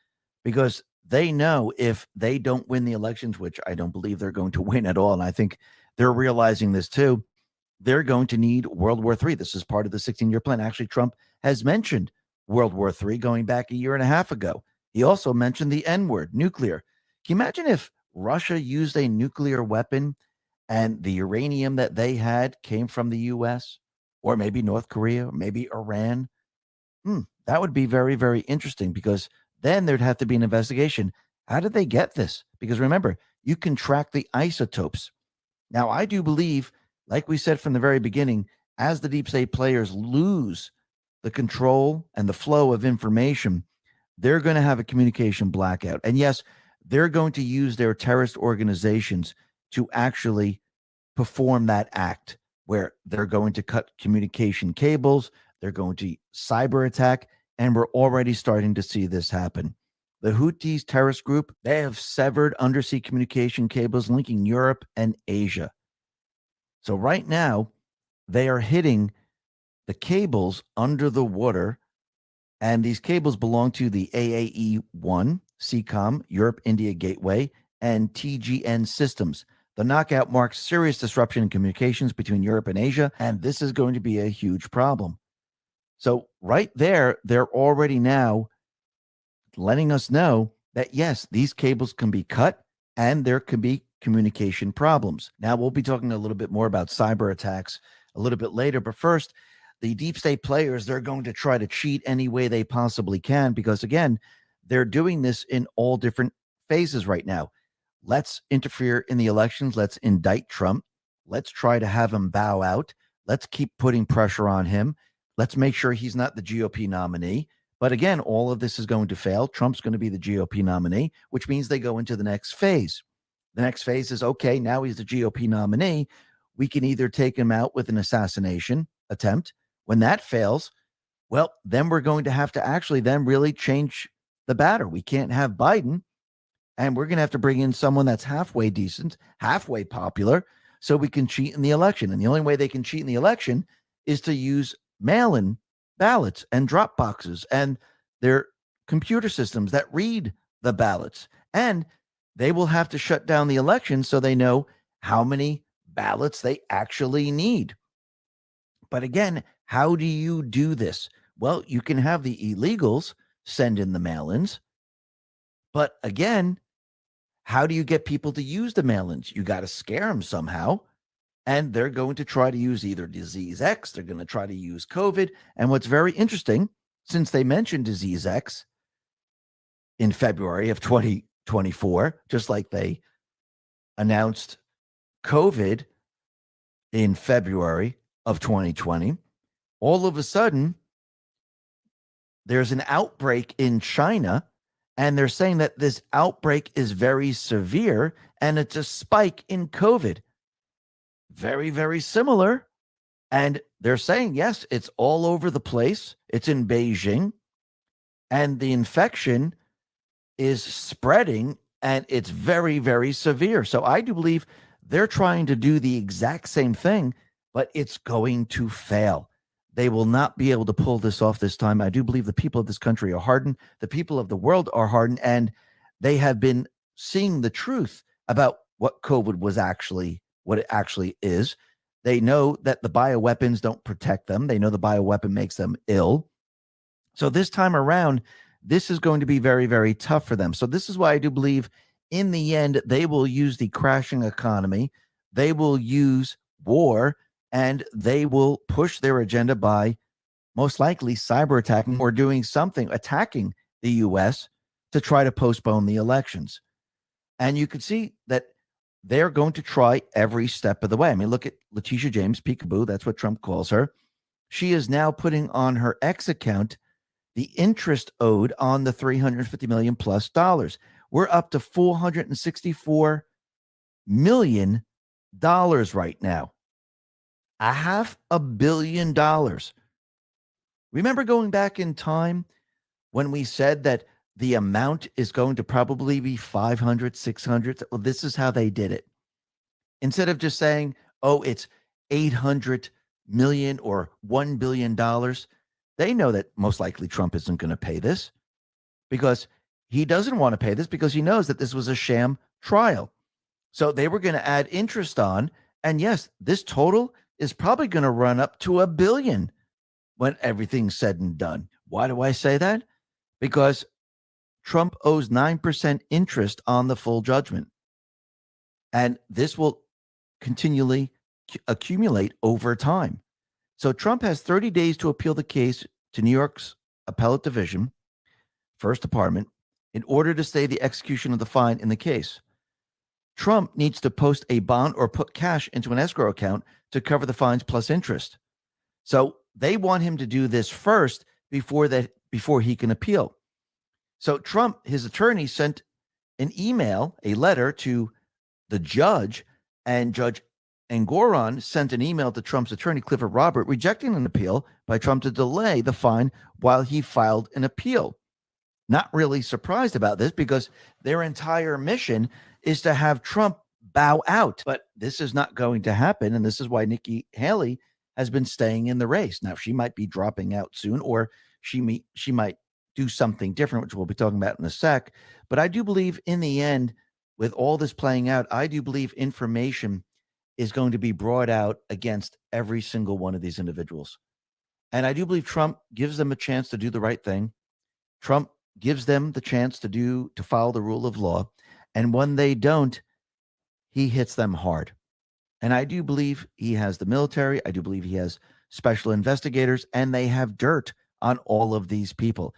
Because they know if they don't win the elections, which I don't believe they're going to win at all, and I think they're realizing this too, they're going to need World War III. This is part of the 16-year plan. Actually, Trump has mentioned World War III going back a year and a half ago. He also mentioned the N-word, nuclear. Can you imagine if Russia used a nuclear weapon and the uranium that they had came from the U.S. or maybe North Korea, or maybe Iran? That would be very, very interesting because then there'd have to be an investigation. How did they get this? Because remember, you can track the isotopes. Now, I do believe, like we said from the very beginning, as the deep state players lose the control and the flow of information, they're going to have a communication blackout. And yes, they're going to use their terrorist organizations to actually perform that act where they're going to cut communication cables, they're going to cyber attack, and we're already starting to see this happen. The Houthis terrorist group, they have severed undersea communication cables linking Europe and Asia. So right now, they are hitting the cables under the water, and these cables belong to the AAE-1, CCOM, Europe India Gateway, and TGN systems. The knockout marks serious disruption in communications between Europe and Asia, and this is going to be a huge problem. So right there, they're already now letting us know that, yes, these cables can be cut and there can be communication problems. Now, we'll be talking a little bit more about cyber attacks a little bit later, but first, the deep state players, they're going to try to cheat any way they possibly can because, again, they're doing this in all different phases right now. Let's interfere in the elections. Let's indict Trump. Let's try to have him bow out. Let's keep putting pressure on him. Let's make sure he's not the GOP nominee. But again, all of this is going to fail. Trump's going to be the GOP nominee, which means they go into the next phase. The next phase is, okay, now he's the GOP nominee. We can either take him out with an assassination attempt. When that fails, well, then we're going to have to actually then really change the batter. We can't have Biden, and we're going to have to bring in someone that's halfway decent, halfway popular, so we can cheat in the election. And the only way they can cheat in the election is to use mail-in ballots and drop boxes and their computer systems that read the ballots. And they will have to shut down the election so they know how many ballots they actually need. But again, how do you do this? Well, you can have the illegals send in the mail-ins. But again, How do you get people to use the mail-ins? You got to scare them somehow. And they're going to try to use either disease X, they're going to try to use COVID. And what's very interesting, since they mentioned disease X in February of 2024, just like they announced COVID in February of 2020, all of a sudden, there's an outbreak in China, and they're saying that this outbreak is very severe, and it's a spike in COVID. Very, very similar. And they're saying, yes, it's all over the place. It's in Beijing, and the infection is spreading, and it's very, very severe. So I do believe they're trying to do the exact same thing, but it's going to fail. They will not be able to pull this off this time. I do believe the people of this country are hardened. The people of the world are hardened, and they have been seeing the truth about what COVID was actually, what it actually is. They know that the bioweapons don't protect them. They know the bioweapon makes them ill. So this time around, this is going to be very, very tough for them. So this is why I do believe in the end, they will use the crashing economy. They will use war, and they will push their agenda by most likely cyber attacking or doing something, attacking the U.S. to try to postpone the elections. And you can see that they're going to try every step of the way. I mean, look at Letitia James, Peekaboo. That's what Trump calls her. She is now putting on her X account the interest owed on the $350 million plus dollars. We're up to $464 million right now. $500 million. Remember going back in time when we said that the amount is going to probably be 500, 600? Well, this is how they did it. Instead of just saying, oh, it's 800 million or $1 billion, they know that most likely Trump isn't going to pay this because he doesn't want to pay this because he knows that this was a sham trial. So they were going to add interest on. And yes, this total is probably going to run up to $1 billion when everything's said and done. Why do I say that? Because Trump owes 9% interest on the full judgment. And this will continually accumulate over time. So Trump has 30 days to appeal the case to New York's appellate division, first department, in order to stay the execution of the fine in the case. Trump needs to post a bond or put cash into an escrow account to cover the fines plus interest. So they want him to do this first before he can appeal. So Trump, his attorney, sent an email, a letter to the judge, and Judge Engoron sent an email to Trump's attorney, Clifford Robert, rejecting an appeal by Trump to delay the fine while he filed an appeal. Not really surprised about this because their entire mission is to have Trump bow out. But this is not going to happen. And this is why Nikki Haley has been staying in the race. Now, she might be dropping out soon, or she might do something different, which we'll be talking about in a sec. But I do believe in the end, with all this playing out, I do believe information is going to be brought out against every single one of these individuals. And I do believe Trump gives them a chance to do the right thing. Trump gives them the chance to follow the rule of law. And when they don't, he hits them hard. And I do believe he has the military. I do believe he has special investigators, and they have dirt on all of these people.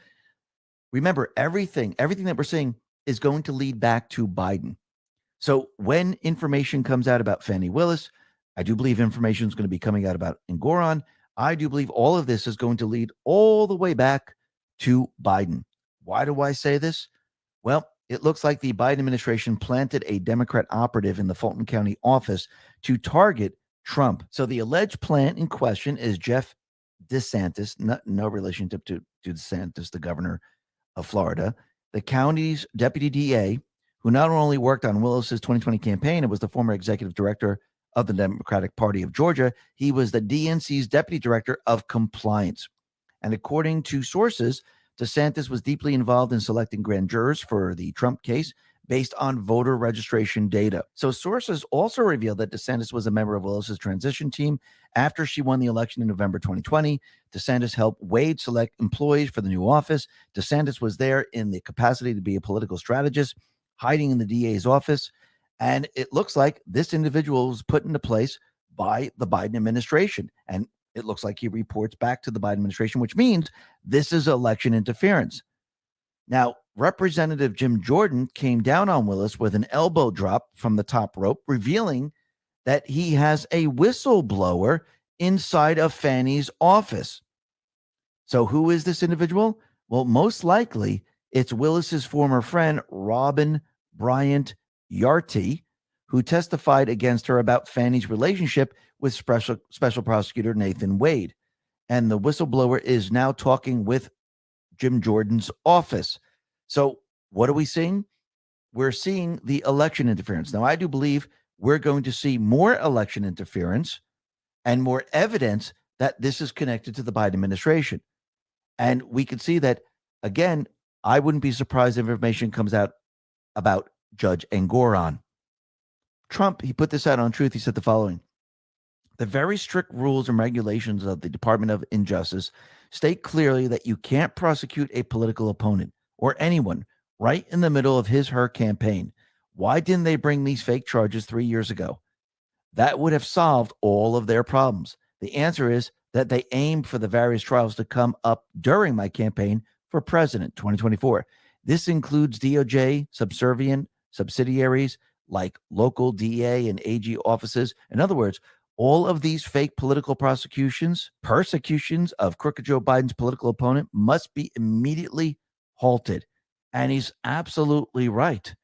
Remember, everything that we're saying is going to lead back to Biden. So when information comes out about Fani Willis, I do believe information is going to be coming out about Engoron. I do believe all of this is going to lead all the way back to Biden. Why do I say this? Well, it looks like the Biden administration planted a Democrat operative in the Fulton County office to target Trump. So the alleged plan in question is Jeff DeSantis, no relationship to DeSantis, the governor of Florida, the county's deputy DA, who not only worked on Willis's 2020 campaign and was the former executive director of the Democratic Party of Georgia, he was the DNC's deputy director of compliance. And according to sources, DeSantis was deeply involved in selecting grand jurors for the Trump case based on voter registration data. So sources also revealed that DeSantis was a member of Willis's transition team after she won the election in November 2020. DeSantis helped Wade select employees for the new office. DeSantis was there in the capacity to be a political strategist hiding in the DA's office. And it looks like this individual was put into place by the Biden administration. And it looks like he reports back to the Biden administration, which means this is election interference. Now, Representative Jim Jordan came down on Willis with an elbow drop from the top rope, revealing that he has a whistleblower inside of Fannie's office. So who is this individual? Well, most likely it's Willis's former friend, Robin Bryant Yarty, who testified against her about Fannie's relationship with Special Prosecutor Nathan Wade. And the whistleblower is now talking with Jim Jordan's office. So what are we seeing? We're seeing the election interference. Now, I do believe we're going to see more election interference and more evidence that this is connected to the Biden administration. And we can see that, again, I wouldn't be surprised if information comes out about Judge Engoron. Trump, he put this out on Truth. He said the following: the very strict rules and regulations of the Department of Injustice state clearly that you can't prosecute a political opponent or anyone right in the middle of his/her campaign. Why didn't they bring these fake charges 3 years ago? That would have solved all of their problems. The answer is that they aimed for the various trials to come up during my campaign for president 2024. This includes DOJ subservient subsidiaries like local DA and AG offices. In other words, all of these fake political persecutions of crooked Joe Biden's political opponent must be immediately halted. And he's absolutely right.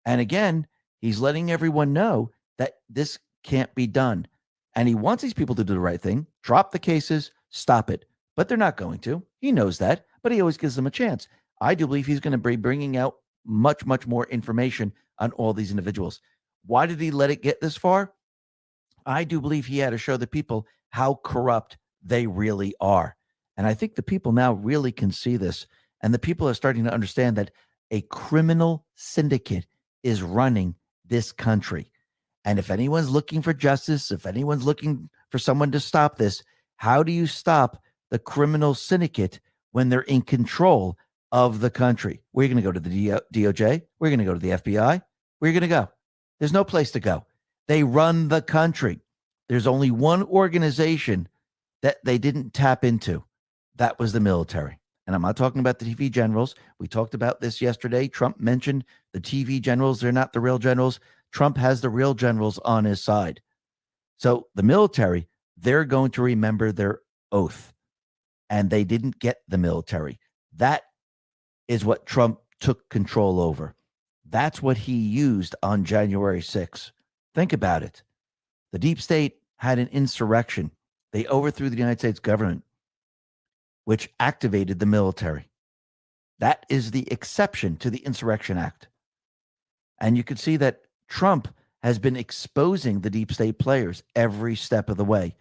And again, he's letting everyone know that this can't be done. And he wants these people to do the right thing, drop the cases, stop it. But they're not going to. He knows that, but he always gives them a chance. I do believe he's going to be bringing out much, much more information on all these individuals. Why did he let it get this far? I do believe he had to show the people how corrupt they really are. And I think the people now really can see this. And the people are starting to understand that a criminal syndicate is running this country. And if anyone's looking for justice, if anyone's looking for someone to stop this, how do you stop the criminal syndicate when they're in control of the country? We're going to go to the DOJ. We're going to go to the FBI. Where are you going to go? There's no place to go. They run the country. There's only one organization that they didn't tap into. That was the military. And I'm not talking about the TV generals. We talked about this yesterday. Trump mentioned the TV generals. They're not the real generals. Trump has the real generals on his side. So the military, they're going to remember their oath. And they didn't get the military. That is what Trump took control over. That's what he used on January 6th. Think about it. The deep state had an insurrection. They overthrew the United States government, which activated the military. That is the exception to the Insurrection Act. And you can see that Trump has been exposing the deep state players every step of the way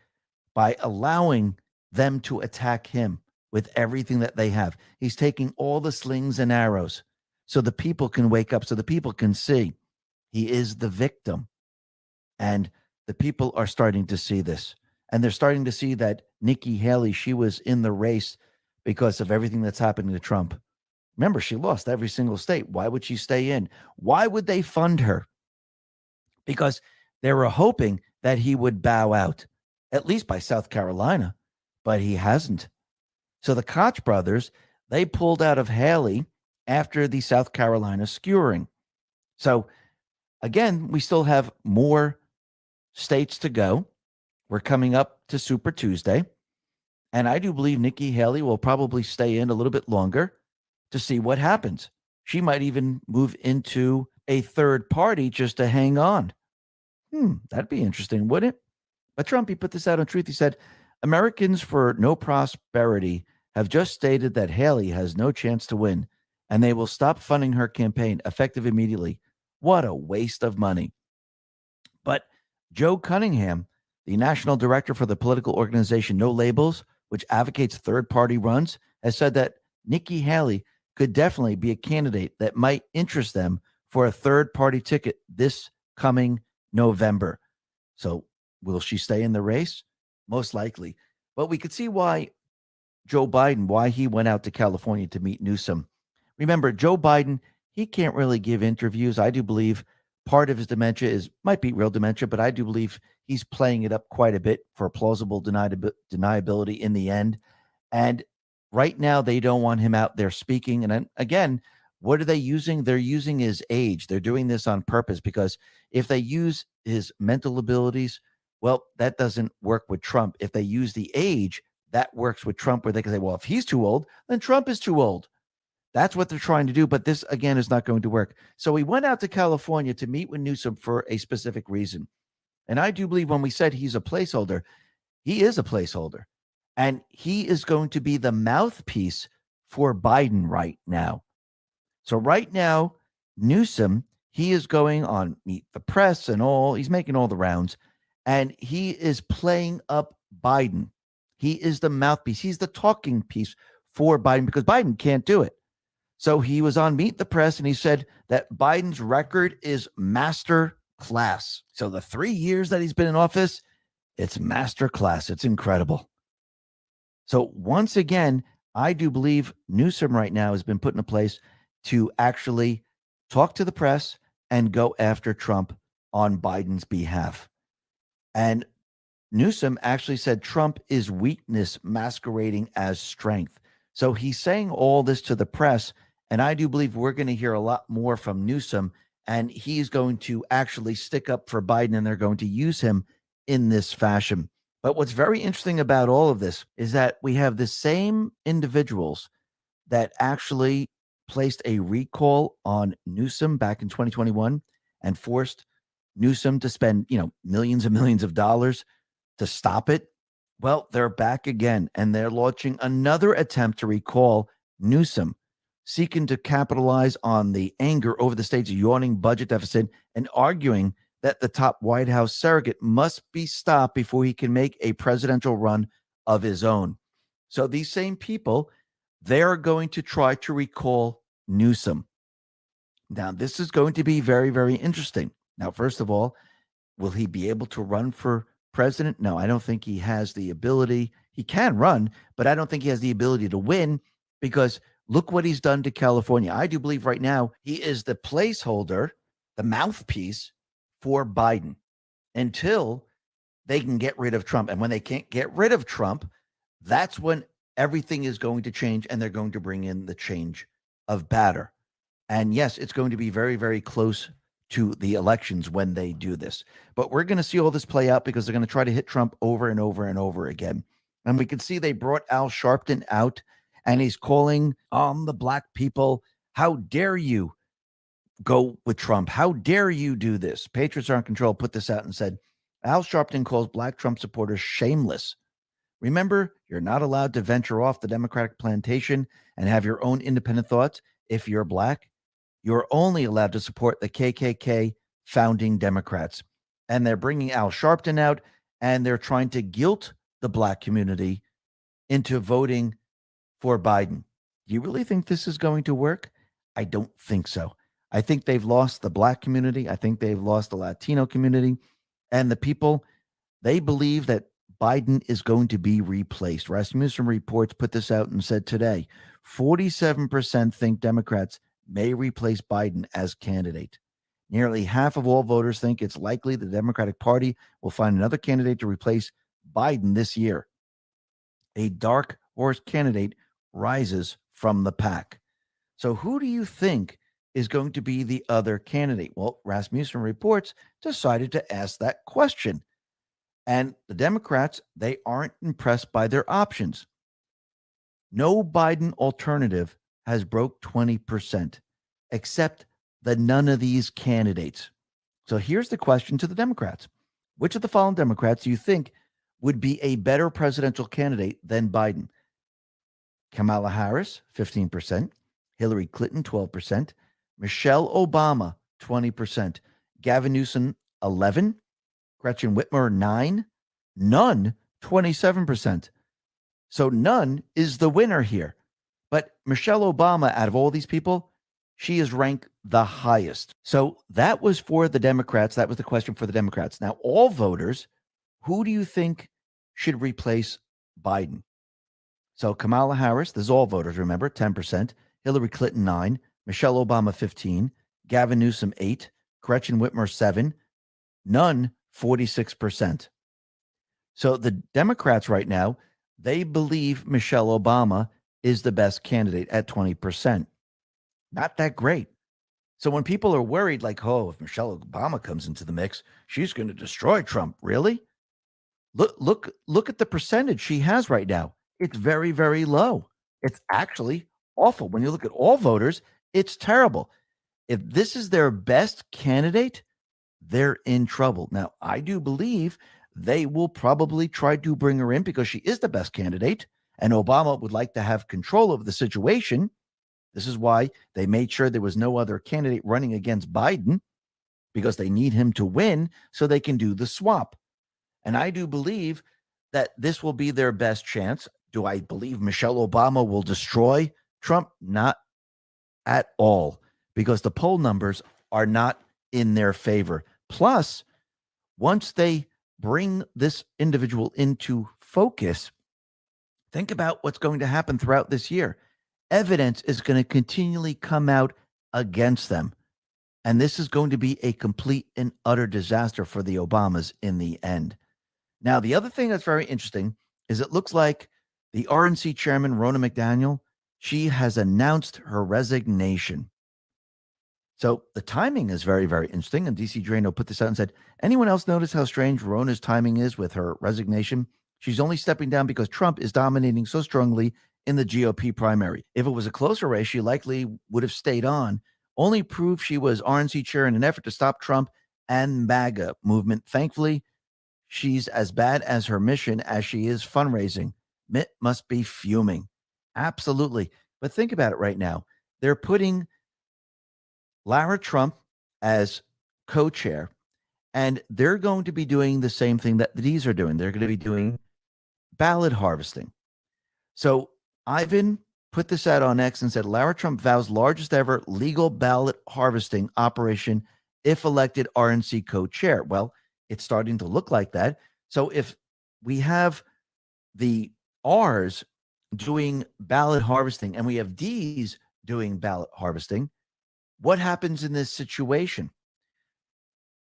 by allowing them to attack him with everything that they have. He's taking all the slings and arrows so the people can wake up, so the people can see he is the victim. And the people are starting to see this. And they're starting to see that Nikki Haley, she was in the race because of everything that's happening to Trump. Remember, she lost every single state. Why would she stay in? Why would they fund her? Because they were hoping that he would bow out, at least by South Carolina, but he hasn't. So the Koch brothers, they pulled out of Haley after the South Carolina skewering. So again, we still have more states to go. We're coming up to Super Tuesday. And I do believe Nikki Haley will probably stay in a little bit longer to see what happens. She might even move into a third party just to hang on. That'd be interesting, wouldn't it? But Trump, he put this out on Truth. He said, Americans for No Prosperity have just stated that Haley has no chance to win, and they will stop funding her campaign effective immediately. What a waste of money. But Joe Cunningham, the national director for the political organization No Labels, which advocates third-party runs, has said that Nikki Haley could definitely be a candidate that might interest them for a third-party ticket this coming November. So will she stay in the race? Most likely. But we could see why Joe Biden, why he went out to California to meet Newsom. Remember, Joe Biden, he can't really give interviews. I do believe part of his dementia might be real dementia, but I do believe he's playing it up quite a bit for plausible deniability in the end. And right now, they don't want him out there speaking. And again, what are they using? They're using his age. They're doing this on purpose because if they use his mental abilities, well, that doesn't work with Trump. If they use the age, that works with Trump, where they can say, well, if he's too old, then Trump is too old. That's what they're trying to do. But this, again, is not going to work. So he went out to California to meet with Newsom for a specific reason. And I do believe when we said he's a placeholder, he is a placeholder. And he is going to be the mouthpiece for Biden right now. So right now, Newsom, he is going on Meet the Press and all. He's making all the rounds. And he is playing up Biden. He is the mouthpiece. He's the talking piece for Biden because Biden can't do it. So he was on Meet the Press and he said that Biden's record is master class. So the 3 years that he's been in office, it's master class. It's incredible. So once again, I do believe Newsom right now has been put in a place to actually talk to the press and go after Trump on Biden's behalf. And Newsom actually said Trump is weakness masquerading as strength. So he's saying all this to the press. And I do believe we're going to hear a lot more from Newsom. And he's going to actually stick up for Biden and they're going to use him in this fashion. But what's very interesting about all of this is that we have the same individuals that actually placed a recall on Newsom back in 2021 and forced Newsom to spend, millions and millions of dollars to stop it. Well, they're back again and they're launching another attempt to recall Newsom, seeking to capitalize on the anger over the state's yawning budget deficit and arguing that the top White House surrogate must be stopped before he can make a presidential run of his own. So these same people, they're going to try to recall Newsom. Now, this is going to be very, very interesting. Now, first of all, will he be able to run for president? No, I don't think he has the ability. He can run, but I don't think he has the ability to win because look what he's done to California. I do believe right now he is the placeholder, the mouthpiece for Biden until they can get rid of Trump. And when they can't get rid of Trump, that's when everything is going to change and they're going to bring in the change of batter. And yes, it's going to be very, very close to the elections when they do this. But we're going to see all this play out because they're going to try to hit Trump over and over and over again. And we can see they brought Al Sharpton out and he's calling on the black people. How dare you go with Trump? How dare you do this? Patriots Are in Control put this out and said, Al Sharpton calls black Trump supporters shameless. Remember, you're not allowed to venture off the Democratic plantation and have your own independent thoughts if you're black. You're only allowed to support the KKK founding Democrats. And they're bringing Al Sharpton out and they're trying to guilt the black community into voting for Biden. Do you really think this is going to work? I don't think so. I think they've lost the black community. I think they've lost the Latino community. And the people, they believe that Biden is going to be replaced. Rasmussen Reports put this out and said today, 47% think Democrats may replace Biden as candidate. Nearly half of all voters think it's likely the Democratic Party will find another candidate to replace Biden this year. A dark horse candidate rises from the pack. So who do you think is going to be the other candidate? Well, Rasmussen Reports decided to ask that question. And the Democrats, they aren't impressed by their options. No Biden alternative has broke 20%, except the none of these candidates. So here's the question to the Democrats. Which of the following Democrats do you think would be a better presidential candidate than Biden? Kamala Harris, 15%. Hillary Clinton, 12%. Michelle Obama, 20%. Gavin Newsom, 11%. Gretchen Whitmer, 9%. None, 27%. So none is the winner here. But Michelle Obama, out of all these people, she is ranked the highest. So that was for the Democrats. That was the question for the Democrats. Now, all voters, who do you think should replace Biden? So Kamala Harris, this is all voters, remember, 10%. Hillary Clinton, 9%. Michelle Obama 15, Gavin Newsom 8, Gretchen Whitmer 7, none 46%. So the Democrats right now, they believe Michelle Obama is the best candidate at 20%. Not that great. So when people are worried, like, oh, if Michelle Obama comes into the mix, she's going to destroy Trump. Really? Look at the percentage she has right now. It's very, very low. It's actually awful. When you look at all voters, it's terrible. If this is their best candidate, they're in trouble. Now, I do believe they will probably try to bring her in because she is the best candidate, and Obama would like to have control of the situation. This is why they made sure there was no other candidate running against Biden, because they need him to win so they can do the swap. And I do believe that this will be their best chance. Do I believe Michelle Obama will destroy Trump? Not at all, because the poll numbers are not in their favor. Plus, once they bring this individual into focus, think about what's going to happen throughout this year. Evidence is going to continually come out against them. And this is going to be a complete and utter disaster for the Obamas in the end. Now, the other thing that's very interesting is it looks like the RNC chairman, Ronna McDaniel, she has announced her resignation. So the timing is very, very interesting. And DC Drano put this out and said, anyone else notice how strange Ronna's timing is with her resignation? She's only stepping down because Trump is dominating so strongly in the GOP primary. If it was a closer race, she likely would have stayed on. Only proof she was RNC chair in an effort to stop Trump and MAGA movement. Thankfully, she's as bad as her mission as she is fundraising. Mitt must be fuming. Absolutely. But think about it right now. They're putting Lara Trump as co-chair, and they're going to be doing the same thing that these are doing. They're going to be doing ballot harvesting. So Ivan put this out on X and said, Lara Trump vows largest ever legal ballot harvesting operation if elected RNC co-chair. Well, it's starting to look like that. So if we have the R's doing ballot harvesting and we have D's doing ballot harvesting, what happens in this situation?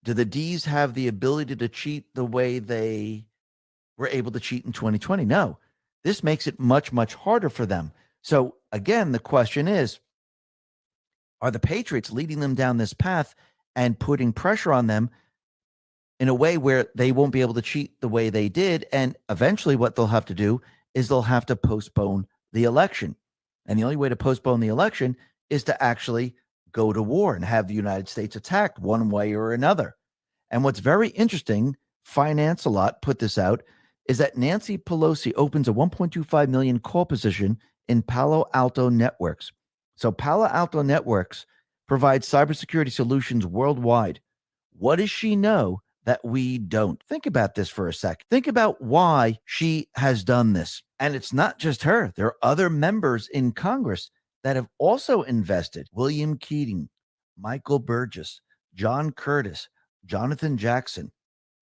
Do the D's have the ability to cheat the way they were able to cheat in 2020? No. This makes it much, much harder for them. So again, the question is, are the Patriots leading them down this path and putting pressure on them in a way where they won't be able to cheat the way they did? And eventually what they'll have to do is they'll have to postpone the election. And the only way to postpone the election is to actually go to war and have the United States attacked one way or another. And what's very interesting, Finance a Lot put this out, is that Nancy Pelosi opens a $1.25 million call position in Palo Alto Networks. So Palo Alto Networks provides cybersecurity solutions worldwide. What does she know that we don't? Think about this for a sec. Think about why she has done this. And it's not just her. There are other members in Congress that have also invested. William Keating, Michael Burgess, John Curtis, Jonathan Jackson,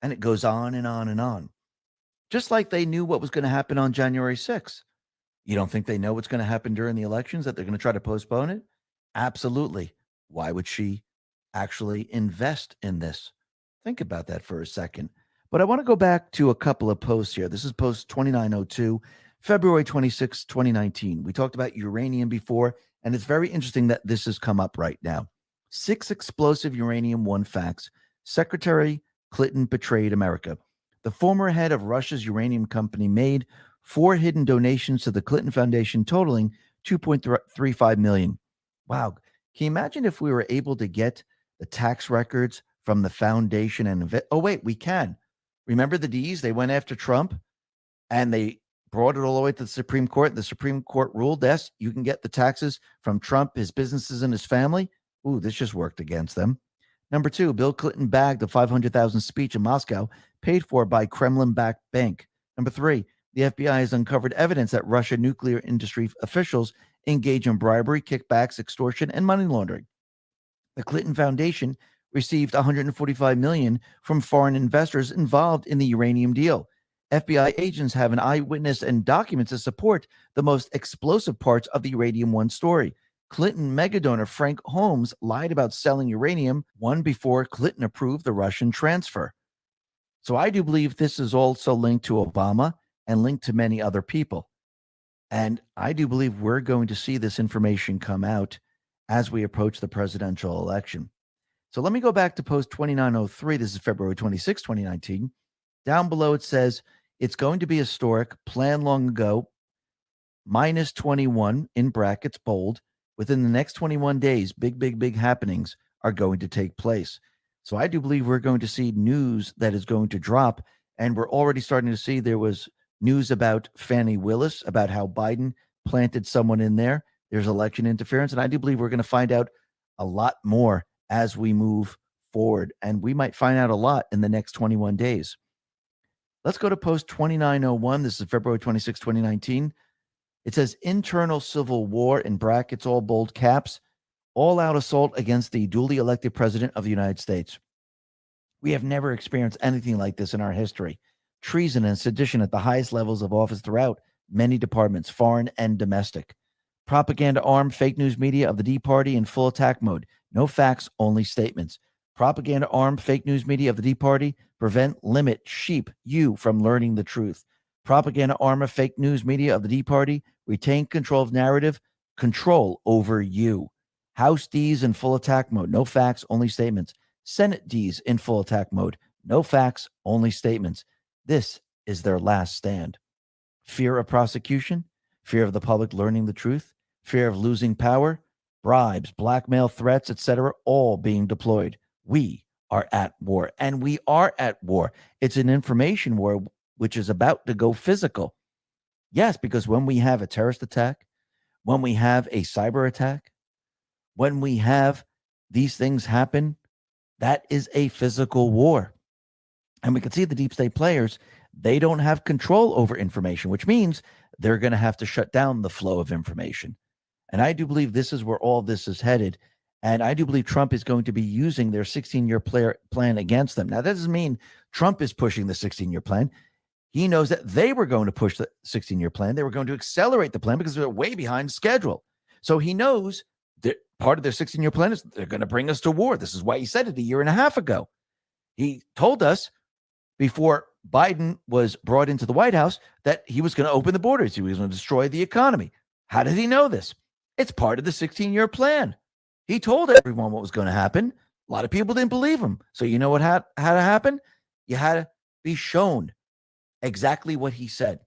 and it goes on and on and on. Just like they knew what was going to happen on January 6th. You don't think they know what's going to happen during the elections, that they're going to try to postpone it? Absolutely. Why would she actually invest in this? Think about that for a second. But I want to go back to a couple of posts here. This is post 2902, February 26, 2019. We talked about uranium before, and it's very interesting that this has come up right now. 6 explosive uranium-1 facts. Secretary Clinton betrayed America. The former head of Russia's uranium company made 4 hidden donations to the Clinton Foundation totaling $2.35 million. Wow. Can you imagine if we were able to get the tax records from the foundation and oh, wait, we can. Remember the D's? They went after Trump and they brought it all the way to the Supreme Court. The Supreme Court ruled, yes, you can get the taxes from Trump, his businesses, and his family. Ooh, this just worked against them. Number 2, Bill Clinton bagged a $500,000 speech in Moscow paid for by Kremlin-backed bank. Number 3, the FBI has uncovered evidence that Russian nuclear industry officials engage in bribery, kickbacks, extortion, and money laundering. The Clinton Foundation received $145 million from foreign investors involved in the uranium deal. FBI agents have an eyewitness and documents to support the most explosive parts of the Uranium One story. Clinton megadonor Frank Holmes lied about selling uranium one before Clinton approved the Russian transfer. So I do believe this is also linked to Obama and linked to many other people. And I do believe we're going to see this information come out as we approach the presidential election. So let me go back to post 2903. This is February 26, 2019. Down below it says, it's going to be historic, planned long ago, minus 21 in brackets, bold. Within the next 21 days, big happenings are going to take place. So I do believe we're going to see news that is going to drop. And we're already starting to see there was news about Fannie Willis, about how Biden planted someone in there. There's election interference. And I do believe we're going to find out a lot more as we move forward. And we might find out a lot in the next 21 days. Let's go to post 2901. This is February 26, 2019. It says internal civil war in brackets, all bold caps, all out assault against the duly elected president of the United States. We have never experienced anything like this in our history. Treason and sedition at the highest levels of office throughout many departments, foreign and domestic. Propaganda armed fake news media of the D Party in full attack mode. No facts, only statements. Propaganda armed fake news media of the D Party prevent, limit, sheep you from learning the truth. Propaganda armor fake news media of the D Party retain control of narrative, control over you. House D's in full attack mode. No facts, only statements. Senate D's in full attack mode. No facts, only statements. This is their last stand. Fear of prosecution, fear of the public learning the truth, fear of losing power, bribes, blackmail, threats, etc., all being deployed. We are at war, and we are at war. It's an information war which is about to go physical. Yes, because when we have a terrorist attack, when we have a cyber attack, when we have these things happen, that is a physical war. And we can see the deep state players, they don't have control over information, which means they're going to have to shut down the flow of information. And I do believe this is where all this is headed. And I do believe Trump is going to be using their 16-year plan against them. Now, that doesn't mean Trump is pushing the 16-year plan. He knows that they were going to push the 16-year plan. They were going to accelerate the plan because they're way behind schedule. So he knows that part of their 16-year plan is they're going to bring us to war. This is why he said it a year and a half ago. He told us before Biden was brought into the White House that he was going to open the borders. He was going to destroy the economy. How did he know this? It's part of the 16-year plan. He told everyone what was going to happen. A lot of people didn't believe him. So you know what had to happen? You had to be shown exactly what he said.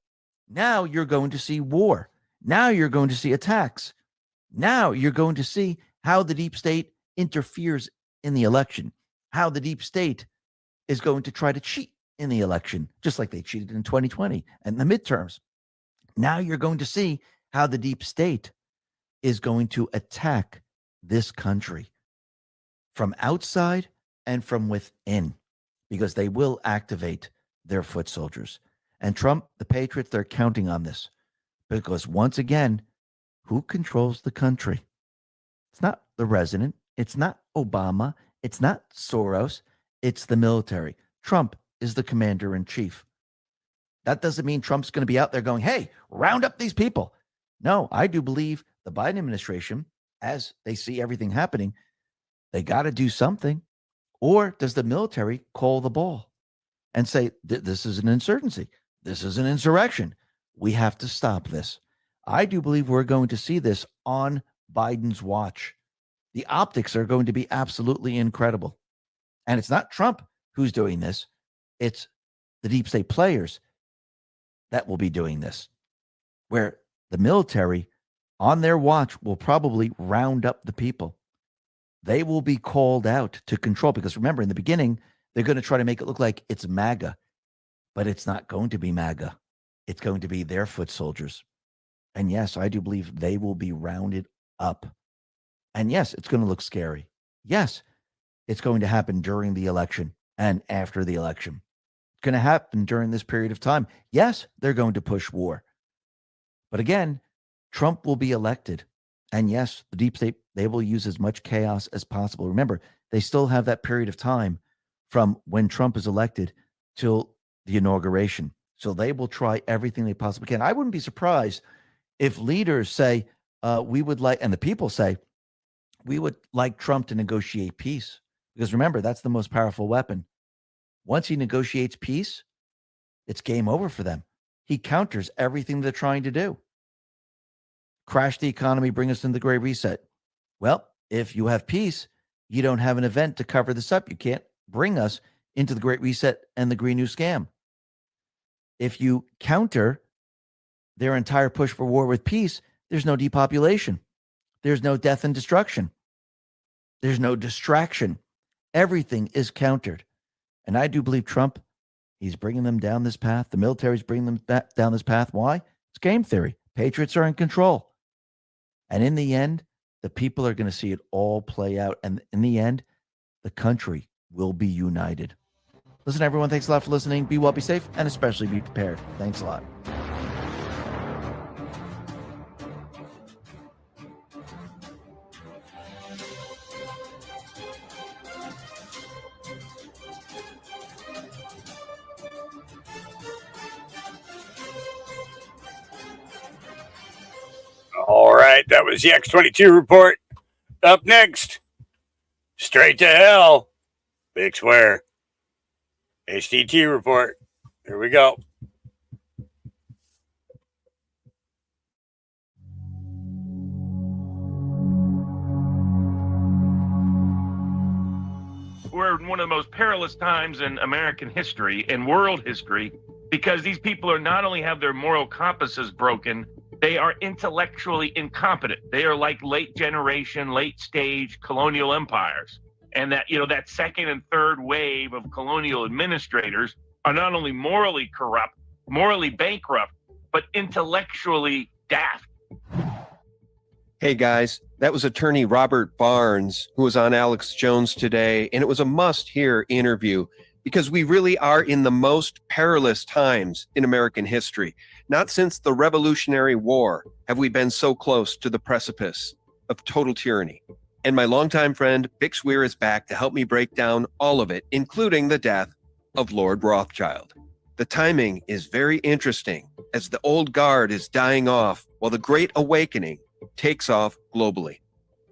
Now you're going to see war. Now you're going to see attacks. Now you're going to see how the deep state interferes in the election, how the deep state is going to try to cheat in the election, just like they cheated in 2020 and the midterms. Now you're going to see how the deep state is going to attack this country from outside and from within, because they will activate their foot soldiers. And Trump, the Patriots, they're counting on this, because once again, who controls the country? It's not the resident. It's not Obama. It's not Soros. It's the military. Trump is the commander in chief. That doesn't mean Trump's going to be out there going, hey, round up these people. No, I do believe the Biden administration, as they see everything happening, they got to do something. Or does the military call the ball and say, this is an insurgency? This is an insurrection. We have to stop this. I do believe we're going to see this on Biden's watch. The optics are going to be absolutely incredible. And it's not Trump who's doing this. It's the deep state players that will be doing this, where the military on their watch will probably round up the people. They will be called out to control, because remember, in the beginning, they're going to try to make it look like it's MAGA, but it's not going to be MAGA. It's going to be their foot soldiers. And yes, I do believe they will be rounded up. And yes, it's going to look scary. Yes, it's going to happen during the election and after the election. It's going to happen during this period of time. Yes, they're going to push war. But again, Trump will be elected. And yes, the deep state, they will use as much chaos as possible. Remember, they still have that period of time from when Trump is elected till the inauguration. So they will try everything they possibly can. I wouldn't be surprised if leaders say, we would like, and the people say, we would like Trump to negotiate peace. Because remember, that's the most powerful weapon. Once he negotiates peace, it's game over for them. He counters everything they're trying to do. Crash the economy, bring us into the Great Reset. Well, if you have peace, you don't have an event to cover this up. You can't bring us into the Great Reset and the Green New Scam. If you counter their entire push for war with peace, there's no depopulation. There's no death and destruction. There's no distraction. Everything is countered. And I do believe Trump, he's bringing them down this path. The military's bringing them down this path. Why? It's game theory. Patriots are in control. And in the end, the people are going to see it all play out. And in the end, the country will be united. Listen, everyone, thanks a lot for listening. Be well, be safe, and especially be prepared. Thanks a lot. All right, that was the X22 report. Up next, straight to hell. Big swear. HDT report. Here we go. We're in one of the most perilous times in American history and world history because these people are not only have their moral compasses broken, they are intellectually incompetent. They are like late generation, late stage colonial empires. And that, that second and third wave of colonial administrators are not only morally corrupt, morally bankrupt, but intellectually daft. Hey guys, that was attorney Robert Barnes, who was on Alex Jones today, and it was a must-hear interview because we really are in the most perilous times in American history. Not since the Revolutionary War have we been so close to the precipice of total tyranny. And my longtime friend, Bix Weir, is back to help me break down all of it, including the death of Lord Rothschild. The timing is very interesting as the old guard is dying off while the Great Awakening takes off globally.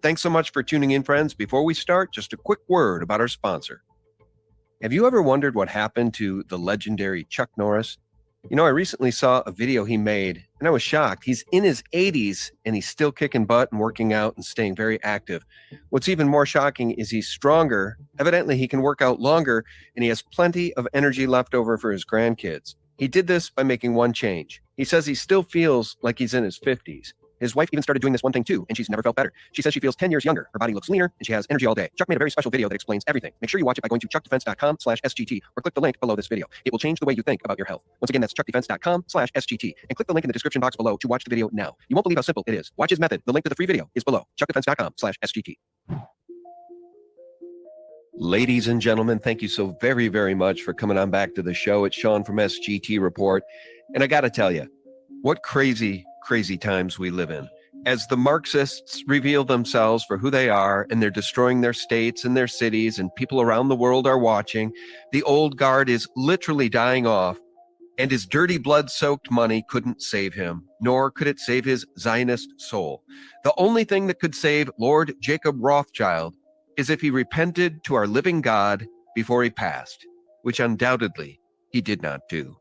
Thanks so much for tuning in, friends. Before we start, just a quick word about our sponsor. Have you ever wondered what happened to the legendary Chuck Norris? I recently saw a video he made, and I was shocked. He's in his 80s, and he's still kicking butt and working out and staying very active. What's even more shocking is he's stronger. Evidently, he can work out longer, and he has plenty of energy left over for his grandkids. He did this by making one change. He says he still feels like he's in his 50s. His wife even started doing this one thing too, and she's never felt better. She says she feels 10 years younger. Her body looks leaner, and she has energy all day. Chuck made a very special video that explains everything. Make sure you watch it by going to chuckdefense.com/SGT or click the link below this video. It will change the way you think about your health. Once again, that's chuckdefense.com/SGT, and click the link in the description box below to watch the video now. You won't believe how simple it is. Watch his method. The link to the free video is below. chuckdefense.com/SGT. Ladies and gentlemen, thank you so very, very much for coming on back to the show. It's Sean from SGT Report, and I got to tell you, what crazy, crazy times we live in. As the Marxists reveal themselves for who they are, and they're destroying their states and their cities, and people around the world are watching, the old guard is literally dying off, and his dirty blood-soaked money couldn't save him, nor could it save his Zionist soul. The only thing that could save Lord Jacob Rothschild is if he repented to our living God before he passed, which undoubtedly he did not do.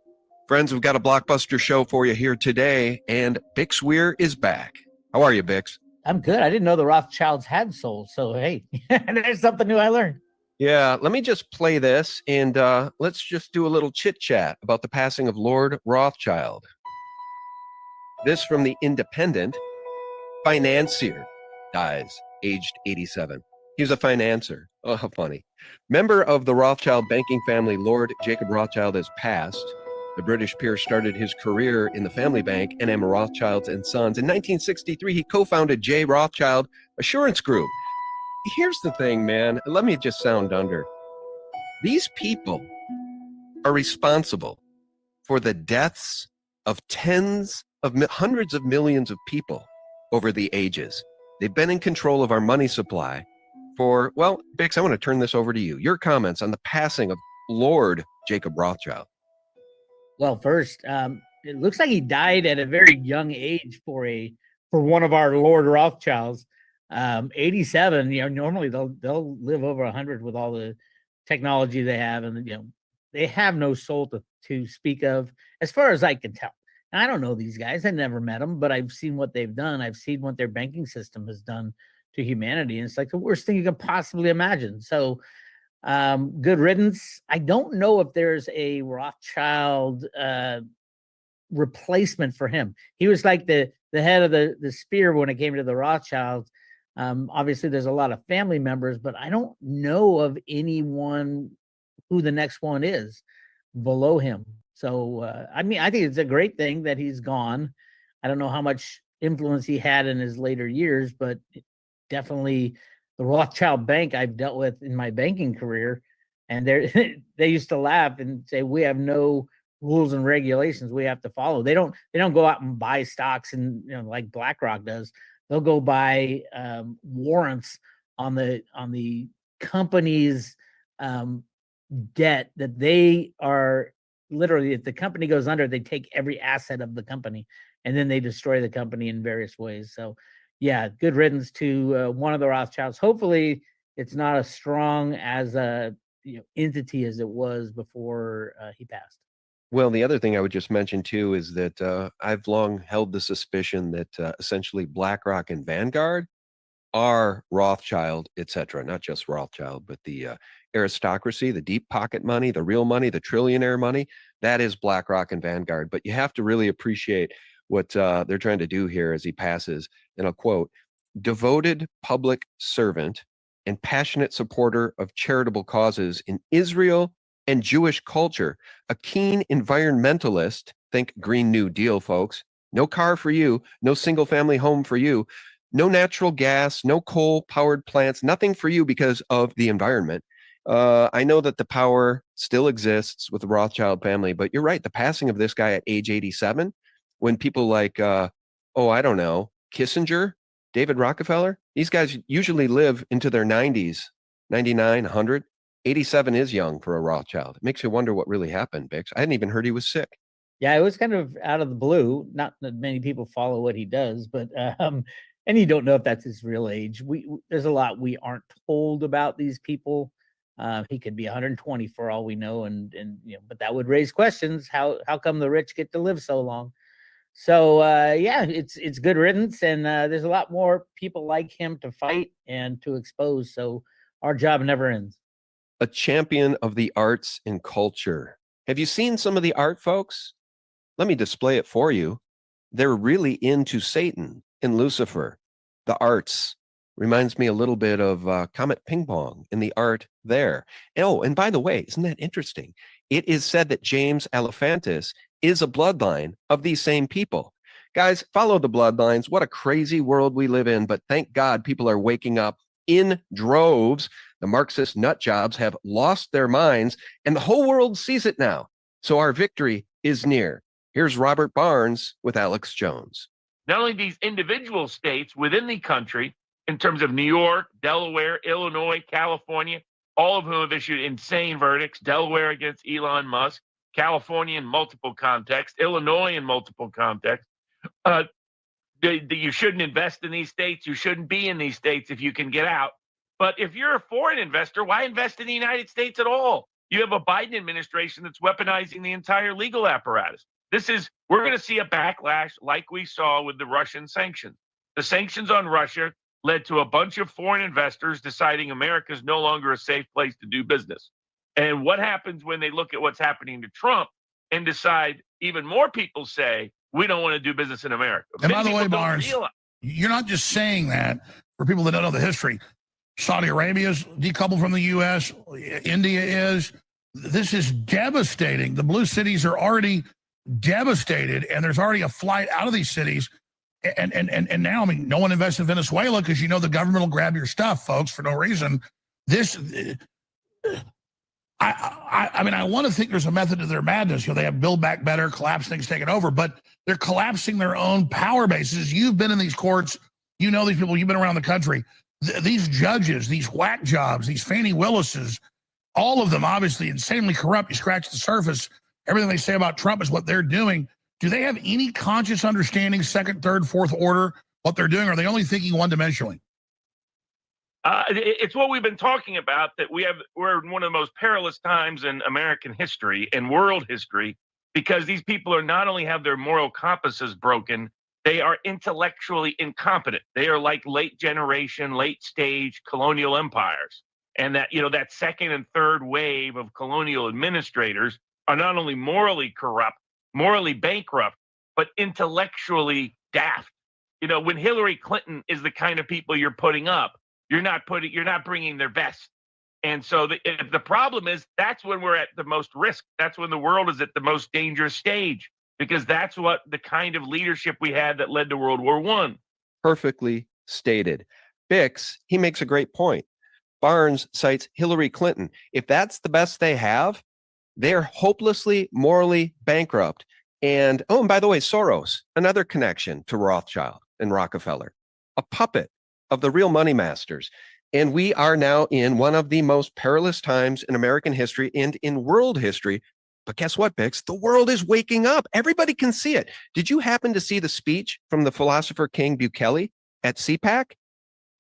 Friends, we've got a blockbuster show for you here today, and Bix Weir is back. How are you, Bix? I'm good. I didn't know the Rothschilds had souls. So, hey, there's something new I learned. Yeah, let me just play this, and let's just do a little chit-chat about the passing of Lord Rothschild. This from the Independent. Financier dies, aged 87. He was a financier. Oh, how funny. Member of the Rothschild banking family, Lord Jacob Rothschild, has passed. The British peer started his career in the family bank, N.M. Rothschilds and Sons. In 1963, he co-founded J. Rothschild Assurance Group. Here's the thing, man. Let me just sound under. These people are responsible for the deaths of hundreds of millions of people over the ages. They've been in control of our money supply for, well, Bix, I want to turn this over to you. Your comments on the passing of Lord Jacob Rothschild. Well, first, it looks like he died at a very young age for a for one of our Lord Rothschilds. 87, normally they'll live over 100 with all the technology they have, and they have no soul to speak of, as far as I can tell. And I don't know these guys. I never met them, but I've seen what they've done. I've seen what their banking system has done to humanity, and it's like the worst thing you could possibly imagine. So good riddance. I don't know if there's a Rothschild replacement for him. He was like the head of the spear when it came to the Rothschilds. Obviously there's a lot of family members, but I don't know of anyone who the next one is below him. So I think it's a great thing that he's gone. I don't know how much influence he had in his later years, but definitely the Rothschild Bank I've dealt with in my banking career, and they used to laugh and say, we have no rules and regulations we have to follow. They don't go out and buy stocks and like BlackRock does. They'll go buy warrants on the company's debt that they are literally, if the company goes under, they take every asset of the company and then they destroy the company in various ways. So yeah, good riddance to one of the Rothschilds. Hopefully it's not as strong as a entity as it was before he passed. Well, the other thing I would just mention too is that I've long held the suspicion that essentially BlackRock and Vanguard are Rothschild, etc. Not just Rothschild, but the aristocracy, the deep pocket money, the real money, the trillionaire money. That is BlackRock and Vanguard. But you have to really appreciate what they're trying to do here as he passes. And I'll quote, devoted public servant and passionate supporter of charitable causes in Israel and Jewish culture, a keen environmentalist, think Green New Deal, folks, no car for you, no single family home for you, no natural gas, no coal powered plants, nothing for you because of the environment. I know that the power still exists with the Rothschild family, but you're right. The passing of this guy at age 87, when people like, I don't know, Kissinger, David Rockefeller, these guys usually live into their 90s, 99, 100. 87 is young for a Rothschild. It makes you wonder what really happened, Bix. I hadn't even heard he was sick. Yeah, it was kind of out of the blue. Not that many people follow what he does, but and you don't know if that's his real age. There's a lot we aren't told about these people. He could be 120 for all we know, and but that would raise questions. How come the rich get to live so long? So yeah, it's good riddance, and there's a lot more people like him to fight and to expose. So our job never ends. A champion of the arts and culture. Have you seen some of the art, folks? Let me display it for you. They're really into Satan and Lucifer. The arts reminds me a little bit of Comet Ping Pong in the art there. Oh, and by the way, isn't that interesting? It is said that James Alefantis is a bloodline of these same people. Guys, follow the bloodlines. What a crazy world we live in, but thank God people are waking up in droves. The Marxist nut jobs have lost their minds, and the whole world sees it now. So our victory is near. Here's Robert Barnes with Alex Jones. Not only these individual states within the country, in terms of New York, Delaware, Illinois, California, all of whom have issued insane verdicts. Delaware against Elon Musk, California in multiple contexts, Illinois in multiple contexts. You shouldn't invest in these states. You shouldn't be in these states if you can get out. But if you're a foreign investor, why invest in the United States at all? You have a Biden administration that's weaponizing the entire legal apparatus. We're going to see a backlash like we saw with the Russian sanctions. The sanctions on Russia led to a bunch of foreign investors deciding America is no longer a safe place to do business. And what happens when they look at what's happening to Trump and decide, even more people say, we don't want to do business in America. And by the way, Barnes, you're not just saying that for people that don't know the history. Saudi Arabia is decoupled from the U.S. India is. This is devastating. The blue cities are already devastated, and there's already a flight out of these cities. And now, I mean, no one invests in Venezuela because the government will grab your stuff, folks, for no reason. I want to think there's a method to their madness. They have Build Back Better, collapse things, taken over, but they're collapsing their own power bases. You've been in these courts. You know these people. You've been around the country. These judges, these whack jobs, these Fannie Willises, all of them obviously insanely corrupt. You scratch the surface. Everything they say about Trump is what they're doing. Do they have any conscious understanding, second, third, fourth order, what they're doing? Or are they only thinking one-dimensionally? It's what we've been talking about, that we're in one of the most perilous times in American history and world history, because these people are not only have their moral compasses broken, they are intellectually incompetent. They are like late generation, late stage colonial empires. And that, that second and third wave of colonial administrators are not only morally corrupt, morally bankrupt, but intellectually daft. When Hillary Clinton is the kind of people you're putting up, you're not bringing their best. And so the problem is, that's when we're at the most risk. That's when the world is at the most dangerous stage, because that's what the kind of leadership we had that led to World War I. Perfectly stated. Bix, he makes a great point. Barnes cites Hillary Clinton. If that's the best they have, they're hopelessly morally bankrupt. And by the way, Soros, another connection to Rothschild and Rockefeller, a puppet of the real money masters. And we are now in one of the most perilous times in American history and in world history. But guess what, Bix? The world is waking up. Everybody can see it. Did you happen to see the speech from the philosopher King Bukele at CPAC?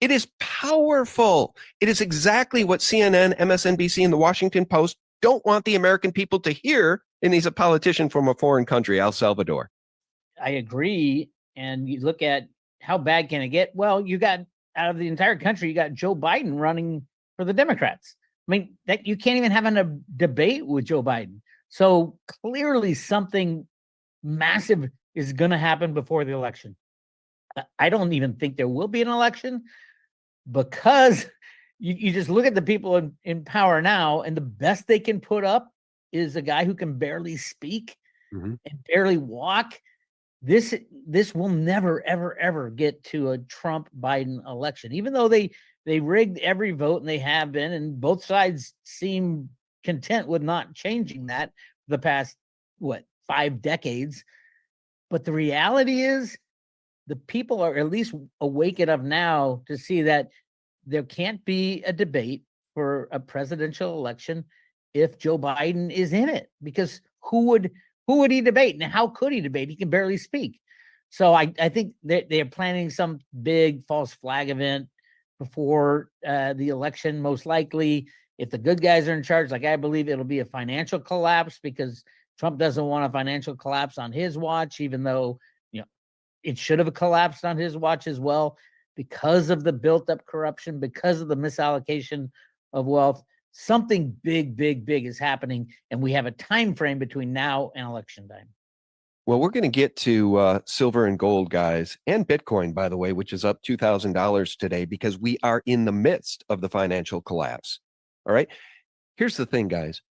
It is powerful. It is exactly what CNN, MSNBC, and the Washington Post don't want the American people to hear. And he's a politician from a foreign country, El Salvador. I agree. And you look at how bad can it get? Well, you got, out of the entire country, you got Joe Biden running for the Democrats. I mean, that you can't even have a debate with Joe Biden. So clearly something massive is going to happen before the election. I don't even think there will be an election, because you just look at the people in power now, and the best they can put up is a guy who can barely speak and barely walk. This will never, ever, ever get to a Trump-Biden election, even though they rigged every vote, and they have been, and both sides seem content with not changing that the past, 5 decades. But the reality is, the people are at least awake enough now to see that there can't be a debate for a presidential election if Joe Biden is in it, because who would he debate, and how could he debate? He can barely speak. So I think they're planning some big false flag event before the election. Most likely, if the good guys are in charge, like I believe, it'll be a financial collapse, because Trump doesn't want a financial collapse on his watch, even though it should have collapsed on his watch as well, because of the built-up corruption, because of the misallocation of wealth. Something big, big, big is happening, and we have a time frame between now and election time. Well, we're going to get to silver and gold, guys, and Bitcoin, by the way, which is up $2,000 today, because we are in the midst of the financial collapse. All right. Here's the thing, guys.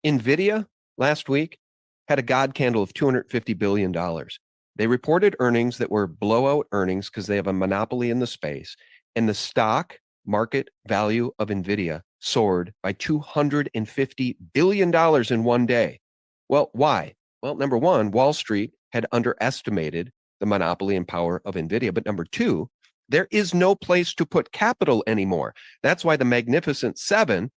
NVIDIA last week had a God candle of $250 billion. They reported earnings that were blowout earnings because they have a monopoly in the space, and the stock market value of NVIDIA soared by $250 billion in one day. Well, why? Well, number one, Wall Street had underestimated the monopoly and power of NVIDIA. But number two, there is no place to put capital anymore. That's why the Magnificent Seven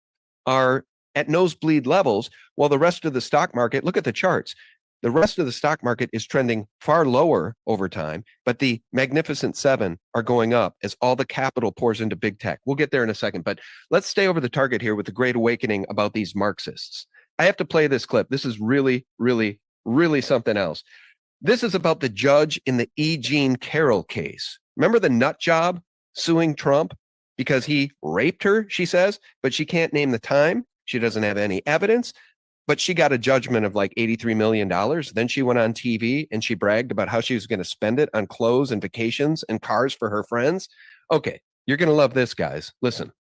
are at nosebleed levels, while the rest of the stock market, look at the charts. The rest of the stock market is trending far lower over time, but the Magnificent Seven are going up as all the capital pours into big tech. We'll get there in a second, but let's stay over the target here with the Great Awakening about these Marxists. I have to play this clip. This is really, really, really something else. This is about the judge in the E. Jean Carroll case. Remember the nut job suing Trump because he raped her, she says, but she can't name the time. She doesn't have any evidence. But she got a judgment of like $83 million. Then she went on TV and she bragged about how she was going to spend it on clothes and vacations and cars for her friends. Okay, you're going to love this, guys. Listen.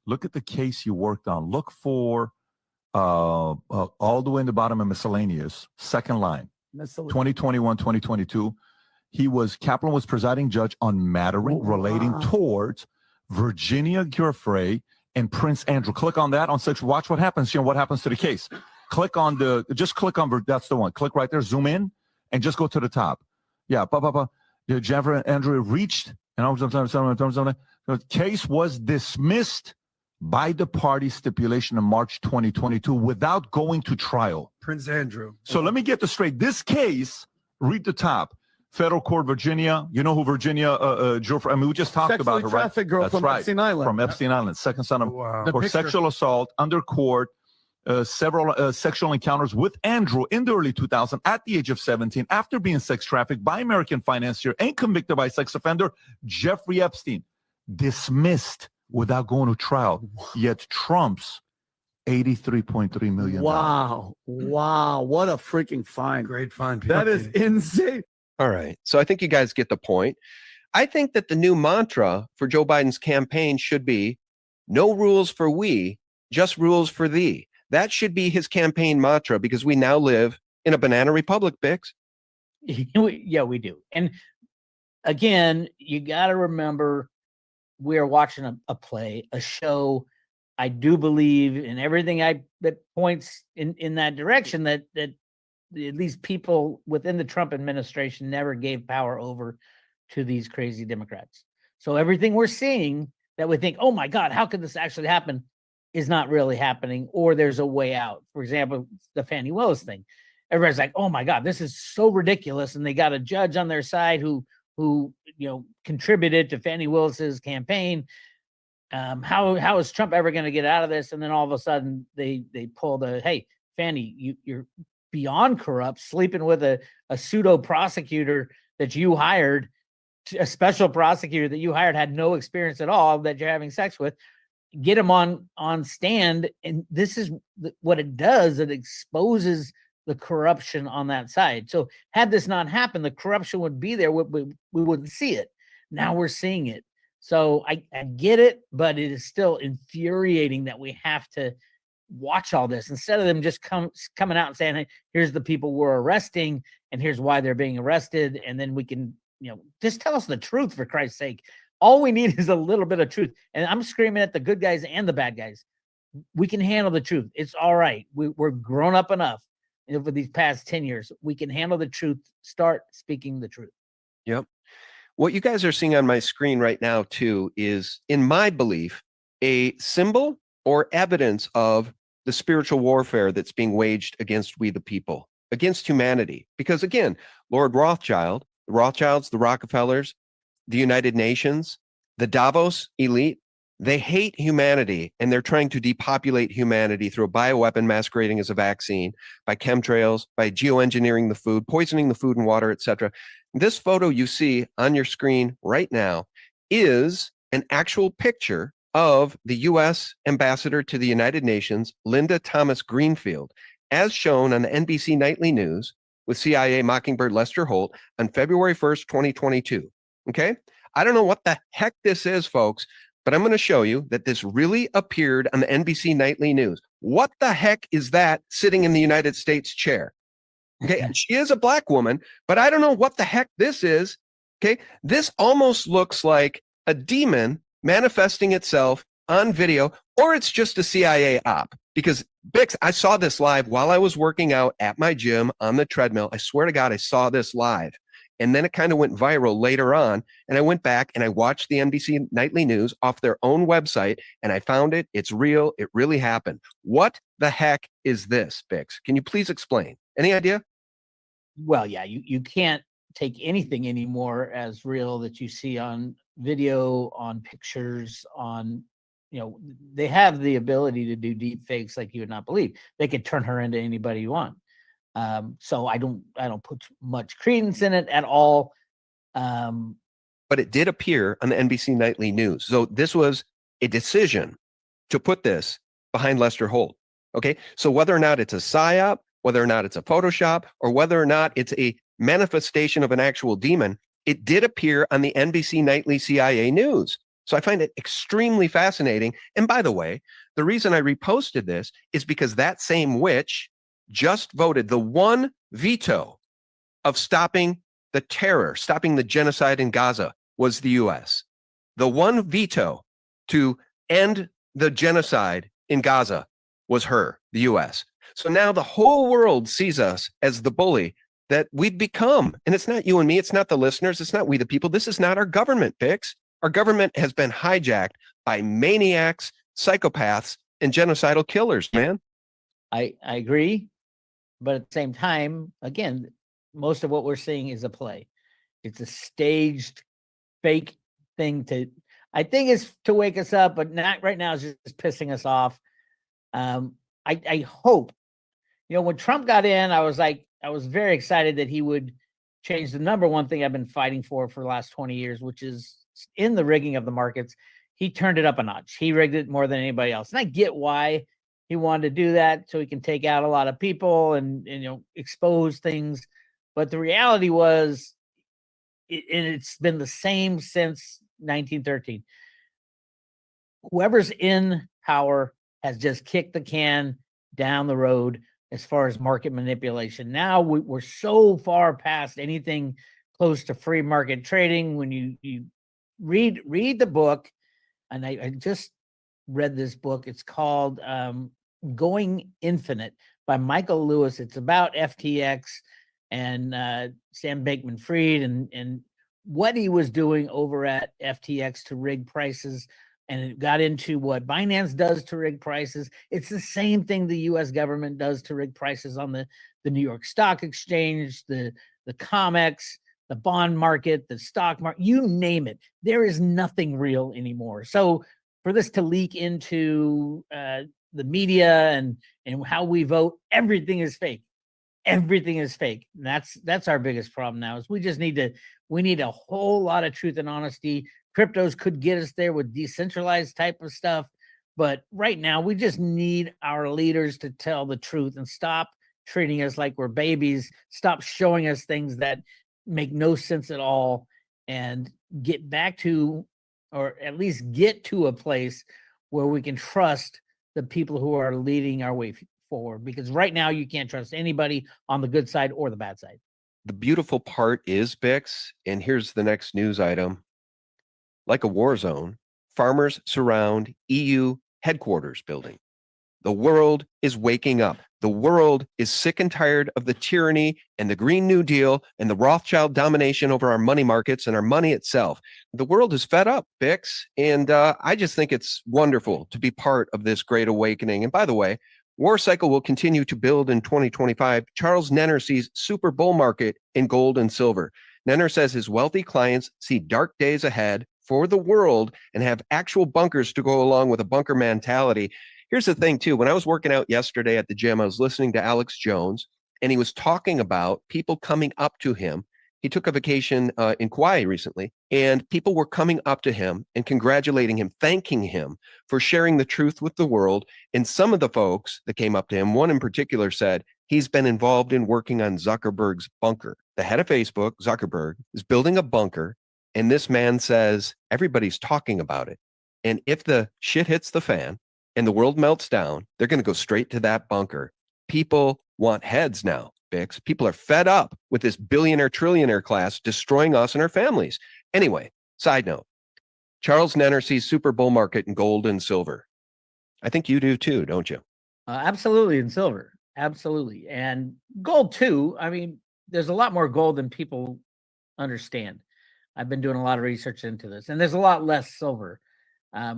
Look at the case you worked on. Look for all the way in the bottom of miscellaneous, second line, 2021, 2022. Kaplan was presiding judge on matter relating towards Virginia Giuffre and Prince Andrew. Click on that on 6. Watch what happens. What happens to the case. Click on that's the one. Click right there, zoom in, and just go to the top. Yeah, Jennifer and Andrew reached, and the case was dismissed by the party stipulation in March 2022 without going to trial. Prince Andrew. So let me get this straight. This case, read the top. Federal Court, Virginia. You know who Virginia, Joe? I mean, we just talked about her, right? Trafficked girl That's from right. Epstein Island. From Epstein Island, second son of The for picture. sexual assault under court, several sexual encounters with Andrew in the early 2000s at the age of 17 after being sex trafficked by American financier and convicted by sex offender Jeffrey Epstein. Dismissed without going to trial, yet Trump's $83.3 million. Wow. Wow. What a freaking find. Great find. That is insane. All right. So I think you guys get the point. I think that the new mantra for Joe Biden's campaign should be no rules for we, just rules for thee. That should be his campaign mantra because we now live in a banana republic, Bix. Yeah, we do. And again, you got to remember we're watching a play, a show. I do believe in everything that points in that direction that at least people within the Trump administration never gave power over to these crazy Democrats. So everything we're seeing that we think, oh my God, how could this actually happen, is not really happening, or there's a way out. For example, the Fani Willis thing. Everybody's like, oh my God, this is so ridiculous. And they got a judge on their side who contributed to Fani Willis's campaign. How is Trump ever going to get out of this? And then all of a sudden they pull the, hey, Fani, you're beyond corrupt, sleeping with a pseudo prosecutor that you hired, a special prosecutor that you hired, had no experience at all, that you're having sex with. Get him on stand. And this is what it does. It exposes the corruption on that side. So had this not happened, the corruption would be there. We wouldn't see it. Now we're seeing it. So I get it, but it is still infuriating that we have to watch all this instead of them just coming out and saying, hey, here's the people we're arresting and here's why they're being arrested. And then we can, just tell us the truth, for Christ's sake. All we need is a little bit of truth. And I'm screaming at the good guys and the bad guys. We can handle the truth. It's all right. We're grown up enough over these past 10 years. We can handle the truth. Start speaking the truth. Yep. What you guys are seeing on my screen right now, too, is, in my belief, a symbol or evidence of the spiritual warfare that's being waged against we the people, against humanity. Because, again, Lord Rothschild, the Rothschilds, the Rockefellers, the United Nations, the Davos elite, they hate humanity, and they're trying to depopulate humanity through a bioweapon masquerading as a vaccine, by chemtrails, by geoengineering the food, poisoning the food and water, etc. This photo you see on your screen right now is an actual picture of the U.S. ambassador to the United Nations, Linda Thomas Greenfield, as shown on the NBC Nightly News with CIA Mockingbird Lester Holt on February 1st, 2022. Okay? I don't know what the heck this is, folks, but I'm going to show you that this really appeared on the NBC Nightly News. What the heck is that sitting in the United States chair? Okay, she is a black woman, but I don't know what the heck this is. Okay, this almost looks like a demon manifesting itself on video, or it's just a CIA op. Because, Bix, I saw this live while I was working out at my gym on the treadmill. I swear to God, I saw this live. And then it kind of went viral later on. And I went back and I watched the NBC Nightly News off their own website, and I found it. It's real. It really happened. What the heck is this, Bix? Can you please explain? Any idea? Well, yeah, you can't take anything anymore as real that you see on video, on pictures, on, they have the ability to do deep fakes like you would not believe. They could turn her into anybody you want. So I don't put much credence in it at all. But it did appear on the NBC Nightly News. So this was a decision to put this behind Lester Holt. Okay. So whether or not it's a psyop, whether or not it's a Photoshop, or whether or not it's a manifestation of an actual demon, it did appear on the NBC Nightly CIA News. So I find it extremely fascinating. And by the way, the reason I reposted this is because that same witch just voted the one veto of stopping the terror, stopping the genocide in Gaza was the U.S. The one veto to end the genocide in Gaza was her, the U.S. So now the whole world sees us as the bully that we've become. And it's not you and me. It's not the listeners. It's not we the people. This is not our government, Bix. Our government has been hijacked by maniacs, psychopaths, and genocidal killers, man. I agree. But at the same time, again, most of what we're seeing is a play. It's a staged, fake thing I think it's to wake us up, but not right now. It's just pissing us off. I hope, when Trump got in, I was very excited that he would change the number one thing I've been fighting for the last 20 years, which is in the rigging of the markets. He turned it up a notch. He rigged it more than anybody else. And I get why he wanted to do that, so he can take out a lot of people and expose things. But the reality was, and it's been the same since 1913. Whoever's in power has just kicked the can down the road as far as market manipulation. Now we're so far past anything close to free market trading. When you read the book, and I just read this book. It's called Going Infinite by Michael Lewis. It's about FTX and Sam Bankman-Fried and what he was doing over at FTX to rig prices. And it got into what Binance does to rig prices. It's the same thing the U.S. government does to rig prices on the New York Stock Exchange, the COMEX, the bond market, the stock market, you name it. There is nothing real anymore. So for this to leak into the media and how we vote, everything is fake. Everything is fake. And that's our biggest problem now. Is we need a whole lot of truth and honesty. Cryptos could get us there with decentralized type of stuff, but right now we just need our leaders to tell the truth and stop treating us like we're babies. Stop showing us things that make no sense at all, and get back to, or at least get to a place where we can trust the people who are leading our way forward. Because right now you can't trust anybody on the good side or the bad side. The beautiful part is, Bix, and here's the next news item. Like a war zone, farmers surround EU headquarters building. The world is waking up. The world is sick and tired of the tyranny and the Green New Deal and the Rothschild domination over our money markets and our money itself. The world is fed up, Bix, and I just think it's wonderful to be part of this great awakening. And by the way, War Cycle will continue to build in 2025. Charles Nenner sees super bull market in gold and silver. Nenner says his wealthy clients see dark days ahead for the world and have actual bunkers to go along with a bunker mentality. Here's the thing, too. When I was working out yesterday at the gym, I was listening to Alex Jones, and he was talking about people coming up to him. He took a vacation in Kauai recently, and people were coming up to him and congratulating him, thanking him for sharing the truth with the world. And some of the folks that came up to him, one in particular, said he's been involved in working on Zuckerberg's bunker. The head of Facebook, Zuckerberg, is building a bunker, and this man says everybody's talking about it. And if the shit hits the fan and the world melts down, they're going to go straight to that bunker. People want heads now, Bix. People are fed up with this billionaire, trillionaire class destroying us and our families. Anyway, side note, Charles Nenner sees super bull market in gold and silver. I think you do too, don't you? Absolutely, in silver. Absolutely. And gold too. I mean, there's a lot more gold than people understand. I've been doing a lot of research into this, and there's a lot less silver.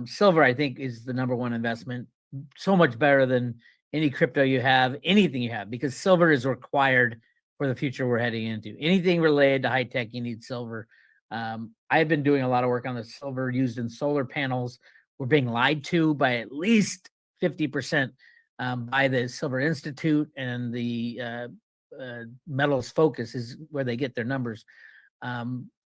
Silver, I think, is the number one investment. So much better than any crypto you have, anything you have, because silver is required for the future we're heading into. Anything related to high tech, you need silver. I've been doing a lot of work on the silver used in solar panels. We're being lied to by at least 50% by the Silver Institute, and the Metals Focus is where they get their numbers.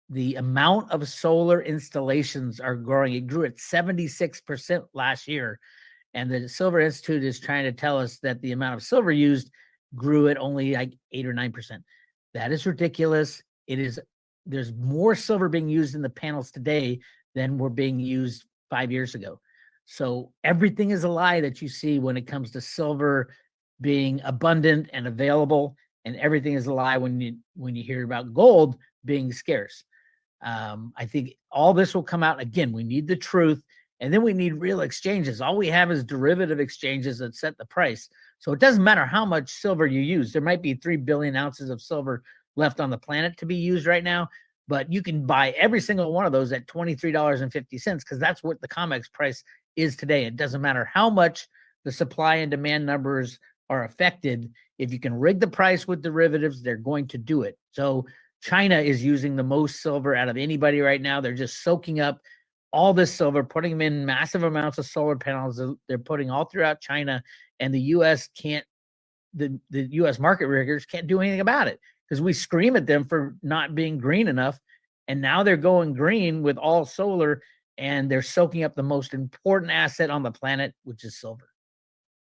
The amount of solar installations are growing. It grew at 76% last year. And the Silver Institute is trying to tell us that the amount of silver used grew at only like 8 or 9%. That is ridiculous. There's more silver being used in the panels today than were being used 5 years ago. So everything is a lie that you see when it comes to silver being abundant and available, and everything is a lie when you hear about gold being scarce. I think all this will come out. Again, we need the truth, and then we need real exchanges. All we have is derivative exchanges that set the price. So it doesn't matter how much silver you use. There might be 3 billion ounces of silver left on the planet to be used right now, but you can buy every single one of those at $23.50, because that's what the COMEX price is today. It doesn't matter how much the supply and demand numbers are affected. If you can rig the price with derivatives, they're going to do it. So China is using the most silver out of anybody right now. They're just soaking up all this silver, putting them in massive amounts of solar panels. They're putting all throughout China, and the U.S. can't. The U.S. market riggers can't do anything about it because we scream at them for not being green enough, and now they're going green with all solar, and they're soaking up the most important asset on the planet, which is silver.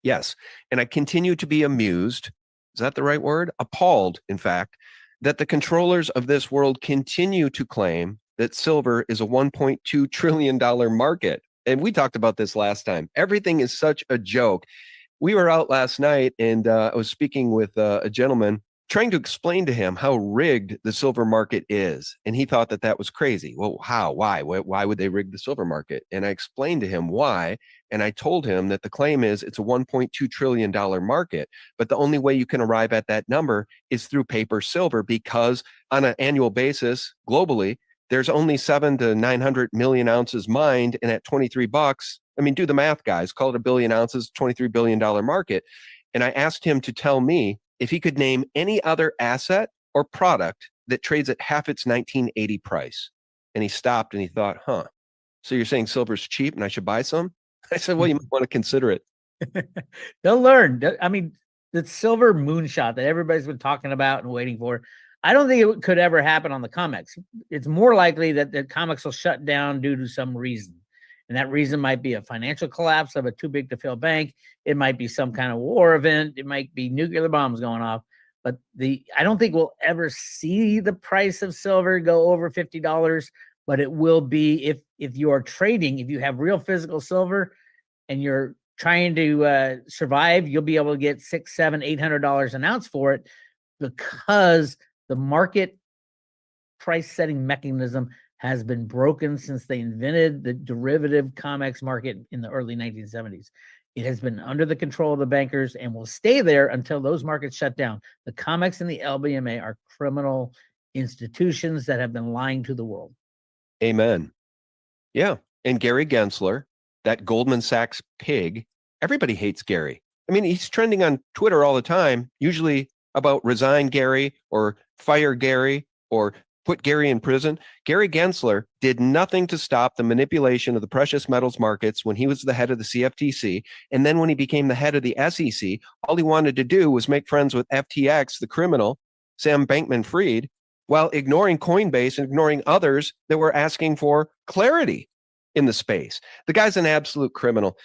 Yes. And I continue to be amused. Is that the right word? Appalled, in fact, that the controllers of this world continue to claim that silver is a $1.2 trillion market. And we talked about this last time. Everything is such a joke. We were out last night and I was speaking with a gentleman trying to explain to him how rigged the silver market is. And he thought that that was crazy. Well, how? Why? Why would they rig the silver market? And I explained to him why. And I told him that the claim is it's a $1.2 trillion market. But the only way you can arrive at that number is through paper silver, because on an annual basis, globally, there's only 700 to 900 million ounces mined. And at $23, I mean, do the math, guys, call it a billion ounces, $23 billion market. And I asked him to tell me if he could name any other asset or product that trades at half its 1980 price. And he stopped and he thought, so you're saying silver's cheap and I should buy some? I said, well, you might want to consider it. They'll learn. I mean, the silver moonshot that everybody's been talking about and waiting for, I don't think it could ever happen on the COMEX. It's more likely that the COMEX will shut down due to some reason. And that reason might be a financial collapse of a too big to fail bank. It might be some kind of war event. It might be nuclear bombs going off. But I don't think we'll ever see the price of silver go over $50. But it will be if you are trading, if you have real physical silver and you're trying to survive, you'll be able to get $600, $700, $800 an ounce for it, because the market price setting mechanism has been broken since they invented the derivative COMEX market in the early 1970s. It has been under the control of the bankers and will stay there until those markets shut down. The COMEX and the LBMA are criminal institutions that have been lying to the world. Amen. Yeah. And Gary Gensler, that Goldman Sachs pig, everybody hates Gary. I mean, he's trending on Twitter all the time, usually about resign Gary or fire Gary or put Gary in prison. Gary Gensler did nothing to stop the manipulation of the precious metals markets when he was the head of the CFTC. And then when he became the head of the SEC, all he wanted to do was make friends with FTX, the criminal, Sam Bankman-Fried, while ignoring Coinbase and ignoring others that were asking for clarity in the space. The guy's an absolute criminal.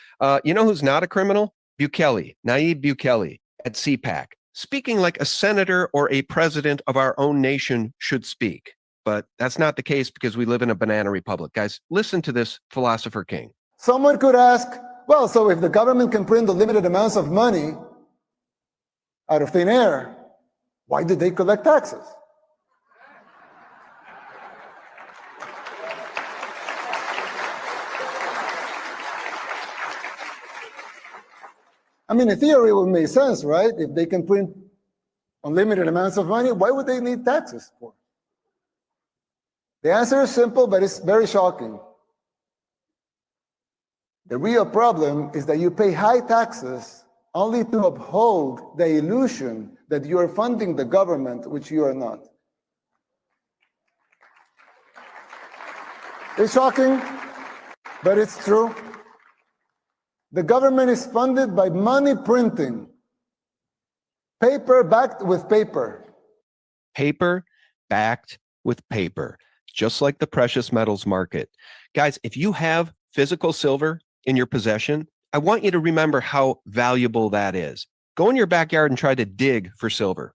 You know who's not a criminal? Bukele, Nayib Bukele at CPAC, speaking like a senator or a president of our own nation should speak. But that's not the case because we live in a banana republic. Guys, listen to this philosopher king. Someone could ask, well, so if the government can print unlimited amounts of money out of thin air, why did they collect taxes? I mean, in theory, it would make sense, right? If they can print unlimited amounts of money, why would they need taxes for? The answer is simple, but it's very shocking. The real problem is that you pay high taxes only to uphold the illusion that you are funding the government, which you are not. It's shocking, but it's true. The government is funded by money printing, paper backed with paper. Paper backed with paper, just like the precious metals market. Guys, if you have physical silver in your possession, I want you to remember how valuable that is. Go in your backyard and try to dig for silver.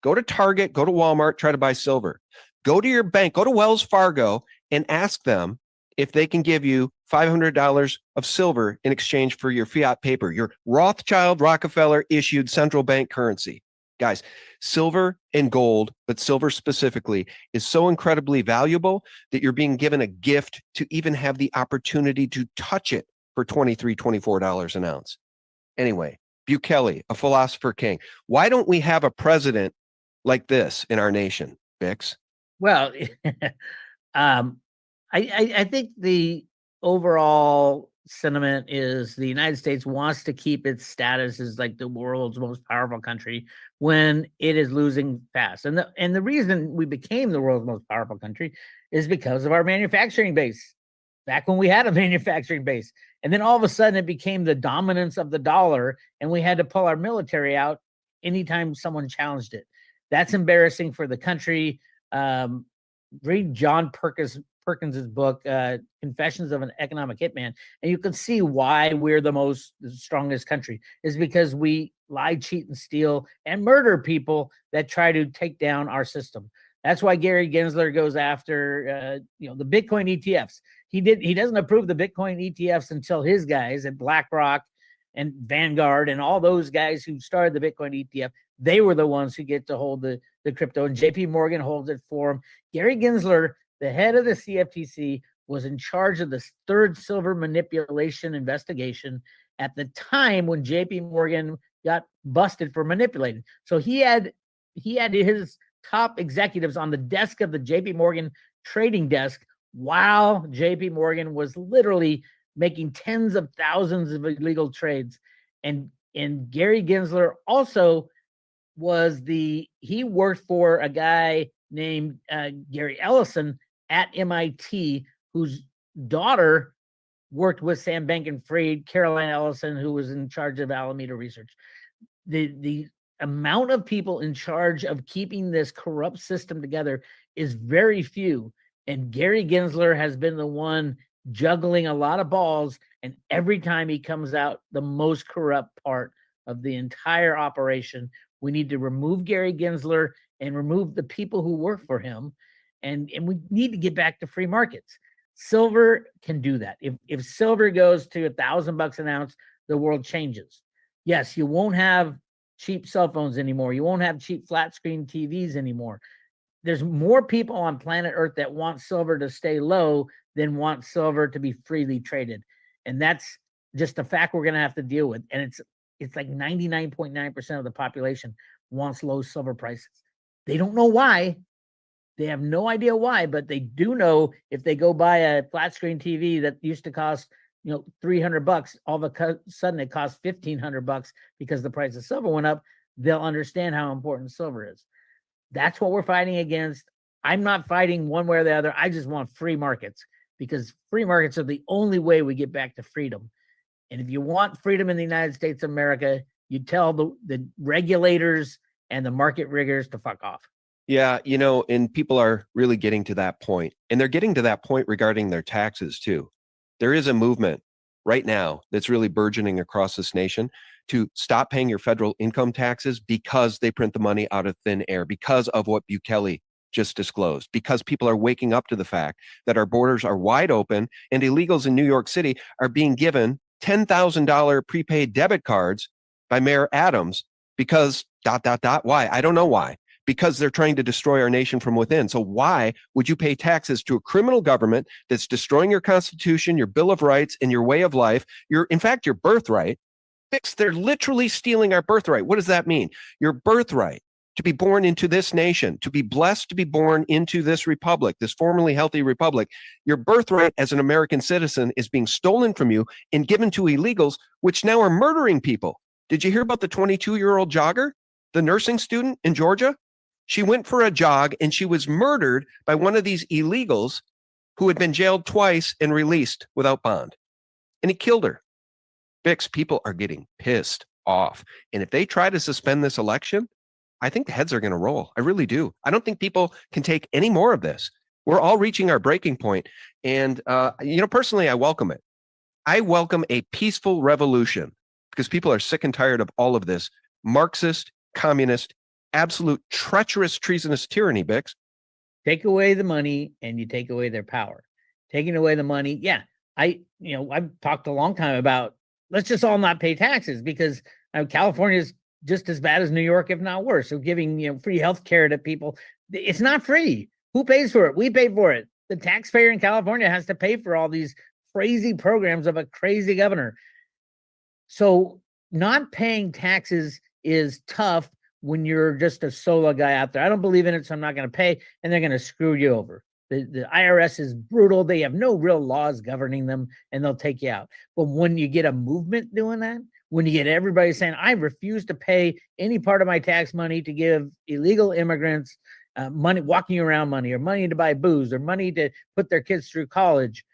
Go to Target, go to Walmart, try to buy silver. Go to your bank, go to Wells Fargo and ask them if they can give you $500 of silver in exchange for your fiat paper, your Rothschild Rockefeller issued central bank currency. Guys, silver and gold, but silver specifically, is so incredibly valuable that you're being given a gift to even have the opportunity to touch it for $23, $24 an ounce. Anyway, Bukele, a philosopher king. Why don't we have a president like this in our nation, Bix? Well, I think the overall sentiment is the United States wants to keep its status as like the world's most powerful country when it is losing fast. And the reason we became the world's most powerful country is because of our manufacturing base. Back when we had a manufacturing base. And then all of a sudden it became the dominance of the dollar, and we had to pull our military out anytime someone challenged it. That's embarrassing for the country. Read John Perkins's book, Confessions of an Economic Hitman, and you can see why we're the strongest country is because we lie, cheat, and steal and murder people that try to take down our system. That's why Gary Gensler goes after the Bitcoin ETFs. He doesn't approve the Bitcoin ETFs until his guys at BlackRock and Vanguard and all those guys who started the Bitcoin ETF, they were the ones who get to hold the crypto, and JP Morgan holds it for him. Gary Gensler, the head of the CFTC, was in charge of the third silver manipulation investigation at the time when JP Morgan got busted for manipulating. So he had his top executives on the desk of the JP Morgan trading desk while JP Morgan was literally making tens of thousands of illegal trades. And Gary Gensler also he worked for a guy named Gary Ellison at MIT, whose daughter worked with Sam Bankman-Fried, Caroline Ellison, who was in charge of Alameda Research. The amount of people in charge of keeping this corrupt system together is very few. And Gary Gensler has been the one juggling a lot of balls, and every time he comes out the most corrupt part of the entire operation. We need to remove Gary Gensler and remove the people who work for him, and we need to get back to free markets. Silver can do that. If silver goes to $1,000 an ounce, the world changes. Yes, you won't have cheap cell phones anymore. You won't have cheap flat screen TVs anymore. There's more people on planet Earth that want silver to stay low than want silver to be freely traded. And that's just a fact we're going to have to deal with. And it's like 99.9% of the population wants low silver prices. They don't know why. They have no idea why, but they do know if they go buy a flat screen TV that used to cost $300, all of a sudden it costs $1,500 because the price of silver went up, they'll understand how important silver is. That's what we're fighting against. I'm not fighting one way or the other. I just want free markets, because free markets are the only way we get back to freedom. And if you want freedom in the United States of America, you tell the regulators and the market riggers to fuck off. Yeah, and people are really getting to that point. And they're getting to that point regarding their taxes too. There is a movement right now that's really burgeoning across this nation to stop paying your federal income taxes because they print the money out of thin air, because of what Bukele just disclosed, because people are waking up to the fact that our borders are wide open and illegals in New York City are being given $10,000 prepaid debit cards by Mayor Adams because ... Why? I don't know why. Because they're trying to destroy our nation from within. So why would you pay taxes to a criminal government that's destroying your Constitution, your Bill of Rights, and your way of life? In fact, your birthright. They're literally stealing our birthright. What does that mean? Your birthright to be born into this nation, to be blessed to be born into this republic, this formerly healthy republic. Your birthright as an American citizen is being stolen from you and given to illegals, which now are murdering people. Did you hear about the 22-year-old jogger, the nursing student in Georgia? She went for a jog and she was murdered by one of these illegals who had been jailed twice and released without bond. And he killed her. Bix, people are getting pissed off. And if they try to suspend this election, I think the heads are going to roll. I really do. I don't think people can take any more of this. We're all reaching our breaking point. And, personally, I welcome it. I welcome a peaceful revolution because people are sick and tired of all of this Marxist, communist, absolute treacherous, treasonous tyranny, Bix. Take away the money and you take away their power. Taking away the money. Yeah. I've talked a long time about let's just all not pay taxes, because California is just as bad as New York, if not worse. So giving, free health care to people, it's not free. Who pays for it? We pay for it. The taxpayer in California has to pay for all these crazy programs of a crazy governor. So not paying taxes is tough when you're just a solo guy out there. I don't believe in it, so I'm not going to pay, and they're going to screw you over. The IRS is brutal. They have no real laws governing them, and they'll take you out. But when you get a movement doing that, when you get everybody saying, I refuse to pay any part of my tax money to give illegal immigrants money, walking around money, or money to buy booze, or money to put their kids through college,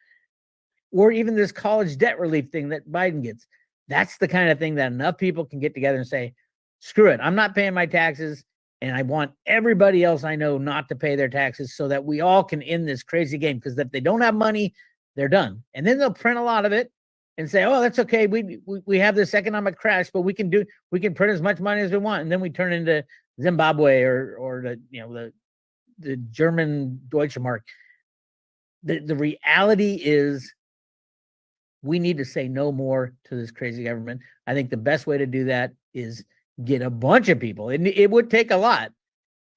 or even this college debt relief thing that Biden gets, that's the kind of thing that enough people can get together and say, screw it, I'm not paying my taxes, and I want everybody else I know not to pay their taxes so that we all can end this crazy game. Because if they don't have money, they're done. And then they'll print a lot of it and say, oh, that's okay. We have this economic crash, but we can print as much money as we want. And then we turn into Zimbabwe or the German Deutsche Mark. The reality is we need to say no more to this crazy government. I think the best way to do that is get a bunch of people. It would take a lot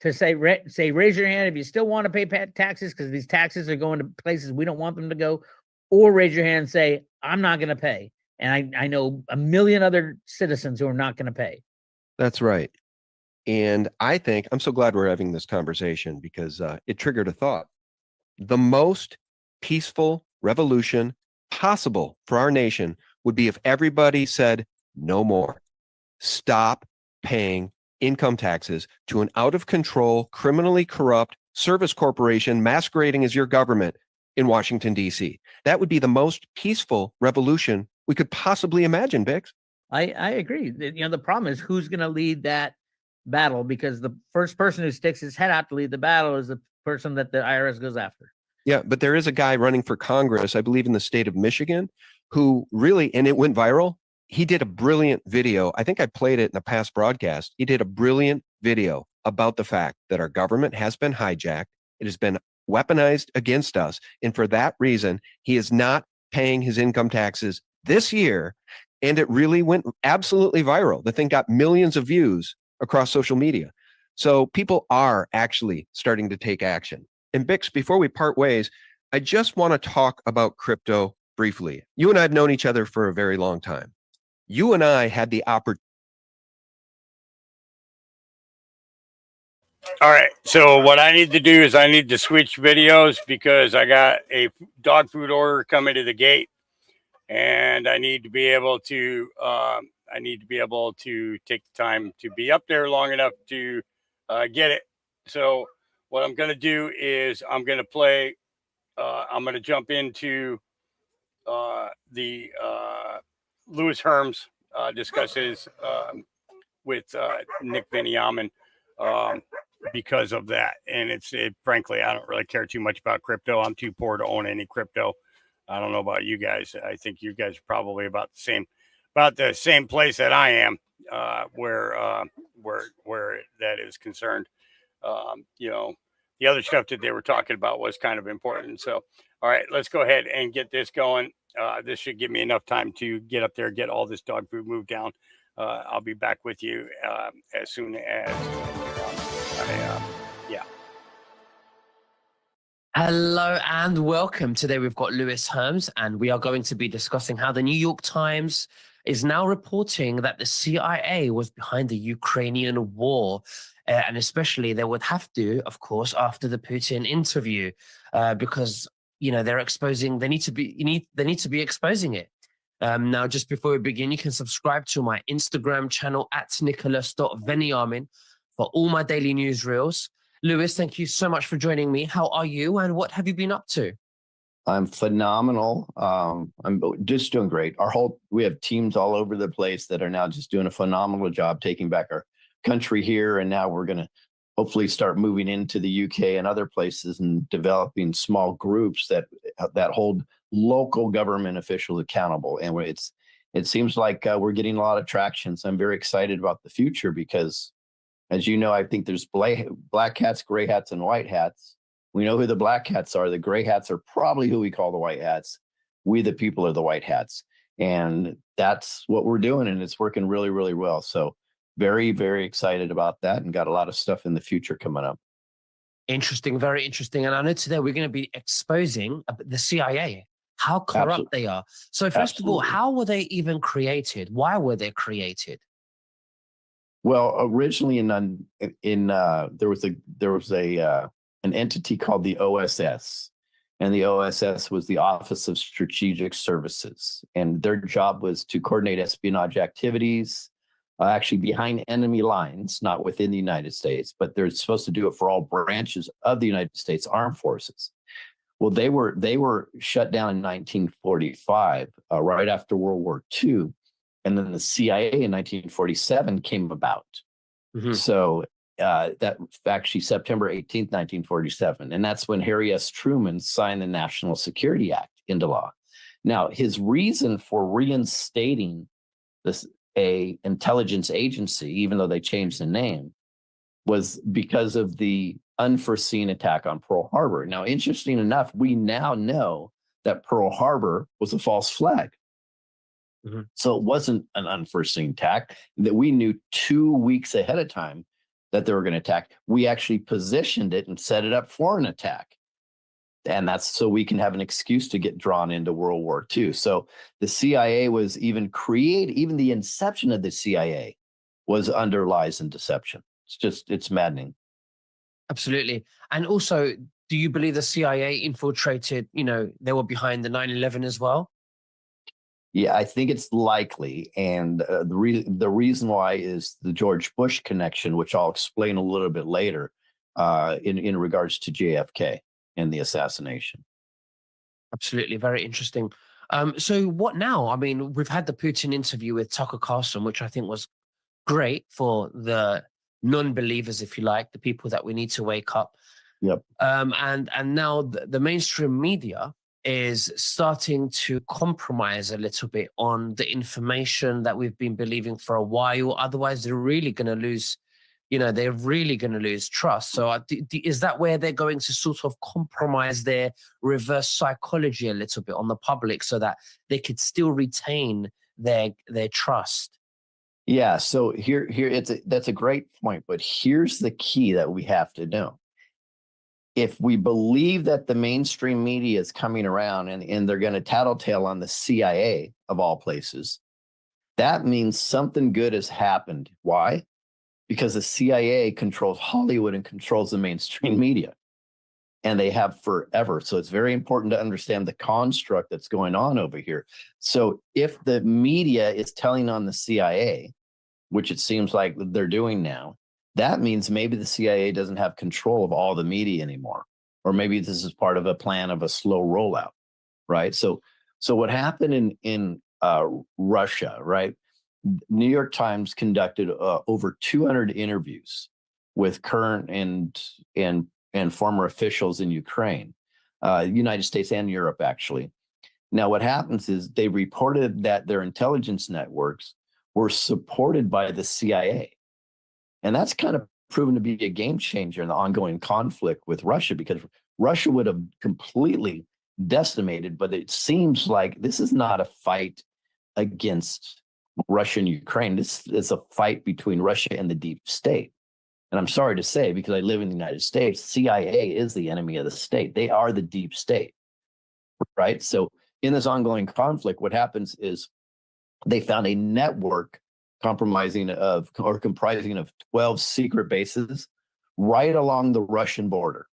to say, raise your hand if you still want to pay taxes, because these taxes are going to places we don't want them to go, or raise your hand and say, I'm not going to pay. And I know a million other citizens who are not going to pay. That's right. And I think I'm so glad we're having this conversation, because it triggered a thought. The most peaceful revolution possible for our nation would be if everybody said no more. Stop paying income taxes to an out of control, criminally corrupt service corporation masquerading as your government in Washington, D.C. That would be the most peaceful revolution we could possibly imagine, Bix. I agree. The problem is who's going to lead that battle, because the first person who sticks his head out to lead the battle is the person that the IRS goes after. Yeah, but there is a guy running for Congress, I believe in the state of Michigan, who really, and it went viral. He did a brilliant video. I think I played it in a past broadcast. He did a brilliant video about the fact that our government has been hijacked. It has been weaponized against us. And for that reason, he is not paying his income taxes this year. And it really went absolutely viral. The thing got millions of views across social media. So people are actually starting to take action. And Bix, before we part ways, I just want to talk about crypto briefly. You and I have known each other for a very long time. You and I had the opportunity. All right. So what I need to do is I need to switch videos, because I got a dog food order coming to the gate, and I need to be able to take the time to be up there long enough to get it. So what I'm going to do is I'm going to jump into the Louis Herms discusses with Nick Viniaman because of that. And frankly, I don't really care too much about crypto. I'm too poor to own any crypto. I don't know about you guys. I think you guys are probably about the same place that I am, where that is concerned. The other stuff that they were talking about was kind of important. So, all right, let's go ahead and get this going. This should give me enough time to get up there, get all this dog food moved down. I'll be back with you as soon as yeah. Hello and welcome. Today we've got Louis Herms, and we are going to be discussing how the New York Times is now reporting that the CIA was behind the Ukrainian war. And especially they would have to, of course, after the Putin interview, because they're exposing. They need to be exposing it. Now, just before we begin, you can subscribe to my Instagram channel at Nicholas.Veniamin for all my daily newsreels. Louis, thank you so much for joining me. How are you, and what have you been up to? I'm phenomenal. I'm just doing great. We have teams all over the place that are now just doing a phenomenal job taking back our country here, and now we're going to hopefully start moving into the UK and other places and developing small groups that hold local government officials accountable. And it seems like we're getting a lot of traction. So I'm very excited about the future, because, as you know, I think there's black hats, gray hats, and white hats. We know who the black hats are. The gray hats are probably who we call the white hats. We, the people, are the white hats. And that's what we're doing, and it's working really, really well. So very, very excited about that, and got a lot of stuff in the future coming up. Interesting, very interesting. And I know today we're going to be exposing the CIA, how corrupt they are. So first of all, how were they even created? Why were they created? Well, originally there was an an entity called the OSS. And the OSS was the Office of Strategic Services. And their job was to coordinate espionage activities, actually behind enemy lines, not within the United States, but they're supposed to do it for all branches of the United States Armed Forces. Well, they were shut down in 1945, right after World War II. And then the CIA in 1947 came about. So that actually September 18th, 1947. And that's when Harry S. Truman signed the National Security Act into law. Now, his reason for reinstating this a intelligence agency, even though they changed the name, was because of the unforeseen attack on Pearl Harbor. Now, interesting enough, we now know that Pearl Harbor was a false flag. So it wasn't an unforeseen attack, that we knew 2 weeks ahead of time that they were going to attack. We actually positioned it and set it up for an attack. And that's so we can have an excuse to get drawn into World War II. So the CIA was even the inception of the CIA was under lies and deception. It's maddening. Absolutely. And also, do you believe the CIA infiltrated, they were behind the 9/11 as well? Yeah, I think it's likely. And the reason why is the George Bush connection, which I'll explain a little bit later in regards to JFK and the assassination. Absolutely. Very interesting. So what now? I mean, we've had the Putin interview with Tucker Carlson, which I think was great for the non-believers, if you like, the people that we need to wake up. Yep. And now the mainstream media is starting to compromise a little bit on the information that we've been believing for a while. Otherwise, they're really going to lose, they're really going to lose trust. So is that where they're going to sort of compromise their reverse psychology a little bit on the public so that they could still retain their trust? Yeah, so here that's a great point, but here's the key that we have to know. If we believe that the mainstream media is coming around and they're going to tattletale on the CIA of all places, that means something good has happened. Why? Because the CIA controls Hollywood and controls the mainstream media, and they have forever. So it's very important to understand the construct that's going on over here. So if the media is telling on the CIA, which it seems like they're doing now, that means maybe the CIA doesn't have control of all the media anymore, or maybe this is part of a plan of a slow rollout, right? So what happened in Russia, right? New York Times conducted over 200 interviews with current and former officials in Ukraine, United States and Europe, actually. Now, what happens is they reported that their intelligence networks were supported by the CIA. And that's kind of proven to be a game changer in the ongoing conflict with Russia, because Russia would have completely decimated, but it seems like this is not a fight against Russia and Ukraine. This is a fight between Russia and the deep state. And I'm sorry to say, because I live in the United States, CIA is the enemy of the state. They are the deep state, right? So in this ongoing conflict, what happens is they found a network comprising of 12 secret bases right along the Russian border.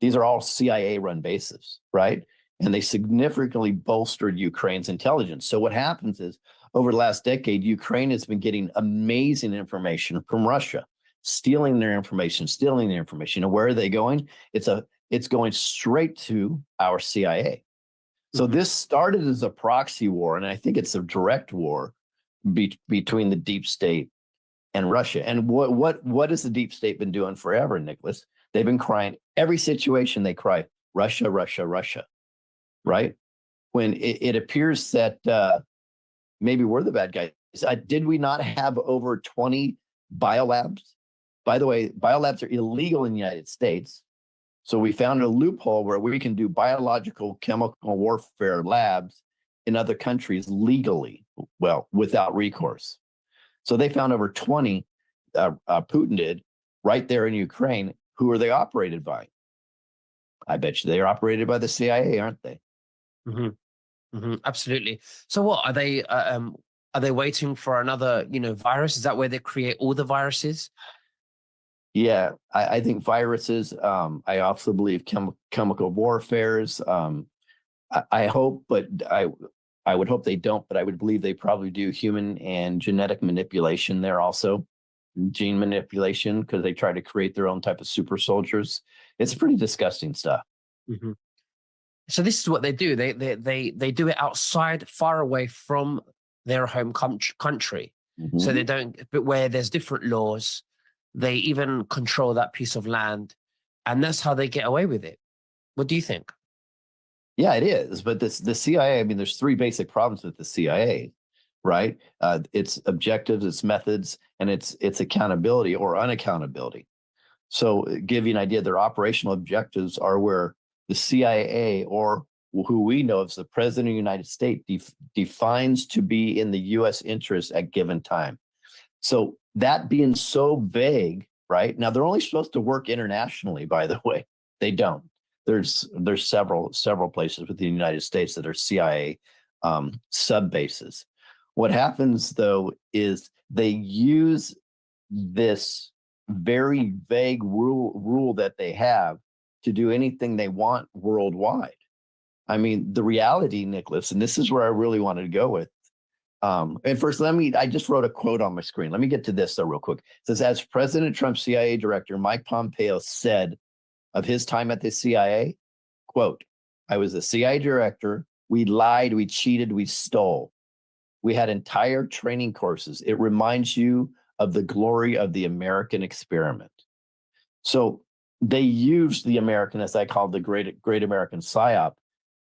These are all CIA-run bases, right? And they significantly bolstered Ukraine's intelligence. So what happens is, over the last decade, Ukraine has been getting amazing information from Russia, stealing their information. And where are they going? It's going straight to our CIA. So this started as a proxy war, and I think it's a direct war between the deep state and Russia. And what has the deep state been doing forever, Nicholas? They've been crying every situation. They cry Russia, Russia, Russia, right? When it appears that maybe we're the bad guys. Did we not have over 20 biolabs? By the way, biolabs are illegal in the United States. So we found a loophole where we can do biological chemical warfare labs in other countries legally, well, without recourse. So they found over 20, Putin did, right there in Ukraine. Who are they operated by? I bet you they're operated by the CIA, aren't they? Absolutely. So what are they waiting for another, virus? Is that where they create all the viruses? Yeah, I think viruses. I also believe chemical warfares. I hope, but I would hope they don't. But I would believe they probably do human and genetic manipulation there also, gene manipulation, because they try to create their own type of super soldiers. It's pretty disgusting stuff. Mhm. So this is what they do. They do it outside, far away from their home country. So they don't, but where there's different laws, they even control that piece of land, and that's how they get away with it. What do you think? Yeah, it is. But the CIA, I mean, there's three basic problems with the CIA, right? Its objectives, its methods, and its accountability or unaccountability. So give you an idea, their operational objectives are where the CIA, or who we know as the President of the United States, defines to be in the U.S. interest at given time. So that being so vague, right? Now they're only supposed to work internationally, by the way. They don't. There's several places within the United States that are CIA sub bases. What happens though is they use this very vague rule that they have to do anything they want worldwide. I mean, the reality, Nicholas, and this is where I really wanted to go with. And first, I just wrote a quote on my screen. Let me get to this though, real quick. It says, as President Trump's CIA director, Mike Pompeo, said of his time at the CIA, quote, I was the CIA director. We lied, we cheated, we stole. We had entire training courses. It reminds you of the glory of the American experiment. So they used the American, as I call the great American psyop,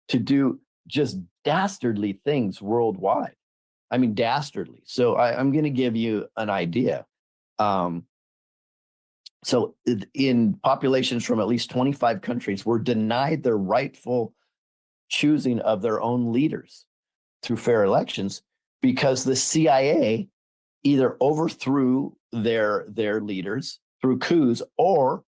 to do just dastardly things worldwide. I mean, dastardly. So I'm going to give you an idea. So in populations from at least 25 countries were denied their rightful choosing of their own leaders through fair elections because the CIA either overthrew their leaders through coups or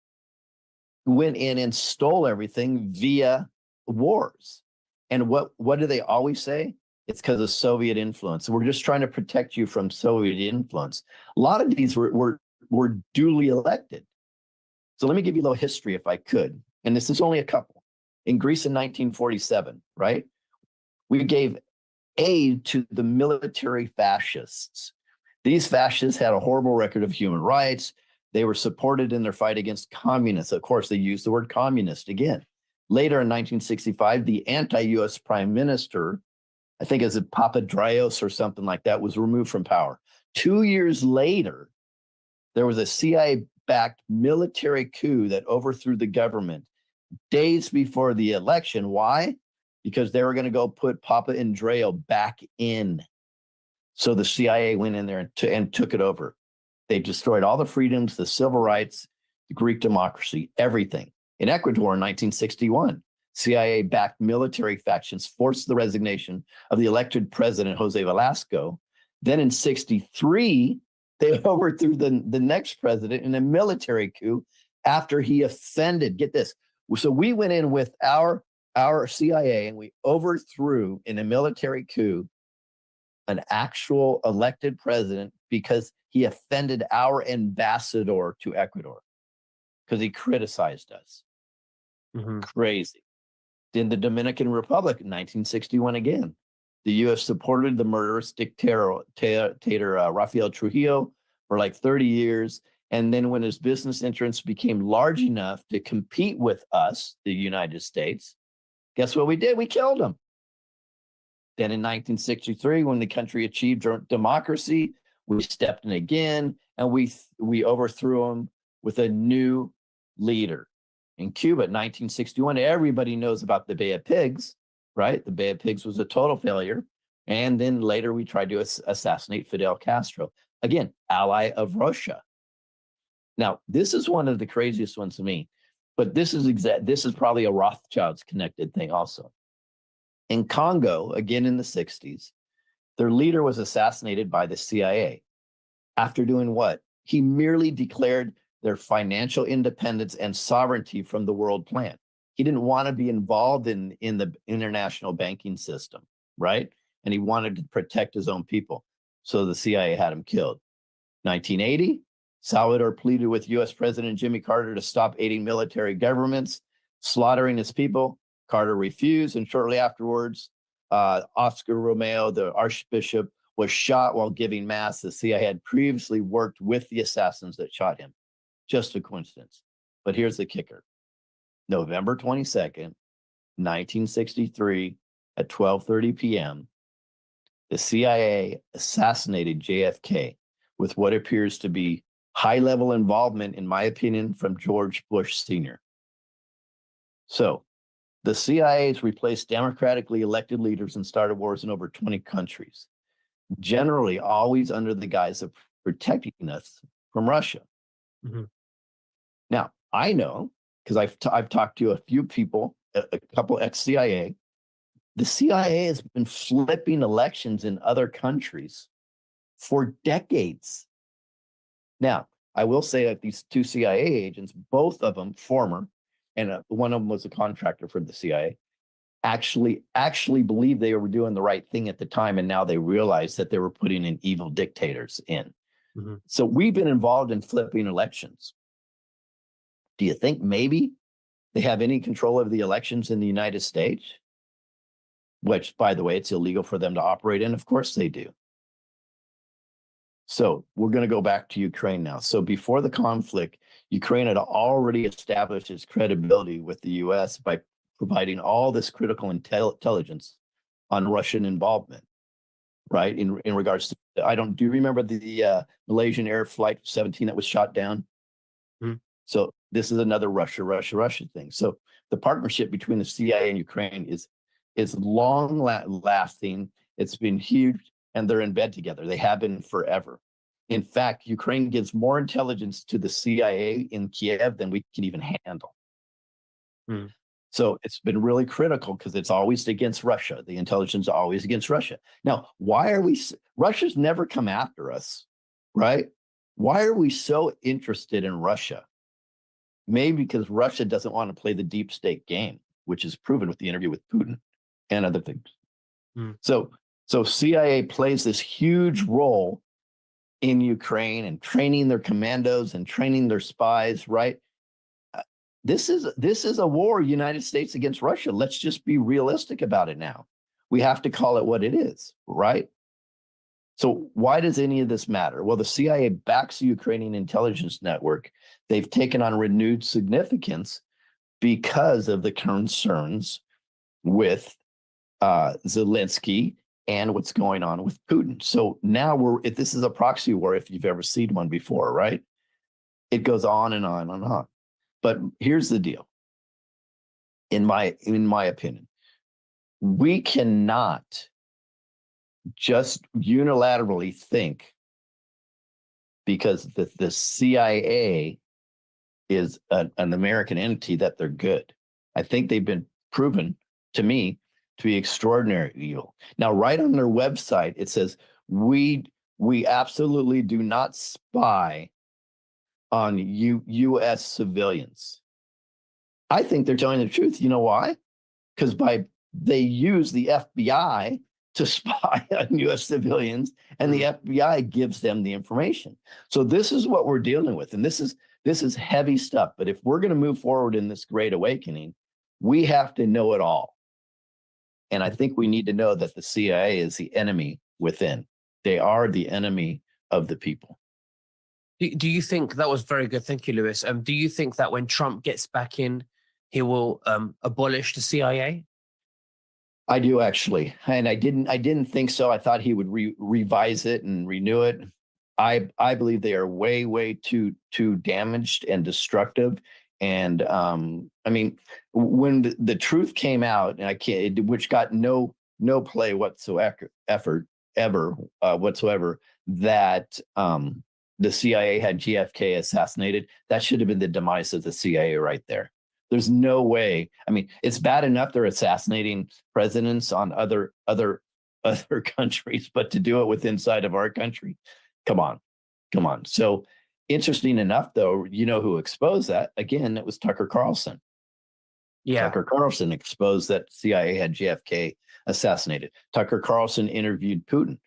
went in and stole everything via wars. And what do they always say? It's because of Soviet influence. We're just trying to protect you from Soviet influence. A lot of these were duly elected. So let me give you a little history if I could. And this is only a couple. In Greece in 1947, right? We gave aid to the military fascists. These fascists had a horrible record of human rights. They were supported in their fight against communists. Of course, they used the word communist again. Later in 1965, the anti-US prime minister, I think as a Papadrios or something like that, was removed from power. 2 years later, there was a CIA-backed military coup that overthrew the government days before the election. Why? Because they were going to go put Papandreou back in. So the CIA went in there and took it over. They destroyed all the freedoms, the civil rights, the Greek democracy, everything. In Ecuador in 1961, CIA-backed military factions forced the resignation of the elected president, Jose Velasco. Then in 63, they overthrew the next president in a military coup after he offended. Get this. So we went in with our CIA and we overthrew in a military coup an actual elected president because he offended our ambassador to Ecuador because he criticized us. Crazy. In the Dominican Republic in 1961 again, the U.S. supported the murderous dictator Rafael Trujillo for like 30 years. And then when his business interests became large enough to compete with us, the United States, guess what we did? We killed him. Then in 1963, when the country achieved democracy, we stepped in again and we overthrew him with a new leader. In Cuba, 1961, everybody knows about the Bay of Pigs, right? The Bay of Pigs was a total failure. And then later we tried to assassinate Fidel Castro. Again, ally of Russia. Now, this is one of the craziest ones to me, but this is probably a Rothschilds connected thing also. In Congo, again in the 60s, their leader was assassinated by the CIA. After doing what? He merely declared their financial independence and sovereignty from the world plan. He didn't want to be involved in the international banking system, right? And he wanted to protect his own people. So the CIA had him killed. 1980, Salvador pleaded with U.S. President Jimmy Carter to stop aiding military governments, slaughtering his people. Carter refused, and shortly afterwards, Oscar Romeo, the Archbishop, was shot while giving mass. The CIA had previously worked with the assassins that shot him. Just a coincidence. But here's the kicker. November 22nd, 1963, at 12:30 p.m., the CIA assassinated JFK with what appears to be high-level involvement, in my opinion, from George Bush Sr. So the CIA has replaced democratically elected leaders and started wars in over 20 countries, generally always under the guise of protecting us from Russia. Now, I know, because I've talked to a few people, a couple ex-CIA, the CIA has been flipping elections in other countries for decades. Now, I will say that these two CIA agents, both of them former, and one of them was a contractor for the CIA, actually believed they were doing the right thing at the time, and now they realize that they were putting in evil dictators in. So we've been involved in flipping elections. Do you think maybe they have any control over the elections in the United States? Which, by the way, it's illegal for them to operate in. Of course they do. So we're going to go back to Ukraine now. So before the conflict, Ukraine had already established its credibility with the U.S. by providing all this critical intelligence on Russian involvement, right? In regards to, do you remember the Malaysian Air Flight 17 that was shot down? So this is another Russia thing. So the partnership between the CIA and Ukraine is long lasting. It's been huge, and they're in bed together. They have been forever. In fact, Ukraine gives more intelligence to the CIA in Kiev than we can even handle. So it's been really critical because it's always against Russia. The intelligence is always against Russia. Now, why are we? Russia's never come after us, right? Why are we so interested in Russia? Maybe because Russia doesn't want to play the deep state game, which is proven with the interview with Putin and other things. So CIA plays this huge role in Ukraine and training their commandos and training their spies, right? This is a war, United States against Russia. Let's just be realistic about it now. We have to call it what it is, right? So why does any of this matter? Well, the CIA backs the Ukrainian intelligence network. They've taken on renewed significance because of the concerns with Zelensky and what's going on with Putin. So now if this is a proxy war, if you've ever seen one before, right? It goes on and on and on. But here's the deal. In my opinion, we cannot just unilaterally think because the CIA is an American entity that they're good. I think they've been proven to me to be extraordinary evil. Now, right on their website, it says, we absolutely do not spy on U.S. civilians. I think they're telling the truth. You know why? Because they use the FBI to spy on U.S. civilians, and the FBI gives them the information. So this is what we're dealing with, and this is heavy stuff. But if we're going to move forward in this great awakening, we have to know it all. And I think we need to know that the CIA is the enemy within. They are the enemy of the people. Do you think that was very good? Thank you, Lewis. Do you think that when Trump gets back in, he will abolish the CIA? I do, actually, and I didn't think so. I thought he would revise it and renew it. I believe they are way too damaged and destructive. And I mean, when the truth came out, and which got no play whatsoever, that the CIA had JFK assassinated, that should have been the demise of the CIA right there. There's no way. I mean, it's bad enough they're assassinating presidents on other countries, but to do it with inside of our country, come on. So interesting enough, though, you know who exposed that? Again, it was Tucker Carlson. Yeah. Tucker Carlson exposed that CIA had JFK assassinated. Tucker Carlson interviewed Putin.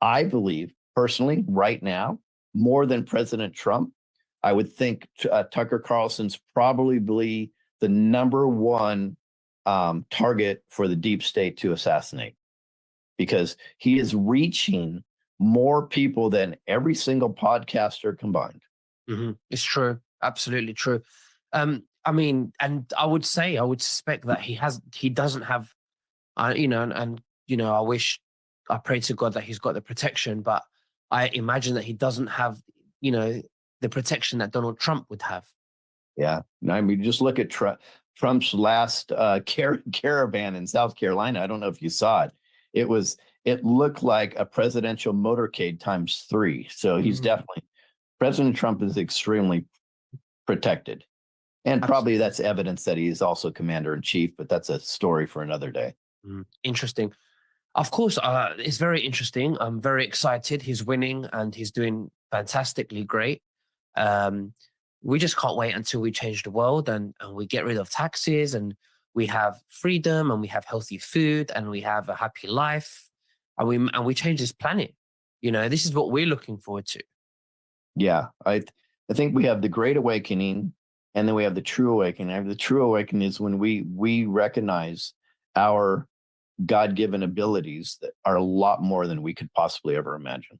I believe, personally, right now, more than President Trump, I would think Tucker Carlson's probably the number one target for the deep state to assassinate, because he is reaching more people than every single podcaster combined. It's true. Absolutely true. I mean, and I would suspect that he doesn't have, I pray to God that he's got the protection, but I imagine that he doesn't have, the protection that Donald Trump would have. Yeah. I mean, just look at Trump's last caravan in South Carolina. I don't know if you saw it. It looked like a presidential motorcade times 3. So he's definitely, President Trump is extremely protected. And probably that's evidence that he's also commander in chief, but that's a story for another day. Interesting. Of course, it's very interesting. I'm very excited. He's winning and he's doing fantastically great. We just can't wait until we change the world and we get rid of taxes and we have freedom and we have healthy food and we have a happy life and we change this planet. This is what we're looking forward to. Yeah, I think we have the Great Awakening, and then we have the True Awakening. The True Awakening is when we recognize our God-given abilities that are a lot more than we could possibly ever imagine.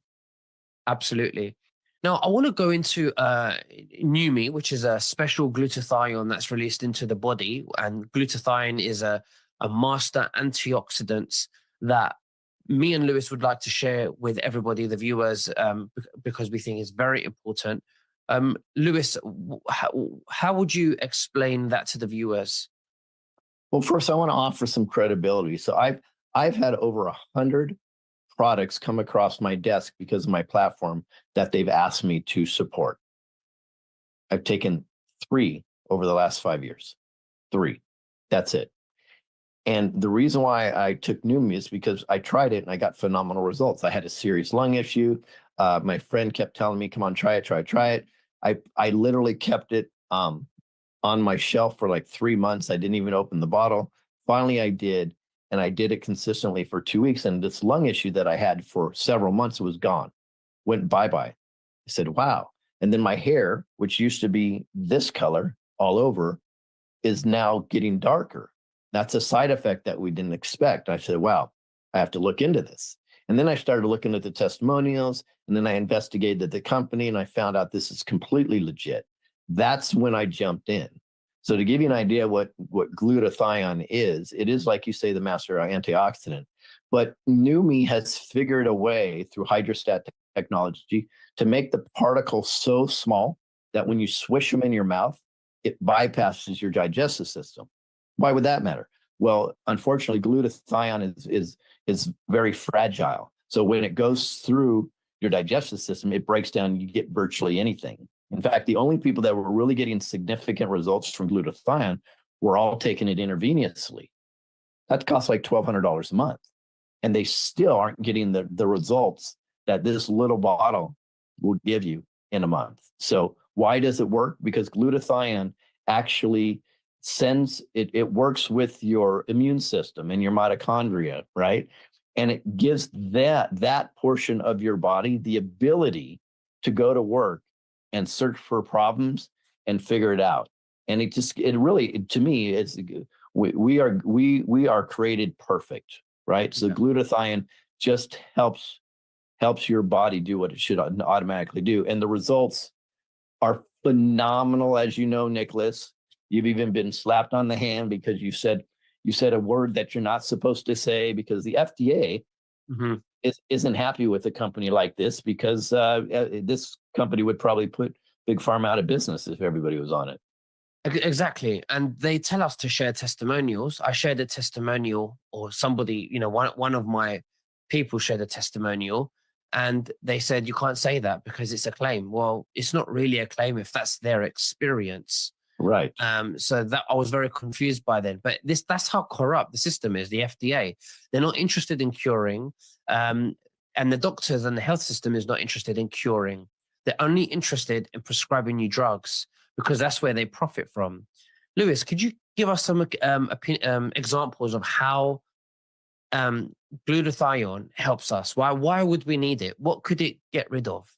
Absolutely. Now, I want to go into Numi, which is a special glutathione that's released into the body. And glutathione is a master antioxidant that me and Lewis would like to share with everybody, the viewers, because we think it's very important. Lewis, how would you explain that to the viewers? Well, first, I want to offer some credibility. So I've had over 100 products come across my desk because of my platform that they've asked me to support. I've taken 3 over the last 5 years. 3. That's it. And the reason why I took Numi is because I tried it and I got phenomenal results. I had a serious lung issue. My friend kept telling me, come on, try it. I literally kept it on my shelf for like 3 months. I didn't even open the bottle. Finally, I did. And I did it consistently for 2 weeks. And this lung issue that I had for several months was gone, went bye-bye. I said, wow. And then my hair, which used to be this color all over, is now getting darker. That's a side effect that we didn't expect. I said, wow, I have to look into this. And then I started looking at the testimonials, and then I investigated the company, and I found out this is completely legit. That's when I jumped in. So to give you an idea what glutathione is, it is, like you say, the master antioxidant. But Numi has figured a way through hydrostat technology to make the particles so small that when you swish them in your mouth, it bypasses your digestive system. Why would that matter? Well, unfortunately, glutathione is very fragile. So when it goes through your digestive system, it breaks down, you get virtually anything. In fact, the only people that were really getting significant results from glutathione were all taking it intravenously. That costs like $1,200 a month. And they still aren't getting the results that this little bottle will give you in a month. So why does it work? Because glutathione actually it works with your immune system and your mitochondria, right? And it gives that portion of your body the ability to go to work and search for problems and figure it out. And it really, to me, it's we are created perfect, right? So glutathione just helps your body do what it should automatically do. And the results are phenomenal, as you know, Nicholas. You've even been slapped on the hand because you said a word that you're not supposed to say, because the FDA isn't happy with a company like this, because this company would probably put Big Pharma out of business if everybody was on it. Exactly. And they tell us to share testimonials. I shared a testimonial, or somebody, one of my people shared a testimonial, and they said, you can't say that because it's a claim. Well, it's not really a claim if that's their experience. Right. So that I was very confused by then. But that's how corrupt the system is, the FDA. They're not interested in curing. And the doctors and the health system is not interested in curing. They're only interested in prescribing you drugs because that's where they profit from. Lewis, could you give us some examples of how glutathione helps us? Why would we need it? What could it get rid of?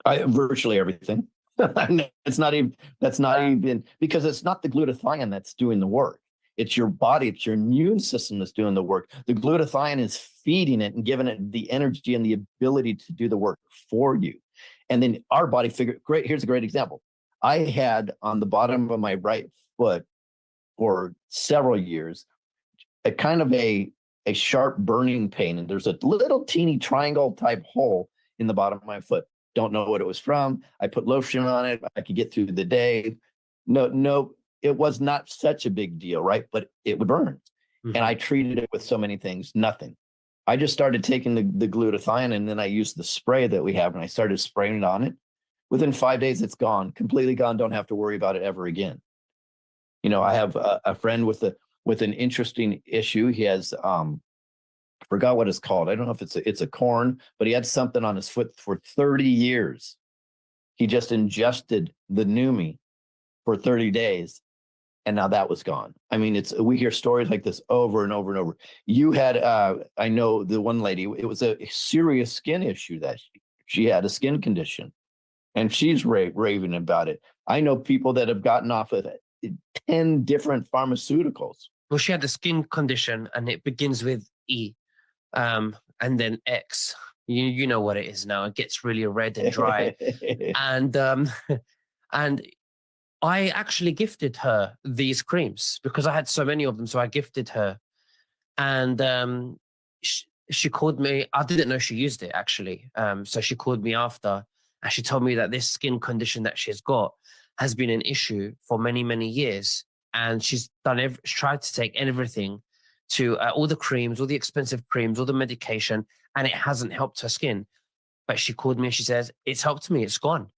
Virtually everything. It's not even, that's not even, because it's not the glutathione that's doing the work. It's your body, it's your immune system that's doing the work. The glutathione is feeding it and giving it the energy and the ability to do the work for you. And then our body figure, great, here's a great example. I had on the bottom of my right foot for several years, a kind of a sharp burning pain. And there's a little teeny triangle type hole in the bottom of my foot. Don't know what it was from. I put lotion on it. I could get through the day. No, it was not such a big deal, right? But it would burn. And I treated it with so many things, nothing. I just started taking the glutathione, and then I used the spray that we have, and I started spraying it on it. Within 5 days, it's gone, completely gone. Don't have to worry about it ever again. You know, I have a friend with an interesting issue. He has forgot what it's called. I don't know if it's a corn, but he had something on his foot for 30 years. He just ingested the Numi for 30 days, and now that was gone. I mean, we hear stories like this over and over and over. You had I know the one lady, it was a serious skin issue that she had a skin condition, and she's raving about it. I know people that have gotten off of 10 different pharmaceuticals. Well, she had a skin condition, and it begins with E, and then X. You know what it is now. It gets really red and dry, and I actually gifted her these creams because I had so many of them. So I gifted her, and she called me. I didn't know she used it actually. So she called me after, and she told me that this skin condition that she's got has been an issue for many, many years. And she's tried to take everything to all the creams, all the expensive creams, all the medication, and it hasn't helped her skin. But she called me and she says, it's helped me, it's gone.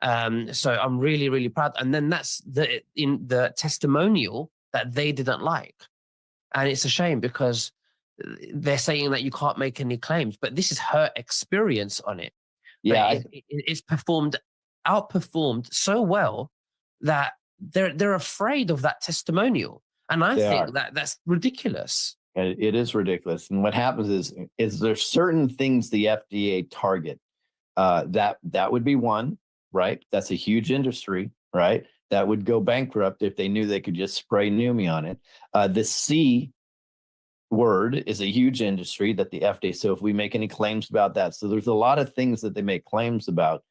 So I'm really, really proud. And then that's in the testimonial that they didn't like. And it's a shame because they're saying that you can't make any claims, but this is her experience on it. Yeah. It's outperformed so well that they're afraid of that testimonial. And I think that's ridiculous. It is ridiculous. And what happens is there's certain things the FDA target. That would be one, right? That's a huge industry, right? That would go bankrupt if they knew they could just spray Numi on it. The C word is a huge industry that the FDA. So if we make any claims about that, so there's a lot of things that they make claims about.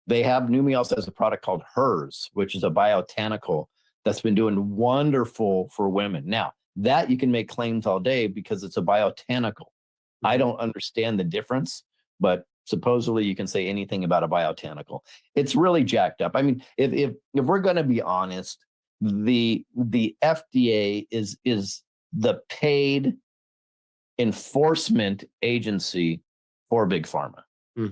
They have Numi also has a product called HERS, which is a biotanical that's been doing wonderful for women. Now, that you can make claims all day because it's a biotanical. I don't understand the difference, but supposedly you can say anything about a biotanical. It's really jacked up. I mean, if we're going to be honest, the FDA is the paid enforcement agency for Big Pharma.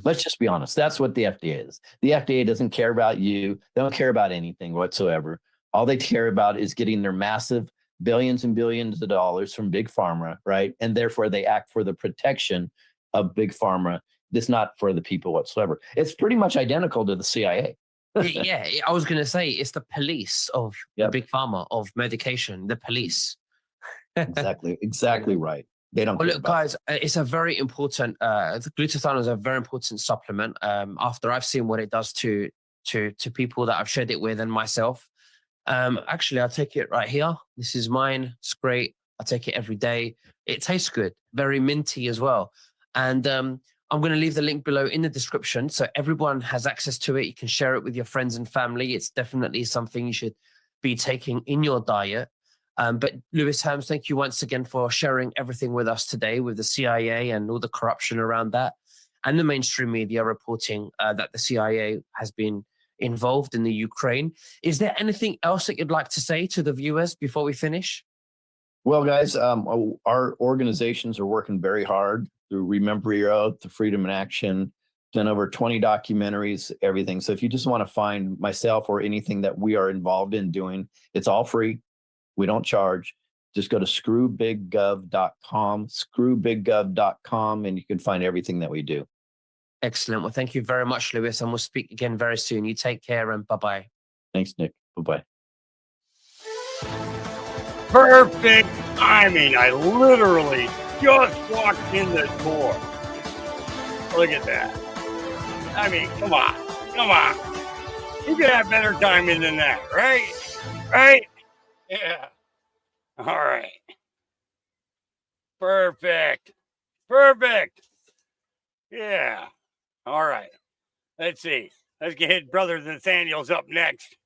Let's just be honest. That's what the FDA is. The FDA doesn't care about you. They don't care about anything whatsoever. All they care about is getting their massive billions and billions of dollars from Big Pharma, right? And therefore they act for the protection of Big Pharma. It's not for the people whatsoever. It's pretty much identical to the CIA. Yeah, I was going to say it's the police of the Big Pharma of medication, the police. Exactly right. They don't. Well, look, guys, it's a very important. The glutathione is a very important supplement. After I've seen what it does to people that I've shared it with and myself. Actually, I'll take it right here. This is mine. It's great. I take it every day. It tastes good. Very minty as well. And I'm going to leave the link below in the description so everyone has access to it. You can share it with your friends and family. It's definitely something you should be taking in your diet. But Lewis Herms, thank you once again for sharing everything with us today with the CIA and all the corruption around that and the mainstream media reporting that the CIA has been involved in the Ukraine. Is there anything else that you'd like to say to the viewers before we finish? Well, guys, our organizations are working very hard through Remember Your Oath, to Freedom in Action, done over 20 documentaries, everything. So if you just want to find myself or anything that we are involved in doing, it's all free. We don't charge. Just go to screwbiggov.com, screwbiggov.com, and you can find everything that we do. Excellent. Well, thank you very much, Lewis, and we'll speak again very soon. You take care and bye-bye. Thanks, Nick. Bye-bye. Perfect timing. I literally just walked in the door. Look at that. I mean, come on. Come on. You could have better timing than that, right? Right? Yeah. All right. Perfect. Perfect. Yeah. All right. Let's see. Let's get Brother Nathaniel's up next.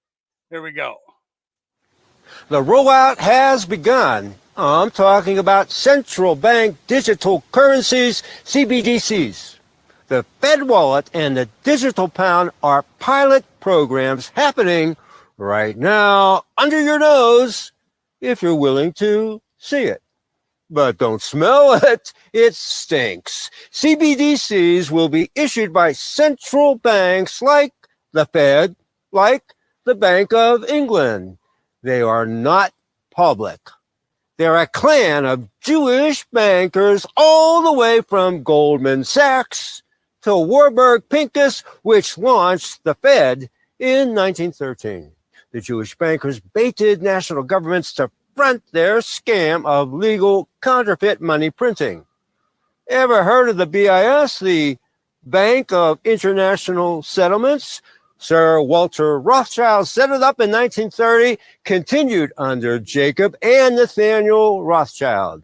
Here we go. The rollout has begun. I'm talking about central bank digital currencies, CBDCs. The Fed wallet and the digital pound are pilot programs happening right now under your nose if you're willing to see it. But don't smell it. It stinks. CBDCs will be issued by central banks like the Fed, like the Bank of England. They are not public. They're a clan of Jewish bankers all the way from Goldman Sachs to Warburg Pincus, which launched the Fed in 1913. The Jewish bankers baited national governments to front their scam of legal counterfeit money printing. Ever heard of the BIS, the Bank of International Settlements? Sir Walter Rothschild set it up in 1930, continued under Jacob and Nathaniel Rothschild.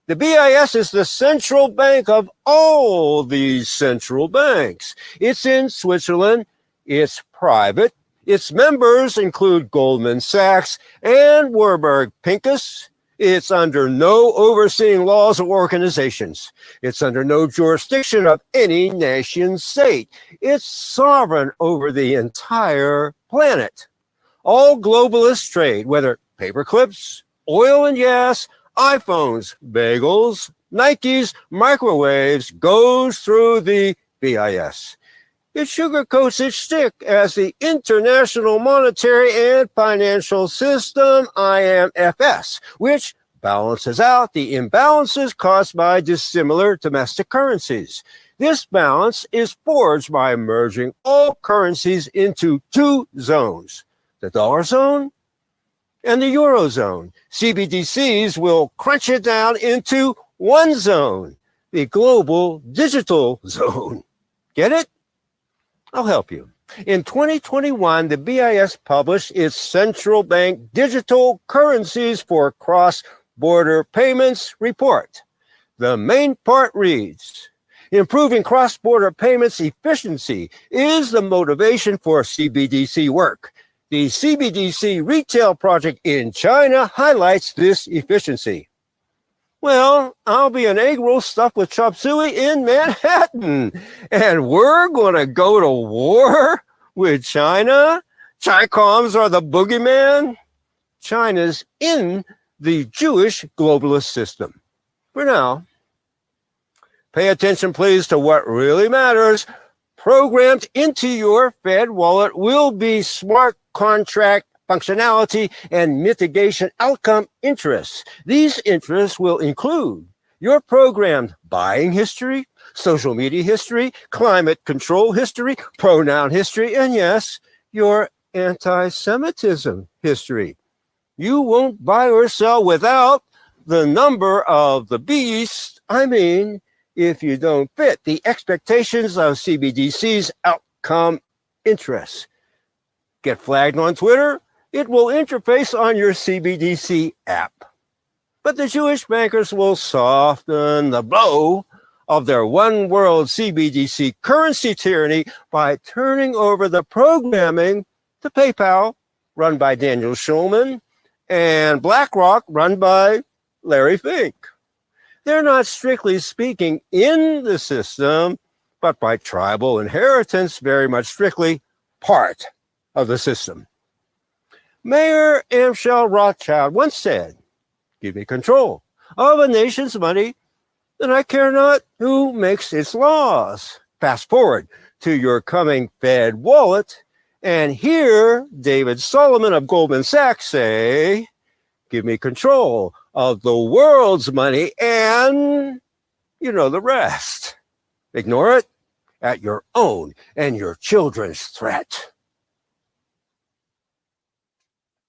The BIS is the central bank of all these central banks. It's in Switzerland. It's private. Its members include Goldman Sachs and Warburg Pincus. It's under no overseeing laws or organizations. It's under no jurisdiction of any nation state. It's sovereign over the entire planet. All globalist trade, whether paper clips, oil and gas, iPhones, bagels, Nikes, microwaves, goes through the BIS. It sugarcoats its stick as the International Monetary and Financial System, IMFS, which balances out the imbalances caused by dissimilar domestic currencies. This balance is forged by merging all currencies into two zones, the dollar zone and the Eurozone. CBDCs will crunch it down into one zone, the global digital zone. Get it? I'll help you. In 2021, the BIS published its central bank digital currencies for cross-border payments report. The main part reads, improving cross-border payments efficiency is the motivation for CBDC work. The CBDC retail project in China highlights this efficiency. Well, I'll be an egg roll stuffed with chop suey in Manhattan, and we're going to go to war with China? Chi-coms are the boogeyman? China's in the Jewish globalist system. For now, pay attention, please, to what really matters. Programmed into your Fed wallet will be smart contract functionality and mitigation outcome interests. These interests will include your programmed buying history, social media history, climate control history, pronoun history, and yes, your anti-Semitism history. You won't buy or sell without the number of the beast. I mean, if you don't fit the expectations of CBDC's outcome interests. Get flagged on Twitter? It will interface on your CBDC app. But the Jewish bankers will soften the blow of their one world CBDC currency tyranny by turning over the programming to PayPal, run by Daniel Schulman, and BlackRock, run by Larry Fink. They're not strictly speaking in the system, but by tribal inheritance, very much strictly part of the system. Mayor Amschel Rothschild once said, give me control of a nation's money, then I care not who makes its laws. Fast forward to your coming Fed wallet, and hear David Solomon of Goldman Sachs say, give me control of the world's money, and you know the rest. Ignore it at your own and your children's threat.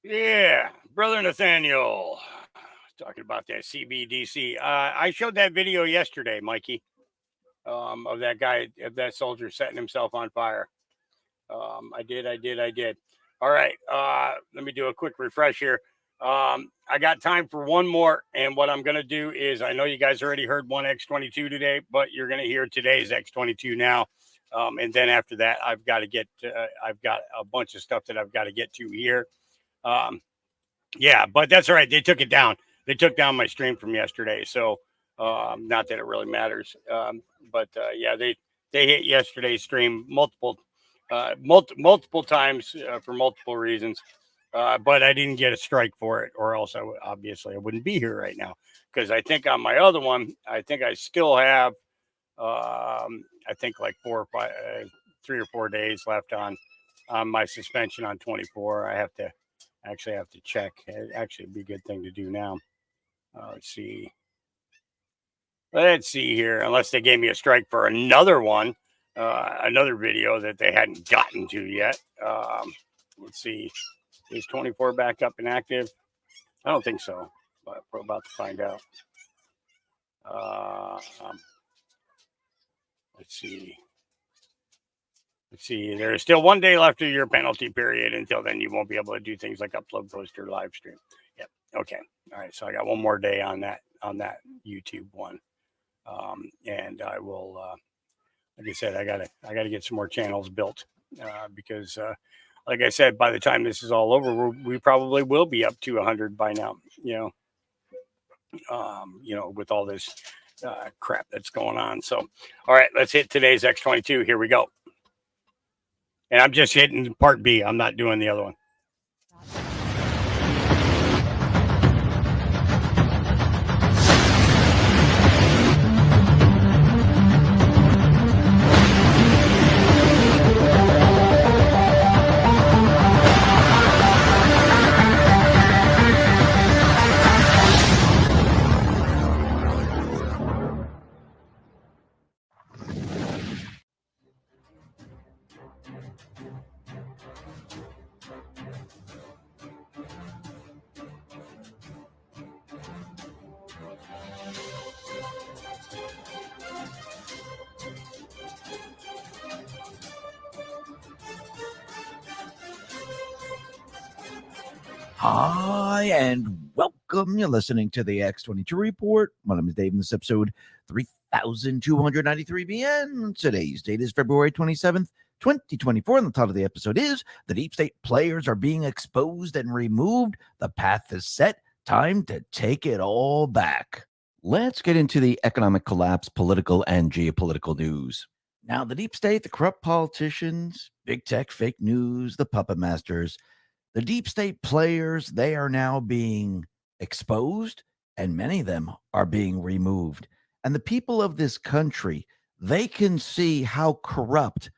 Yeah, Brother Nathaniel, talking about that CBDC. I showed that video yesterday, Mikey. of that guy, of that soldier setting himself on fire. I did. All right. Let me do a quick refresh here. I got time for one more. And what I'm going to do is, I know you guys already heard one X22 today, but you're going to hear today's X22 now. And then after that, I've got a bunch of stuff that I've got to get to here. Yeah, but that's all right. They took it down. They took down my stream from yesterday. So, not that it really matters. But yeah, they hit yesterday's stream multiple times for multiple reasons. But I didn't get a strike for it, or else obviously I wouldn't be here right now. Because I think on my other one, I think I still have, I think like 3 or 4 days left on my suspension on 24. I have to check. It actually would be a good thing to do now. Let's see here. Unless they gave me a strike for another one, another video that they hadn't gotten to yet. Let's see. Is 24 back up and active? I don't think so, but we're about to find out. Let's see. There's still 1 day left of your penalty period. Until then, you won't be able to do things like upload, post, or live stream. Yep. Okay. All right. So I got one more day on that YouTube one, and I will. Like I said, I gotta get some more channels built because, like I said, by the time this is all over, we probably will be up to 100 by now. You know, with all this crap that's going on. So, all right, let's hit today's X22. Here we go. And I'm just hitting part B. I'm not doing the other one. Hi, and welcome. You're listening to the X22 Report. My name is Dave, and this is episode 3293 BN. Today's date is February 27th, 2024, and the title of the episode is The Deep State Players Are Being Exposed and Removed. The path is set. Time to take it all back. Let's get into the economic collapse, political, and geopolitical news. Now, the deep state, the corrupt politicians, big tech, fake news, the puppet masters, the deep state players, they are now being exposed, and many of them are being removed. And the people of this country, they can see how corrupt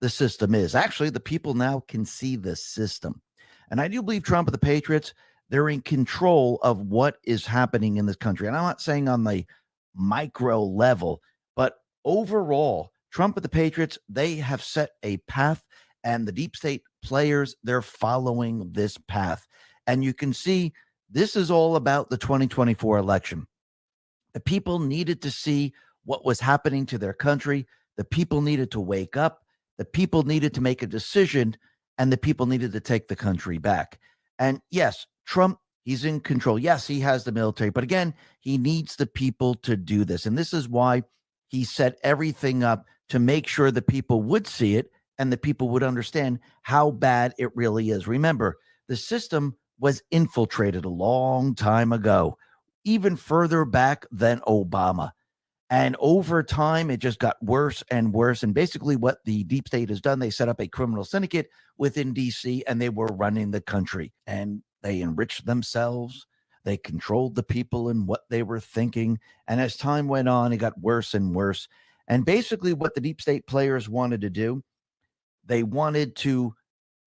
the system is. Actually, the people now can see the system. And I do believe Trump and the Patriots, they're in control of what is happening in this country. And I'm not saying on the micro level, but overall, Trump and the Patriots, they have set a path, and the deep state players, they're following this path. And you can see this is all about the 2024 election. The people needed to see what was happening to their country. The people needed to wake up. The people needed to make a decision, and the people needed to take the country back. And yes, Trump, he's in control. Yes, he has the military, but again, he needs the people to do this. And this is why he set everything up to make sure the people would see it and the people would understand how bad it really is. Remember, the system was infiltrated a long time ago, even further back than Obama. And over time, it just got worse and worse. And basically what the deep state has done, they set up a criminal syndicate within DC, and they were running the country. And they enriched themselves. They controlled the people and what they were thinking. And as time went on, it got worse and worse. And basically what the deep state players wanted to do, they wanted to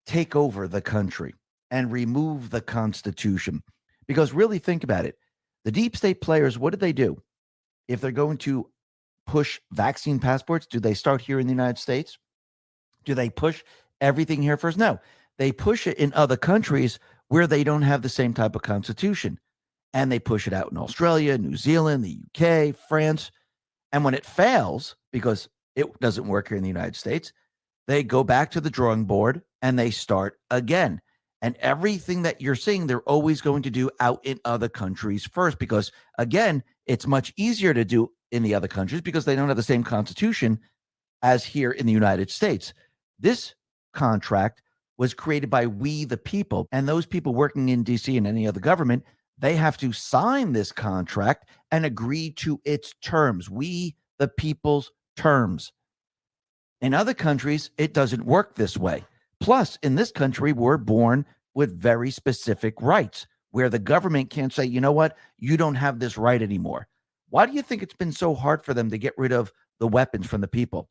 take over the country and remove the Constitution. Because really think about it. The deep state players, what did they do? If they're going to push vaccine passports, do they start here in the United States? Do they push everything here first? No. They push it in other countries where they don't have the same type of constitution. And they push it out in Australia, New Zealand, the UK, France. And when it fails, because it doesn't work here in the United States. They go back to the drawing board and they start again. And everything that you're seeing, they're always going to do out in other countries first, because again, it's much easier to do in the other countries because they don't have the same constitution as here in the United States. This contract was created by we, the people, and those people working in DC and any other government, they have to sign this contract and agree to its terms. We, the people's terms. In other countries, it doesn't work this way. Plus, in this country, we're born with very specific rights where the government can't say, you know what, you don't have this right anymore. Why do you think it's been so hard for them to get rid of the weapons from the people?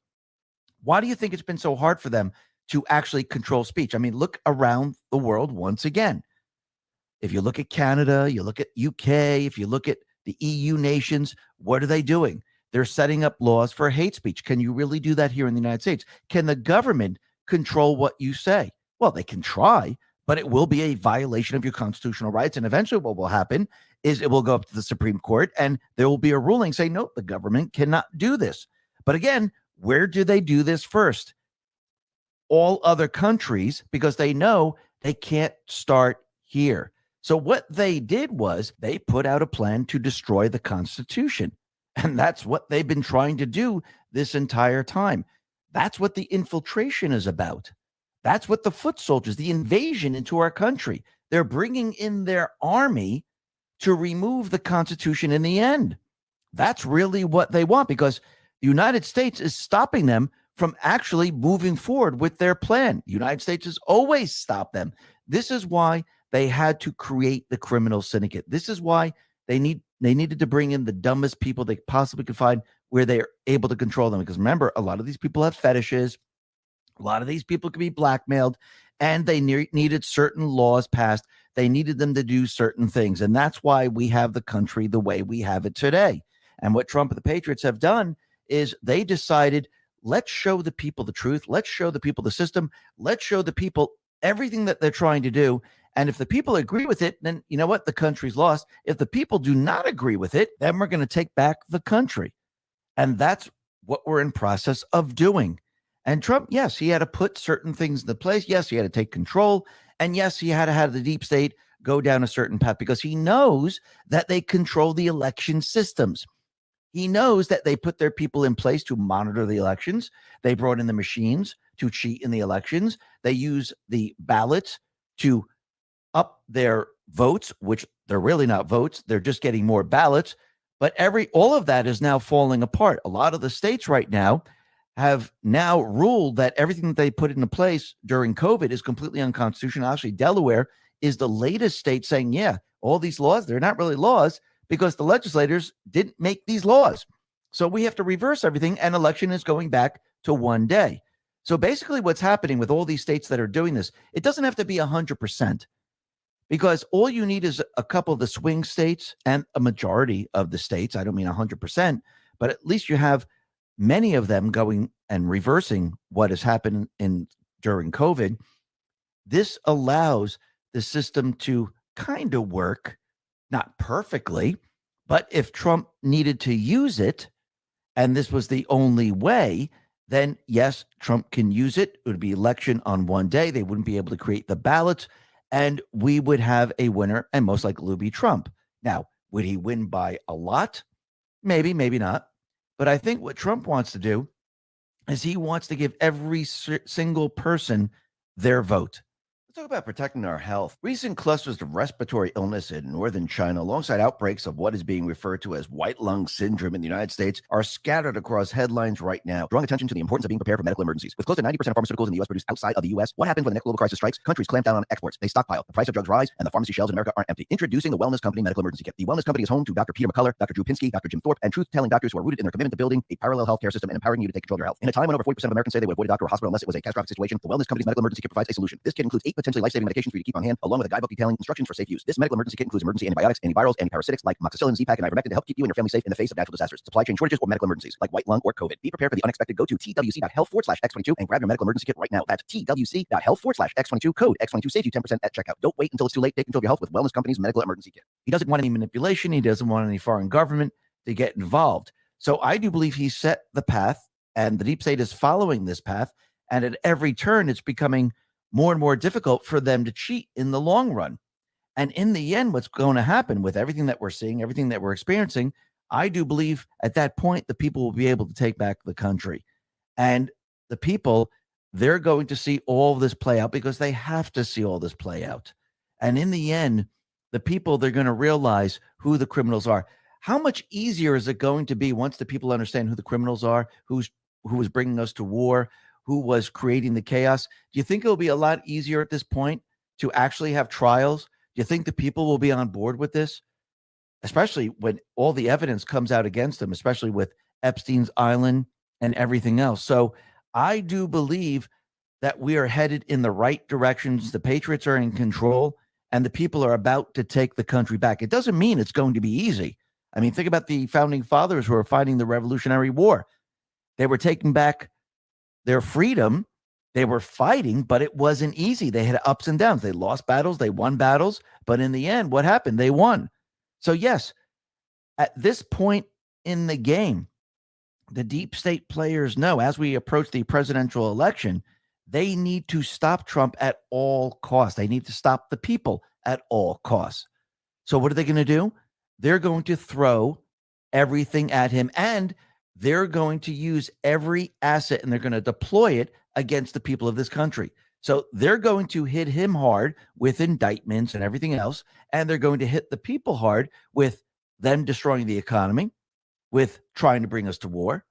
Why do you think it's been so hard for them to actually control speech? I mean, look around the world once again. If you look at Canada, you look at UK, if you look at the EU nations, what are they doing? They're setting up laws for hate speech. Can you really do that here in the United States? Can the government control what you say? Well, they can try, but it will be a violation of your constitutional rights. And eventually what will happen is it will go up to the Supreme Court and there will be a ruling saying, no, the government cannot do this. But again, where do they do this first? All other countries, because they know they can't start here. So what they did was they put out a plan to destroy the Constitution. And that's what they've been trying to do this entire time. That's what the infiltration is about. That's what the foot soldiers, the invasion into our country, they're bringing in their army to remove the Constitution in the end. That's really what they want, because the United States is stopping them from actually moving forward with their plan. The United States has always stopped them. This is why they had to create the criminal syndicate. This is why they needed to bring in the dumbest people they possibly could find where they're able to control them. Because remember, a lot of these people have fetishes. A lot of these people could be blackmailed, and they needed certain laws passed. They needed them to do certain things. And that's why we have the country the way we have it today. And what Trump and the Patriots have done is they decided, let's show the people the truth. Let's show the people the system. Let's show the people everything that they're trying to do. And if the people agree with it, then you know what? The country's lost. If the people do not agree with it, then we're going to take back the country. And that's what we're in process of doing. And Trump, yes, he had to put certain things into place. Yes, he had to take control. And yes, he had to have the deep state go down a certain path because he knows that they control the election systems. He knows that they put their people in place to monitor the elections. They brought in the machines to cheat in the elections. They use the ballots to up their votes, which they're really not votes. They're just getting more ballots. But all of that is now falling apart. A lot of the states right now have now ruled that everything that they put into place during COVID is completely unconstitutional. Actually, Delaware is the latest state saying, yeah, all these laws, they're not really laws because the legislators didn't make these laws. So we have to reverse everything, and election is going back to one day. So basically what's happening with all these states that are doing this, it doesn't have to be 100%. Because all you need is a couple of the swing states and a majority of the states. I don't mean 100%, but at least you have many of them going and reversing what has happened during COVID. This allows the system to kind of work, not perfectly, but if Trump needed to use it, and this was the only way, then yes, Trump can use it. It would be election on one day. They wouldn't be able to create the ballots. And we would have a winner, and most likely it would be Trump. Now, would he win by a lot? Maybe, maybe not. But I think what Trump wants to do is he wants to give every single person their vote. Let's talk about protecting our health. Recent clusters of respiratory illness in northern China, alongside outbreaks of what is being referred to as white lung syndrome in the United States, are scattered across headlines right now, drawing attention to the importance of being prepared for medical emergencies. With close to 90% of pharmaceuticals in the U.S. produced outside of the U.S., what happens when the next global crisis strikes? Countries clamp down on exports. They stockpile. The price of drugs rise, and the pharmacy shelves in America aren't empty. Introducing the Wellness Company Medical Emergency Kit. The Wellness Company is home to Dr. Peter McCullough, Dr. Drew Pinsky, Dr. Jim Thorpe, and truth-telling doctors who are rooted in their commitment to building a parallel healthcare system and empowering you to take control of your health. In a time when over 40% of Americans say they would avoid a doctor or hospital unless it was a catastrophic situation, the Wellness Company's Medical Emergency Kit provides a solution. This kit includes 8 potentially life-saving medications for you to keep on hand, along with a guidebook detailing instructions for safe use. This medical emergency kit includes emergency antibiotics, antivirals, antiparasitics like amoxicillin, Z-Pak, and ivermectin to help keep you and your family safe in the face of natural disasters, supply chain shortages, or medical emergencies like white lung or COVID. Be prepared for the unexpected. Go to twc.health/X22 and grab your medical emergency kit right now. That's twc.health/X22. Code X22 saves you 10% at checkout. Don't wait until it's too late. Take control of your health with Wellness Company's Medical Emergency Kit. He doesn't want any manipulation. He doesn't want any foreign government to get involved. So I do believe he set the path And the deep state is following this path. And at every turn, it's becoming more and more difficult for them to cheat in the long run. And in the end, what's going to happen with everything that we're seeing, everything that we're experiencing, I do believe at that point, the people will be able to take back the country. And the people, they're going to see all this play out because they have to see all this play out. And in the end, the people, they're going to realize who the criminals are. How much easier is it going to be once the people understand who the criminals are, who was bringing us to war, who was creating the chaos? Do you think it'll be a lot easier at this point to actually have trials? Do you think the people will be on board with this? Especially when all the evidence comes out against them, especially with Epstein's Island and everything else. So I do believe that we are headed in the right directions. The Patriots are in control and the people are about to take the country back. It doesn't mean it's going to be easy. I mean, think about the founding fathers who were fighting the Revolutionary War. They were taking back their freedom. They were fighting, but it wasn't easy. They had ups and downs. They lost battles. They won battles. But in the end, what happened? They won. So yes, at this point in the game, the deep state players know as we approach the presidential election, they need to stop Trump at all costs. They need to stop the people at all costs. So what are they going to do? They're going to throw everything at him, and they're going to use every asset and they're going to deploy it against the people of this country. So they're going to hit him hard with indictments and everything else, and they're going to hit the people hard with them destroying the economy, with trying to bring us to war,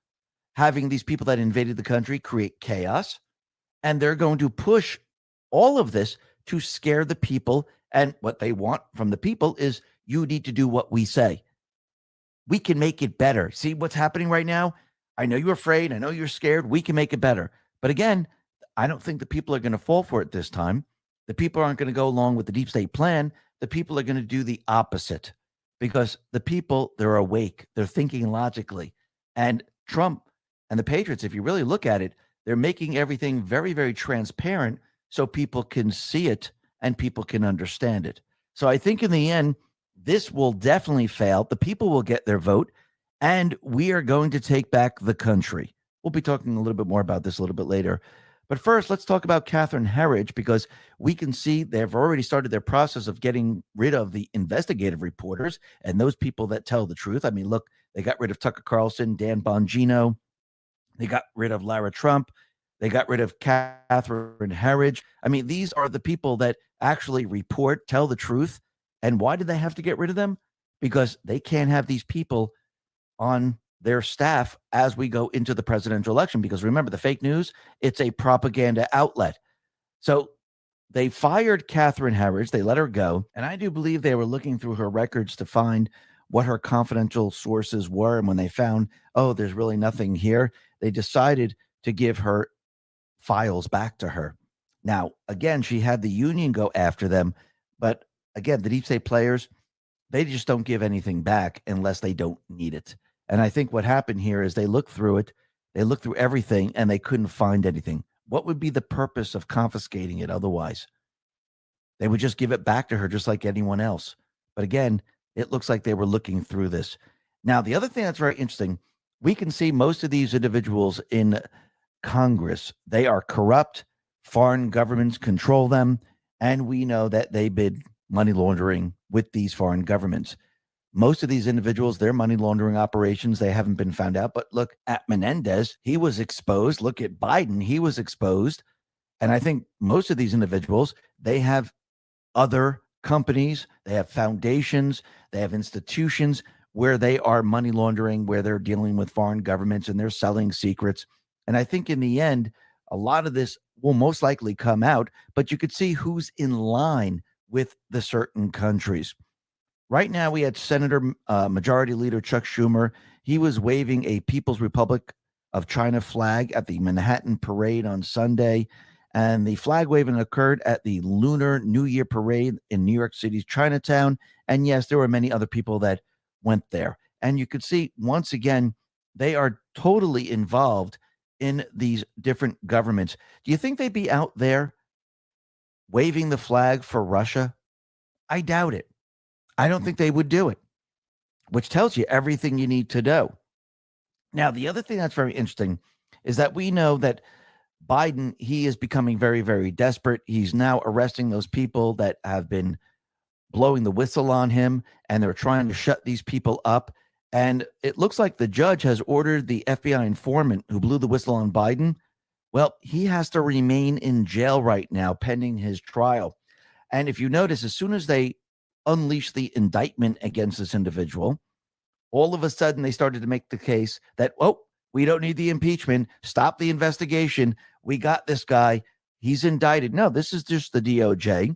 having these people that invaded the country create chaos, and they're going to push all of this to scare the people. And what they want from the people is you need to do what we say. We can make it better. See what's happening right now? I know you're afraid. I know you're scared. We can make it better. But again, I don't think the people are going to fall for it this time. The people aren't going to go along with the deep state plan. The people are going to do the opposite because the people, they're awake. They're thinking logically. And Trump and the Patriots, if you really look at it, they're making everything very, very transparent so people can see it and people can understand it. So I think in the end, this will definitely fail. The people will get their vote, and we are going to take back the country. We'll be talking a little bit more about this a little bit later. But first, let's talk about Catherine Herridge, because we can see they've already started their process of getting rid of the investigative reporters and those people that tell the truth. I mean, look, they got rid of Tucker Carlson, Dan Bongino. They got rid of Lara Trump. They got rid of Catherine Herridge. I mean, these are the people that actually report, tell the truth. And why did they have to get rid of them? Because they can't have these people on their staff as we go into the presidential election. Because remember, the fake news, it's a propaganda outlet. So they fired Catherine Herridge. They let her go. And I do believe they were looking through her records to find what her confidential sources were. And when they found, oh, there's really nothing here, they decided to give her files back to her. Now, again, she had the union go after them. But again, the deep state players, they just don't give anything back unless they don't need it. And I think what happened here is they looked through it, they looked through everything, and they couldn't find anything. What would be the purpose of confiscating it otherwise? They would just give it back to her just like anyone else. But again, it looks like they were looking through this. Now, the other thing that's very interesting, we can see most of these individuals in Congress, they are corrupt. Foreign governments control them. And we know that they bid money laundering with these foreign governments. Most of these individuals, their money laundering operations, they haven't been found out. But look at Menendez. He was exposed. Look at Biden. He was exposed. And I think most of these individuals, they have other companies, they have foundations, they have institutions where they are money laundering, where they're dealing with foreign governments and they're selling secrets. And I think in the end, a lot of this will most likely come out, but you could see who's in line with the certain countries. Right now, we had Senator Majority Leader Chuck Schumer. He was waving a People's Republic of China flag at the Manhattan Parade on Sunday. And the flag waving occurred at the Lunar New Year Parade in New York City's Chinatown. And yes, there were many other people that went there. And you could see, once again, they are totally involved in these different governments. Do you think they'd be out there waving the flag for Russia? I doubt it. I don't think they would do it, which tells you everything you need to know. Now, the other thing that's very interesting is that we know that Biden, he is becoming very, very desperate. He's now arresting those people that have been blowing the whistle on him, and they're trying to shut these people up. And it looks like the judge has ordered the FBI informant who blew the whistle on Biden. Well, he has to remain in jail right now pending his trial. And if you notice, as soon as they unleashed the indictment against this individual, all of a sudden they started to make the case that, oh, we don't need the impeachment. Stop the investigation. We got this guy. He's indicted. No, this is just the DOJ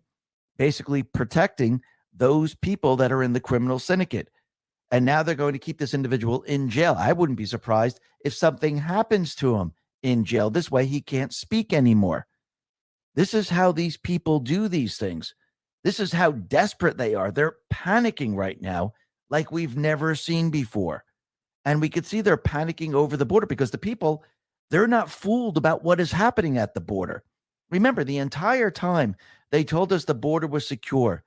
basically protecting those people that are in the criminal syndicate. And now they're going to keep this individual in jail. I wouldn't be surprised if something happens to him in jail. This way he can't speak anymore. This is how these people do these things. This is how desperate they are. They're panicking right now like we've never seen before. And we could see they're panicking over the border because the people, they're not fooled about what is happening at the border. Remember, the entire time they told us the border was secure.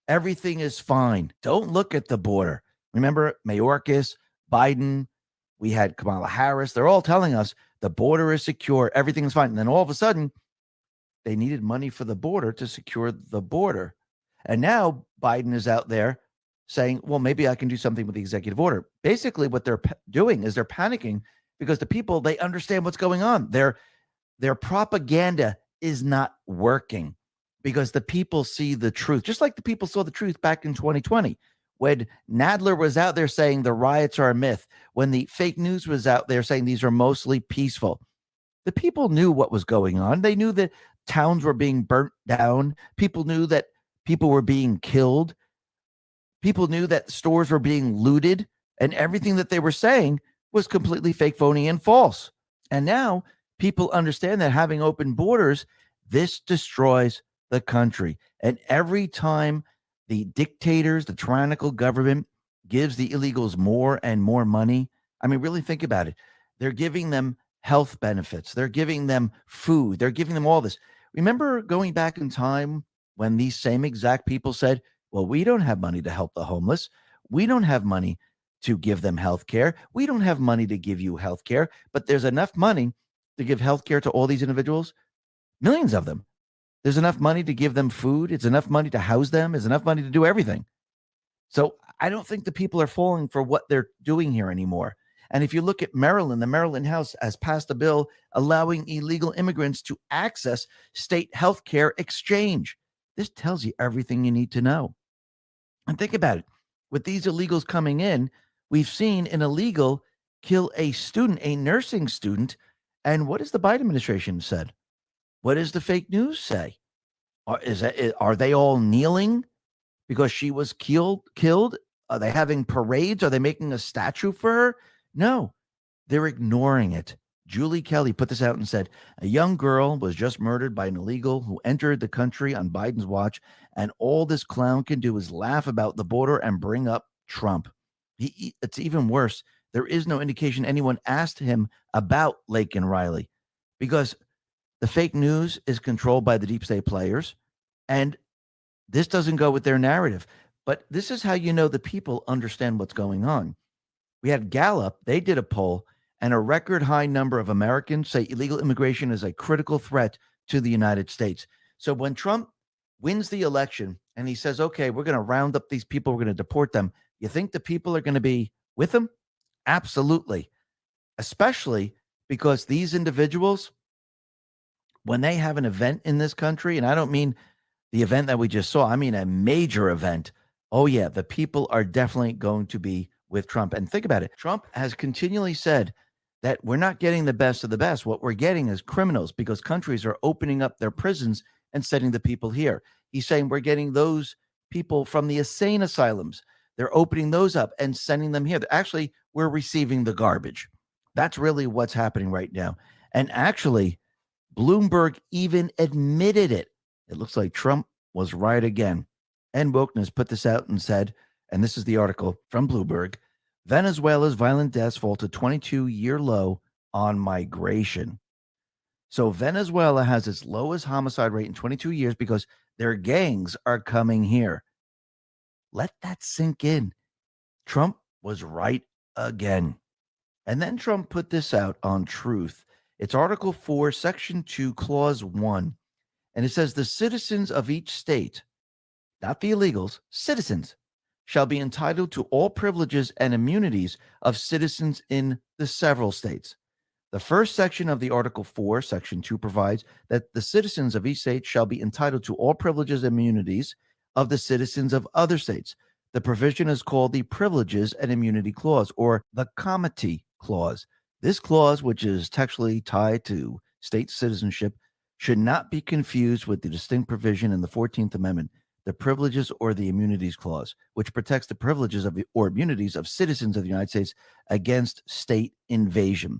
Everything is fine. Don't look at the border. Remember, Mayorkas, Biden, we had Kamala Harris. They're all telling us the border is secure. Everything's fine. And then all of a sudden, they needed money for the border to secure the border. And now Biden is out there saying, well, maybe I can do something with the executive order. Basically, what they're doing is they're panicking because the people, they understand what's going on. Their propaganda is not working because the people see the truth, just like the people saw the truth back in 2020 when Nadler was out there saying the riots are a myth, when the fake news was out there saying these are mostly peaceful. The people knew what was going on. They knew that towns were being burnt down. People knew that people were being killed. People knew that stores were being looted, and everything that they were saying was completely fake, phony, and false. And now people understand that having open borders, this destroys the country. And every time the dictators, the tyrannical government gives the illegals more and more money, I mean, really think about it. They're giving them health benefits. They're giving them food. They're giving them all this. Remember going back in time when these same exact people said, well, we don't have money to help the homeless. We don't have money to give them health care. We don't have money to give you health care, but there's enough money to give health care to all these individuals, millions of them. There's enough money to give them food. It's enough money to house them. It's enough money to do everything. So I don't think the people are falling for what they're doing here anymore. And if you look at Maryland, the Maryland House has passed a bill allowing illegal immigrants to access state health care exchange. This tells you everything you need to know. And think about it. With these illegals coming in, we've seen an illegal kill a student, a nursing student. And what has the Biden administration said? What does the fake news say? Are they all kneeling because she was killed? Are they having parades? Are they making a statue for her? No, they're ignoring it. Julie Kelly put this out and said, a young girl was just murdered by an illegal who entered the country on Biden's watch, and all this clown can do is laugh about the border and bring up Trump. It's even worse. There is no indication anyone asked him about Lake and Riley because the fake news is controlled by the deep state players, and this doesn't go with their narrative. But this is how you know the people understand what's going on. We had Gallup, they did a poll, and a record high number of Americans say illegal immigration is a critical threat to the United States. So when Trump wins the election and he says, okay, we're going to round up these people, we're going to deport them, you think the people are going to be with him? Absolutely. Especially because these individuals, when they have an event in this country, and I don't mean the event that we just saw, I mean a major event, oh yeah, the people are definitely going to be with Trump. And think about it. Trump has continually said that we're not getting the best of the best. What we're getting is criminals because countries are opening up their prisons and sending the people here. He's saying we're getting those people from the insane asylums. They're opening those up and sending them here. Actually, we're receiving the garbage. That's really what's happening right now. And actually, Bloomberg even admitted it. It looks like Trump was right again. And Wokeness put this out and said, and this is the article from Bloomberg, Venezuela's violent deaths fall to 22-year low on migration. So Venezuela has its lowest homicide rate in 22 years because their gangs are coming here. Let that sink in. Trump was right again. And then Trump put this out on Truth. It's Article 4, Section 2, Clause 1. And it says the citizens of each state, not the illegals, citizens, shall be entitled to all privileges and immunities of citizens in the several states. The first section of the Article 4, Section 2 provides that the citizens of each state shall be entitled to all privileges and immunities of the citizens of other states. The provision is called the Privileges and Immunity Clause, or the Comity Clause. This clause, which is textually tied to state citizenship, should not be confused with the distinct provision in the 14th Amendment, the Privileges or the Immunities Clause, which protects the privileges of or immunities of citizens of the United States against state invasion.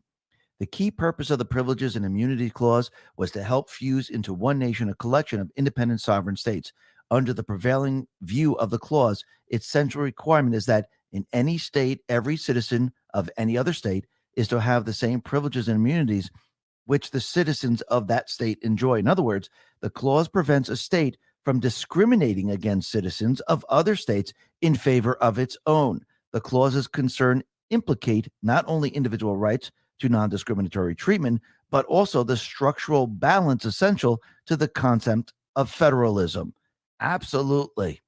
The key purpose of the Privileges and Immunity Clause was to help fuse into one nation a collection of independent sovereign states. Under the prevailing view of the clause, its central requirement is that in any state, every citizen of any other state is to have the same privileges and immunities which the citizens of that state enjoy. In other words, the clause prevents a state from discriminating against citizens of other states in favor of its own. The clause's concern implicate not only individual rights to non-discriminatory treatment, but also the structural balance essential to the concept of federalism. Absolutely.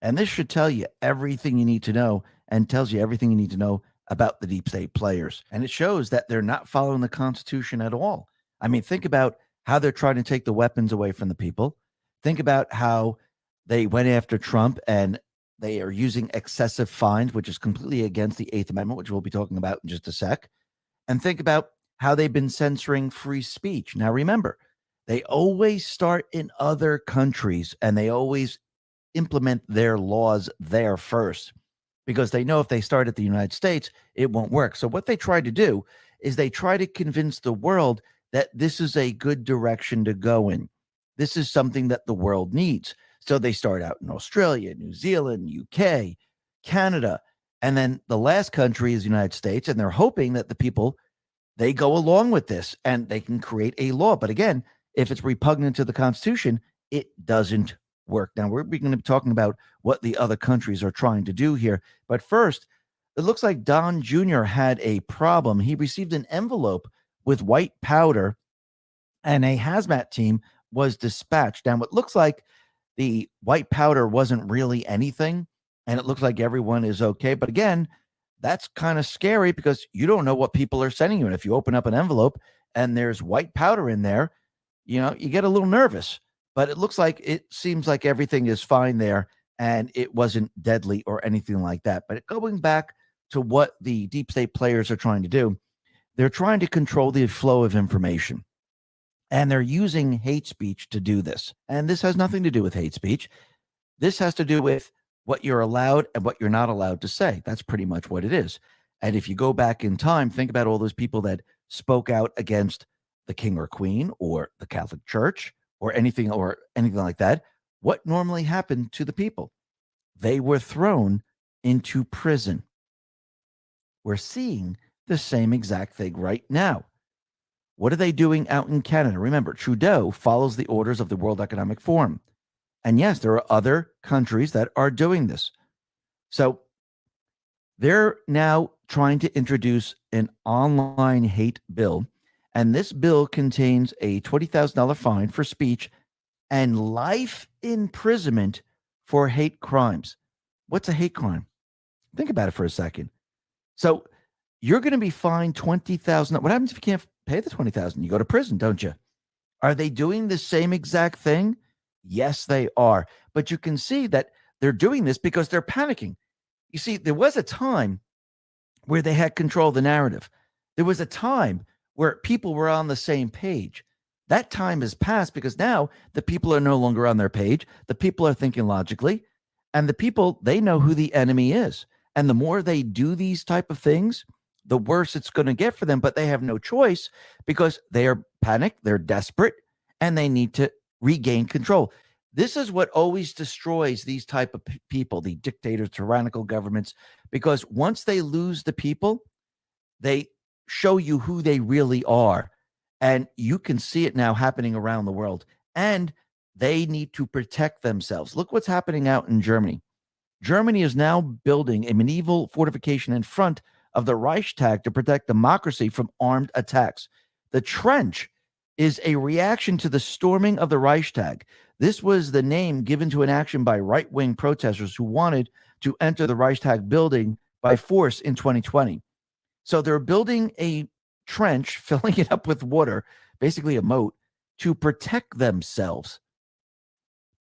And this should tell you everything you need to know and tells you everything you need to know about the deep state players. And it shows that they're not following the Constitution at all. I mean, think about how they're trying to take the weapons away from the people. Think about how they went after Trump and they are using excessive fines, which is completely against the Eighth Amendment, which we'll be talking about in just a sec. And think about how they've been censoring free speech. Now, remember, they always start in other countries and they always implement their laws there first because they know if they start at the United States, it won't work. So what they try to do is they try to convince the world that this is a good direction to go in. This is something that the world needs. So they start out in Australia, New Zealand, UK, Canada, and then the last country is the United States, and they're hoping that the people, they go along with this and they can create a law. But again, if it's repugnant to the Constitution, it doesn't work. Now, we're going to be talking about what the other countries are trying to do here. But first, it looks like Don Jr. had a problem. He received an envelope with white powder, and a hazmat team was dispatched. Now, it looks like the white powder wasn't really anything, and it looks like everyone is okay. But again, that's kind of scary because you don't know what people are sending you. And if you open up an envelope and there's white powder in there, you know, you get a little nervous. But it looks like it seems like everything is fine there and it wasn't deadly or anything like that. But going back to what the deep state players are trying to do, they're trying to control the flow of information. And they're using hate speech to do this. And this has nothing to do with hate speech. This has to do with what you're allowed and what you're not allowed to say. That's pretty much what it is. And if you go back in time, think about all those people that spoke out against the king or queen or the Catholic Church or anything like that. What normally happened to the people? They were thrown into prison. We're seeing the same exact thing right now. What are they doing out in Canada? Remember, Trudeau follows the orders of the World Economic Forum. And yes, there are other countries that are doing this. So they're now trying to introduce an online hate bill. And this bill contains a $20,000 fine for speech and life imprisonment for hate crimes. What's a hate crime? Think about it for a second. So you're going to be fined $20,000. What happens if you can't pay the $20,000? You go to prison, don't you? Are they doing the same exact thing? Yes, they are. But you can see that they're doing this because they're panicking. You see, there was a time where they had control of the narrative. There was a time where people were on the same page. That time has passed because now the people are no longer on their page. The people are thinking logically, and the people, they know who the enemy is. And the more they do these type of things, the worse it's going to get for them. But they have no choice because they are panicked, they're desperate, and they need to regain control. This is what always destroys these type of people, the dictators, tyrannical governments, because once they lose the people, they show you who they really are. And you can see it now happening around the world. And they need to protect themselves. Look what's happening out in Germany. Germany is now building a medieval fortification in front of the Reichstag to protect democracy from armed attacks. The trench is a reaction to the storming of the Reichstag. This was the name given to an action by right-wing protesters who wanted to enter the Reichstag building by force in 2020. So they're building a trench, filling it up with water, basically a moat, to protect themselves.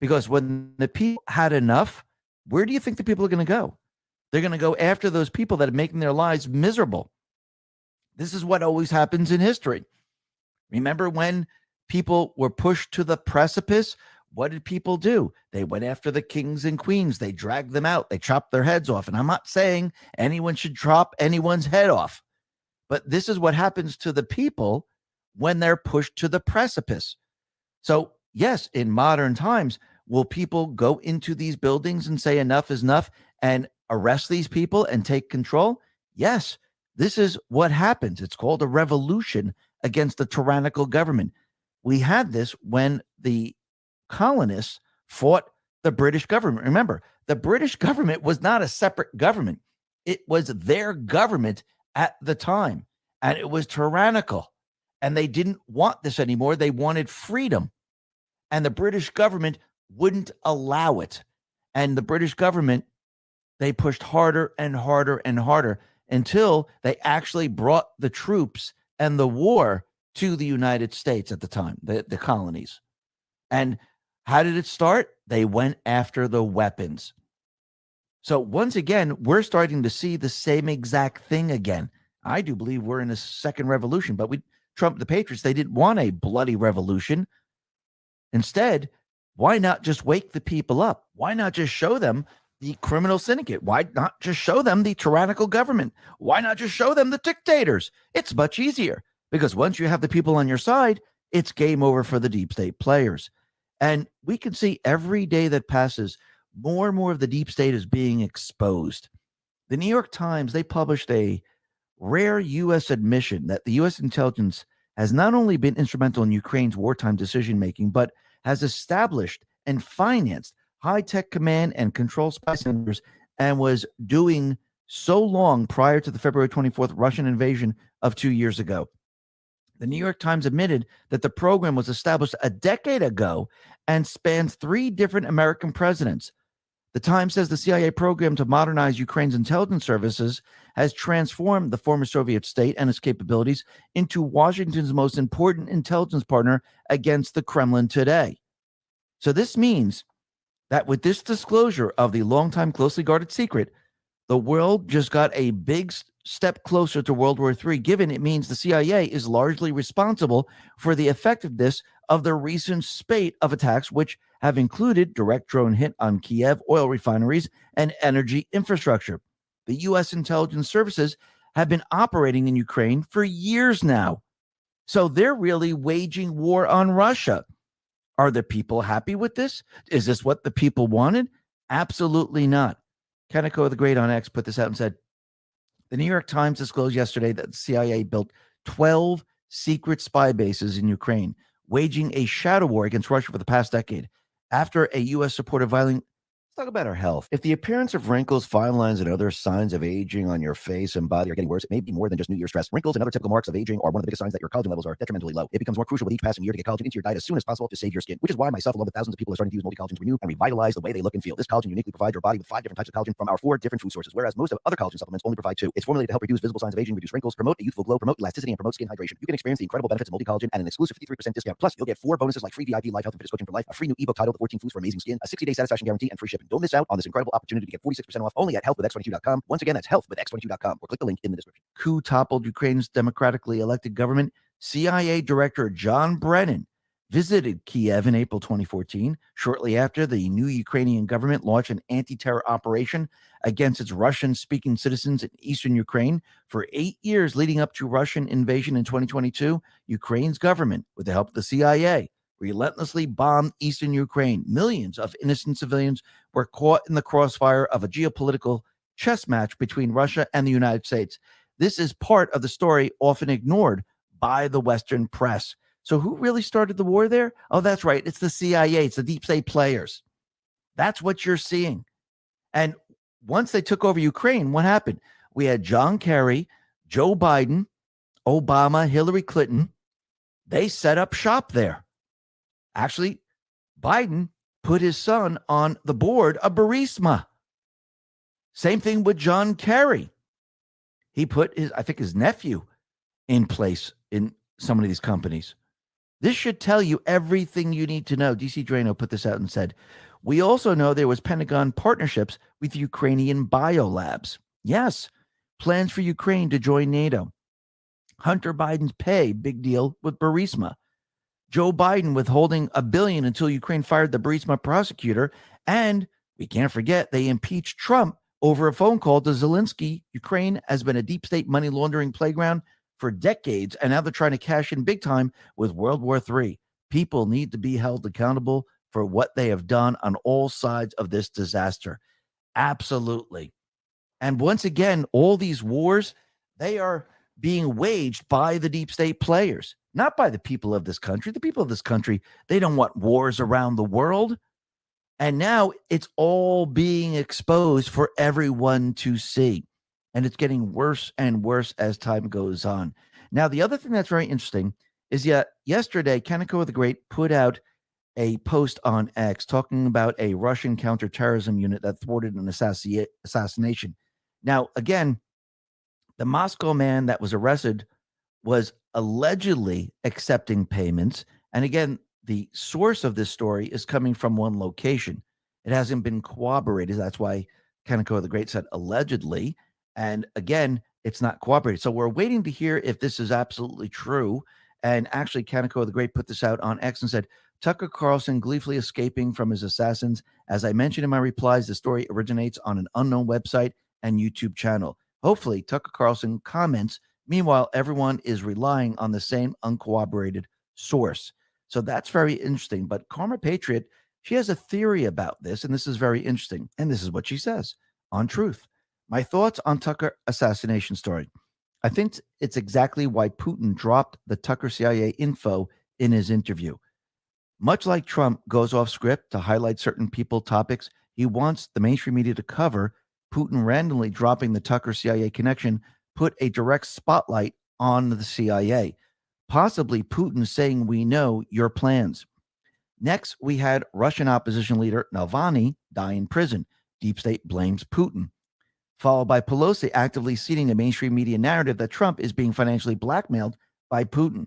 Because when the people had enough, where do you think the people are going to go? They're going to go after those people that are making their lives miserable. This is what always happens in history. Remember when people were pushed to the precipice? What did people do? They went after the kings and queens. They dragged them out. They chopped their heads off. And I'm not saying anyone should chop anyone's head off, but this is what happens to the people when they're pushed to the precipice. So, yes, in modern times, will people go into these buildings and say enough is enough and arrest these people and take control? Yes, this is what happens. It's called a revolution against the tyrannical government. We had this when the colonists fought the British government. Remember, the British government was not a separate government. It was their government at the time, and it was tyrannical, and they didn't want this anymore. They wanted freedom, and the British government wouldn't allow it. And the British government, they pushed harder and harder and harder until they actually brought the troops and the war to the United States at the time, the colonies. And how did it start? They went after the weapons. So once again, we're starting to see the same exact thing again. I do believe we're in a second revolution, but Trump, the Patriots, they didn't want a bloody revolution. Instead, why not just wake the people up? Why not just show them the criminal syndicate? Why not just show them the tyrannical government? Why not just show them the dictators? It's much easier because once you have the people on your side, it's game over for the deep state players. And we can see every day that passes, more and more of the deep state is being exposed. The New York Times, they published a rare U.S. admission that the U.S. intelligence has not only been instrumental in Ukraine's wartime decision-making, but has established and financed high-tech command and control spy centers and was doing so long prior to the February 24th Russian invasion of 2 years ago. The New York Times admitted that the program was established a decade ago and spans 3 different American presidents. The Times says the CIA program to modernize Ukraine's intelligence services has transformed the former Soviet state and its capabilities into Washington's most important intelligence partner against the Kremlin today. So this means that with this disclosure of the longtime closely guarded secret, the world just got a big step closer to World War III, given it means the CIA is largely responsible for the effectiveness of the recent spate of attacks, which have included direct drone hit on Kiev oil refineries and energy infrastructure. The U.S. intelligence services have been operating in Ukraine for years now. So they're really waging war on Russia. Are the people happy with this? Is this what the people wanted? Absolutely not. Kaneko the Great on X put this out and said, the New York Times disclosed yesterday that the CIA built 12 secret spy bases in Ukraine, waging a shadow war against Russia for the past decade. After a U.S.-supported violent, let's talk about our health. If the appearance of wrinkles, fine lines, and other signs of aging on your face and body are getting worse, it may be more than just New Year's stress. Wrinkles and other typical marks of aging are one of the biggest signs that your collagen levels are detrimentally low. It becomes more crucial with each passing year to get collagen into your diet as soon as possible to save your skin, which is why myself, along with thousands of people, are starting to use multi-collagen to renew and revitalize the way they look and feel. This collagen uniquely provides your body with 5 different types of collagen from our 4 different food sources, whereas most of other collagen supplements only provide 2. It's formulated to help reduce visible signs of aging, reduce wrinkles, promote a youthful glow, promote elasticity, and promote skin hydration. You can experience the incredible benefits of multi-collagen at an exclusive 53% discount. Plus, you'll get 4 bonuses like free VIP life health and fitness coaching for life, a free new ebook titled 14 Foods for Amazing Skin, a 60-day satisfaction guarantee, and free shipping. Don't miss out on this incredible opportunity to get 46% off only at healthwithx22.com. Once again, that's healthwithx22.com, or click the link in the description. Coup toppled Ukraine's democratically elected government. CIA Director John Brennan visited Kiev in April 2014, shortly after the new Ukrainian government launched an anti-terror operation against its Russian-speaking citizens in eastern Ukraine. For 8 years leading up to Russian invasion in 2022, Ukraine's government, with the help of the CIA, relentlessly bombed eastern Ukraine. Millions of innocent civilians were caught in the crossfire of a geopolitical chess match between Russia and the United States. This is part of the story often ignored by the Western press. So who really started the war there? Oh, that's right. It's the CIA. It's the deep state players. That's what you're seeing. And once they took over Ukraine, what happened? We had John Kerry, Joe Biden, Obama, Hillary Clinton, They set up shop there. Actually, Biden put his son on the board of Burisma. Same thing with John Kerry. He put his nephew in place in some of these companies. This should tell you everything you need to know. DC Drano put this out and said, we also know there was Pentagon partnerships with Ukrainian biolabs. Yes, plans for Ukraine to join NATO. Hunter Biden's pay, big deal with Burisma. Joe Biden withholding $1 billion until Ukraine fired the Burisma prosecutor. And we can't forget they impeached Trump over a phone call to Zelensky. Ukraine has been a deep state money laundering playground for decades, and now they're trying to cash in big time with World War III. People need to be held accountable for what they have done on all sides of this disaster. Absolutely. And once again, all these wars, they are being waged by the deep state players, not by the people of this country. The people of this country, they don't want wars around the world. And now it's all being exposed for everyone to see. And it's getting worse and worse as time goes on. Now, the other thing that's very interesting is yesterday, Kaneko the Great put out a post on X talking about a Russian counterterrorism unit that thwarted an assassination. Now, again, the Moscow man that was arrested was allegedly accepting payments. And again, the source of this story is coming from one location. It hasn't been corroborated. That's why Kaneko the Great said allegedly. And again, it's not corroborated. So we're waiting to hear if this is absolutely true. And actually, Kaneko the Great put this out on X and said, Tucker Carlson gleefully escaping from his assassins. As I mentioned in my replies, the story originates on an unknown website and YouTube channel. Hopefully, Tucker Carlson comments. Meanwhile, everyone is relying on the same uncorroborated source. So that's very interesting. But Karma Patriot, she has a theory about this, and this is very interesting. And this is what she says on Truth. My thoughts on Tucker assassination story. I think it's exactly why Putin dropped the Tucker CIA info in his interview. Much like Trump goes off script to highlight certain people, topics he wants the mainstream media to cover, Putin randomly dropping the Tucker CIA connection put a direct spotlight on the CIA. Possibly Putin saying, we know your plans. Next, we had Russian opposition leader Navalny die in prison. Deep state blames Putin. Followed by Pelosi actively seeding the mainstream media narrative that Trump is being financially blackmailed by Putin.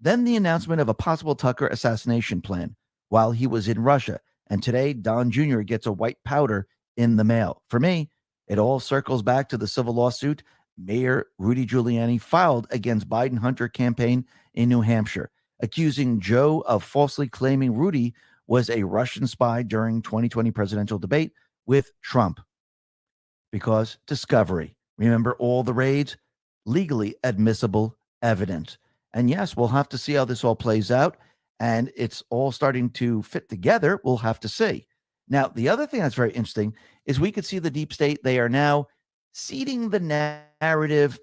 Then the announcement of a possible Tucker assassination plan while he was in Russia. And today, Don Jr. gets a white powder in the mail. For me, it all circles back to the civil lawsuit Mayor Rudy Giuliani filed against Biden-Hunter campaign in New Hampshire, accusing Joe of falsely claiming Rudy was a Russian spy during 2020 presidential debate with Trump. Because discovery. Remember all the raids? Legally admissible evidence. And yes, we'll have to see how this all plays out. And it's all starting to fit together. We'll have to see. Now, the other thing that's very interesting is we could see the deep state. They are now seeding the narrative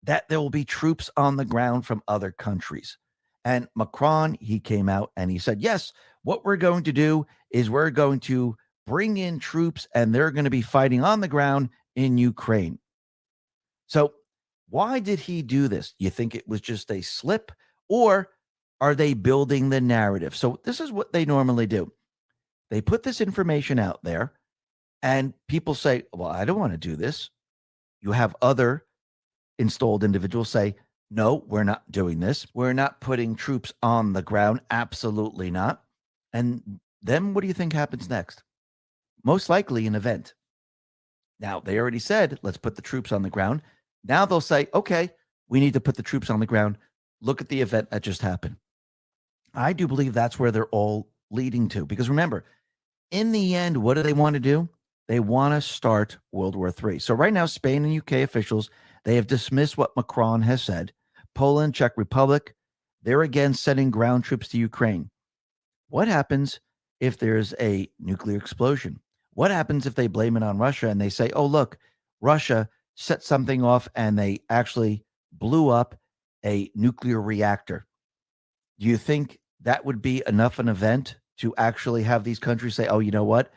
that there will be troops on the ground from other countries. And Macron, he came out and he said, yes, what we're going to do is we're going to bring in troops and they're going to be fighting on the ground in Ukraine. So why did he do this? You think it was just a slip, or are they building the narrative? So this is what they normally do. They put this information out there and people say, well, I don't want to do this. You have other installed individuals say, no, we're not doing this. We're not putting troops on the ground. Absolutely not. And then what do you think happens next? Most likely an event. Now, they already said, let's put the troops on the ground. Now they'll say, okay, we need to put the troops on the ground. Look at the event that just happened. I do believe that's where they're all leading to. Because remember, in the end, what do they want to do? They want to start World War III. So right now, Spain and UK officials, they have dismissed what Macron has said. Poland, Czech Republic, they're again sending ground troops to Ukraine. What happens if there's a nuclear explosion? What happens if they blame it on Russia and they say, oh, look, Russia set something off and they actually blew up a nuclear reactor? Do you think that would be enough an event to actually have these countries say, oh, you know what?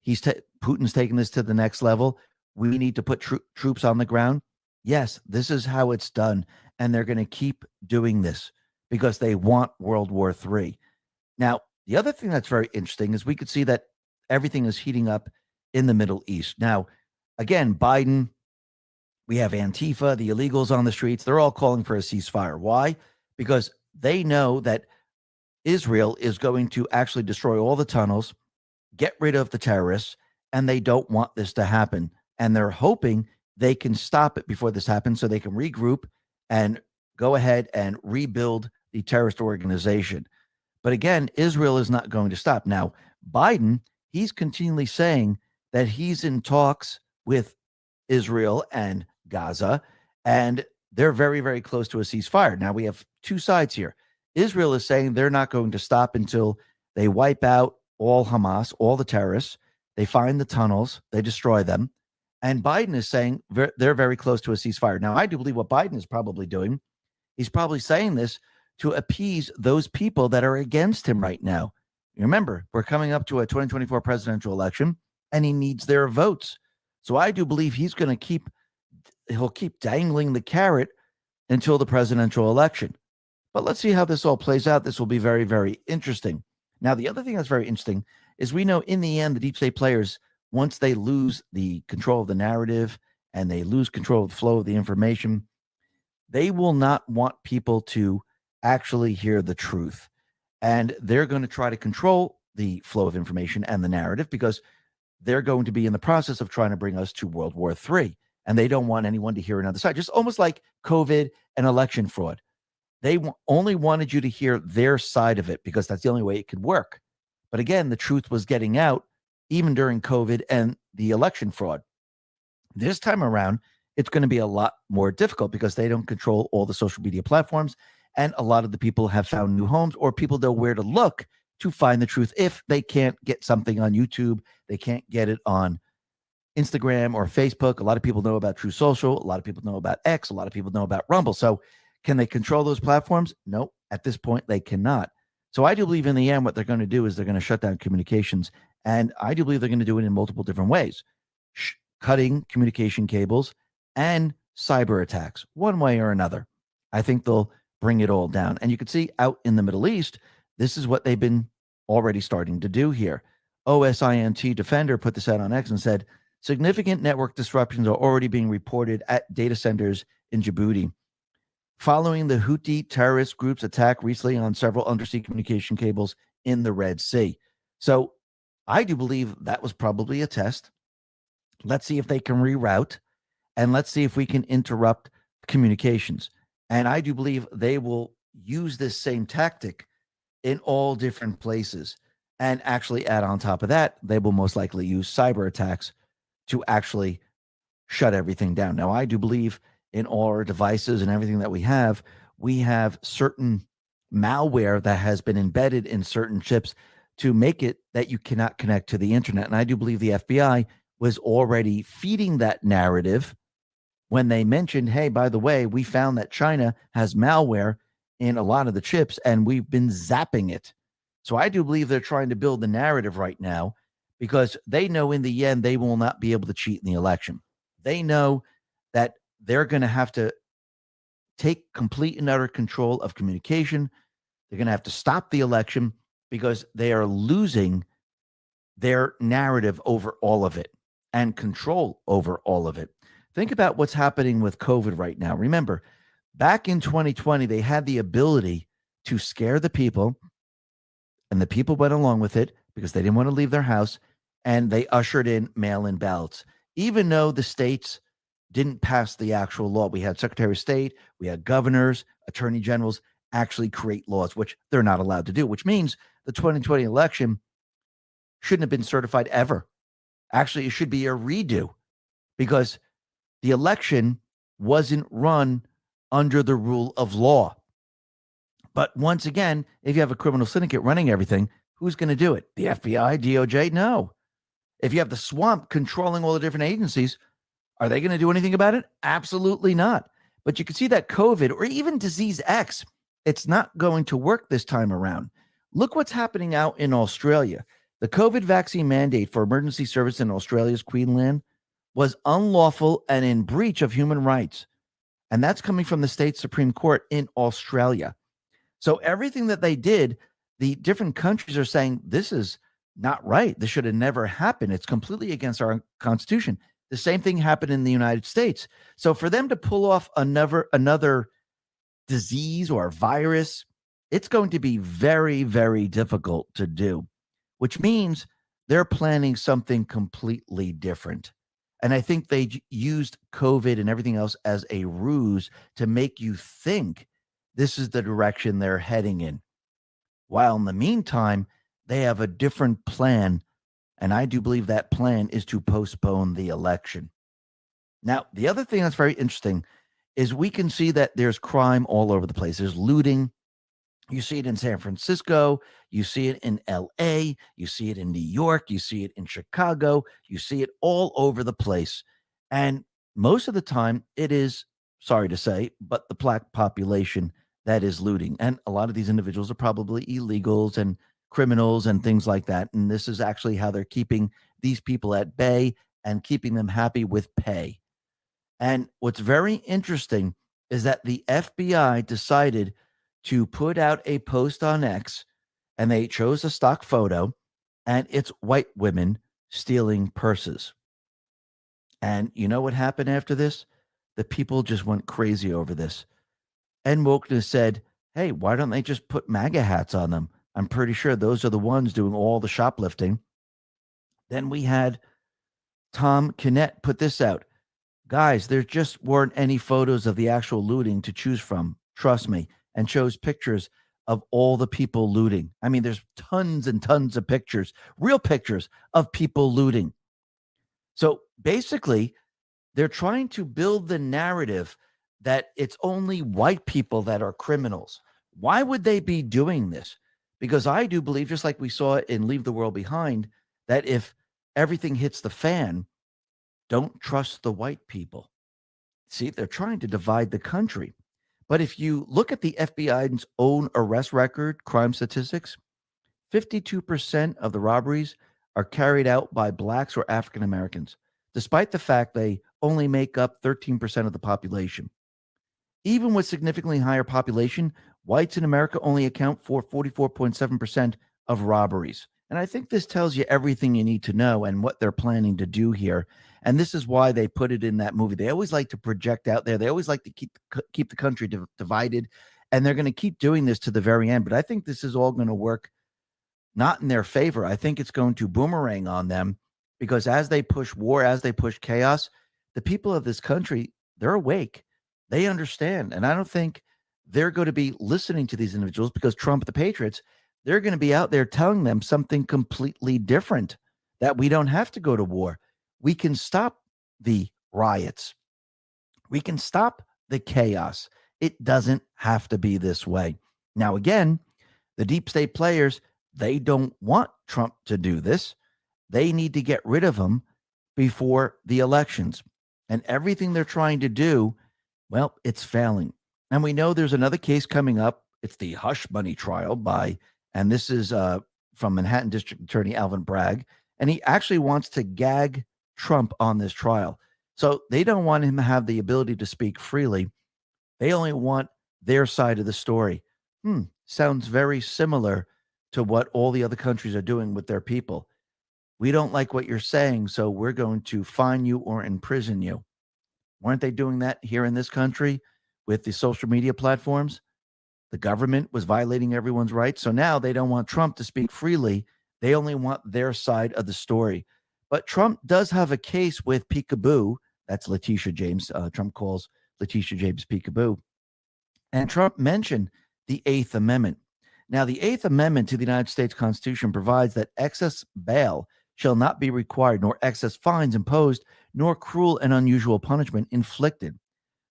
Putin's taking this to the next level. We need to put troops on the ground. Yes, this is how it's done. And they're going to keep doing this because they want World War III. Now, the other thing that's very interesting is we could see that everything is heating up in the Middle East. Now, again, Biden, we have Antifa, the illegals on the streets. They're all calling for a ceasefire. Why? Because they know that Israel is going to actually destroy all the tunnels, get rid of the terrorists, and they don't want this to happen. And they're hoping they can stop it before this happens so they can regroup and go ahead and rebuild the terrorist organization. But again, Israel is not going to stop. Now, Biden, he's continually saying that he's in talks with Israel and Gaza, and they're very, very close to a ceasefire. Now, we have two sides here. Israel is saying they're not going to stop until they wipe out all Hamas, all the terrorists. They find the tunnels, they destroy them. And Biden is saying they're very close to a ceasefire. Now, I do believe what Biden is probably doing, he's probably saying this to appease those people that are against him right now. Remember, we're coming up to a 2024 presidential election, and he needs their votes. So I do believe he'll keep dangling the carrot until the presidential election. But let's see how this all plays out. This will be very, very interesting. Now, the other thing that's very interesting is we know in the end, the deep state players, once they lose the control of the narrative and they lose control of the flow of the information, they will not want people to actually hear the truth. And they're going to try to control the flow of information and the narrative because they're going to be in the process of trying to bring us to World War III. And they don't want anyone to hear another side, just almost like COVID and election fraud. They only wanted you to hear their side of it because that's the only way it could work. But again, the truth was getting out even during COVID and the election fraud. This time around, it's going to be a lot more difficult because they don't control all the social media platforms. And a lot of the people have found new homes, or people know where to look to find the truth. If they can't get something on YouTube, they can't get it on Instagram or Facebook. A lot of people know about True Social. A lot of people know about X. A lot of people know about Rumble. So can they control those platforms? No, at this point, they cannot. So I do believe in the end, what they're going to do is they're going to shut down communications. And I do believe they're going to do it in multiple different ways, cutting communication cables and cyber attacks, one way or another. I think they'll bring it all down. And you can see out in the Middle East, this is what they've been already starting to do here. OSINT Defender put this out on X and said, significant network disruptions are already being reported at data centers in Djibouti, following the Houthi terrorist group's attack recently on several undersea communication cables in the Red Sea. So I do believe that was probably a test. Let's see if they can reroute, and let's see if we can interrupt communications. And I do believe they will use this same tactic in all different places. And actually add on top of that, they will most likely use cyber attacks to actually shut everything down. Now, I do believe in all our devices and everything that we have certain malware that has been embedded in certain chips to make it that you cannot connect to the internet. And I do believe the FBI was already feeding that narrative when they mentioned, hey, by the way, we found that China has malware in a lot of the chips and we've been zapping it. So I do believe they're trying to build the narrative right now because they know in the end they will not be able to cheat in the election. They know that they're going to have to take complete and utter control of communication. They're going to have to stop the election because they are losing their narrative over all of it and control over all of it. Think about what's happening with COVID right now. Remember, back in 2020, they had the ability to scare the people, and the people went along with it because they didn't want to leave their house, and they ushered in mail-in ballots. Even though the states didn't pass the actual law, we had Secretary of State, we had governors, attorney generals actually create laws, which they're not allowed to do, which means the 2020 election shouldn't have been certified ever. Actually, it should be a redo because the election wasn't run under the rule of law. But once again, if you have a criminal syndicate running everything, who's going to do it? The FBI, DOJ? No. If you have the swamp controlling all the different agencies, are they going to do anything about it? Absolutely not. But you can see that COVID or even disease X, it's not going to work this time around. Look what's happening out in Australia. The COVID vaccine mandate for emergency service in Australia's Queensland was unlawful and in breach of human rights. And that's coming from the state Supreme Court in Australia. So everything that they did, the different countries are saying this is not right. This should have never happened. It's completely against our Constitution. The same thing happened in the United States. So for them to pull off another disease or virus, it's going to be very, very difficult to do, which means they're planning something completely different. And I think they used COVID and everything else as a ruse to make you think this is the direction they're heading in. While in the meantime, they have a different plan. And I do believe that plan is to postpone the election. Now, the other thing that's very interesting is we can see that there's crime all over the place. There's looting. You see it in San Francisco. You see it in LA. You see it in New York. You see it in Chicago. You see it all over the place. And most of the time, it is, sorry to say, but the black population that is looting. And a lot of these individuals are probably illegals and criminals and things like that. And this is actually how they're keeping these people at bay and keeping them happy with pay. And what's very interesting is that the FBI decided to put out a post on X, and they chose a stock photo, and it's white women stealing purses. And you know what happened after this? The people just went crazy over this. And Wokeness said, hey, why don't they just put MAGA hats on them? I'm pretty sure those are the ones doing all the shoplifting. Then we had Tom Kinnett put this out. Guys, there just weren't any photos of the actual looting to choose from. Trust me. And shows pictures of all the people looting. I mean, there's tons and tons of pictures, real pictures of people looting. So basically, they're trying to build the narrative that it's only white people that are criminals. Why would they be doing this? Because I do believe, just like we saw in Leave the World Behind, that if everything hits the fan, don't trust the white people. See, they're trying to divide the country. But if you look at the FBI's own arrest record, crime statistics, 52% of the robberies are carried out by blacks or African Americans, despite the fact they only make up 13% of the population. Even with significantly higher population, whites in America only account for 44.7% of robberies. And I think this tells you everything you need to know and what they're planning to do here. And this is why they put it in that movie. They always like to project out there. They always like to keep the country divided. And they're going to keep doing this to the very end. But I think this is all going to work not in their favor. I think it's going to boomerang on them, because as they push war, as they push chaos, the people of this country, they're awake. They understand. And I don't think they're going to be listening to these individuals, because Trump, the Patriots, they're going to be out there telling them something completely different, that we don't have to go to war. We can stop the riots. We can stop the chaos. It doesn't have to be this way. Now, again, the deep state players, they don't want Trump to do this. They need to get rid of him before the elections. And everything they're trying to do, well, it's failing. And we know there's another case coming up. It's the Hush Money trial and this is from Manhattan District Attorney Alvin Bragg. And he actually wants to gag Trump on this trial. So they don't want him to have the ability to speak freely. They only want their side of the story. Sounds very similar to what all the other countries are doing with their people. We don't like what you're saying, so we're going to fine you or imprison you. Weren't they doing that here in this country with the social media platforms? The government was violating everyone's rights. So now they don't want Trump to speak freely. They only want their side of the story. But Trump does have a case with Peekaboo. That's Letitia James. Trump calls Letitia James Peekaboo. And Trump mentioned the Eighth Amendment. Now, the Eighth Amendment to the United States Constitution provides that excess bail shall not be required, nor excess fines imposed, nor cruel and unusual punishment inflicted.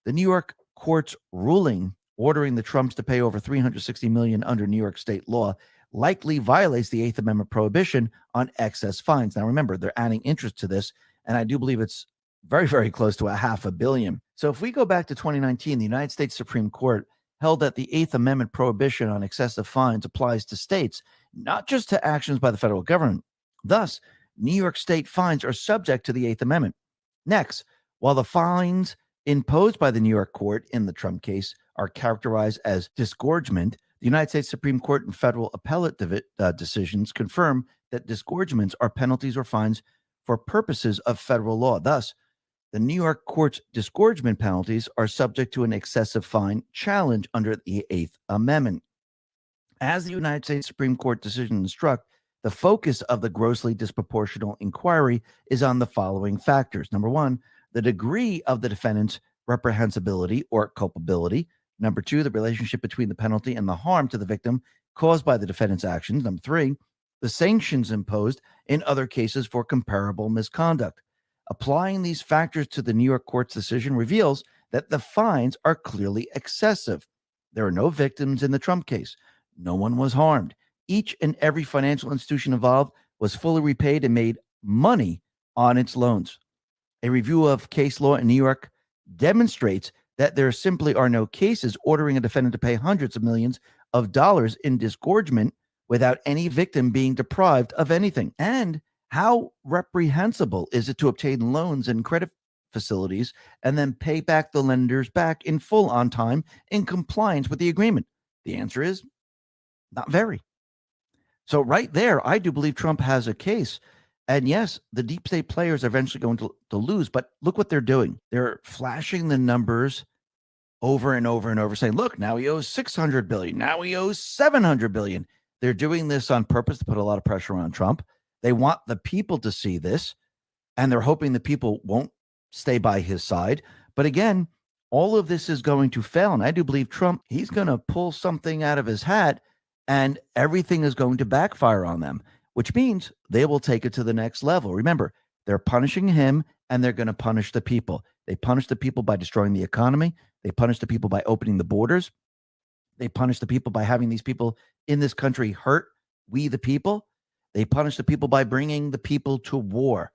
The New York court's ruling ordering the Trumps to pay over $360 million under New York state law likely violates the Eighth Amendment prohibition on excess fines. Now, remember, they're adding interest to this, and I do believe it's very, very close to $500 million. So if we go back to 2019, the United States Supreme Court held that the Eighth Amendment prohibition on excessive fines applies to states, not just to actions by the federal government. Thus, New York state fines are subject to the Eighth Amendment. Next, while the fines imposed by the New York court in the Trump case are characterized as disgorgement, The United States Supreme Court and federal appellate decisions confirm that disgorgements are penalties or fines for purposes of federal law. Thus, the New York court's disgorgement penalties are subject to an excessive fine challenge under the Eighth Amendment. As the United States Supreme Court decision instructs, the focus of the grossly disproportional inquiry is on the following factors. Number one, the degree of the defendant's reprehensibility or culpability. Number two, the relationship between the penalty and the harm to the victim caused by the defendant's actions. Number three, the sanctions imposed in other cases for comparable misconduct. Applying these factors to the New York court's decision reveals that the fines are clearly excessive. There are no victims in the Trump case. No one was harmed. Each and every financial institution involved was fully repaid and made money on its loans. A review of case law in New York demonstrates that there simply are no cases ordering a defendant to pay hundreds of millions of dollars in disgorgement without any victim being deprived of anything. And how reprehensible is it to obtain loans and credit facilities and then pay back the lenders back in full on time in compliance with the agreement? The answer is not very. So right there, I do believe Trump has a case. And yes, the deep state players are eventually going to lose, but look what they're doing. They're flashing the numbers over and over and over, saying, look, now he owes 600 billion. Now he owes 700 billion. They're doing this on purpose to put a lot of pressure on Trump. They want the people to see this, and they're hoping the people won't stay by his side. But again, all of this is going to fail. And I do believe Trump, he's going to pull something out of his hat, and everything is going to backfire on them, which means they will take it to the next level. Remember, they're punishing him, and they're going to punish the people. They punish the people by destroying the economy. They punish the people by opening the borders. They punish the people by having these people in this country hurt we, the people. They punish the people by bringing the people to war.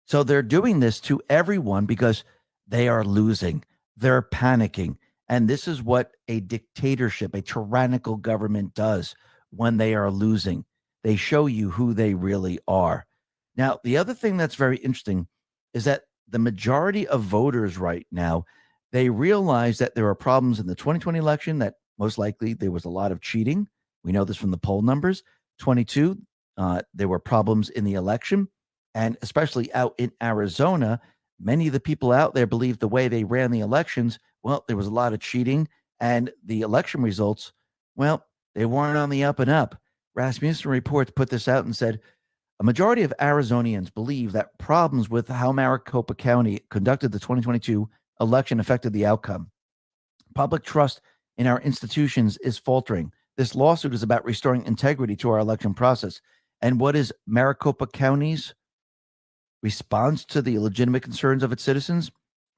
So they're doing this to everyone because they are losing. They're panicking. And this is what a dictatorship, a tyrannical government does when they are losing. They show you who they really are. Now, the other thing that's very interesting is that the majority of voters right now, they realize that there are problems in the 2020 election, that most likely there was a lot of cheating. We know this from the poll numbers. 22, there were problems in the election. And especially out in Arizona, many of the people out there believe the way they ran the elections, well, there was a lot of cheating. And the election results, well, they weren't on the up and up. Rasmussen Reports put this out and said, a majority of Arizonians believe that problems with how Maricopa County conducted the 2022 election affected the outcome. Public trust in our institutions is faltering. This lawsuit is about restoring integrity to our election process. And what is Maricopa County's response to the legitimate concerns of its citizens?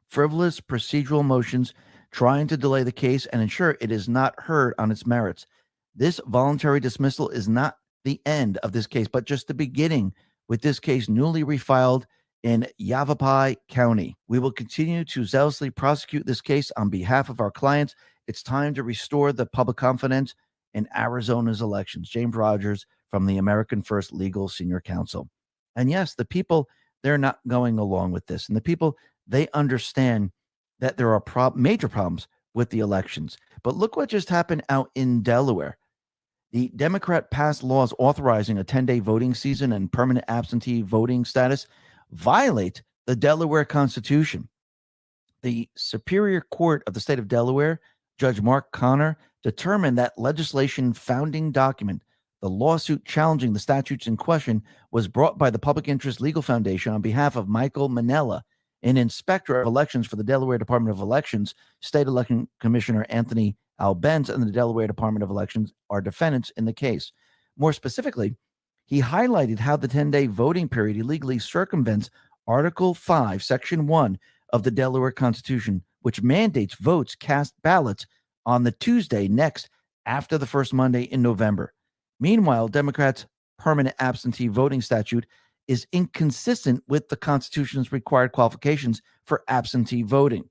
Frivolous procedural motions trying to delay the case and ensure it is not heard on its merits. This voluntary dismissal is not the end of this case, but just the beginning, with this case newly refiled in Yavapai County. We will continue to zealously prosecute this case on behalf of our clients. It's time to restore the public confidence in Arizona's elections. James Rogers from the American First Legal Senior Counsel. And yes, the people, they're not going along with this. And the people, they understand that there are major problems with the elections. But look what just happened out in Delaware. The Democrat passed laws authorizing a 10-day voting season and permanent absentee voting status violate the Delaware Constitution. The Superior Court of the state of Delaware, Judge Mark Connor, determined that legislation founding document, the lawsuit challenging the statutes in question, was brought by the Public Interest Legal Foundation on behalf of Michael Manella, an inspector of elections for the Delaware Department of Elections. State Election Commissioner Anthony Albence and the Delaware Department of Elections are defendants in the case. More specifically, he highlighted how the 10-day voting period illegally circumvents Article 5, Section 1 of the Delaware Constitution, which mandates votes cast ballots on the Tuesday next after the first Monday in November. Meanwhile, Democrats' permanent absentee voting statute is inconsistent with the Constitution's required qualifications for absentee voting.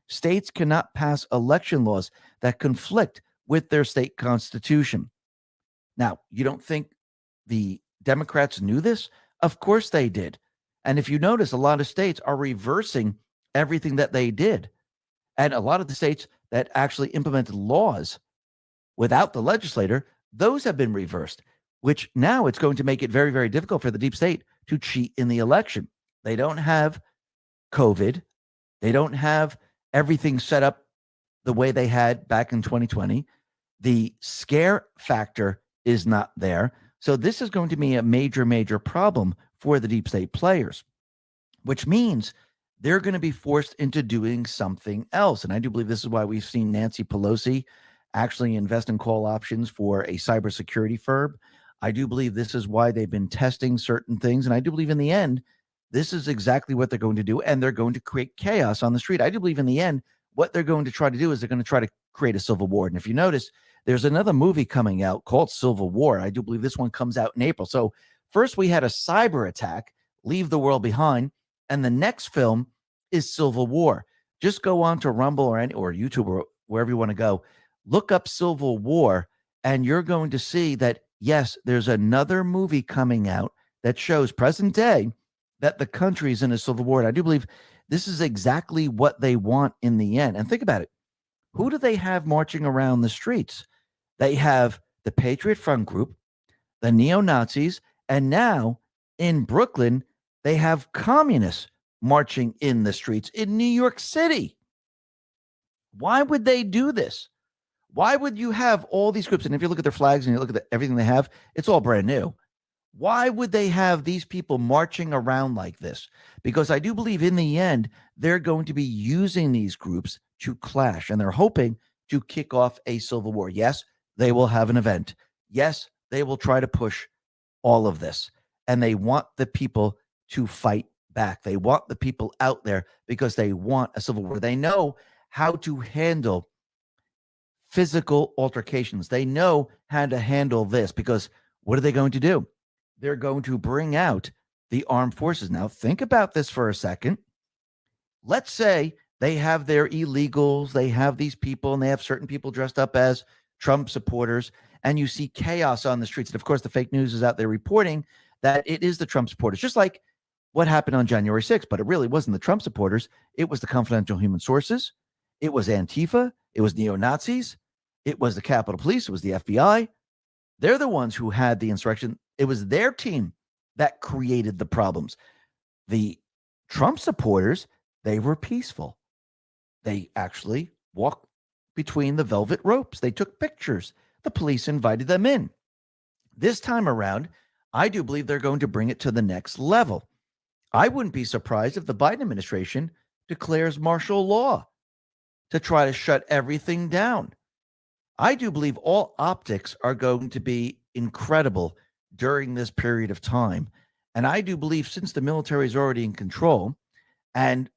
States cannot pass election laws that conflict with their state constitution. Now, you don't think the Democrats knew this? Of course they did. And if you notice, a lot of states are reversing everything that they did. And a lot of the states that actually implemented laws without the legislator, those have been reversed, which now it's going to make it very, very difficult for the deep state to cheat in the election. They don't have COVID. They don't have everything set up the way they had back in 2020. The scare factor is not there. So this is going to be a major, major problem for the deep state players, which means they're going to be forced into doing something else. And I do believe this is why we've seen Nancy Pelosi actually invest in call options for a cybersecurity firm. I do believe this is why they've been testing certain things. And I do believe in the end, this is exactly what they're going to do. And they're going to create chaos on the street. I do believe in the end, what they're going to try to do is they're going to try to create a civil war. And if you notice, there's another movie coming out called Civil War. I do believe this one comes out in April. So first we had a cyber attack, Leave the World Behind. And the next film is Civil War. Just go on to Rumble or YouTube or wherever you want to go. Look up Civil War, and you're going to see that, yes, there's another movie coming out that shows present day that the country is in a civil war. And I do believe this is exactly what they want in the end. And think about it. Who do they have marching around the streets? They have the Patriot Front Group, the neo-Nazis, and now in Brooklyn, they have communists marching in the streets in New York City. Why would they do this? Why would you have all these groups? And if you look at their flags and you look at everything they have, it's all brand new. Why would they have these people marching around like this? Because I do believe in the end, they're going to be using these groups to clash, and they're hoping to kick off a civil war. Yes, they will have an event. Yes, they will try to push all of this, and they want the people to fight back. They want the people out there because they want a civil war. They know how to handle physical altercations. They know how to handle this because what are they going to do? They're going to bring out the armed forces. Now, think about this for a second. Let's say they have their illegals, they have these people, and they have certain people dressed up as Trump supporters, and you see chaos on the streets. And of course, the fake news is out there reporting that it is the Trump supporters, just like what happened on January 6th. But it really wasn't the Trump supporters. It was the confidential human sources. It was Antifa. It was neo-Nazis. It was the Capitol Police. It was the FBI. They're the ones who had the insurrection. It was their team that created the problems. The Trump supporters, they were peaceful. They actually walked between the velvet ropes. They took pictures. The police invited them in. This time around, I do believe they're going to bring it to the next level. I wouldn't be surprised if the Biden administration declares martial law to try to shut everything down. I do believe all optics are going to be incredible during this period of time. And I do believe since the military is already in control and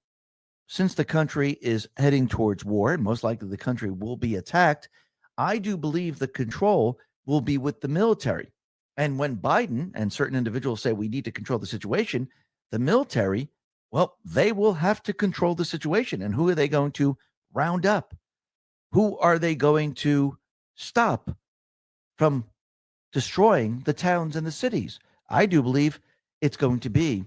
since the country is heading towards war, and most likely the country will be attacked, I do believe the control will be with the military. And when Biden and certain individuals say we need to control the situation, the military, well, they will have to control the situation. And who are they going to round up? Who are they going to stop from destroying the towns and the cities? I do believe it's going to be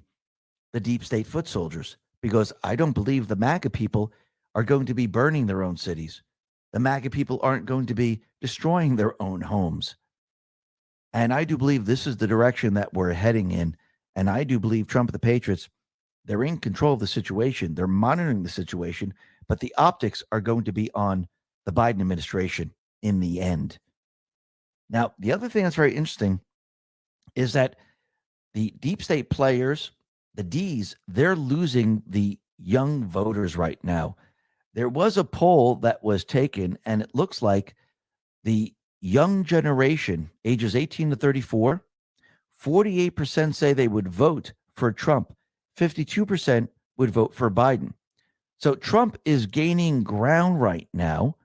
the deep state foot soldiers, because I don't believe the MAGA people are going to be burning their own cities. The MAGA people aren't going to be destroying their own homes. And I do believe this is the direction that we're heading in. And I do believe Trump and the Patriots, they're in control of the situation. They're monitoring the situation, but the optics are going to be on the Biden administration in the end. Now, the other thing that's very interesting is that the deep state players, the Ds, they're losing the young voters right now. There was a poll that was taken, and it looks like the young generation, ages 18 to 34, 48% say they would vote for Trump. 52% would vote for Biden. So Trump is gaining ground right now,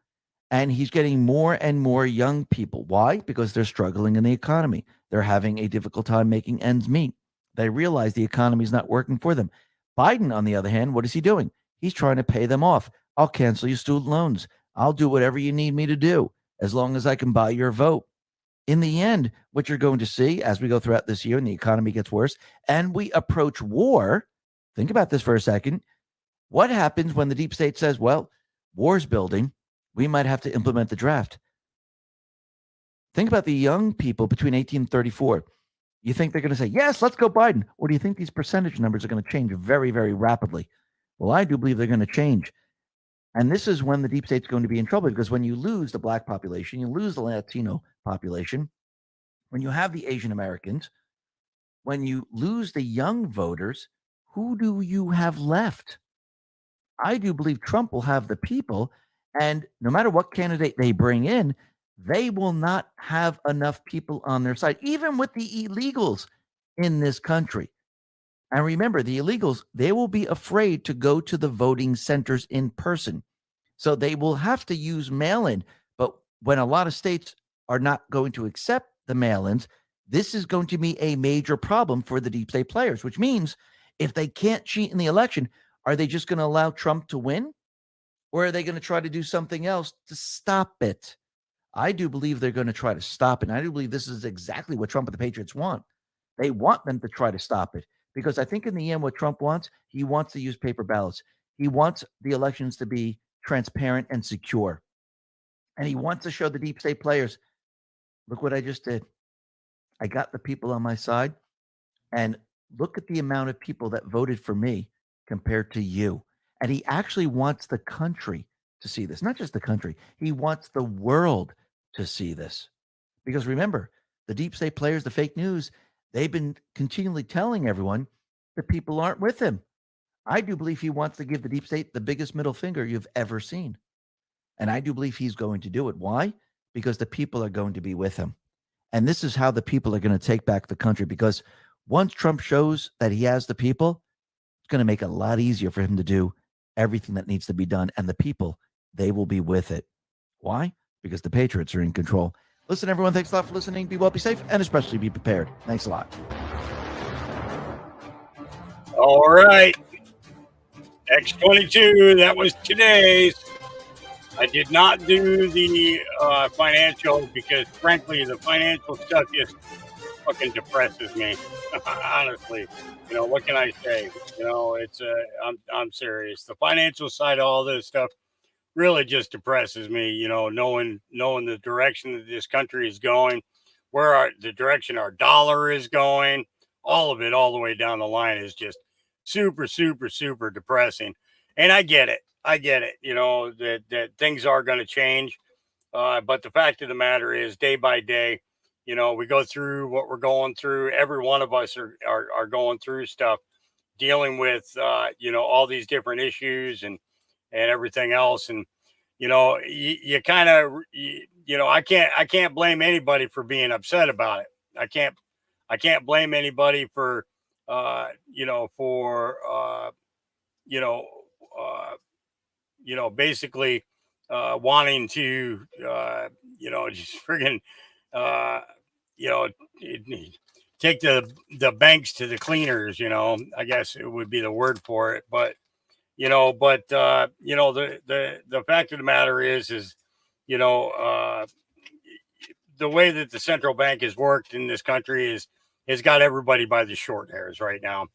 and he's getting more and more young people. Why? Because they're struggling in the economy. They're having a difficult time making ends meet. They realize the economy is not working for them. Biden, on the other hand, what is he doing? He's trying to pay them off. I'll cancel your student loans. I'll do whatever you need me to do as long as I can buy your vote. In the end, what you're going to see as we go throughout this year and the economy gets worse and we approach war, think about this for a second. What happens when the deep state says, well, war's building, we might have to implement the draft? Think about the young people between 18 and 34. You think they're going to say, yes, let's go Biden? Or do you think these percentage numbers are going to change very, very rapidly? Well, I do believe they're going to change. And this is when the deep state's going to be in trouble, because when you lose the black population, you lose the Latino population, when you have the Asian Americans, when you lose the young voters, who do you have left? I do believe Trump will have the people, and no matter what candidate they bring in, they will not have enough people on their side, even with the illegals in this country. And remember, the illegals, they will be afraid to go to the voting centers in person. So they will have to use mail in. But when a lot of states are not going to accept the mail ins, this is going to be a major problem for the deep state players, which means if they can't cheat in the election, are they just going to allow Trump to win? Or are they going to try to do something else to stop it? I do believe they're going to try to stop it. And I do believe this is exactly what Trump and the Patriots want. They want them to try to stop it, because I think in the end, what Trump wants, he wants to use paper ballots. He wants the elections to be transparent and secure. And he wants to show the deep state players, look what I just did. I got the people on my side. And look at the amount of people that voted for me compared to you. And he actually wants the country to see this, not just the country. He wants the world to see this. Because remember, the deep state players, the fake news, they've been continually telling everyone that people aren't with him. I do believe he wants to give the deep state the biggest middle finger you've ever seen. And I do believe he's going to do it. Why? Because the people are going to be with him. And this is how the people are going to take back the country, because once Trump shows that he has the people, it's going to make it a lot easier for him to do everything that needs to be done. And the people, they will be with it. Why? Because the Patriots are in control. Listen, everyone, thanks a lot for listening. Be well, be safe, and especially be prepared. Thanks a lot. All right. X22, that was today's. I did not do the financial because, frankly, the financial stuff just fucking depresses me. Honestly, what can I say? It's I'm serious. The financial side of all this stuff really just depresses me. Knowing the direction that this country is going, the direction our dollar is going, all of it, all the way down the line is just super, super, super depressing. And I get it. That things are going to change. But the fact of the matter is, day by day, we go through what we're going through. Every one of us are going through stuff, dealing with, all these different issues and everything else. And, you kind of, I can't blame anybody for being upset about it. I can't blame anybody for, basically wanting to, just friggin', uh, you know, take the banks to the cleaners. I guess it would be the word for it. But the fact of the matter is, the way that the central bank has worked in this country has got everybody by the short hairs right now.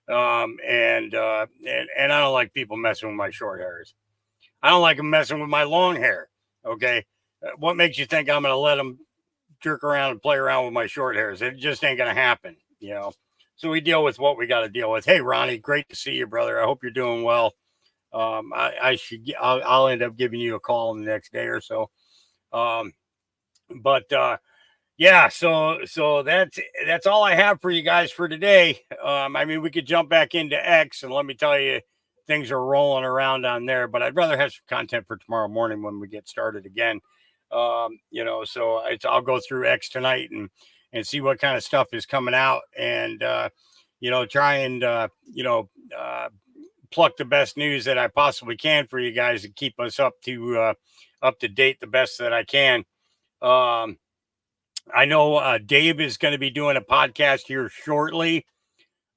And I don't like people messing with my short hairs. I don't like them messing with my long hair. Okay. What makes you think I'm going to let them jerk around and play around with my short hairs? It just ain't going to happen, So we deal with what we got to deal with. Hey, Ronnie, great to see you, brother. I hope you're doing well. I'll end up giving you a call in the next day or so. Yeah, so that's all I have for you guys for today. We could jump back into X, and let me tell you, things are rolling around on there, but I'd rather have some content for tomorrow morning when we get started again. So I'll go through X tonight and see what kind of stuff is coming out, and try and pluck the best news that I possibly can for you guys to keep us up to date the best that I can. I know Dave is going to be doing a podcast here shortly.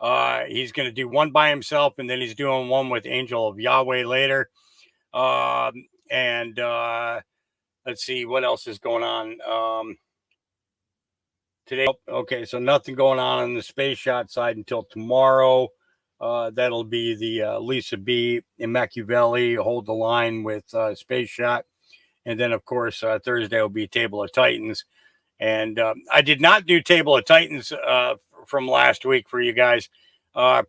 He's going to do one by himself, and then he's doing one with Angel of Yahweh later. Let's see what else is going on today. Okay, so nothing going on the space shot side until tomorrow. That'll be the Lisa B. and Machiavelli hold the line with Space Shot. And then, of course, Thursday will be Table of Titans. And I did not do Table of Titans from last week for you guys,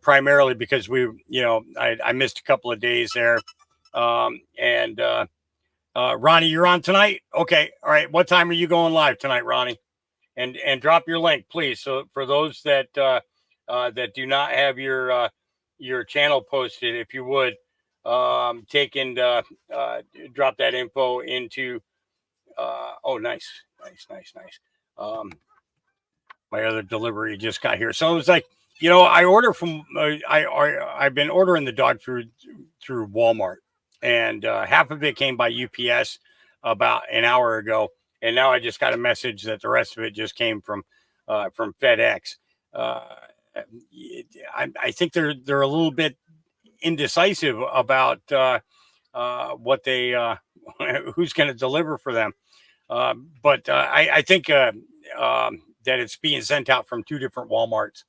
primarily because I missed a couple of days there. Ronnie, you're on tonight? Okay. All right. What time are you going live tonight, Ronnie? And drop your link, please. So for those that that do not have your channel posted, if you would take and drop that info into oh, nice. My other delivery just got here, so it was like, I order from I've been ordering the dog food through Walmart, and half of it came by UPS about an hour ago, and now I just got a message that the rest of it just came from FedEx. I think they're a little bit indecisive about what they who's going to deliver for them. But I think that it's being sent out from two different Walmarts.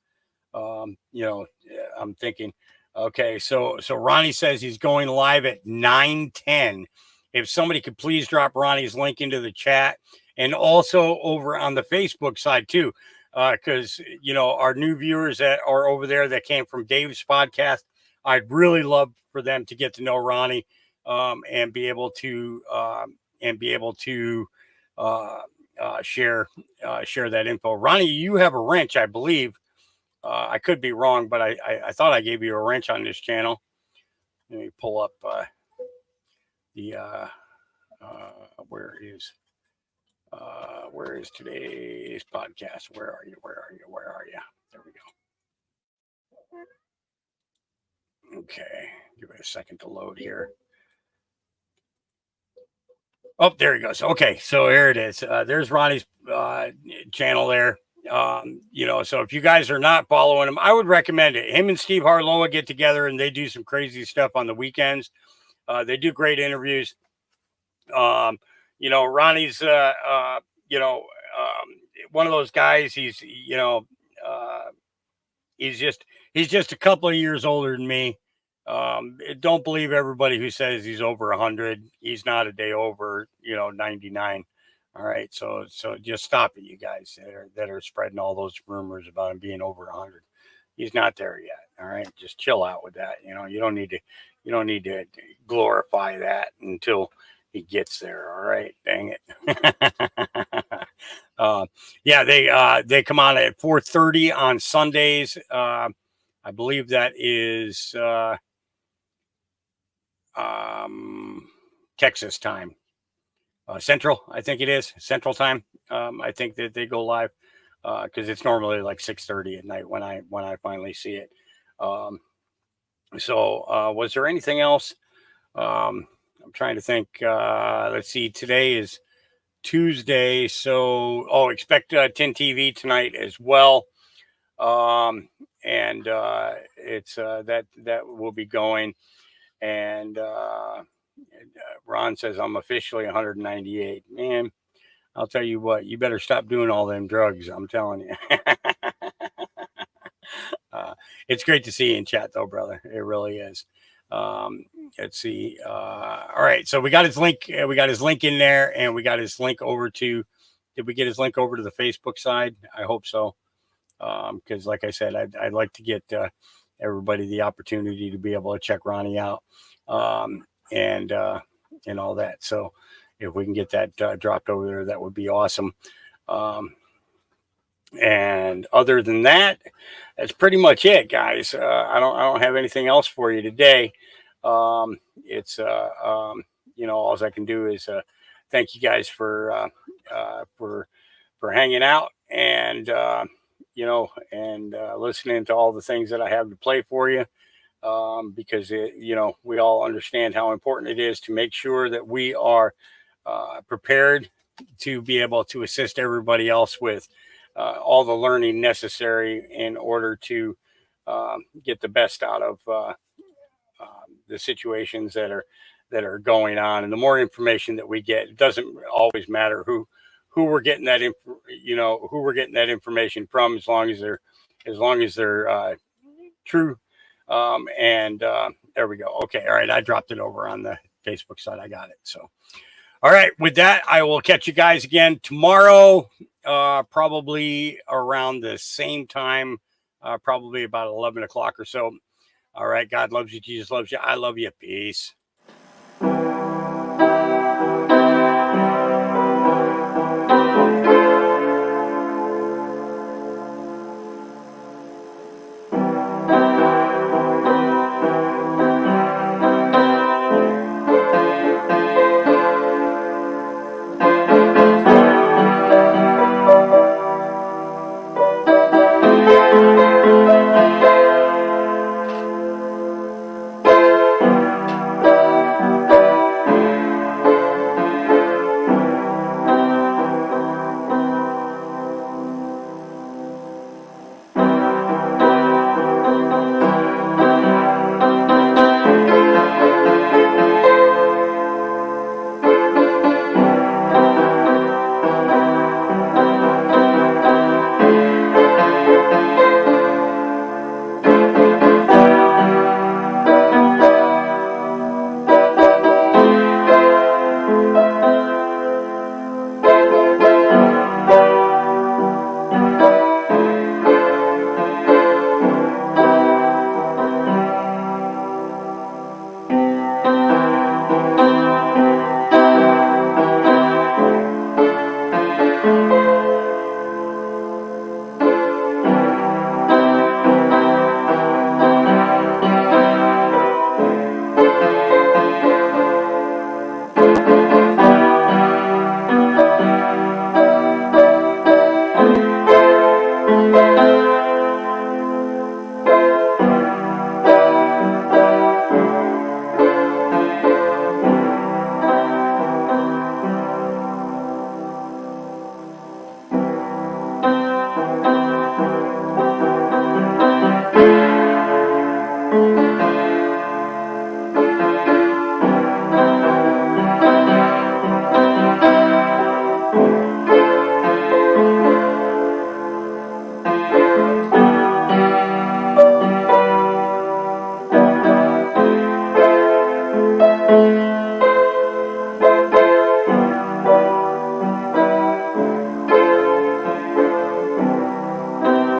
I'm thinking, okay, so Ronnie says he's going live at 9:10. If somebody could please drop Ronnie's link into the chat, and also over on the Facebook side too, because our new viewers that are over there that came from Dave's podcast, I'd really love for them to get to know Ronnie, and be able to share that info. Ronnie, you have a wrench, I believe. I could be wrong, but I thought I gave you a wrench on this channel. Let me pull up where is today's podcast? Where are you? There we go. Okay, give it a second to load here. Oh, there he goes. Okay, so here it is. There's Ronnie's channel there. So if you guys are not following him, I would recommend it. Him and Steve Harloa get together and they do some crazy stuff on the weekends. They do great interviews. Ronnie's one of those guys. He's just a couple of years older than me. Don't believe everybody who says he's over 100. He's not a day over 99. All right, so just stop it, you guys that are spreading all those rumors about him being over 100. He's not there yet. All right, just chill out with that. You don't need to glorify that until he gets there. All right, dang it. They come on at 4:30 on Sundays. I believe that is Texas time. Central, I think it is Central time. I think that they go live because it's normally like 6:30 at night when I finally see it. Was there anything else? I'm trying to think. Let's see. Today is Tuesday, so expect 10 TV tonight as well. It's that will be going, and Ron says I'm officially 198. Man, I'll tell you what, you better stop doing all them drugs. I'm telling you. It's great to see you in chat though, brother. It really is. Let's see. All right. So we got his link. We got his link in there, and we got his link over to, did we get his link over to the Facebook side? I hope so. Because like I said, I'd like to get everybody the opportunity to be able to check Ronnie out. And all that. So if we can get that dropped over there, that would be awesome. And other than that, that's pretty much it, guys. I don't have anything else for you today. All I can do is thank you guys for hanging out and listening to all the things that I have to play for you. Because we all understand how important it is to make sure that we are prepared to be able to assist everybody else with all the learning necessary in order to get the best out of the situations that are going on. And the more information that we get, it doesn't always matter who we're getting that information from, as long as they're true. There we go. Okay. All right. I dropped it over on the Facebook side. I got it. So, All right. With that, I will catch you guys again tomorrow, probably around the same time, probably about 11 o'clock or so. All right. God loves you. Jesus loves you. I love you. Peace.